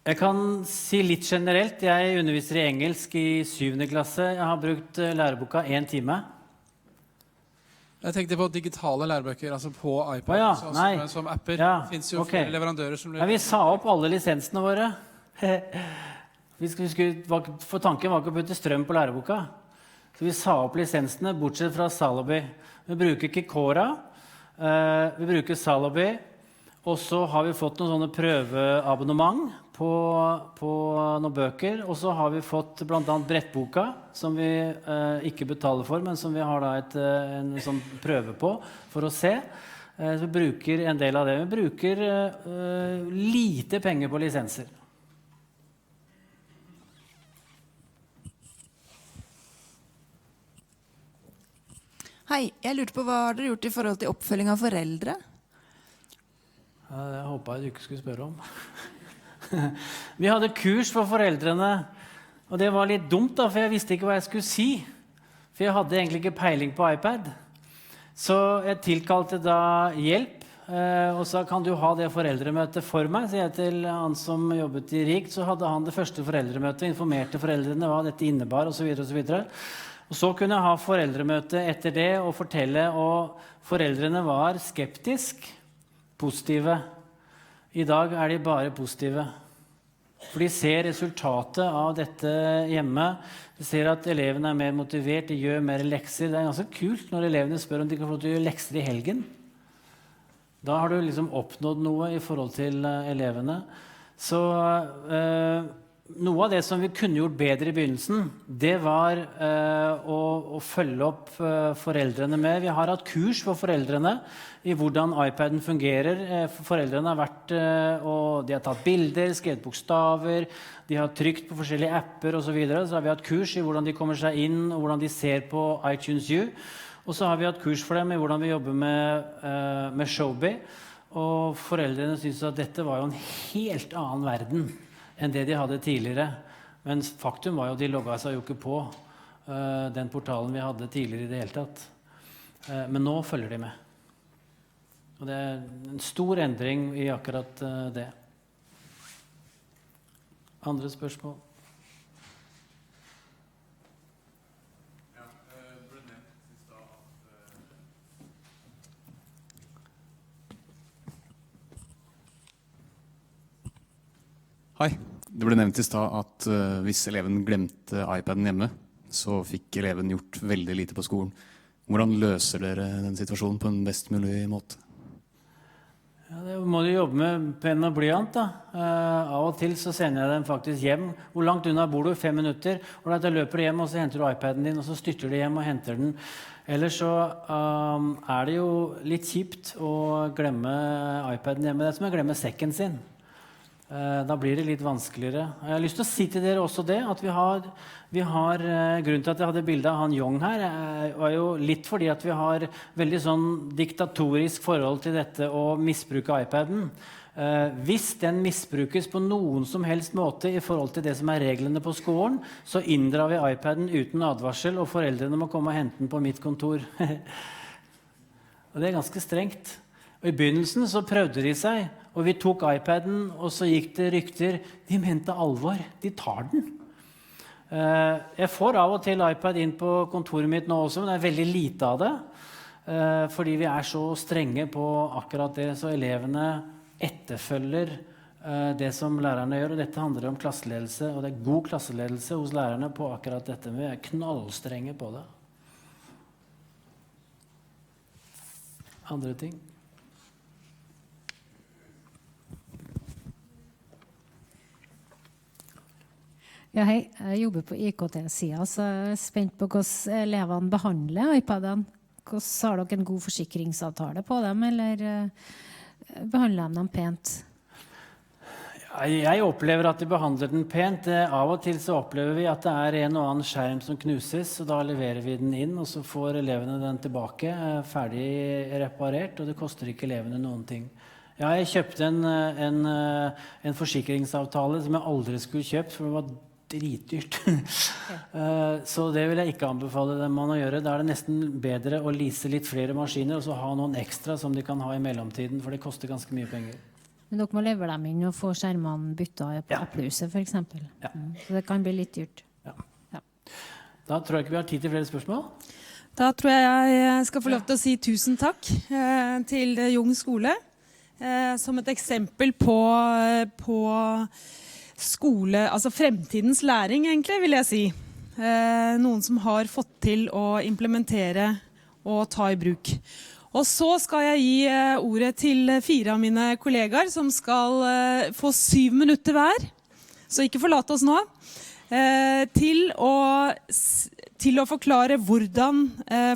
Jeg kan si litt generelt. Jeg underviser i engelsk i 7. klasse. Jeg har brukt læreboka 1 time. Jeg tenkte på digitale lærebøker, altså på iPad, ja, som apper. Det finnes jo flere leverandører som... Ja, vi sa opp alle lisensene våre. For tanken var ikke å putte strøm på læreboka. Så vi sa opp lisensene, bortsett fra Salaby. Vi bruker ikke Kora, vi bruker Salaby, og så har vi fått noen sånne prøveabonnement på noen bøker, og så har vi fått blant annet brettboka, som vi ikke betaler for, men som vi har da en sånn prøve på for å se. Så vi bruker en del av det. Vi bruker lite penger på lisenser. Hei, jeg lurte på hva har dere gjort i forhold til oppfølging av foreldre? Ja, det håpet jeg du ikke skulle spørre om. Vi hadde kurs for foreldrene, og det var litt dumt da, for jeg visste ikke hva jeg skulle si. For jeg hadde egentlig ikke peiling på iPad. Så jeg tilkalte da hjelp, og sa, kan du ha det foreldremøtet for meg? Så jeg til han som jobbet i Rikt, så hadde han det første foreldremøtet, informerte foreldrene hva dette innebar, og så videre, og så videre. Og så kunne jeg ha foreldremøte etter det og fortelle, og foreldrene var skeptisk, positive. I dag er de bare positive. For de ser resultatet av dette hjemme. De ser at elevene er mer motivert, de gjør mer lekser. Det er ganske kult når elevene spør om de kan få lov til å gjøre lekser i helgen. Da har du liksom oppnådd noe i forhold til elevene. Så noe av det som vi kunne gjort bedre i begynnelsen, det var å følge opp foreldrene med. Vi har hatt kurs for foreldrene i hvordan iPaden fungerer. Foreldrene har vært, og de har tatt bilder, skrevet bokstaver, de har trykt på forskjellige apper og så videre. Så har vi hatt kurs i hvordan de kommer seg inn, og hvordan de ser på iTunes U. Og så har vi hatt kurs for dem i hvordan vi jobber med Showbie. Og foreldrene synes at dette var jo en helt annen verden enn det de hadde tidligere. Men faktum var jo at de logget seg jo ikke på den portalen vi hadde tidligere i det hele tatt. Men nå følger de med. Og det er en stor endring i akkurat det. Andre spørsmål? Hei. Det ble nevnt i stad at hvis eleven glemte iPaden hjemme, så fikk eleven gjort veldig lite på skolen. Hvordan løser dere den situasjonen på en best mulig måte? Ja, det må du jobbe med penn og blyant da. Av og til så sender jeg dem faktisk hjem. Hvor langt unna bor du? 5 minutter. Og da løper du hjem, og så henter du iPaden din, og så styrter du hjem og henter den. Ellers så er det jo litt kjipt å glemme iPaden hjemme. Det er som å glemme sekken sin. Da blir det litt vanskeligere. Jeg har lyst til å si til dere også det, at vi har grunnen til at jeg hadde bildet av han Jong her, var jo litt fordi at vi har veldig sånn diktatorisk forhold til dette å misbruke iPaden. Hvis den misbrukes på noen som helst måte i forhold til det som er reglene på skolen, så inndrar vi iPaden uten advarsel, og foreldrene må komme og hente den på mitt kontor. Og det er ganske strengt. Og i begynnelsen så prøvde de seg, og vi tok iPaden, og så gikk det rykter. De mente alvor. De tar den. Jeg får av og til iPad inn på kontoret mitt nå også, men det er veldig lite av det. Fordi vi er så strenge på akkurat det, så elevene etterfølger det som lærerne gjør. Og dette handler om klasseledelse, og det er god klasseledelse hos lærerne på akkurat dette. Vi er knallstrenge på det. Andre ting? Ja, hei. Jeg jobber på IKT-siden, så jeg er spent på hvordan elevene behandler iPadene. Hvordan har dere en god forsikringsavtale på dem, eller behandler de dem pent? Jeg opplever at de behandler den pent. Av og til så opplever vi at det en og annen skjerm som knuses, og da leverer vi den inn, og så får elevene den tilbake, ferdig reparert, og det koster ikke elevene noen ting. Jeg kjøpte en forsikringsavtale som jeg aldri skulle kjøpt, for det var dritdyrt. Så det vil jeg ikke anbefale dem å gjøre. Da det nesten bedre å lease litt flere maskiner, og så ha noen ekstra som de kan ha i mellomtiden, for det koster ganske mye penger. Men dere må levere dem inn og få skjermene byttet på Applehuset, for eksempel. Så det kan bli litt dyrt. Da tror jeg ikke vi har tid til flere spørsmål. Da tror jeg skal få lov til å si tusen takk til Jung skole. Som et eksempel på skole, altså fremtidens læring egentlig, vil jeg si. Noen som har fått til å implementere og ta i bruk. Og så skal jeg gi ordet til 4 av mine kollegaer som skal få 7 minutter hver, så ikke forlate oss nå, til å forklare hvordan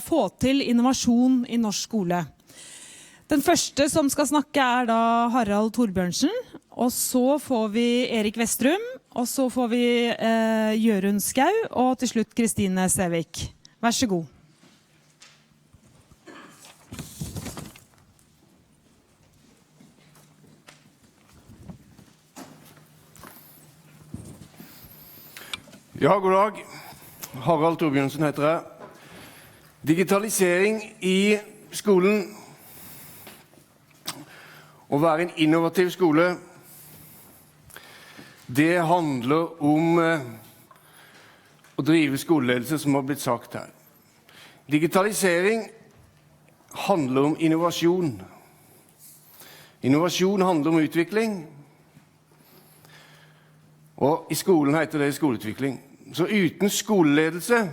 få til innovasjon i norsk skole. Den første som skal snakke da Harald Torbjørnsen, og så får vi Erik Vestrum, og så får vi Jørund Skau, og til slutt Kristine Sevik. Vær så god. Ja, god dag. Harald Torbjørnsen heter jeg. Digitalisering i skolen. Å være en innovativ skole, det handler om å drive skoleledelse, som har blitt sagt her. Digitalisering handler om innovasjon. Innovasjon handler om utvikling. Og i skolen heter det skoleutvikling. Så uten skoleledelse,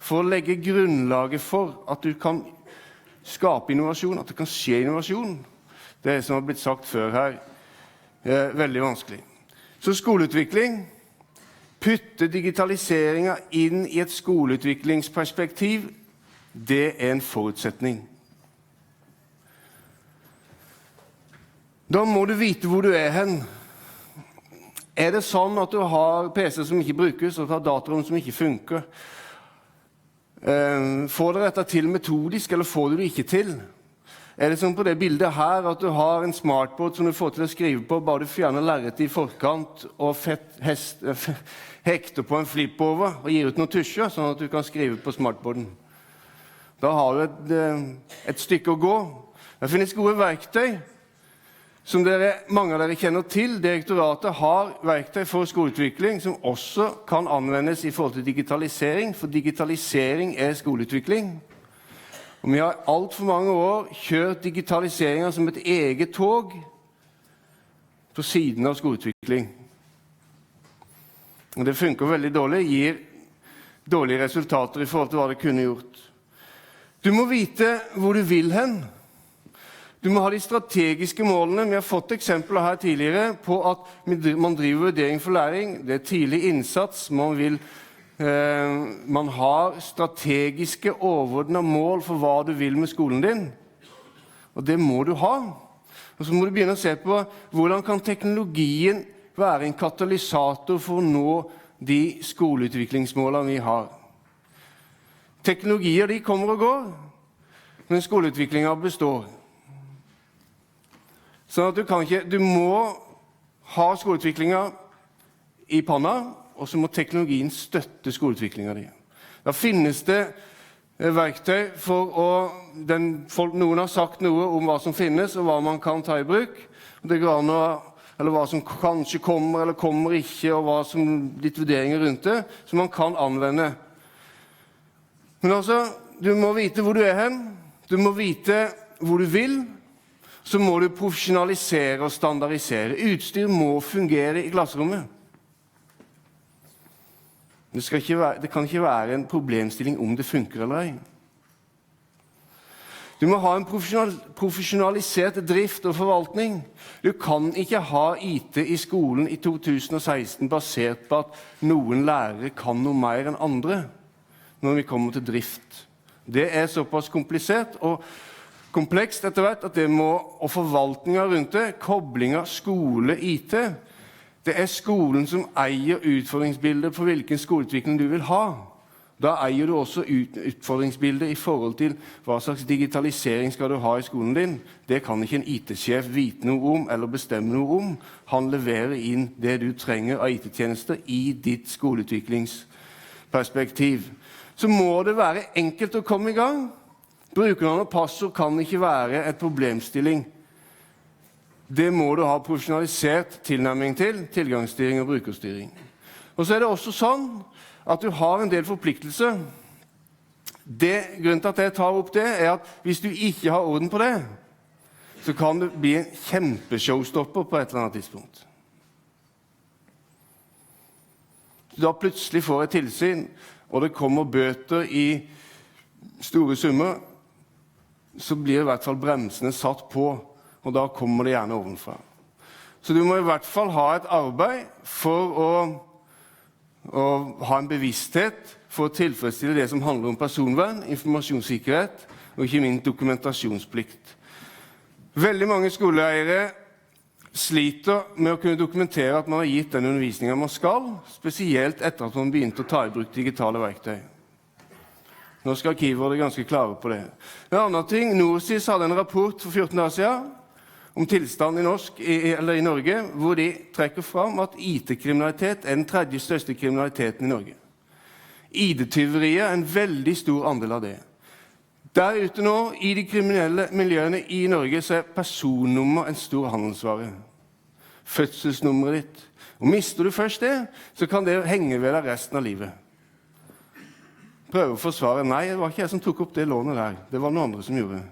for å legge grunnlaget for at du kan skape innovasjon, at det kan skje innovasjon, det som har blitt sagt før her, veldig vanskelig. Så skoleutvikling, putte digitaliseringen inn i et skoleutviklingsperspektiv, det en forutsetning. Da må du vite hvor du hen. Det sånn at du har PC som ikke brukes, og du har datarom som ikke funker? Får du dette til metodisk, eller får du det ikke til? Det sånn på det bildet her at du har en smartboard som du får til å skrive på, bare du fjerner lerret i forkant og hekter på en flip over og gir ut noen tusjer, sånn at du kan skrive på smartboarden. Da har du et stykke å gå. Det finnes gode verktøy som mange av dere kjenner til. Direktoratet har verktøy for skoleutvikling som også kan anvendes i forhold til digitalisering, for digitalisering skoleutvikling. Og vi har alt for mange år kjørt digitaliseringen som et eget tog på siden av skoleutvikling. Og det funker veldig dårlig, gir dårlige resultater i forhold til hva det kunne gjort. Du må vite hvor du vil hen. Du må ha de strategiske målene. Vi har fått eksempler her tidligere på at man driver vurdering for læring. Det tidlig innsats. Man har strategiske overordnede mål for hva du vil med skolen din. Og det må du ha. Og så må du begynne å se på hvordan kan teknologien være en katalysator for å nå de skoleutviklingsmålene vi har. Teknologier de kommer og går, men skoleutviklingen består. Så at du må ha skoleutviklingen i panna, og så må teknologien støtte skoleutviklingen din. Da finnes det verktøy for noen har sagt noe om hva som finnes, og hva man kan ta i bruk. Det går an eller hva som kanskje kommer, eller kommer ikke, og hva som litt vurderinger rundt det, som man kan anvende. Men altså, du må vite hvor du hen, du må vite hvor du vil, så må du profesjonalisere og standardisere. Utstyr må fungere i klasserommet. Det kan ikke være en problemstilling om det funker eller ei. Du må ha en profesjonalisert drift og forvaltning. Du kan ikke ha IT i skolen i 2016 basert på at noen lærere kan noe mer enn andre når vi kommer til drift. Det såpass komplisert og komplekst etter hvert at det må, og forvaltningen rundt det, koblingen skole-IT, Det skolen som eier utfordringsbildet på hvilken skoleutvikling du vil ha. Da eier du også utfordringsbildet i forhold til hva slags digitalisering skal du ha i skolen din. Det kan ikke en IT-sjef vite noe om eller bestemme noe om. Han leverer inn det du trenger av IT-tjenester i ditt skoleutviklingsperspektiv. Så må det være enkelt å komme i gang. Brukernavn og passord kan ikke være et problemstilling. Det må du ha profesjonalisert tilnærming til, tilgangsstyring og brukerstyring. Og så det også sånn at du har en del forpliktelser. Grunnen til at jeg tar opp det, at hvis du ikke har orden på det, så kan det bli en kjempeshowstopper på et eller annet tidspunkt. Da plutselig får et tilsyn, og det kommer bøter i store summer, så blir i hvert fall bremsene satt på, og da kommer det gjerne ovenfra. Så du må i hvert fall ha et arbeid for å ha en bevissthet for å tilfredsstille det som handler om personvern, informasjonssikkerhet og ikke minst dokumentasjonsplikt. Veldig mange skoleeiere sliter med å kunne dokumentere at man har gitt den undervisningen man skal, spesielt etter at man begynte å ta i bruk digitale verktøy. Norsk Arkiv var det ganske klare på det. En annen ting, Norges hadde en rapport for 14 dager siden om tilstanden i Norge, hvor de trekker fram at IT-kriminalitet den tredje største kriminaliteten i Norge. ID-tyveriet en veldig stor andel av det. Der ute nå, i de kriminelle miljøene i Norge, så personnummer en stor handelsvare. Fødselsnummeret ditt. Og mister du først det, så kan det henge ved deg resten av livet. Prøve å forsvare, nei, det var ikke jeg som tok opp det lånet der. Det var noen andre som gjorde det.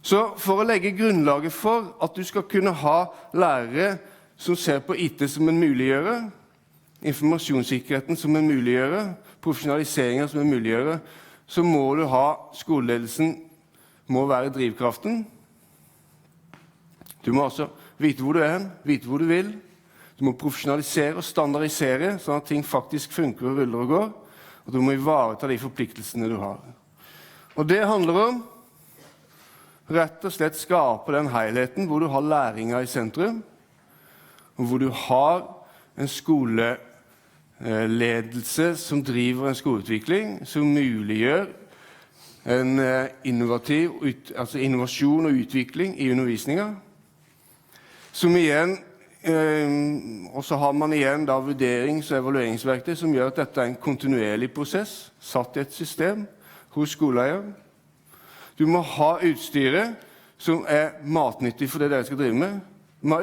Så for å legge grunnlaget for at du skal kunne ha lærere som ser på IT som en muliggjøre, informasjonssikkerheten som en muliggjøre, profesjonaliseringen som en muliggjøre, så må du ha skoleledelsen, må være drivkraften. Du må også vite hvor du hen, vite hvor du vil. Du må profesjonalisere og standardisere, sånn at ting faktisk funker og ruller og går. Og du må ivareta de forpliktelsene du har. Og det handler om rett og slett skape den helheten hvor du har læringa i sentrum, og hvor du har en skoleledelse som driver en skoleutvikling, som muliggjør en innovasjon og utvikling i undervisninga, som igjen, og så har man igjen da vurderings- og evalueringsverktøy som gjør at dette en kontinuerlig prosess, satt i et system hos skoleeier. Du må ha utstyret som matnyttig for det dere skal drive med. Du må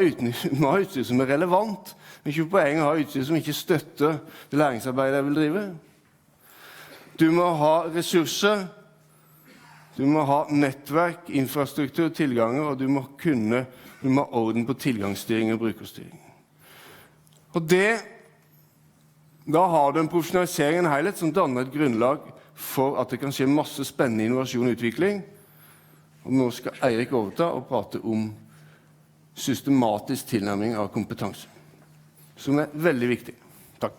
ha utstyr som relevant. Det ikke poenget å ha utstyr som ikke støtter det læringsarbeidet jeg vil drive. Du må ha ressurser. Du må ha nettverk, infrastruktur, tilganger, og du må ha orden på tilgangsstyring og brukerstyring. Og da har du en profesjonalisering, en helhet, som danner et grunnlag for at det kan skje masse spennende innovasjon og utvikling. Og nå skal Eirik overta og prate om systematisk tilnærming av kompetanse, som veldig viktig. Takk.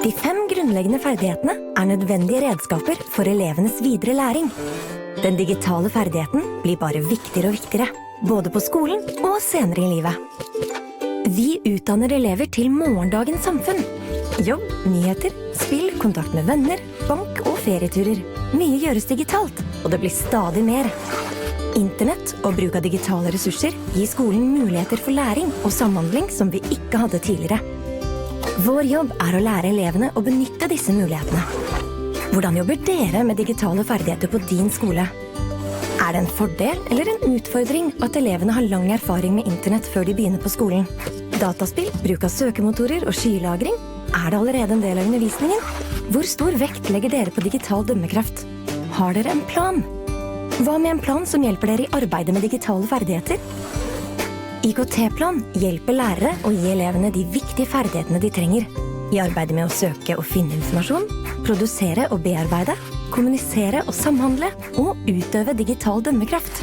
De 5 grunnleggende ferdighetene nødvendige redskaper for elevenes videre læring. Den digitale ferdigheten blir bare viktigere og viktigere, både på skolen og senere i livet. Vi utdanner elever til morgendagens samfunn. Jobb, nyheter, spill, kontakt med venner, bank og ferieturer. Mye gjøres digitalt, og det blir stadig mer. Internett og bruk av digitale ressurser gir skolen muligheter for læring og samhandling som vi ikke hadde tidligere. Vår jobb å lære elevene å benytte disse mulighetene. Hvordan jobber dere med digitale ferdigheter på din skole? Det en fordel eller en utfordring at elevene har lang erfaring med internett før de begynner på skolen? Dataspill, bruk av søkemotorer og skylagring? Det allerede en del av undervisningen? Hvor stor vekt legger dere på digital dømmekraft? Har dere en plan? Hva med en plan som hjelper dere i arbeidet med digitale ferdigheter? IKT-plan hjelper lærere å gi elevene de viktige ferdighetene de trenger. I arbeidet med å søke og finne informasjon, produsere og bearbeide, kommunisere og samhandle, og utøve digital dømmekraft.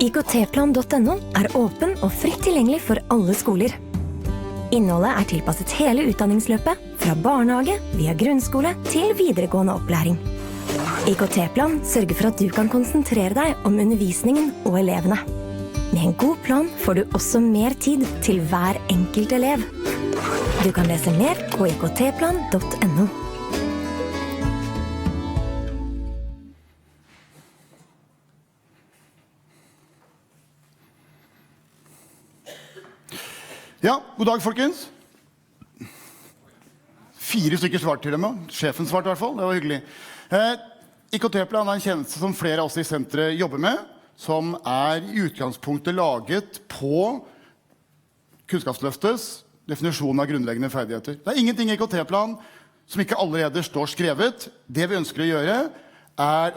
IKTplan.no åpen og fritt tilgjengelig for alle skoler. Innholdet tilpasset hele utdanningsløpet, fra barnehage via grunnskole til videregående opplæring. IKT-plan sørger for at du kan konsentrere deg om undervisningen og elevene. Med en god plan får du også mer tid til hver enkelt elev. Du kan lese mer på iktplan.no. Ja, god dag folkens. 4 stykker svart til dem, sjefen svart I hvert fall, det var hyggelig. IKT-plan en tjeneste som flere av oss I senteret jobber med, som I utgangspunktet laget på Kunnskapsløftets definisjon av grunnleggende ferdigheter. Det ingenting I IKT-plan som ikke allerede står skrevet. Det vi ønsker å gjøre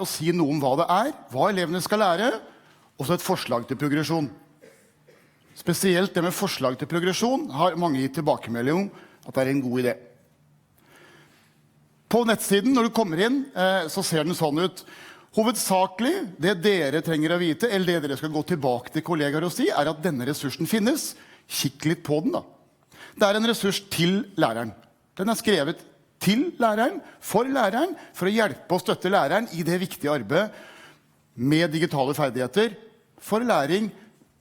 å si noe om hva det hva elevene skal lære, og så et forslag til progresjon. Spesielt det med forslag til progresjon har mange gitt tilbakemelding om at det en god idé. På nettsiden, når du kommer inn, så ser den sånn ut. Hovedsakelig, det dere trenger å vite, eller det dere skal gå tilbake til kollegaer og si, at denne ressursen finnes. Kikk litt på den da. Det en ressurs til læreren. Den skrevet til læreren, for å hjelpe og støtte læreren I det viktige arbeidet med digitale ferdigheter for læring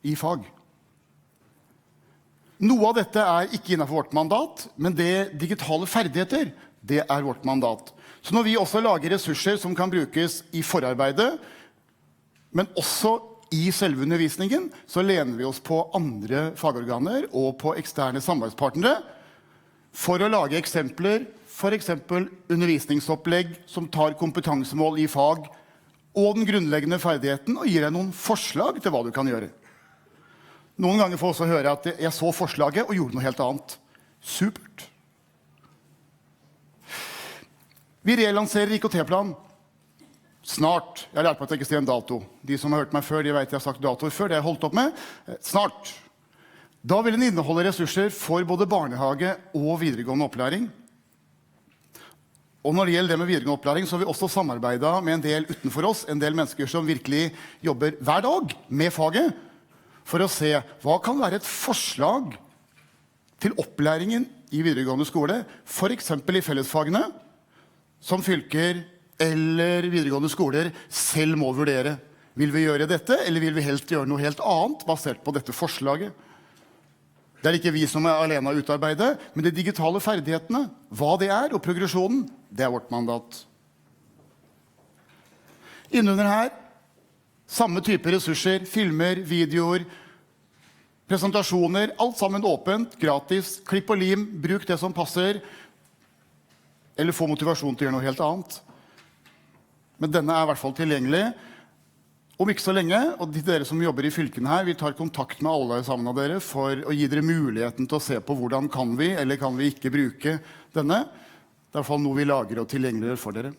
I fag. Noe av dette ikke innenfor vårt mandat, men det digitale ferdigheter, det vårt mandat. Så når vi også lager ressurser som kan brukes I forarbeidet, men også I selve undervisningen, så lener vi oss på andre fagorganer og på eksterne samarbeidspartnere for å lage eksempler, for eksempel undervisningsopplegg som tar kompetansemål I fag og den grunnleggende ferdigheten og gir deg noen forslag til hva du kan gjøre. Noen ganger får jeg også høre at jeg så forslaget og gjorde noe helt annet. Supert. Vi relanserer IKT-plan snart. Jeg lært meg at jeg ikke sier en dato. De som har hørt meg før, de vet jeg har sagt datoer før. Det har jeg holdt opp med. Snart. Da vil den inneholde ressurser for både barnehage og videregående opplæring. Og når det gjelder det med videregående opplæring, så har vi også samarbeidet med en del utenfor oss, en del mennesker som virkelig jobber hver dag med faget, for å se hva kan være et forslag til opplæringen I videregående skole, for eksempel I fellesfagene, som fylker eller videregående skoler selv må vurdere. Vil vi gjøre dette, eller vil vi helst gjøre noe helt annet basert på dette forslaget? Det ikke vi som alene å utarbeide, men de digitale ferdighetene, hva det og progresjonen, det vårt mandat. Innunder her, samme type ressurser, filmer, videoer, presentasjoner, alt sammen åpent, gratis, klipp og lim, bruk det som passer, eller få motivasjon til å gjøre noe helt annet. Men denne I hvert fall tilgjengelig. Om ikke så lenge, og dere som jobber I fylkene her, vi tar kontakt med alle sammen av dere for å gi dere muligheten til å se på hvordan kan vi, eller kan vi ikke bruke denne. Det I hvert fall noe vi lager og tilgjengeliggjør for dere.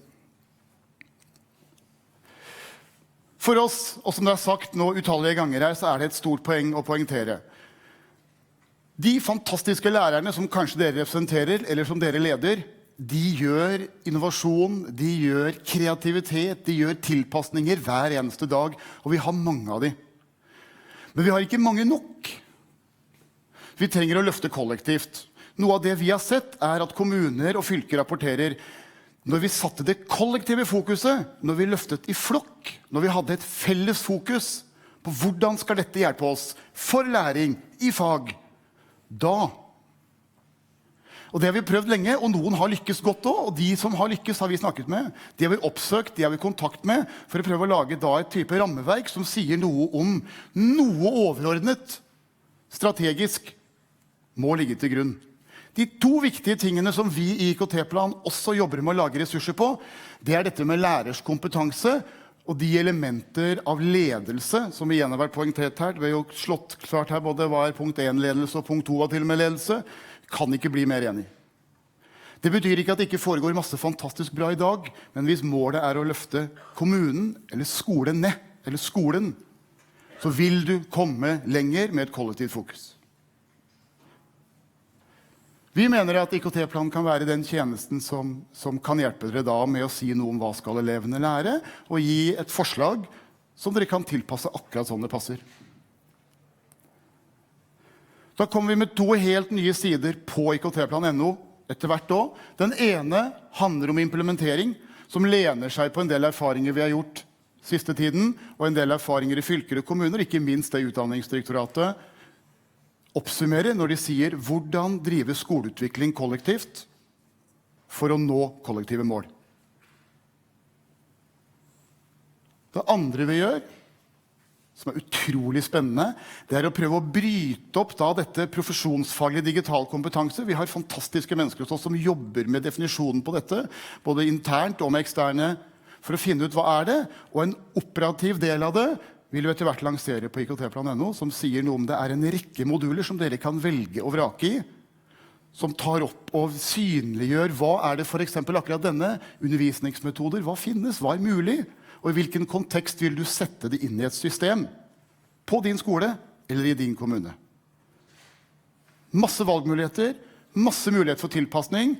For oss, og som det sagt nå utallige ganger her, så det et stort poeng å poengtere. De fantastiske lærerne som kanskje dere representerer, eller som dere leder, de gjør innovasjon, de gjør kreativitet, de gjør tilpasninger hver eneste dag, og vi har mange av dem. Men vi har ikke mange nok. Vi trenger å løfte kollektivt. Noe av det vi har sett at kommuner og fylker rapporterer når vi satte det kollektive fokuset, når vi løftet I flokk, når vi hadde et felles fokus på hvordan skal dette hjelpe oss for læring I fag, da. Og det har vi prøvd lenge, og noen har lykkes godt også, og de som har lykkes har vi snakket med. De har vi oppsøkt, de har vi kontakt med, for å prøve å lage da et type rammeverk som sier noe om noe overordnet, strategisk, må ligge til grunn. De 2 viktige tingene som vi I IKT-plan også jobber med å lage ressurser på, det dette med lærers kompetanse og de elementer av ledelse, som igjen har vært poengtert her. Det jo slått klart her både hva punkt 1-ledelse og punkt 2 var til og med ledelse. Kan ikke bli mer enig. Det betyr ikke at det ikke foregår masse fantastisk bra I dag, men hvis målet å løfte kommunen, eller skolen ned, eller skolen, så vil du komme lenger med et kollektivt fokus. Vi mener at IKT-plan kan være den tjenesten som kan hjelpe dere da med å si noe om hva skal elevene lære, og gi et forslag som dere kan tilpasse akkurat sånn det passer. Da kommer vi med 2 helt nye sider på IKT-plan.no etter hvert år. Den ene handler om implementering, som lener seg på en del erfaringer vi har gjort siste tiden, og en del erfaringer i fylker og kommuner, ikke minst det Utdanningsdirektoratet oppsummerer når de sier hvordan drive skoleutvikling kollektivt for å nå kollektive mål. Det andre vi gjør, som utrolig spennende, det å prøve å bryte opp dette profesjonsfaglige digital kompetanse. Vi har fantastiske mennesker hos oss som jobber med definisjonen på dette, både internt og med eksterne, for å finne ut hva det, og en operativ del av det vil vi etter hvert lansere på IKT-plan.no, som sier noe om det en rekke moduler som dere kan velge å vrake i, som tar opp og synliggjør hva det for eksempel akkurat denne undervisningsmetoder, hva finnes, hva mulig, og i hvilken kontekst vil du sette det inn i et system på din skole eller i din kommune. Masse valgmuligheter, masse mulighet for tilpasning.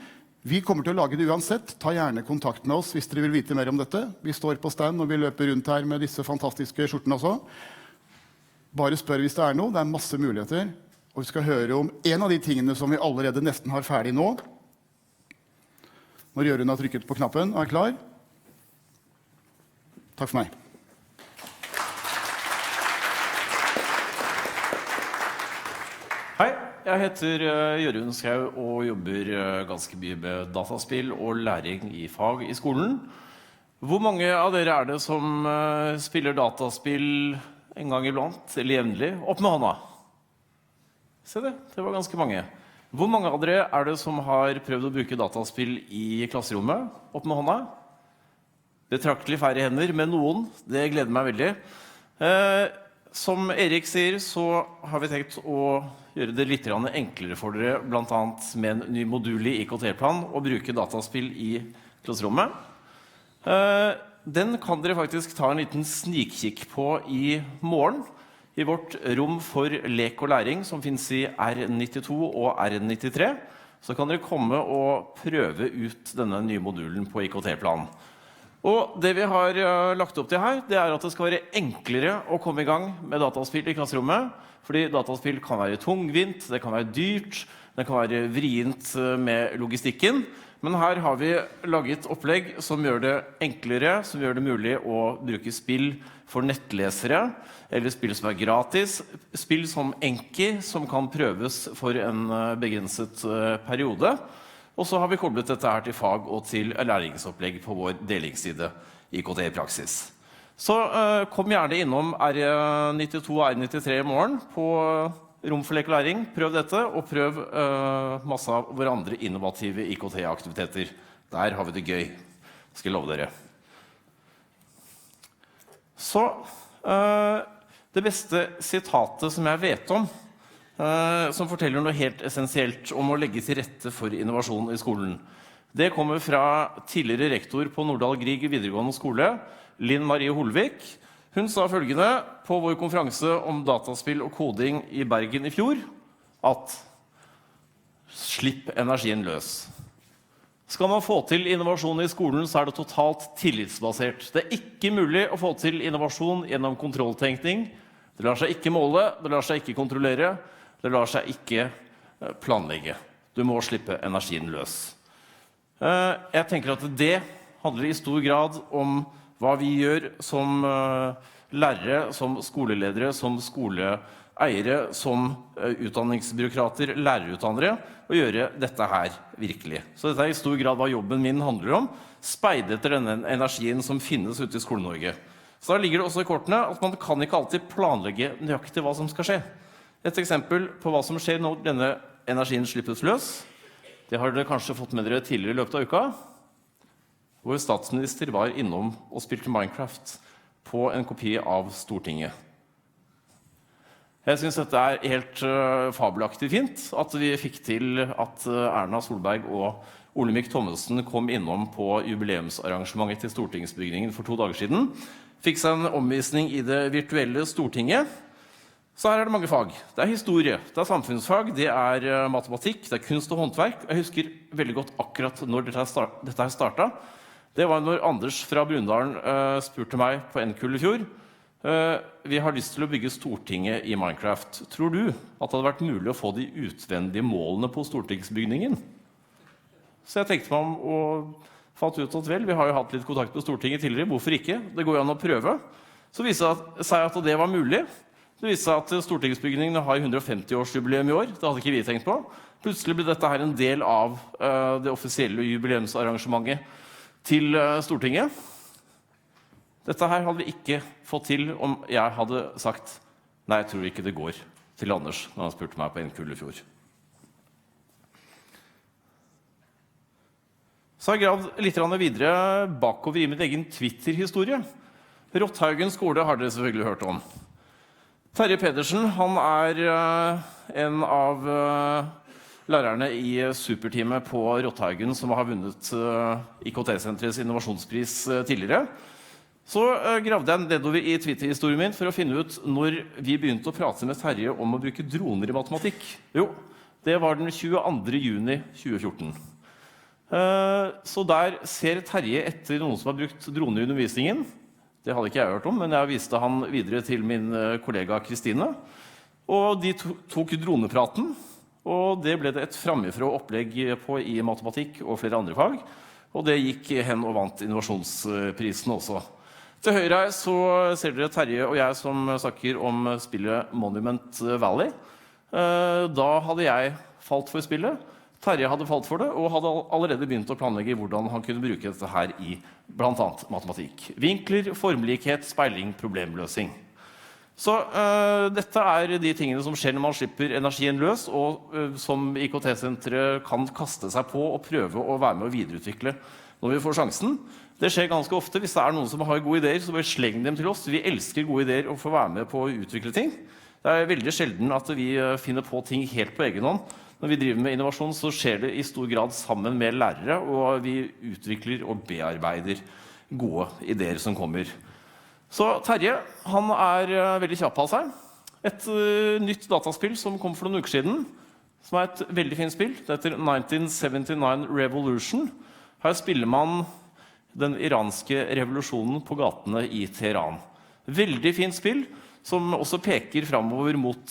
Vi kommer til å lage det uansett. Ta gjerne kontakt med oss hvis dere vil vite mer om dette. Vi står på stand og vi løper rundt her med disse fantastiske skjortene også. Bare spør hvis det noe. Det masse muligheter. Og vi skal høre om en av de tingene som vi allerede nesten har ferdig nå. Når Jørund har trykket på knappen og klar. Takk for meg. Hei, jeg heter Jørund Skau og jobber ganske mye med dataspill og læring i fag i skolen. Hvor mange av dere det som spiller dataspill en gang iblant, eller jevnlig? Opp med hånda. Se det var ganske mange. Hvor mange av dere det som har prøvd å bruke dataspill i klasserommet? Opp med hånda. Betraktelig færre hender, men noen. Det gleder meg veldig. Som Erik sier, så har vi tenkt å gjøre det litt enklere for dere, blant annet med en ny modul i IKT-plan, å bruke dataspill i klasserommet. Den kan dere faktisk ta en liten snikkikk på i morgen, i vårt rom for lek og læring, som finnes i R92 og R93. Så kan dere komme og prøve ut denne nye modulen på IKT-planen. Og det vi har lagt opp til her, det at det skal være enklere å komme i gang med dataspill i klasserommet, fordi dataspill kan være tungvint, det kan være dyrt, det kan være vrient med logistikken, men her har vi laget opplegg som gjør det enklere, som gjør det mulig å bruke spill for nettlesere, eller spill som gratis, spill som Enki, som kan prøves for en begrenset periode. Og så har vi koblet dette her til fag og til læringsopplegg på vår delingsside IKT i praksis. Så kom gjerne innom R92 og R93 i morgen på rom for lek og læring. Prøv dette, og prøv masse av våre andre innovative IKT-aktiviteter. Der har vi det gøy, skal jeg love dere. Så det beste sitatet som jeg vet om, som forteller noe helt essensielt om å legge til rette for innovasjon i skolen. Det kommer fra tidligere rektor på Nordahl Grieg videregående skole, Linn Marie Holvik. Hun sa følgende på vår konferanse om dataspill og koding i Bergen i fjor, at slipp energien løs. Skal man få til innovasjon i skolen, så det totalt tillitsbasert. Det ikke mulig å få til innovasjon gjennom kontrolltenkning. Det lar seg ikke måle, det lar seg ikke kontrollere. Det lar seg ikke planlegge. Du må slippe energien løs. Jeg tenker at det handler i stor grad om hva vi gjør som lærere, som skoleledere, som skoleeiere, som utdanningsbyråkrater, lærerutdannere, og gjøre dette her virkelig. Så dette i stor grad hva jobben min handler om. Speide etter denne energien som finnes ute i Skole-Norge. Så da ligger det også i kortene at man kan ikke alltid planlegge nøyaktig hva som skal skje. Et eksempel på hva som skjer når denne energien slippes løs, det har dere kanskje fått med dere tidligere i løpet av uka, hvor statsminister var innom og spilte Minecraft på en kopi av Stortinget. Jeg synes dette helt fabelaktig fint, at vi fikk til at Erna Solberg og Olemic Thommessen kom innom på jubileumsarrangementet til Stortingsbygningen for 2 dager siden, fikk seg en omvisning i det virtuelle Stortinget. Så her det mange fag. Det historie, det samfunnsfag, det matematikk, det kunst og håndverk. Jeg husker veldig godt akkurat når dette startet. Det var når Anders fra Brundalen spurte meg på NKUL i fjor. Vi har lyst til å bygge Stortinget i Minecraft. Tror du at det hadde vært mulig å få de utvendige målene på stortingsbygningen? Så jeg tenkte meg om å fant ut at vel, vi har jo hatt litt kontakt med Stortinget tidligere, hvorfor ikke? Det går jo an å prøve. Så viste det seg at det var mulig. Det viste seg at stortingsbygningene har 150-årsjubileum i år. Det hadde ikke vi tenkt på. Plutselig ble dette her en del av det offisielle jubileumsarrangementet til Stortinget. Dette her hadde vi ikke fått til om jeg hadde sagt nei, jeg tror ikke det går til Anders når han spurte meg på NKUL i fjor. Så har jeg gravd litt videre bakover i min egen Twitter-historie. Rotthaugen skole har dere selvfølgelig hørt om. Terje Pedersen, han en av lærerne i superteamet på Rotthaugen som har vunnet IKT-senterets innovasjonspris tidligere. Så gravde jeg nedover i Twitter-historien min for å finne ut når vi begynte å prate med Terje om å bruke droner i matematikk. Jo, det var den 22. juni 2014. Så der ser Terje etter noen som har brukt droner i undervisningen. Det hadde ikke jeg hørt om, men jeg viste han videre til min kollega Kristine. Og de tok dronepraten, og det ble det et framifrå opplegg på i matematikk og flere andre fag. Og det gikk hen og vant innovasjonsprisen også. Til høyre så ser dere Terje og jeg som snakker om spillet Monument Valley. Da hadde jeg falt for spillet. Terje hadde falt for det, og hadde allerede begynt å planlegge hvordan han kunne bruke dette her i blant annet matematikk. Vinkler, formlikhet, speiling, problemløsning. Så dette de tingene som skjer når man slipper energien løs, og som IKT-senteret kan kaste seg på og prøve å være med å videreutvikle når vi får sjansen. Det skjer ganske ofte. Hvis det noen som har gode ideer, så bare sleng dem til oss. Vi elsker gode ideer og får være med på å utvikle ting. Det veldig sjelden at vi finner på ting helt på egen hånd. Når vi driver med innovasjon, så skjer det i stor grad sammen med lærere, og vi utvikler og bearbeider gode ideer som kommer. Så Terje, han veldig kjapp av seg. Et nytt dataspill som kom for noen uker siden, som et veldig fint spill. Det heter 1979 Revolution. Her spiller man den iranske revolusjonen på gatene i Teheran. Veldig fint spill, som også peker fremover mot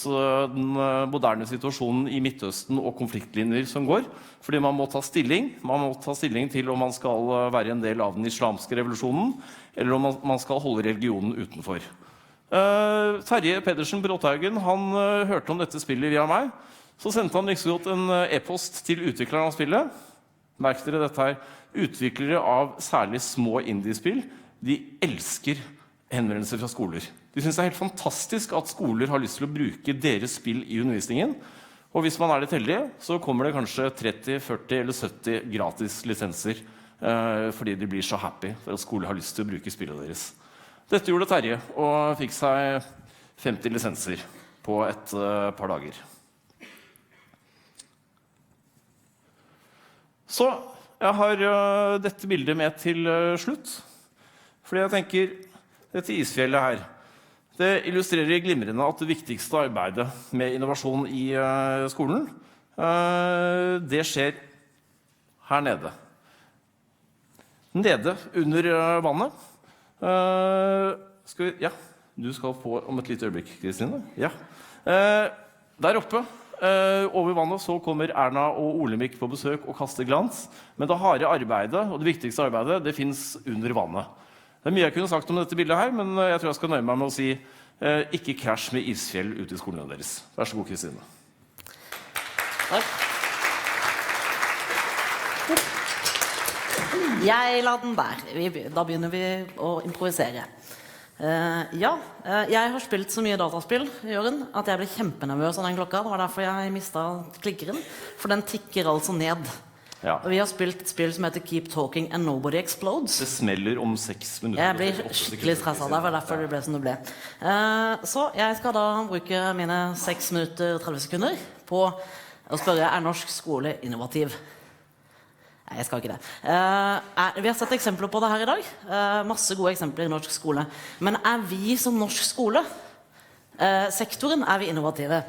den moderne situasjonen i Midtøsten og konfliktlinjer som går. Fordi man må ta stilling. Man må ta stilling til om man skal være en del av den islamske revolusjonen, eller om man skal holde religionen utenfor. Terje Pedersen på Rotthaugen, han hørte om dette spillet via meg. Så sendte han liksom en e-post til utvikleren av spillet. Merk dere dette her. Utviklere av særlig små indie-spill, de elsker henvendelser fra skoler. De synes det helt fantastisk at skoler har lyst til å bruke deres spill i undervisningen. Og hvis man litt heldig, så kommer det kanskje 30, 40 eller 70 gratis lisenser fordi de blir så happy for at skoler har lyst til å bruke spillet deres. Dette gjorde Terje, og fikk seg 50 lisenser på et par dager. Så jeg har dette bildet med til slutt, fordi jeg tenker dette isfjellet her, det illustrerer glimrende at det viktigste arbeidet med innovasjon i skolen, det skjer her nede. Nede under vannet. Ja, du skal få om et lite øyeblikk, Kristine. Ja. Der oppe, over vannet, så kommer Erna og Olemic på besøk og kaster glans. Men det harde arbeidet, og det viktigste arbeidet, det finnes under vannet. Det mye jeg kunne sagt om dette bildet her, men jeg tror jeg skal nøye meg med å si ikke krasj med isfjell ute i skolen deres. Vær så god, Kristine. Takk. Jeg la den der. Da begynner vi å improvisere. Jeg har spilt så mye dataspill, Jørgen, at jeg ble kjempenervøs av den klokka. Det var derfor jeg mistet klikkeren, for den tikker altså ned. Ja. Og vi har spilt et spill som heter Keep Talking and Nobody Explodes. Det smeller om 6 minutter. Jeg blir skikkelig stresset, det var derfor det ble som det ble. Så jeg skal da bruke mine 6 minutter 30 sekunder på å spørre, norsk skole innovativ? Nei, jeg skal ikke det. Vi har sett eksempler på det her i dag. Masse gode eksempler i norsk skole. Men vi som norsk skole, sektoren, vi innovative?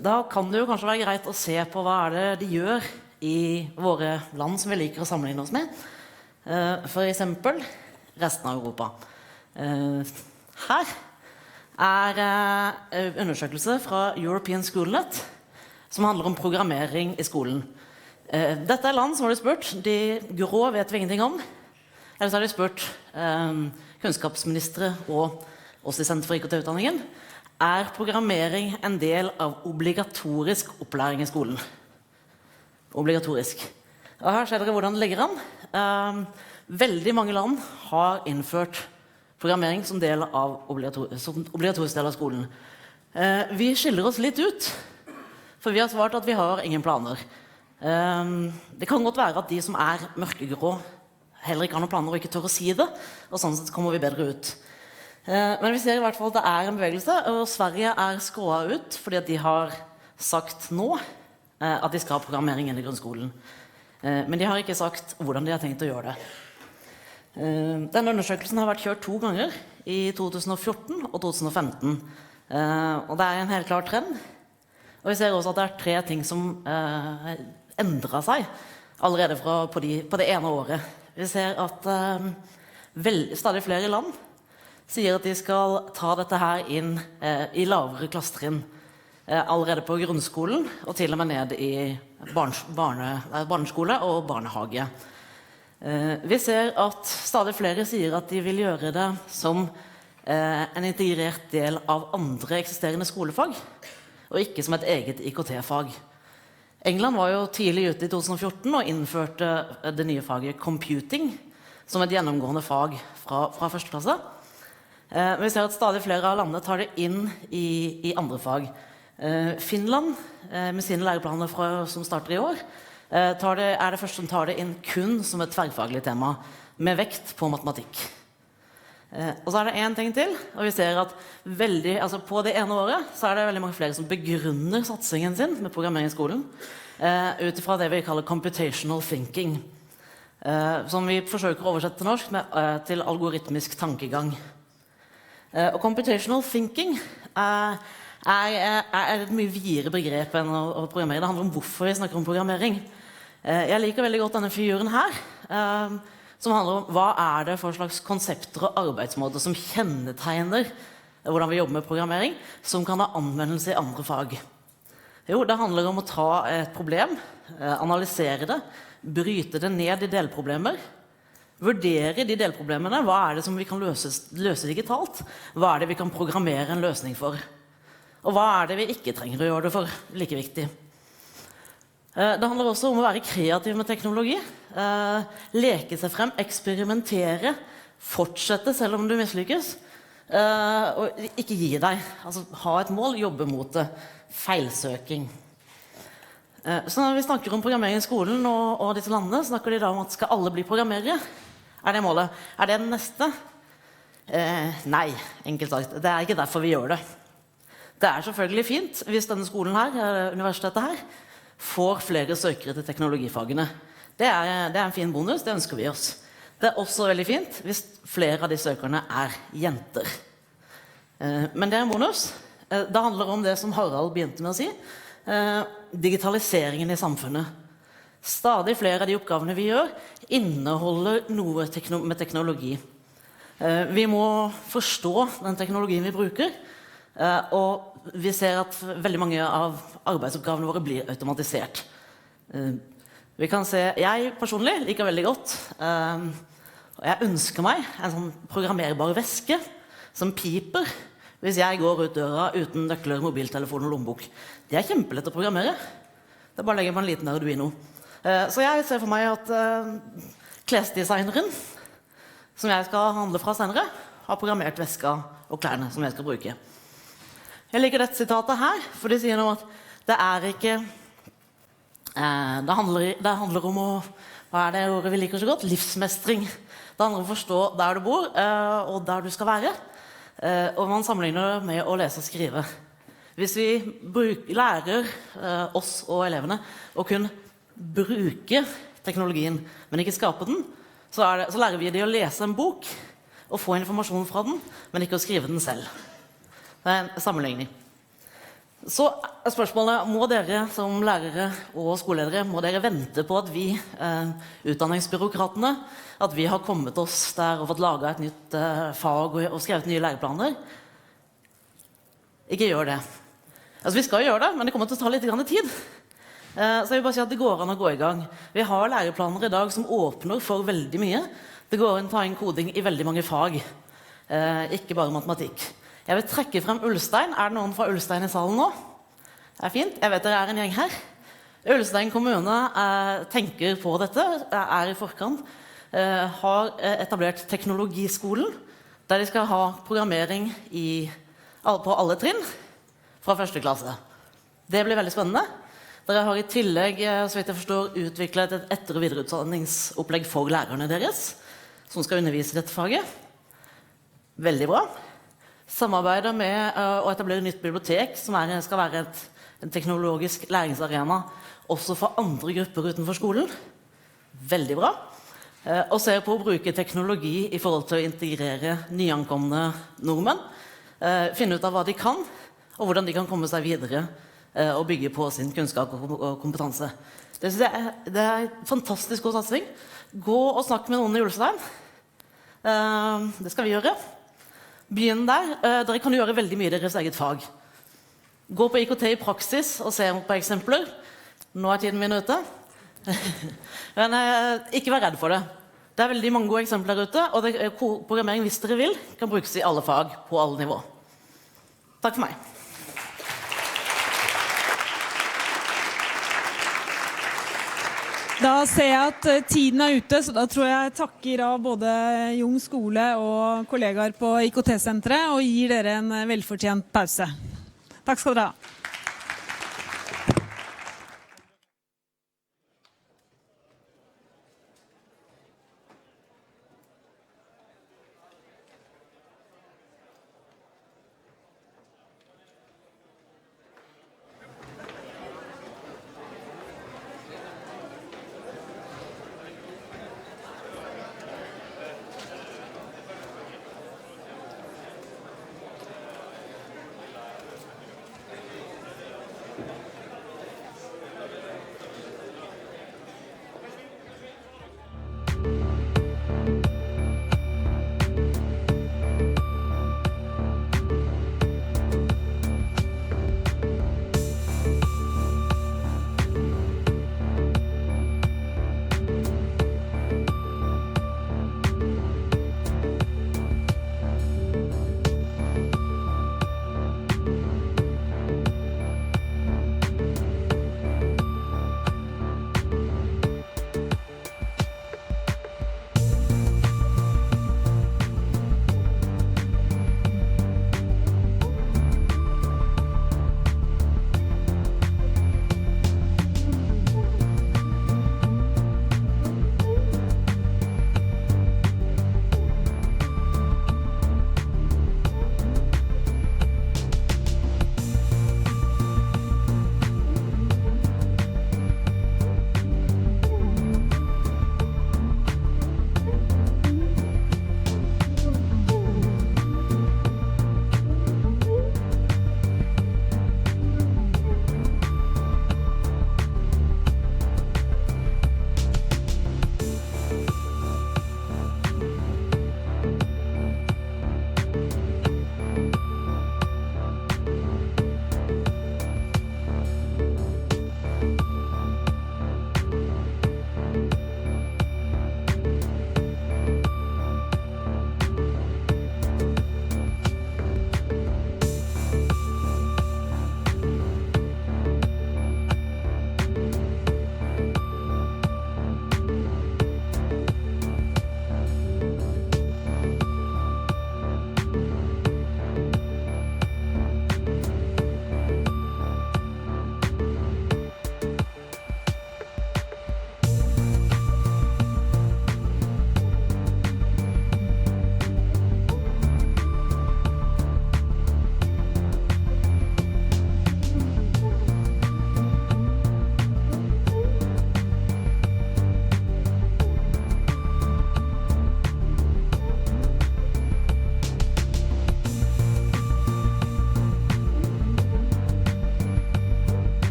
Da kan det jo kanskje være greit å se på hva det de gjør i våre land som vi liker å sammenligne oss med. For eksempel resten av Europa. Her undersøkelse fra European Schoolnet som handler om programmering i skolen. Dette land som har de spurt, de grå vet vi ingenting om. Ellers har de spurt kunnskapsministre og oss i Senter for IKT-utdanningen. Programmering en del av obligatorisk opplæring i skolen? Obligatorisk. Og her ser dere hvordan det ligger an. Veldig mange land har innført programmering som del av obligatorisk del av skolen. Vi skiller oss litt ut, for vi har svart at vi har ingen planer. Det kan godt være at de som mørkegrå heller ikke har noen planer og ikke tør å si det, og sånn sett kommer vi bedre ut. Men vi ser i hvert fall at det en bevegelse, og Sverige skåret ut fordi at de har sagt nå at de skal ha programmering inn i grunnskolen. Men de har ikke sagt hvordan de har tenkt å gjøre det. Denne undersøkelsen har vært kjørt 2 ganger, i 2014 og 2015. Og det en helt klar trend. Og vi ser også at det 3 ting som endret seg allerede på det ene året. Vi ser at stadig flere land sier at de skal ta dette her inn i lavere klassetrinn allerede på grunnskolen og til og med ned i barneskole og barnehage. Vi ser at stadig flere sier at de vil gjøre det som en integrert del av andre eksisterende skolefag, og ikke som et eget IKT-fag. England var jo tidlig ute i 2014 og innførte det nye faget computing som et gjennomgående fag fra første klasse. Men vi ser at stadig flere av landene tar det inn i andre fag. Finland, med sine læreplaner som starter i år, det første som tar det inn kun som et tverrfaglig tema, med vekt på matematikk. Og så det en ting til, og vi ser at på det ene året så det veldig mange flere som begrunner satsingen sin med programmering i skolen utifra det vi kaller computational thinking, som vi forsøker å oversette til norsk til algoritmisk tankegang. Og computational thinking et mye videre begrep enn å programmere. Det handler om hvorfor vi snakker om programmering. Jeg liker veldig godt denne figuren her, som handler om hva det for slags konsepter og arbeidsmåter som kjennetegner hvordan vi jobber med programmering, som kan ha anvendelse i andre fag. Jo, det handler om å ta et problem, analysere det, bryte det ned i delproblemer, vurdere de delproblemene, hva det som vi kan løse digitalt, hva det vi kan programmere en løsning for, og hva det vi ikke trenger å gjøre det for, like viktig. Det handler også om å være kreativ med teknologi, leke seg frem, eksperimentere, fortsette selv om du mislykkes, og ikke gi deg. Altså, ha et mål, jobbe mot det, feilsøking. Så når vi snakker om programmering i skolen og disse landene, snakker de da om at skal alle bli programmerere? Det målet? Det den neste? Nei, enkelt sagt. Det ikke derfor vi gjør det. Det selvfølgelig fint hvis denne skolen her, universitetet her, får flere søkere til teknologifagene. Det en fin bonus, det ønsker vi oss. Det også veldig fint hvis flere av de søkerne jenter. Men det en bonus. Det handler om det som Harald begynte med å si, digitaliseringen i samfunnet. Stadig flere av de oppgavene vi gjør inneholder noe med teknologi. Vi må forstå den teknologien vi bruker, og vi ser at veldig mange av arbeidsoppgavene våre blir automatisert. Vi kan se, jeg personlig liker veldig godt, og jeg ønsker meg en sånn programmerbar veske som piper hvis jeg går ut døra uten nøkler, mobiltelefon og lommebok. Det kjempelett å programmere. Det bare legger man en liten Arduino. Så jeg ser for meg at klesdesigneren, som jeg skal handle fra senere, har programmert veska og klærne som jeg skal bruke. Jeg liker dette sitatet her, for de sier noe at det ikke det handler om hva det ordet vi liker så godt? Livsmestring. Det handler om å forstå der du bor, og der du skal være. Og man sammenligner det med å lese og skrive. Hvis vi lærer oss og elevene å kunne bruke teknologien, men ikke skape den, så lærer vi de å lese en bok og få informasjon fra den, men ikke å skrive den selv. Det en sammenligning. Så spørsmålet, må dere som lærere og skoleledere, må dere vente på at vi, utdanningsbyråkratene, at vi har kommet oss der og fått laget et nytt fag og skrevet nye læreplaner? Ikke gjør det. Altså, vi skal gjøre det, men det kommer til å ta litt tid. Så jeg vil bare si at det går an å gå i gang. Vi har læreplaner i dag som åpner for veldig mye. Det går an å ta inn koding i veldig mange fag, ikke bare matematikk. Jeg vil trekke frem Ulstein. Er det noen fra Ulstein i salen nå? Det er fint. Jeg vet dere en gjeng her. Ulstein kommune tenker på dette, i forkant, har etablert teknologiskolen, der de skal ha programmering på alle trinn fra første klasse. Det blir veldig spennende. Dere har i tillegg, så vidt jeg forstår, utviklet et etter- og videreutdanningsopplegg for lærerne deres, som skal undervise i dette faget. Veldig bra. Samarbeidet med å etablere et nytt bibliotek, som skal være en teknologisk læringsarena, også for andre grupper utenfor skolen. Veldig bra. Og ser på å bruke teknologi i forhold til å integrere nyankomne nordmenn, finne ut av hva de kan, og hvordan de kan komme seg videre og bygge på sin kunnskap og kompetanse. Det synes jeg det er en fantastisk god satsing. Gå og snakk med noen i Ulstein. Det skal vi gjøre. Begynn der. Dere kan gjøre veldig mye i deres eget fag. Gå på IKT i praksis og se på eksempler. Nå er tiden min ute. Men ikke vær redd for det. Det er veldig mange gode eksempler ute, og programmering, hvis dere vil, kan brukes i alle fag, på alle nivå. Takk for meg. Da ser jeg at tiden er ute, så da tror jeg takker av både Jung skole og kollegaer på IKT-senteret, og gir dere en velfortjent pause. Takk skal dere ha.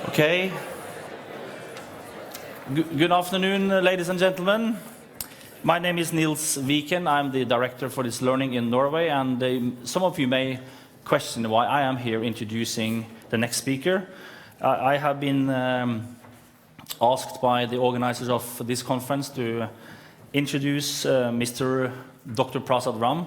Okay. Good afternoon, ladies and gentlemen. My name is Nils Viken. I'm the director for this learning in Norway, and some of you may question why I am here introducing the next speaker. I have been asked by the organizers of this conference to introduce Mr. Dr. Prasad Ram,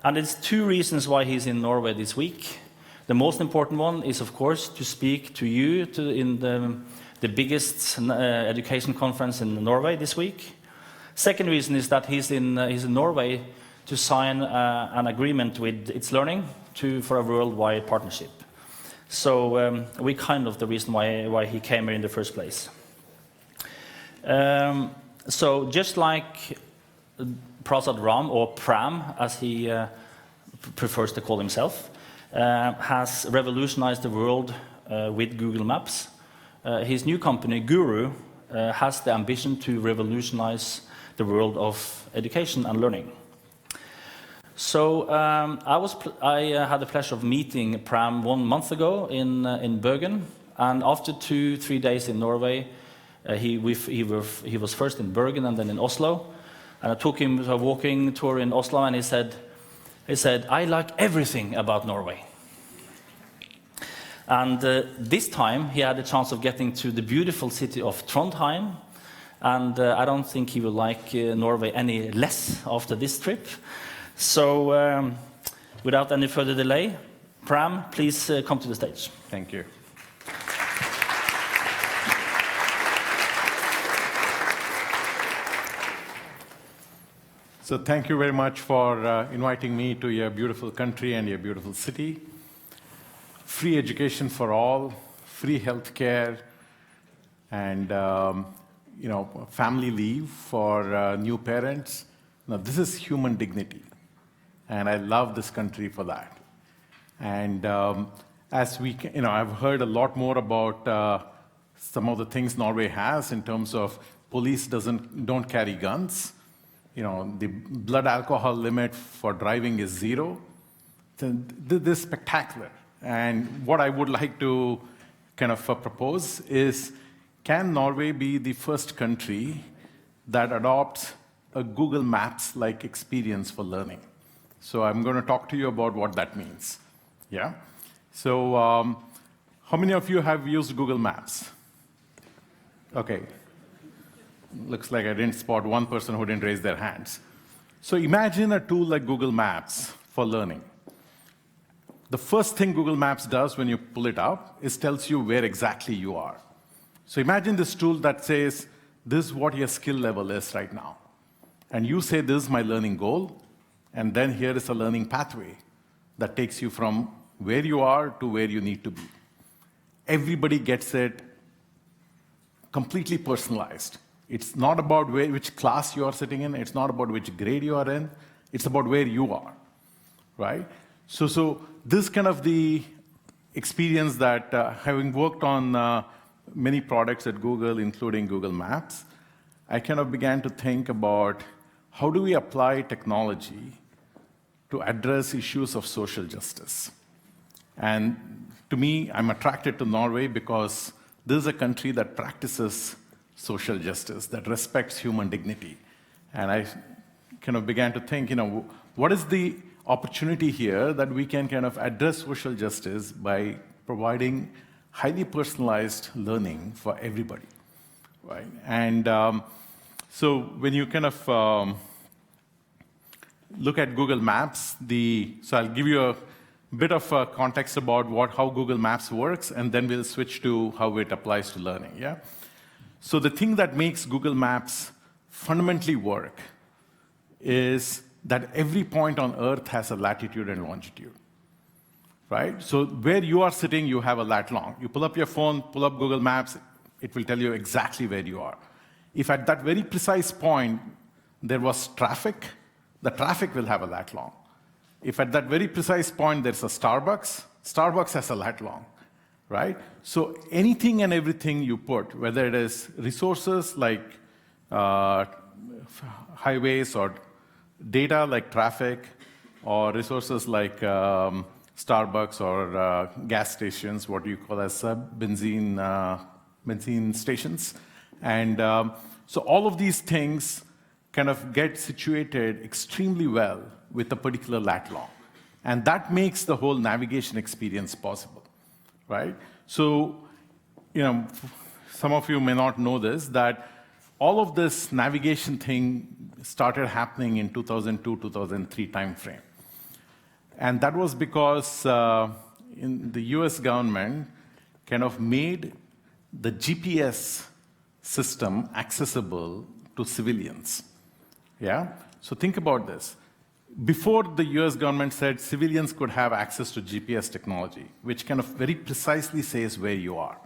and it's two reasons why he's in Norway this week. The most important one is, of course, to speak to you in the biggest education conference in Norway this week. Second reason is that he's in Norway to sign an agreement with It's Learning for a worldwide partnership. So we kind of the reason why he came here in the first place. So just like Prasad Ram, or Pram, as he prefers to call himself, has revolutionized the world with Google Maps, his new company, Guru, has the ambition to revolutionize the world of education and learning. So I had the pleasure of meeting Pram 1 month ago in Bergen, and after 2-3 days in Norway, he was first in Bergen and then in Oslo, and I took him to a walking tour in Oslo, and he said, I like everything about Norway. And this time he had the chance of getting to the beautiful city of Trondheim, and I don't think he will like Norway any less after this trip. So without any further delay, Pram, please come to the stage. Thank you. So thank you very much for inviting me to your beautiful country and your beautiful city. Free education for all, free health care, and family leave for new parents. Now, this is human dignity, and I love this country for that. And I've heard a lot more about some of the things Norway has in terms of police don't carry guns. The blood alcohol limit for driving is 0. This is spectacular. And what I would like to kind of propose is, can Norway be the first country that adopts a Google Maps-like experience for learning? So I'm going to talk to you about what that means. Yeah? So how many of you have used Google Maps? Okay. Looks like I didn't spot one person who didn't raise their hands. So imagine a tool like Google Maps for learning. The first thing Google Maps does when you pull it up is tells you where exactly you are. So imagine this tool that says, this is what your skill level is right now. And you say, this is my learning goal, and then here is a learning pathway that takes you from where you are to where you need to be. Everybody gets it completely personalized. It's not about which class you are sitting in. It's not about which grade you are in. It's about where you are, right? So this kind of the experience that having worked on many products at Google, including Google Maps, I kind of began to think about how do we apply technology to address issues of social justice. And to me, I'm attracted to Norway because this is a country that practices social justice, that respects human dignity. And I kind of began to think, what is the opportunity here that we can kind of address social justice by providing highly personalized learning for everybody, right? And so when you kind of look at Google Maps, so I'll give you a bit of context about how Google Maps works, and then we'll switch to how it applies to learning, yeah? So the thing that makes Google Maps fundamentally work is that every point on Earth has a latitude and longitude, right? So where you are sitting, you have a lat long. You pull up your phone, pull up Google Maps, it will tell you exactly where you are. If at that very precise point there was traffic, the traffic will have a lat long. If at that very precise point there's a Starbucks, Starbucks has a lat long, right? So anything and everything you put, whether it is resources like highways or data like traffic, or resources like Starbucks or gas stations, what you call as benzene stations. And so all of these things kind of get situated extremely well with a particular lat long. And that makes the whole navigation experience possible, right? So, some of you may not know this, that all of this navigation thing started happening in 2002, 2003 timeframe. And that was because in the US government kind of made the GPS system accessible to civilians. Yeah? So think about this. Before the US government said civilians could have access to GPS technology, which kind of very precisely says where you are,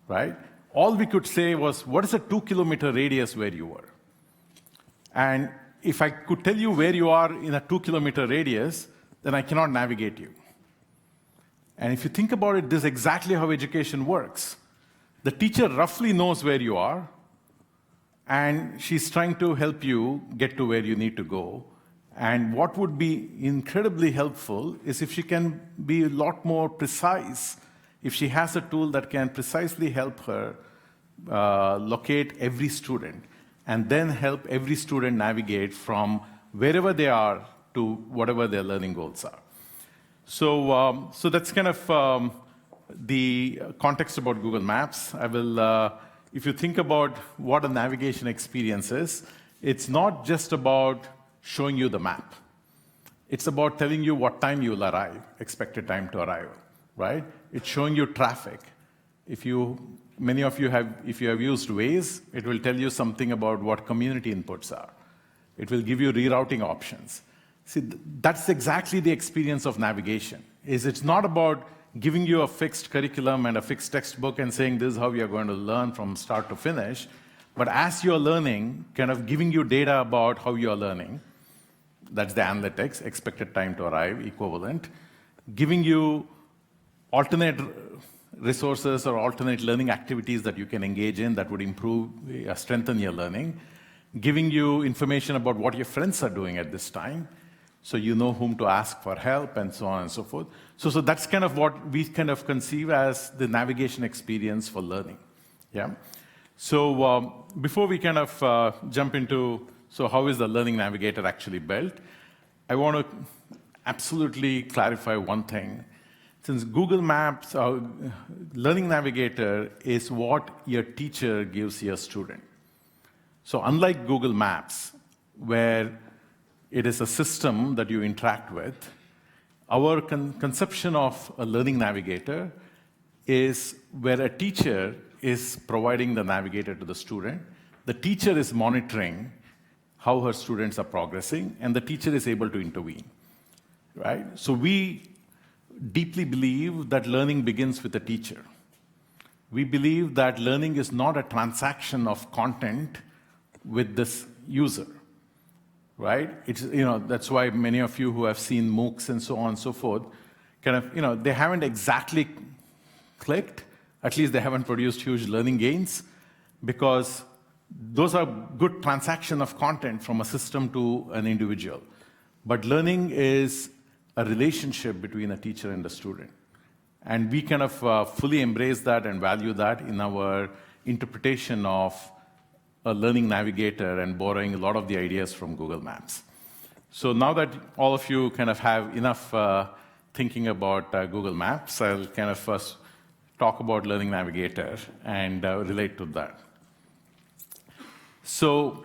right? All we could say was, what is a 2-kilometer radius where you were? And if I could tell you where you are in a 2-kilometer radius, then I cannot navigate you. And if you think about it, this is exactly how education works. The teacher roughly knows where you are, and she's trying to help you get to where you need to go. And what would be incredibly helpful is if she can be a lot more precise, if she has a tool that can precisely help her locate every student, and then help every student navigate from wherever they are to whatever their learning goals are. So, so that's kind of the context about Google Maps. I will, if you think about what a navigation experience is, it's not just about showing you the map. It's about telling you what time you'll arrive, expected time to arrive, right? It's showing you traffic. Many of you have, if you have used Waze, it will tell you something about what community inputs are. It will give you rerouting options. See, that's exactly the experience of navigation. It's not about giving you a fixed curriculum and a fixed textbook and saying this is how you're going to learn from start to finish, but as you're learning, kind of giving you data about how you're learning. That's the analytics, expected time to arrive, equivalent. Giving you alternate resources or alternate learning activities that you can engage in that would improve, strengthen your learning. Giving you information about what your friends are doing at this time, so you know whom to ask for help and so on and so forth. So that's kind of what we kind of conceive as the navigation experience for learning. Yeah. So before we kind of jump into, so how is the Learning Navigator actually built? I want to absolutely clarify one thing. Since Google Maps, Learning Navigator is what your teacher gives your student. So unlike Google Maps, where it is a system that you interact with, our conception of a Learning Navigator is where a teacher is providing the navigator to the student. The teacher is monitoring how her students are progressing, and the teacher is able to intervene, right? So we deeply believe that learning begins with the teacher. We believe that learning is not a transaction of content with this user, right? It's, that's why many of you who have seen MOOCs and so on and so forth, kind of, they haven't exactly clicked, at least they haven't produced huge learning gains, because those are good transaction of content from a system to an individual. But learning is a relationship between a teacher and a student. And we kind of fully embrace that and value that in our interpretation of a Learning Navigator and borrowing a lot of the ideas from Google Maps. So now that all of you kind of have enough thinking about Google Maps, I'll kind of first talk about Learning Navigator and relate to that. So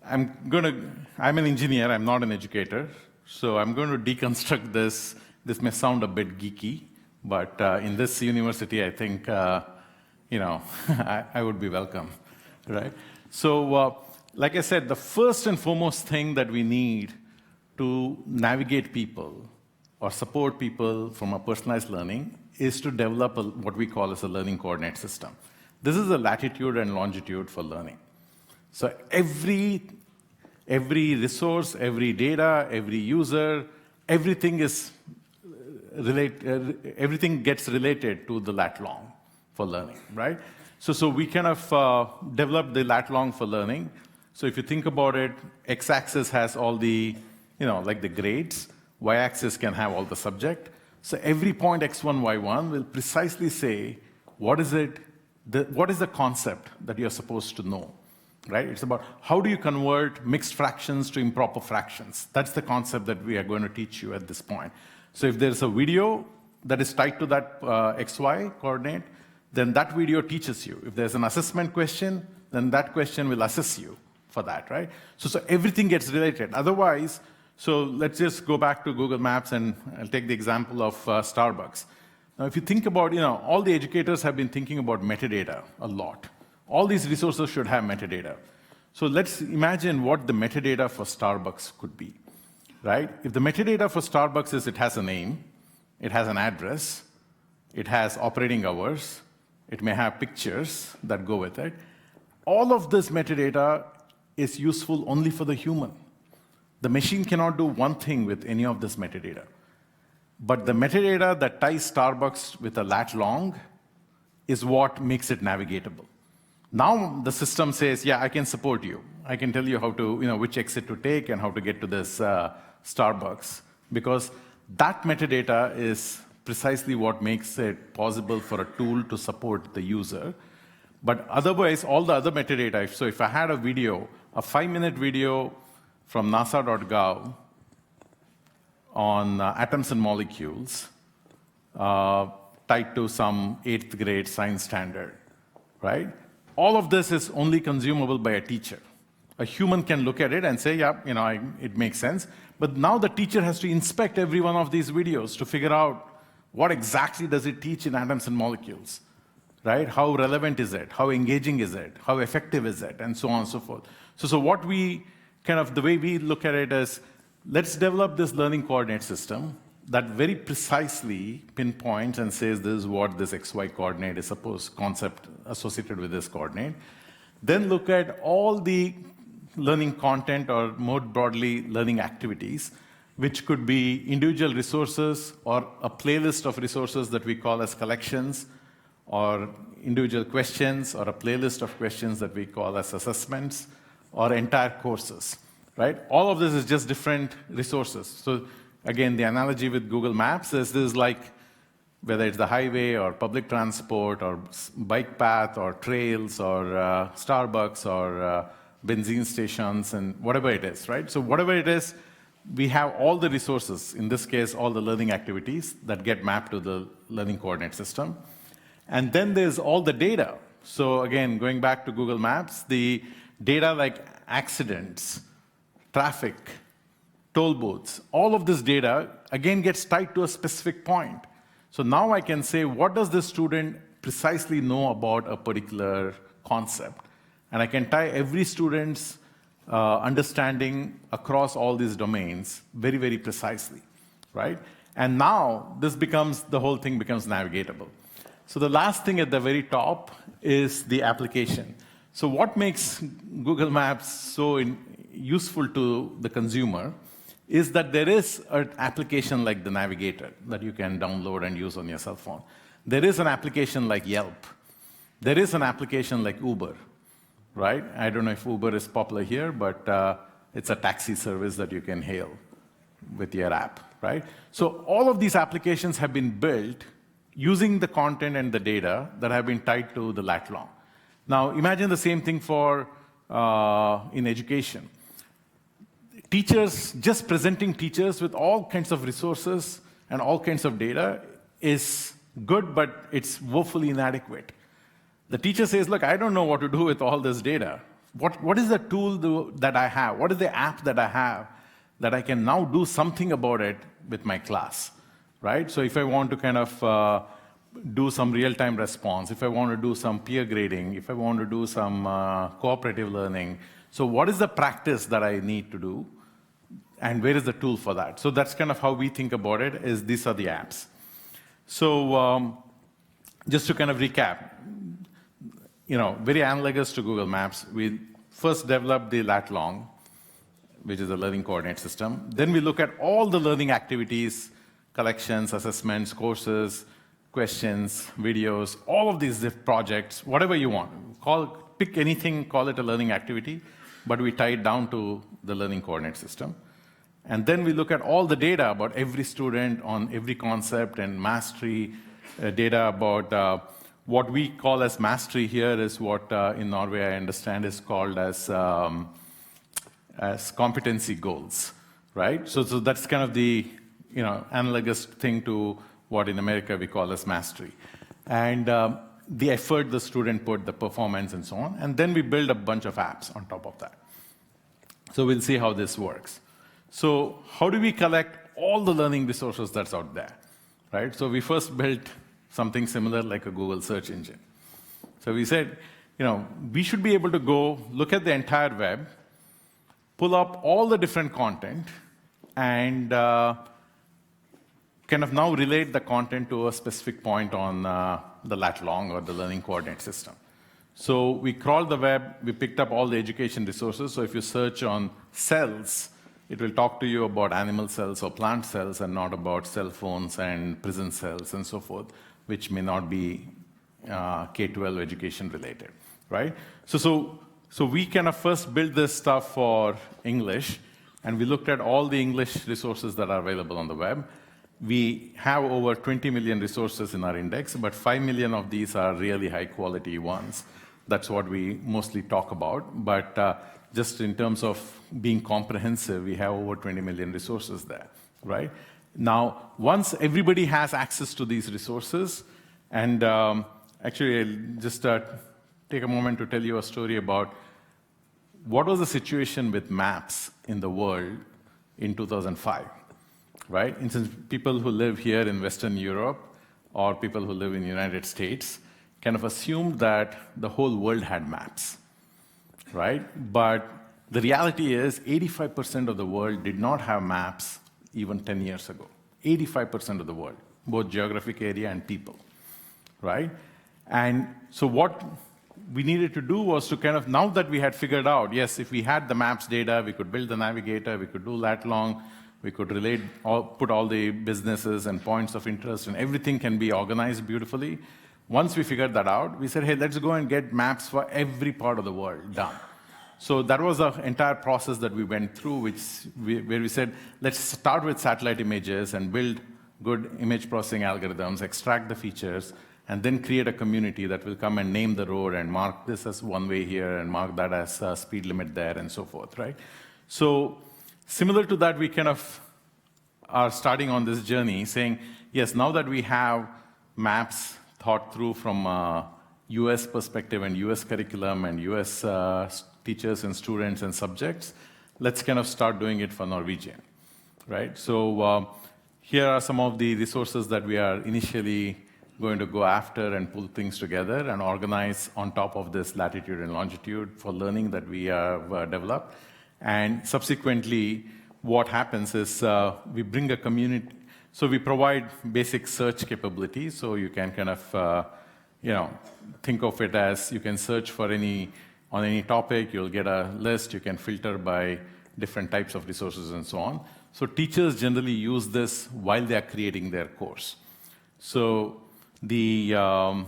I'm an engineer, I'm not an educator, so I'm going to deconstruct this. This may sound a bit geeky, but in this university, I think, I would be welcome, right? So, like I said, the first and foremost thing that we need to navigate people or support people from a personalized learning is to develop what we call as a learning coordinate system. This is a latitude and longitude for learning. So every resource, every data, every user, everything gets related to the lat long for learning, right? So we kind of developed the lat long for learning. So if you think about it, x-axis has all the, like the grades. Y-axis can have all the subject. So every point x1, y1 will precisely say what is the concept that you're supposed to know, right? It's about how do you convert mixed fractions to improper fractions. That's the concept that we are going to teach you at this point. So if there's a video that is tied to that xy coordinate, then that video teaches you. If there's an assessment question, then that question will assess you for that, right? So everything gets related. Otherwise, so let's just go back to Google Maps, and I'll take the example of Starbucks. Now, if you think about, all the educators have been thinking about metadata a lot. All these resources should have metadata. So let's imagine what the metadata for Starbucks could be, right? If the metadata for Starbucks is it has a name, it has an address, it has operating hours, it may have pictures that go with it. All of this metadata is useful only for the human. The machine cannot do one thing with any of this metadata. But the metadata that ties Starbucks with a lat long is what makes it navigatable. Now the system says, yeah, I can support you. I can tell you how to, which exit to take and how to get to this Starbucks. Because that metadata is precisely what makes it possible for a tool to support the user. But otherwise, all the other metadata, so if I had a video, a 5-minute video from nasa.gov on atoms and molecules tied to some 8th grade science standard, right? All of this is only consumable by a teacher. A human can look at it and say, yeah, it makes sense. But now the teacher has to inspect every one of these videos to figure out what exactly does it teach in atoms and molecules, right? How relevant is it? How engaging is it? How effective is it? And so on and so forth. So what we the way we look at it is, let's develop this learning coordinate system that very precisely pinpoints and says this is what this XY coordinate is concept associated with this coordinate. Then look at all the learning content, or more broadly, learning activities, which could be individual resources or a playlist of resources that we call as collections, or individual questions, or a playlist of questions that we call as assessments, or entire courses, right? All of this is just different resources. So again, the analogy with Google Maps is this is like, whether it's the highway or public transport or bike path or trails or Starbucks or benzene stations and whatever it is, right? So whatever it is, we have all the resources, in this case, all the learning activities that get mapped to the learning coordinate system. And then there's all the data. So again, going back to Google Maps, the data like accidents, traffic, toll booths, all of this data, again, gets tied to a specific point. So now I can say, what does the student precisely know about a particular concept? And I can tie every student's understanding across all these domains very, very precisely, right? And now the whole thing becomes navigatable. So the last thing at the very top is the application. So what makes Google Maps so useful to the consumer is that there is an application like the Navigator that you can download and use on your cell phone. There is an application like Yelp. There is an application like Uber, right? I don't know if Uber is popular here, but it's a taxi service that you can hail with your app, right? So all of these applications have been built using the content and the data that have been tied to the lat long. Now, imagine the same thing for in education. Teachers, just presenting teachers with all kinds of resources and all kinds of data is good, but it's woefully inadequate. The teacher says, look, I don't know what to do with all this data. What is the tool that I have? What is the app that I have that I can now do something about it with my class, right? So if I want to do some real-time response, if I want to do some peer grading, if I want to do some cooperative learning, so what is the practice that I need to do? And where is the tool for that? So that's kind of how we think about it, is these are the apps. So just to kind of recap, very analogous to Google Maps, we first developed the lat long, which is a learning coordinate system. Then we look at all the learning activities, collections, assessments, courses, questions, videos, all of these projects, whatever you want. Pick anything, call it a learning activity, but we tie it down to the learning coordinate system. And then we look at all the data about every student on every concept and mastery data about what we call as mastery here is what in Norway I understand is called as competency goals, right? So that's kind of the analogous thing to what in America we call as mastery. And the effort the student put, the performance and so on. And then we build a bunch of apps on top of that. So we'll see how this works. So how do we collect all the learning resources that's out there, right? So we first built something similar like a Google search engine. So we said, we should be able to go look at the entire web, pull up all the different content, and kind of now relate the content to a specific point on the lat long or the learning coordinate system. So we crawled the web, we picked up all the education resources. So if you search on cells, it will talk to you about animal cells or plant cells and not about cell phones and prison cells and so forth, which may not be K-12 education related, right? So we kind of first built this stuff for English, and we looked at all the English resources that are available on the web. We have over 20 million resources in our index, but 5 million of these are really high quality ones. That's what we mostly talk about. But just in terms of being comprehensive, we have over 20 million resources there, right? Now, once everybody has access to these resources, and actually I'll just take a moment to tell you a story about what was the situation with maps in the world in 2005, right? And since people who live here in Western Europe or people who live in the United States kind of assumed that the whole world had maps, right? But the reality is 85% of the world did not have maps even 10 years ago. 85% of the world, both geographic area and people, right? And so what we needed to do was to kind of, now that we had figured out, yes, if we had the maps data, we could build the navigator, we could do lat long, we could relate, put all the businesses and points of interest, and everything can be organized beautifully. Once we figured that out, we said, hey, let's go and get maps for every part of the world done. So that was the entire process that we went through, where we said, let's start with satellite images and build good image processing algorithms, extract the features, and then create a community that will come and name the road and mark this as one way here and mark that as a speed limit there and so forth, right? So similar to that, we kind of are starting on this journey saying, yes, now that we have maps thought through from a US perspective and US curriculum and US teachers and students and subjects, let's kind of start doing it for Norwegian, right? So here are some of the resources that we are initially going to go after and pull things together and organize on top of this latitude and longitude for learning that we have developed. And subsequently, what happens is we bring a community. So we provide basic search capabilities, so you can kind of think of it as you can search for on any topic, you'll get a list, you can filter by different types of resources and so on. So teachers generally use this while they are creating their course. So again,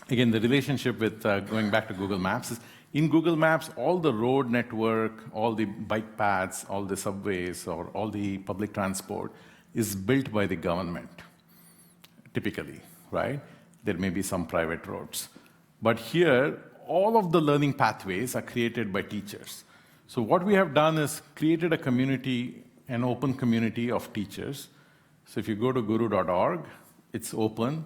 the relationship with going back to Google Maps is, in Google Maps, all the road network, all the bike paths, all the subways, or all the public transport is built by the government, typically, right? There may be some private roads. But here, all of the learning pathways are created by teachers. So what we have done is created a community, an open community of teachers. So if you go to guru.org, it's open.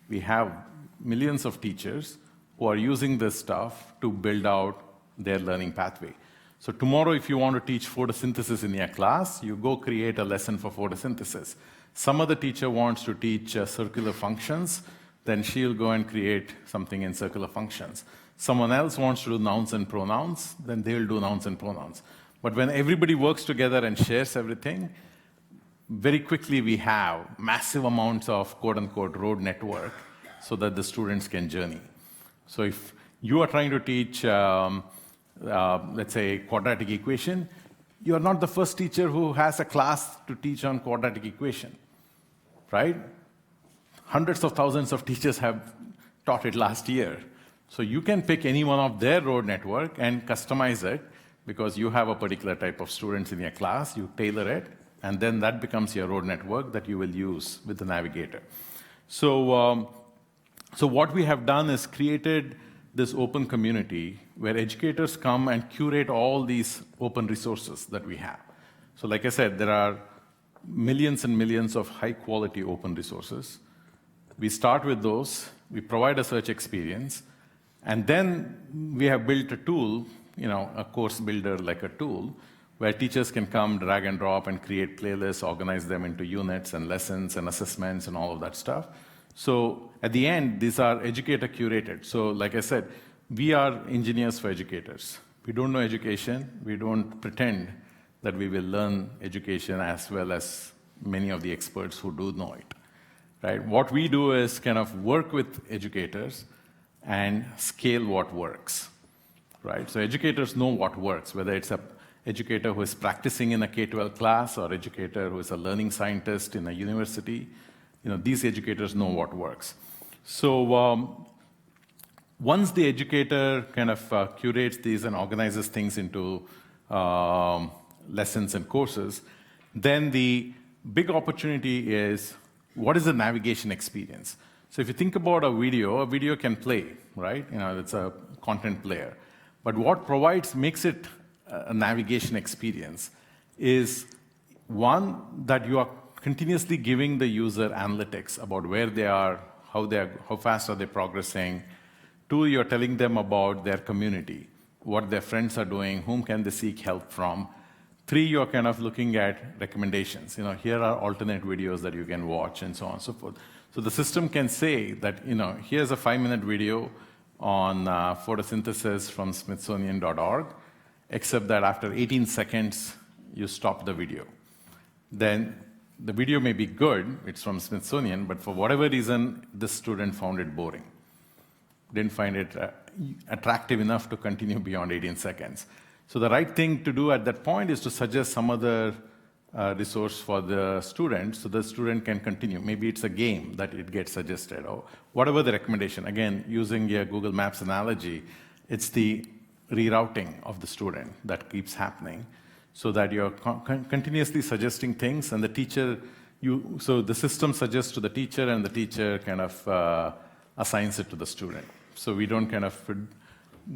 We have millions of teachers who are using this stuff to build out their learning pathway. So tomorrow, if you want to teach photosynthesis in your class, you go create a lesson for photosynthesis. Some other teacher wants to teach circular functions, then she'll go and create something in circular functions. Someone else wants to do nouns and pronouns, then they'll do nouns and pronouns. But when everybody works together and shares everything, very quickly we have massive amounts of quote-unquote road network so that the students can journey. So if you are trying to teach, let's say, quadratic equation, you are not the first teacher who has a class to teach on quadratic equation, right? Hundreds of thousands of teachers have taught it last year. So you can pick any one of their road network and customize it because you have a particular type of students in your class, you tailor it, and then that becomes your road network that you will use with the navigator. So what we have done is created this open community where educators come and curate all these open resources that we have. So like I said, there are millions and millions of high-quality open resources. We start with those, we provide a search experience, and then we have built a tool, a course builder like a tool, where teachers can come, drag and drop, and create playlists, organize them into units and lessons and assessments and all of that stuff. So at the end, these are educator curated. So like I said, we are engineers for educators. We don't know education. We don't pretend that we will learn education as well as many of the experts who do know it. Right? What we do is kind of work with educators and scale what works. Right? So educators know what works, whether it's an educator who is practicing in a K-12 class or educator who is a learning scientist in a university. These educators know what works. So once the educator kind of curates these and organizes things into lessons and courses, then the big opportunity is, what is the navigation experience? So if you think about a video can play, right? It's a content player. But what makes it a navigation experience is, one, that you are continuously giving the user analytics about where they are, how fast are they progressing. Two, you're telling them about their community, what their friends are doing, whom can they seek help from. Three, you're kind of looking at recommendations. Here are alternate videos that you can watch and so on and so forth. So the system can say that, here's a 5-minute video on photosynthesis from smithsonian.org, except that after 18 seconds, you stop the video. Then the video may be good, it's from Smithsonian, but for whatever reason, this student found it boring. Didn't find it attractive enough to continue beyond 18 seconds. So the right thing to do at that point is to suggest some other resource for the student so the student can continue. Maybe it's a game that it gets suggested, or whatever the recommendation. Again, using your Google Maps analogy, it's the rerouting of the student that keeps happening, so that you're continuously suggesting things, and the teacher, so the system suggests to the teacher, and the teacher kind of assigns it to the student. So we don't kind of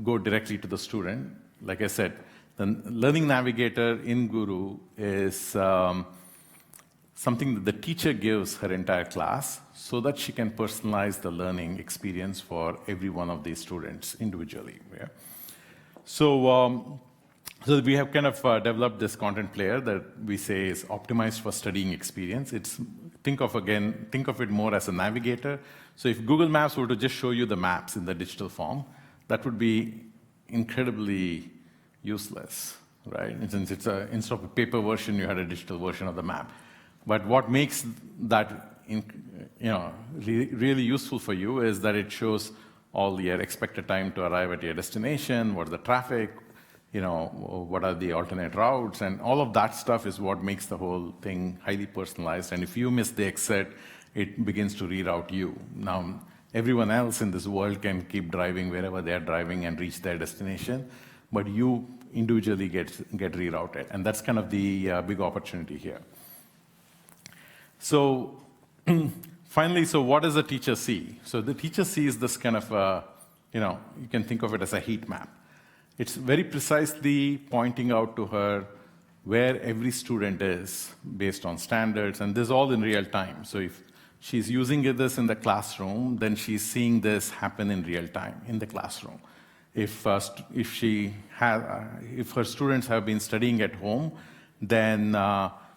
go directly to the student. Like I said, the Learning Navigator in Guru is something that the teacher gives her entire class so that she can personalize the learning experience for every one of these students individually. Yeah? So we have kind of developed this content player that we say is optimized for studying experience. Think of it more as a navigator. So if Google Maps were to just show you the maps in the digital form, that would be incredibly useless, right? Since instead of a paper version, you had a digital version of the map. But what makes that really useful for you is that it shows all your expected time to arrive at your destination, what's the traffic, what are the alternate routes, and all of that stuff is what makes the whole thing highly personalized. And if you miss the exit, it begins to reroute you. Now, everyone else in this world can keep driving wherever they're driving and reach their destination, but you individually get rerouted. And that's kind of the big opportunity here. So finally, so what does the teacher see? So the teacher sees this kind of, you can think of it as a heat map. It's very precisely pointing out to her where every student is based on standards, and this is all in real time. So if she's using this in the classroom, then she's seeing this happen in real time in the classroom. If her students have been studying at home, then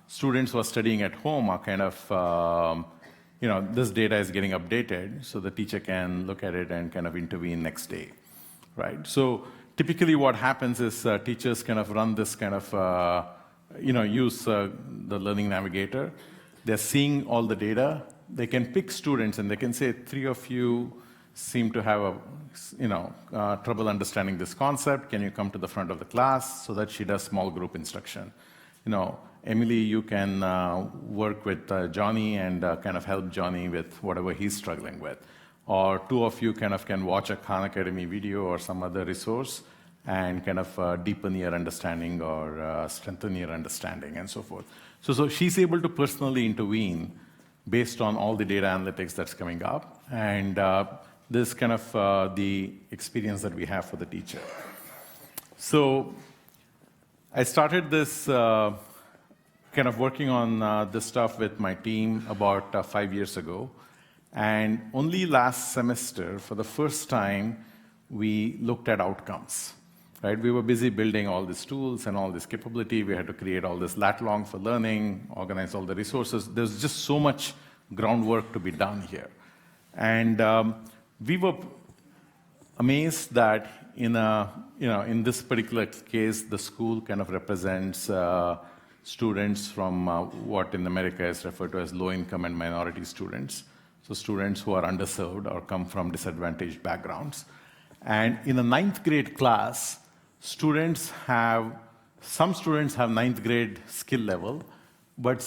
students who are studying at home are kind of, this data is getting updated, so the teacher can look at it and kind of intervene next day, right? So typically what happens is teachers kind of run this kind of, use the Learning Navigator. They're seeing all the data. They can pick students, and they can say, 3 of you seem to have trouble understanding this concept. Can you come to the front of the class? So that she does small group instruction. Emily, you can work with Johnny and kind of help Johnny with whatever he's struggling with. Or 2 of you kind of can watch a Khan Academy video or some other resource and kind of deepen your understanding or strengthen your understanding and so forth. So she's able to personally intervene based on all the data analytics that's coming up, and this is kind of the experience that we have for the teacher. So I started this kind of working on this stuff with my team about 5 years ago, and only last semester, for the first time, we looked at outcomes. Right? We were busy building all these tools and all this capability. We had to create all this lat-long for learning, organize all the resources. There's just so much groundwork to be done here. And we were amazed that in this particular case, the school kind of represents students from what in America is referred to as low-income and minority students. So students who are underserved or come from disadvantaged backgrounds. And in a 9th grade class, some students have 9th grade skill level, but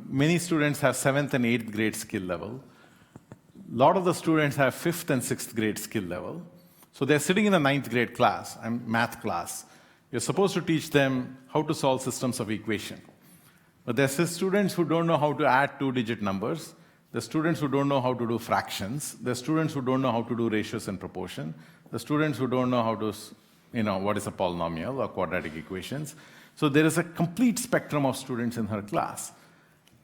many students have 7th and 8th grade skill level. A lot of the students have 5th and 6th grade skill level. So they're sitting in a 9th grade class, math class. You're supposed to teach them how to solve systems of equation. But there's students who don't know how to add 2-digit numbers. There's students who don't know how to do fractions. There's students who don't know how to do ratios and proportion. The students who don't know how to, what is a polynomial or quadratic equations. So there is a complete spectrum of students in her class.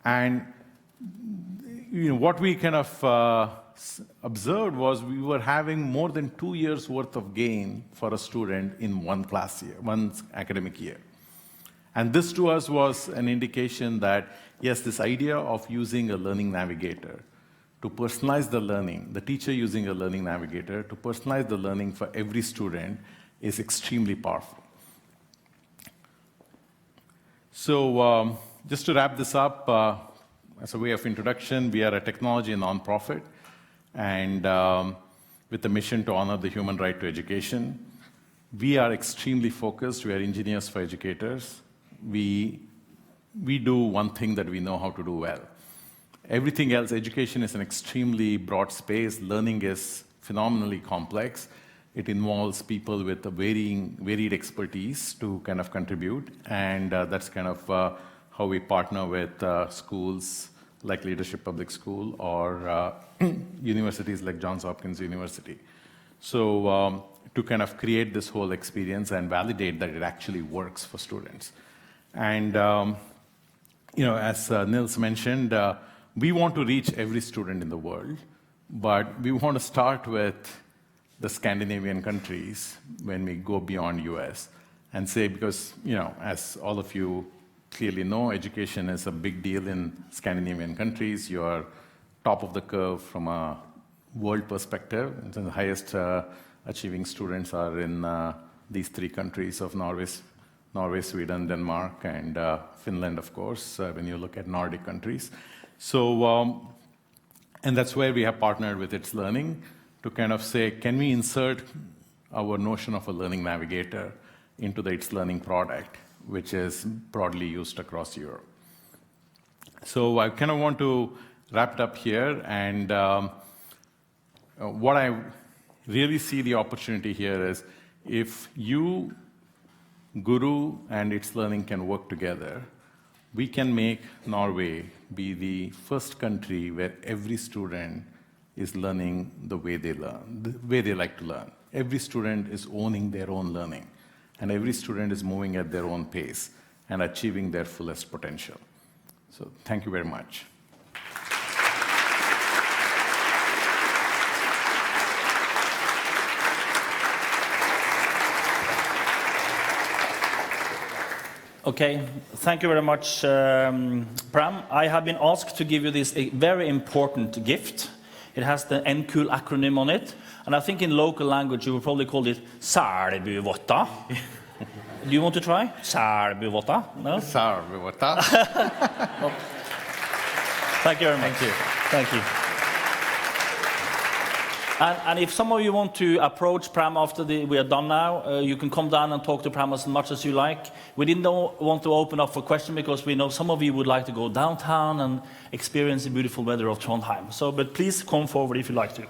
And what we kind of observed was we were having more than 2 years worth of gain for a student in one academic year. And this to us was an indication that, yes, this idea of using a learning navigator to personalize the learning, the teacher using a learning navigator to personalize the learning for every student is extremely powerful. So just to wrap this up, as a way of introduction, we are a technology nonprofit, and with a mission to honor the human right to education. We are extremely focused. We are engineers for educators. We do one thing that we know how to do well. Everything else, education is an extremely broad space. Learning is phenomenally complex. It involves people with a varied expertise to kind of contribute, and that's kind of how we partner with schools like Leadership Public School or universities like Johns Hopkins University. So to kind of create this whole experience and validate that it actually works for students. And as Nils mentioned, we want to reach every student in the world, but we want to start with the Scandinavian countries when we go beyond US and say, because as all of you clearly know, education is a big deal in Scandinavian countries. You are top of the curve from a world perspective. And the highest achieving students are in these 3 countries of Norway, Sweden, Denmark, and Finland, of course, when you look at Nordic countries. So, and that's where we have partnered with It's Learning to kind of say, can we insert our notion of a learning navigator into the It's Learning product, which is broadly used across Europe. So I kind of want to wrap it up here, and what I really see the opportunity here is if you, Guru, and It's Learning can work together, we can make Norway be the first country where every student is learning the way they learn, the way they like to learn. Every student is owning their own learning, and every student is moving at their own pace and achieving their fullest potential. So thank you very much. Okay, thank you very much, Pram. I have been asked to give you this very important gift. It has the NKUL acronym on it, and I think in local language you will probably call it Sälbyvotta. Do you want to try? Sälbyvotta? No? Sälbyvotta. Thank you very much. Thank you. Thank you. And if some of you want to approach Pram after we are done now, you can come down and talk to Pram as much as you like. We didn't want to open up for questions because we know some of you would like to go downtown and experience the beautiful weather of Trondheim. So, but please come forward if you like to.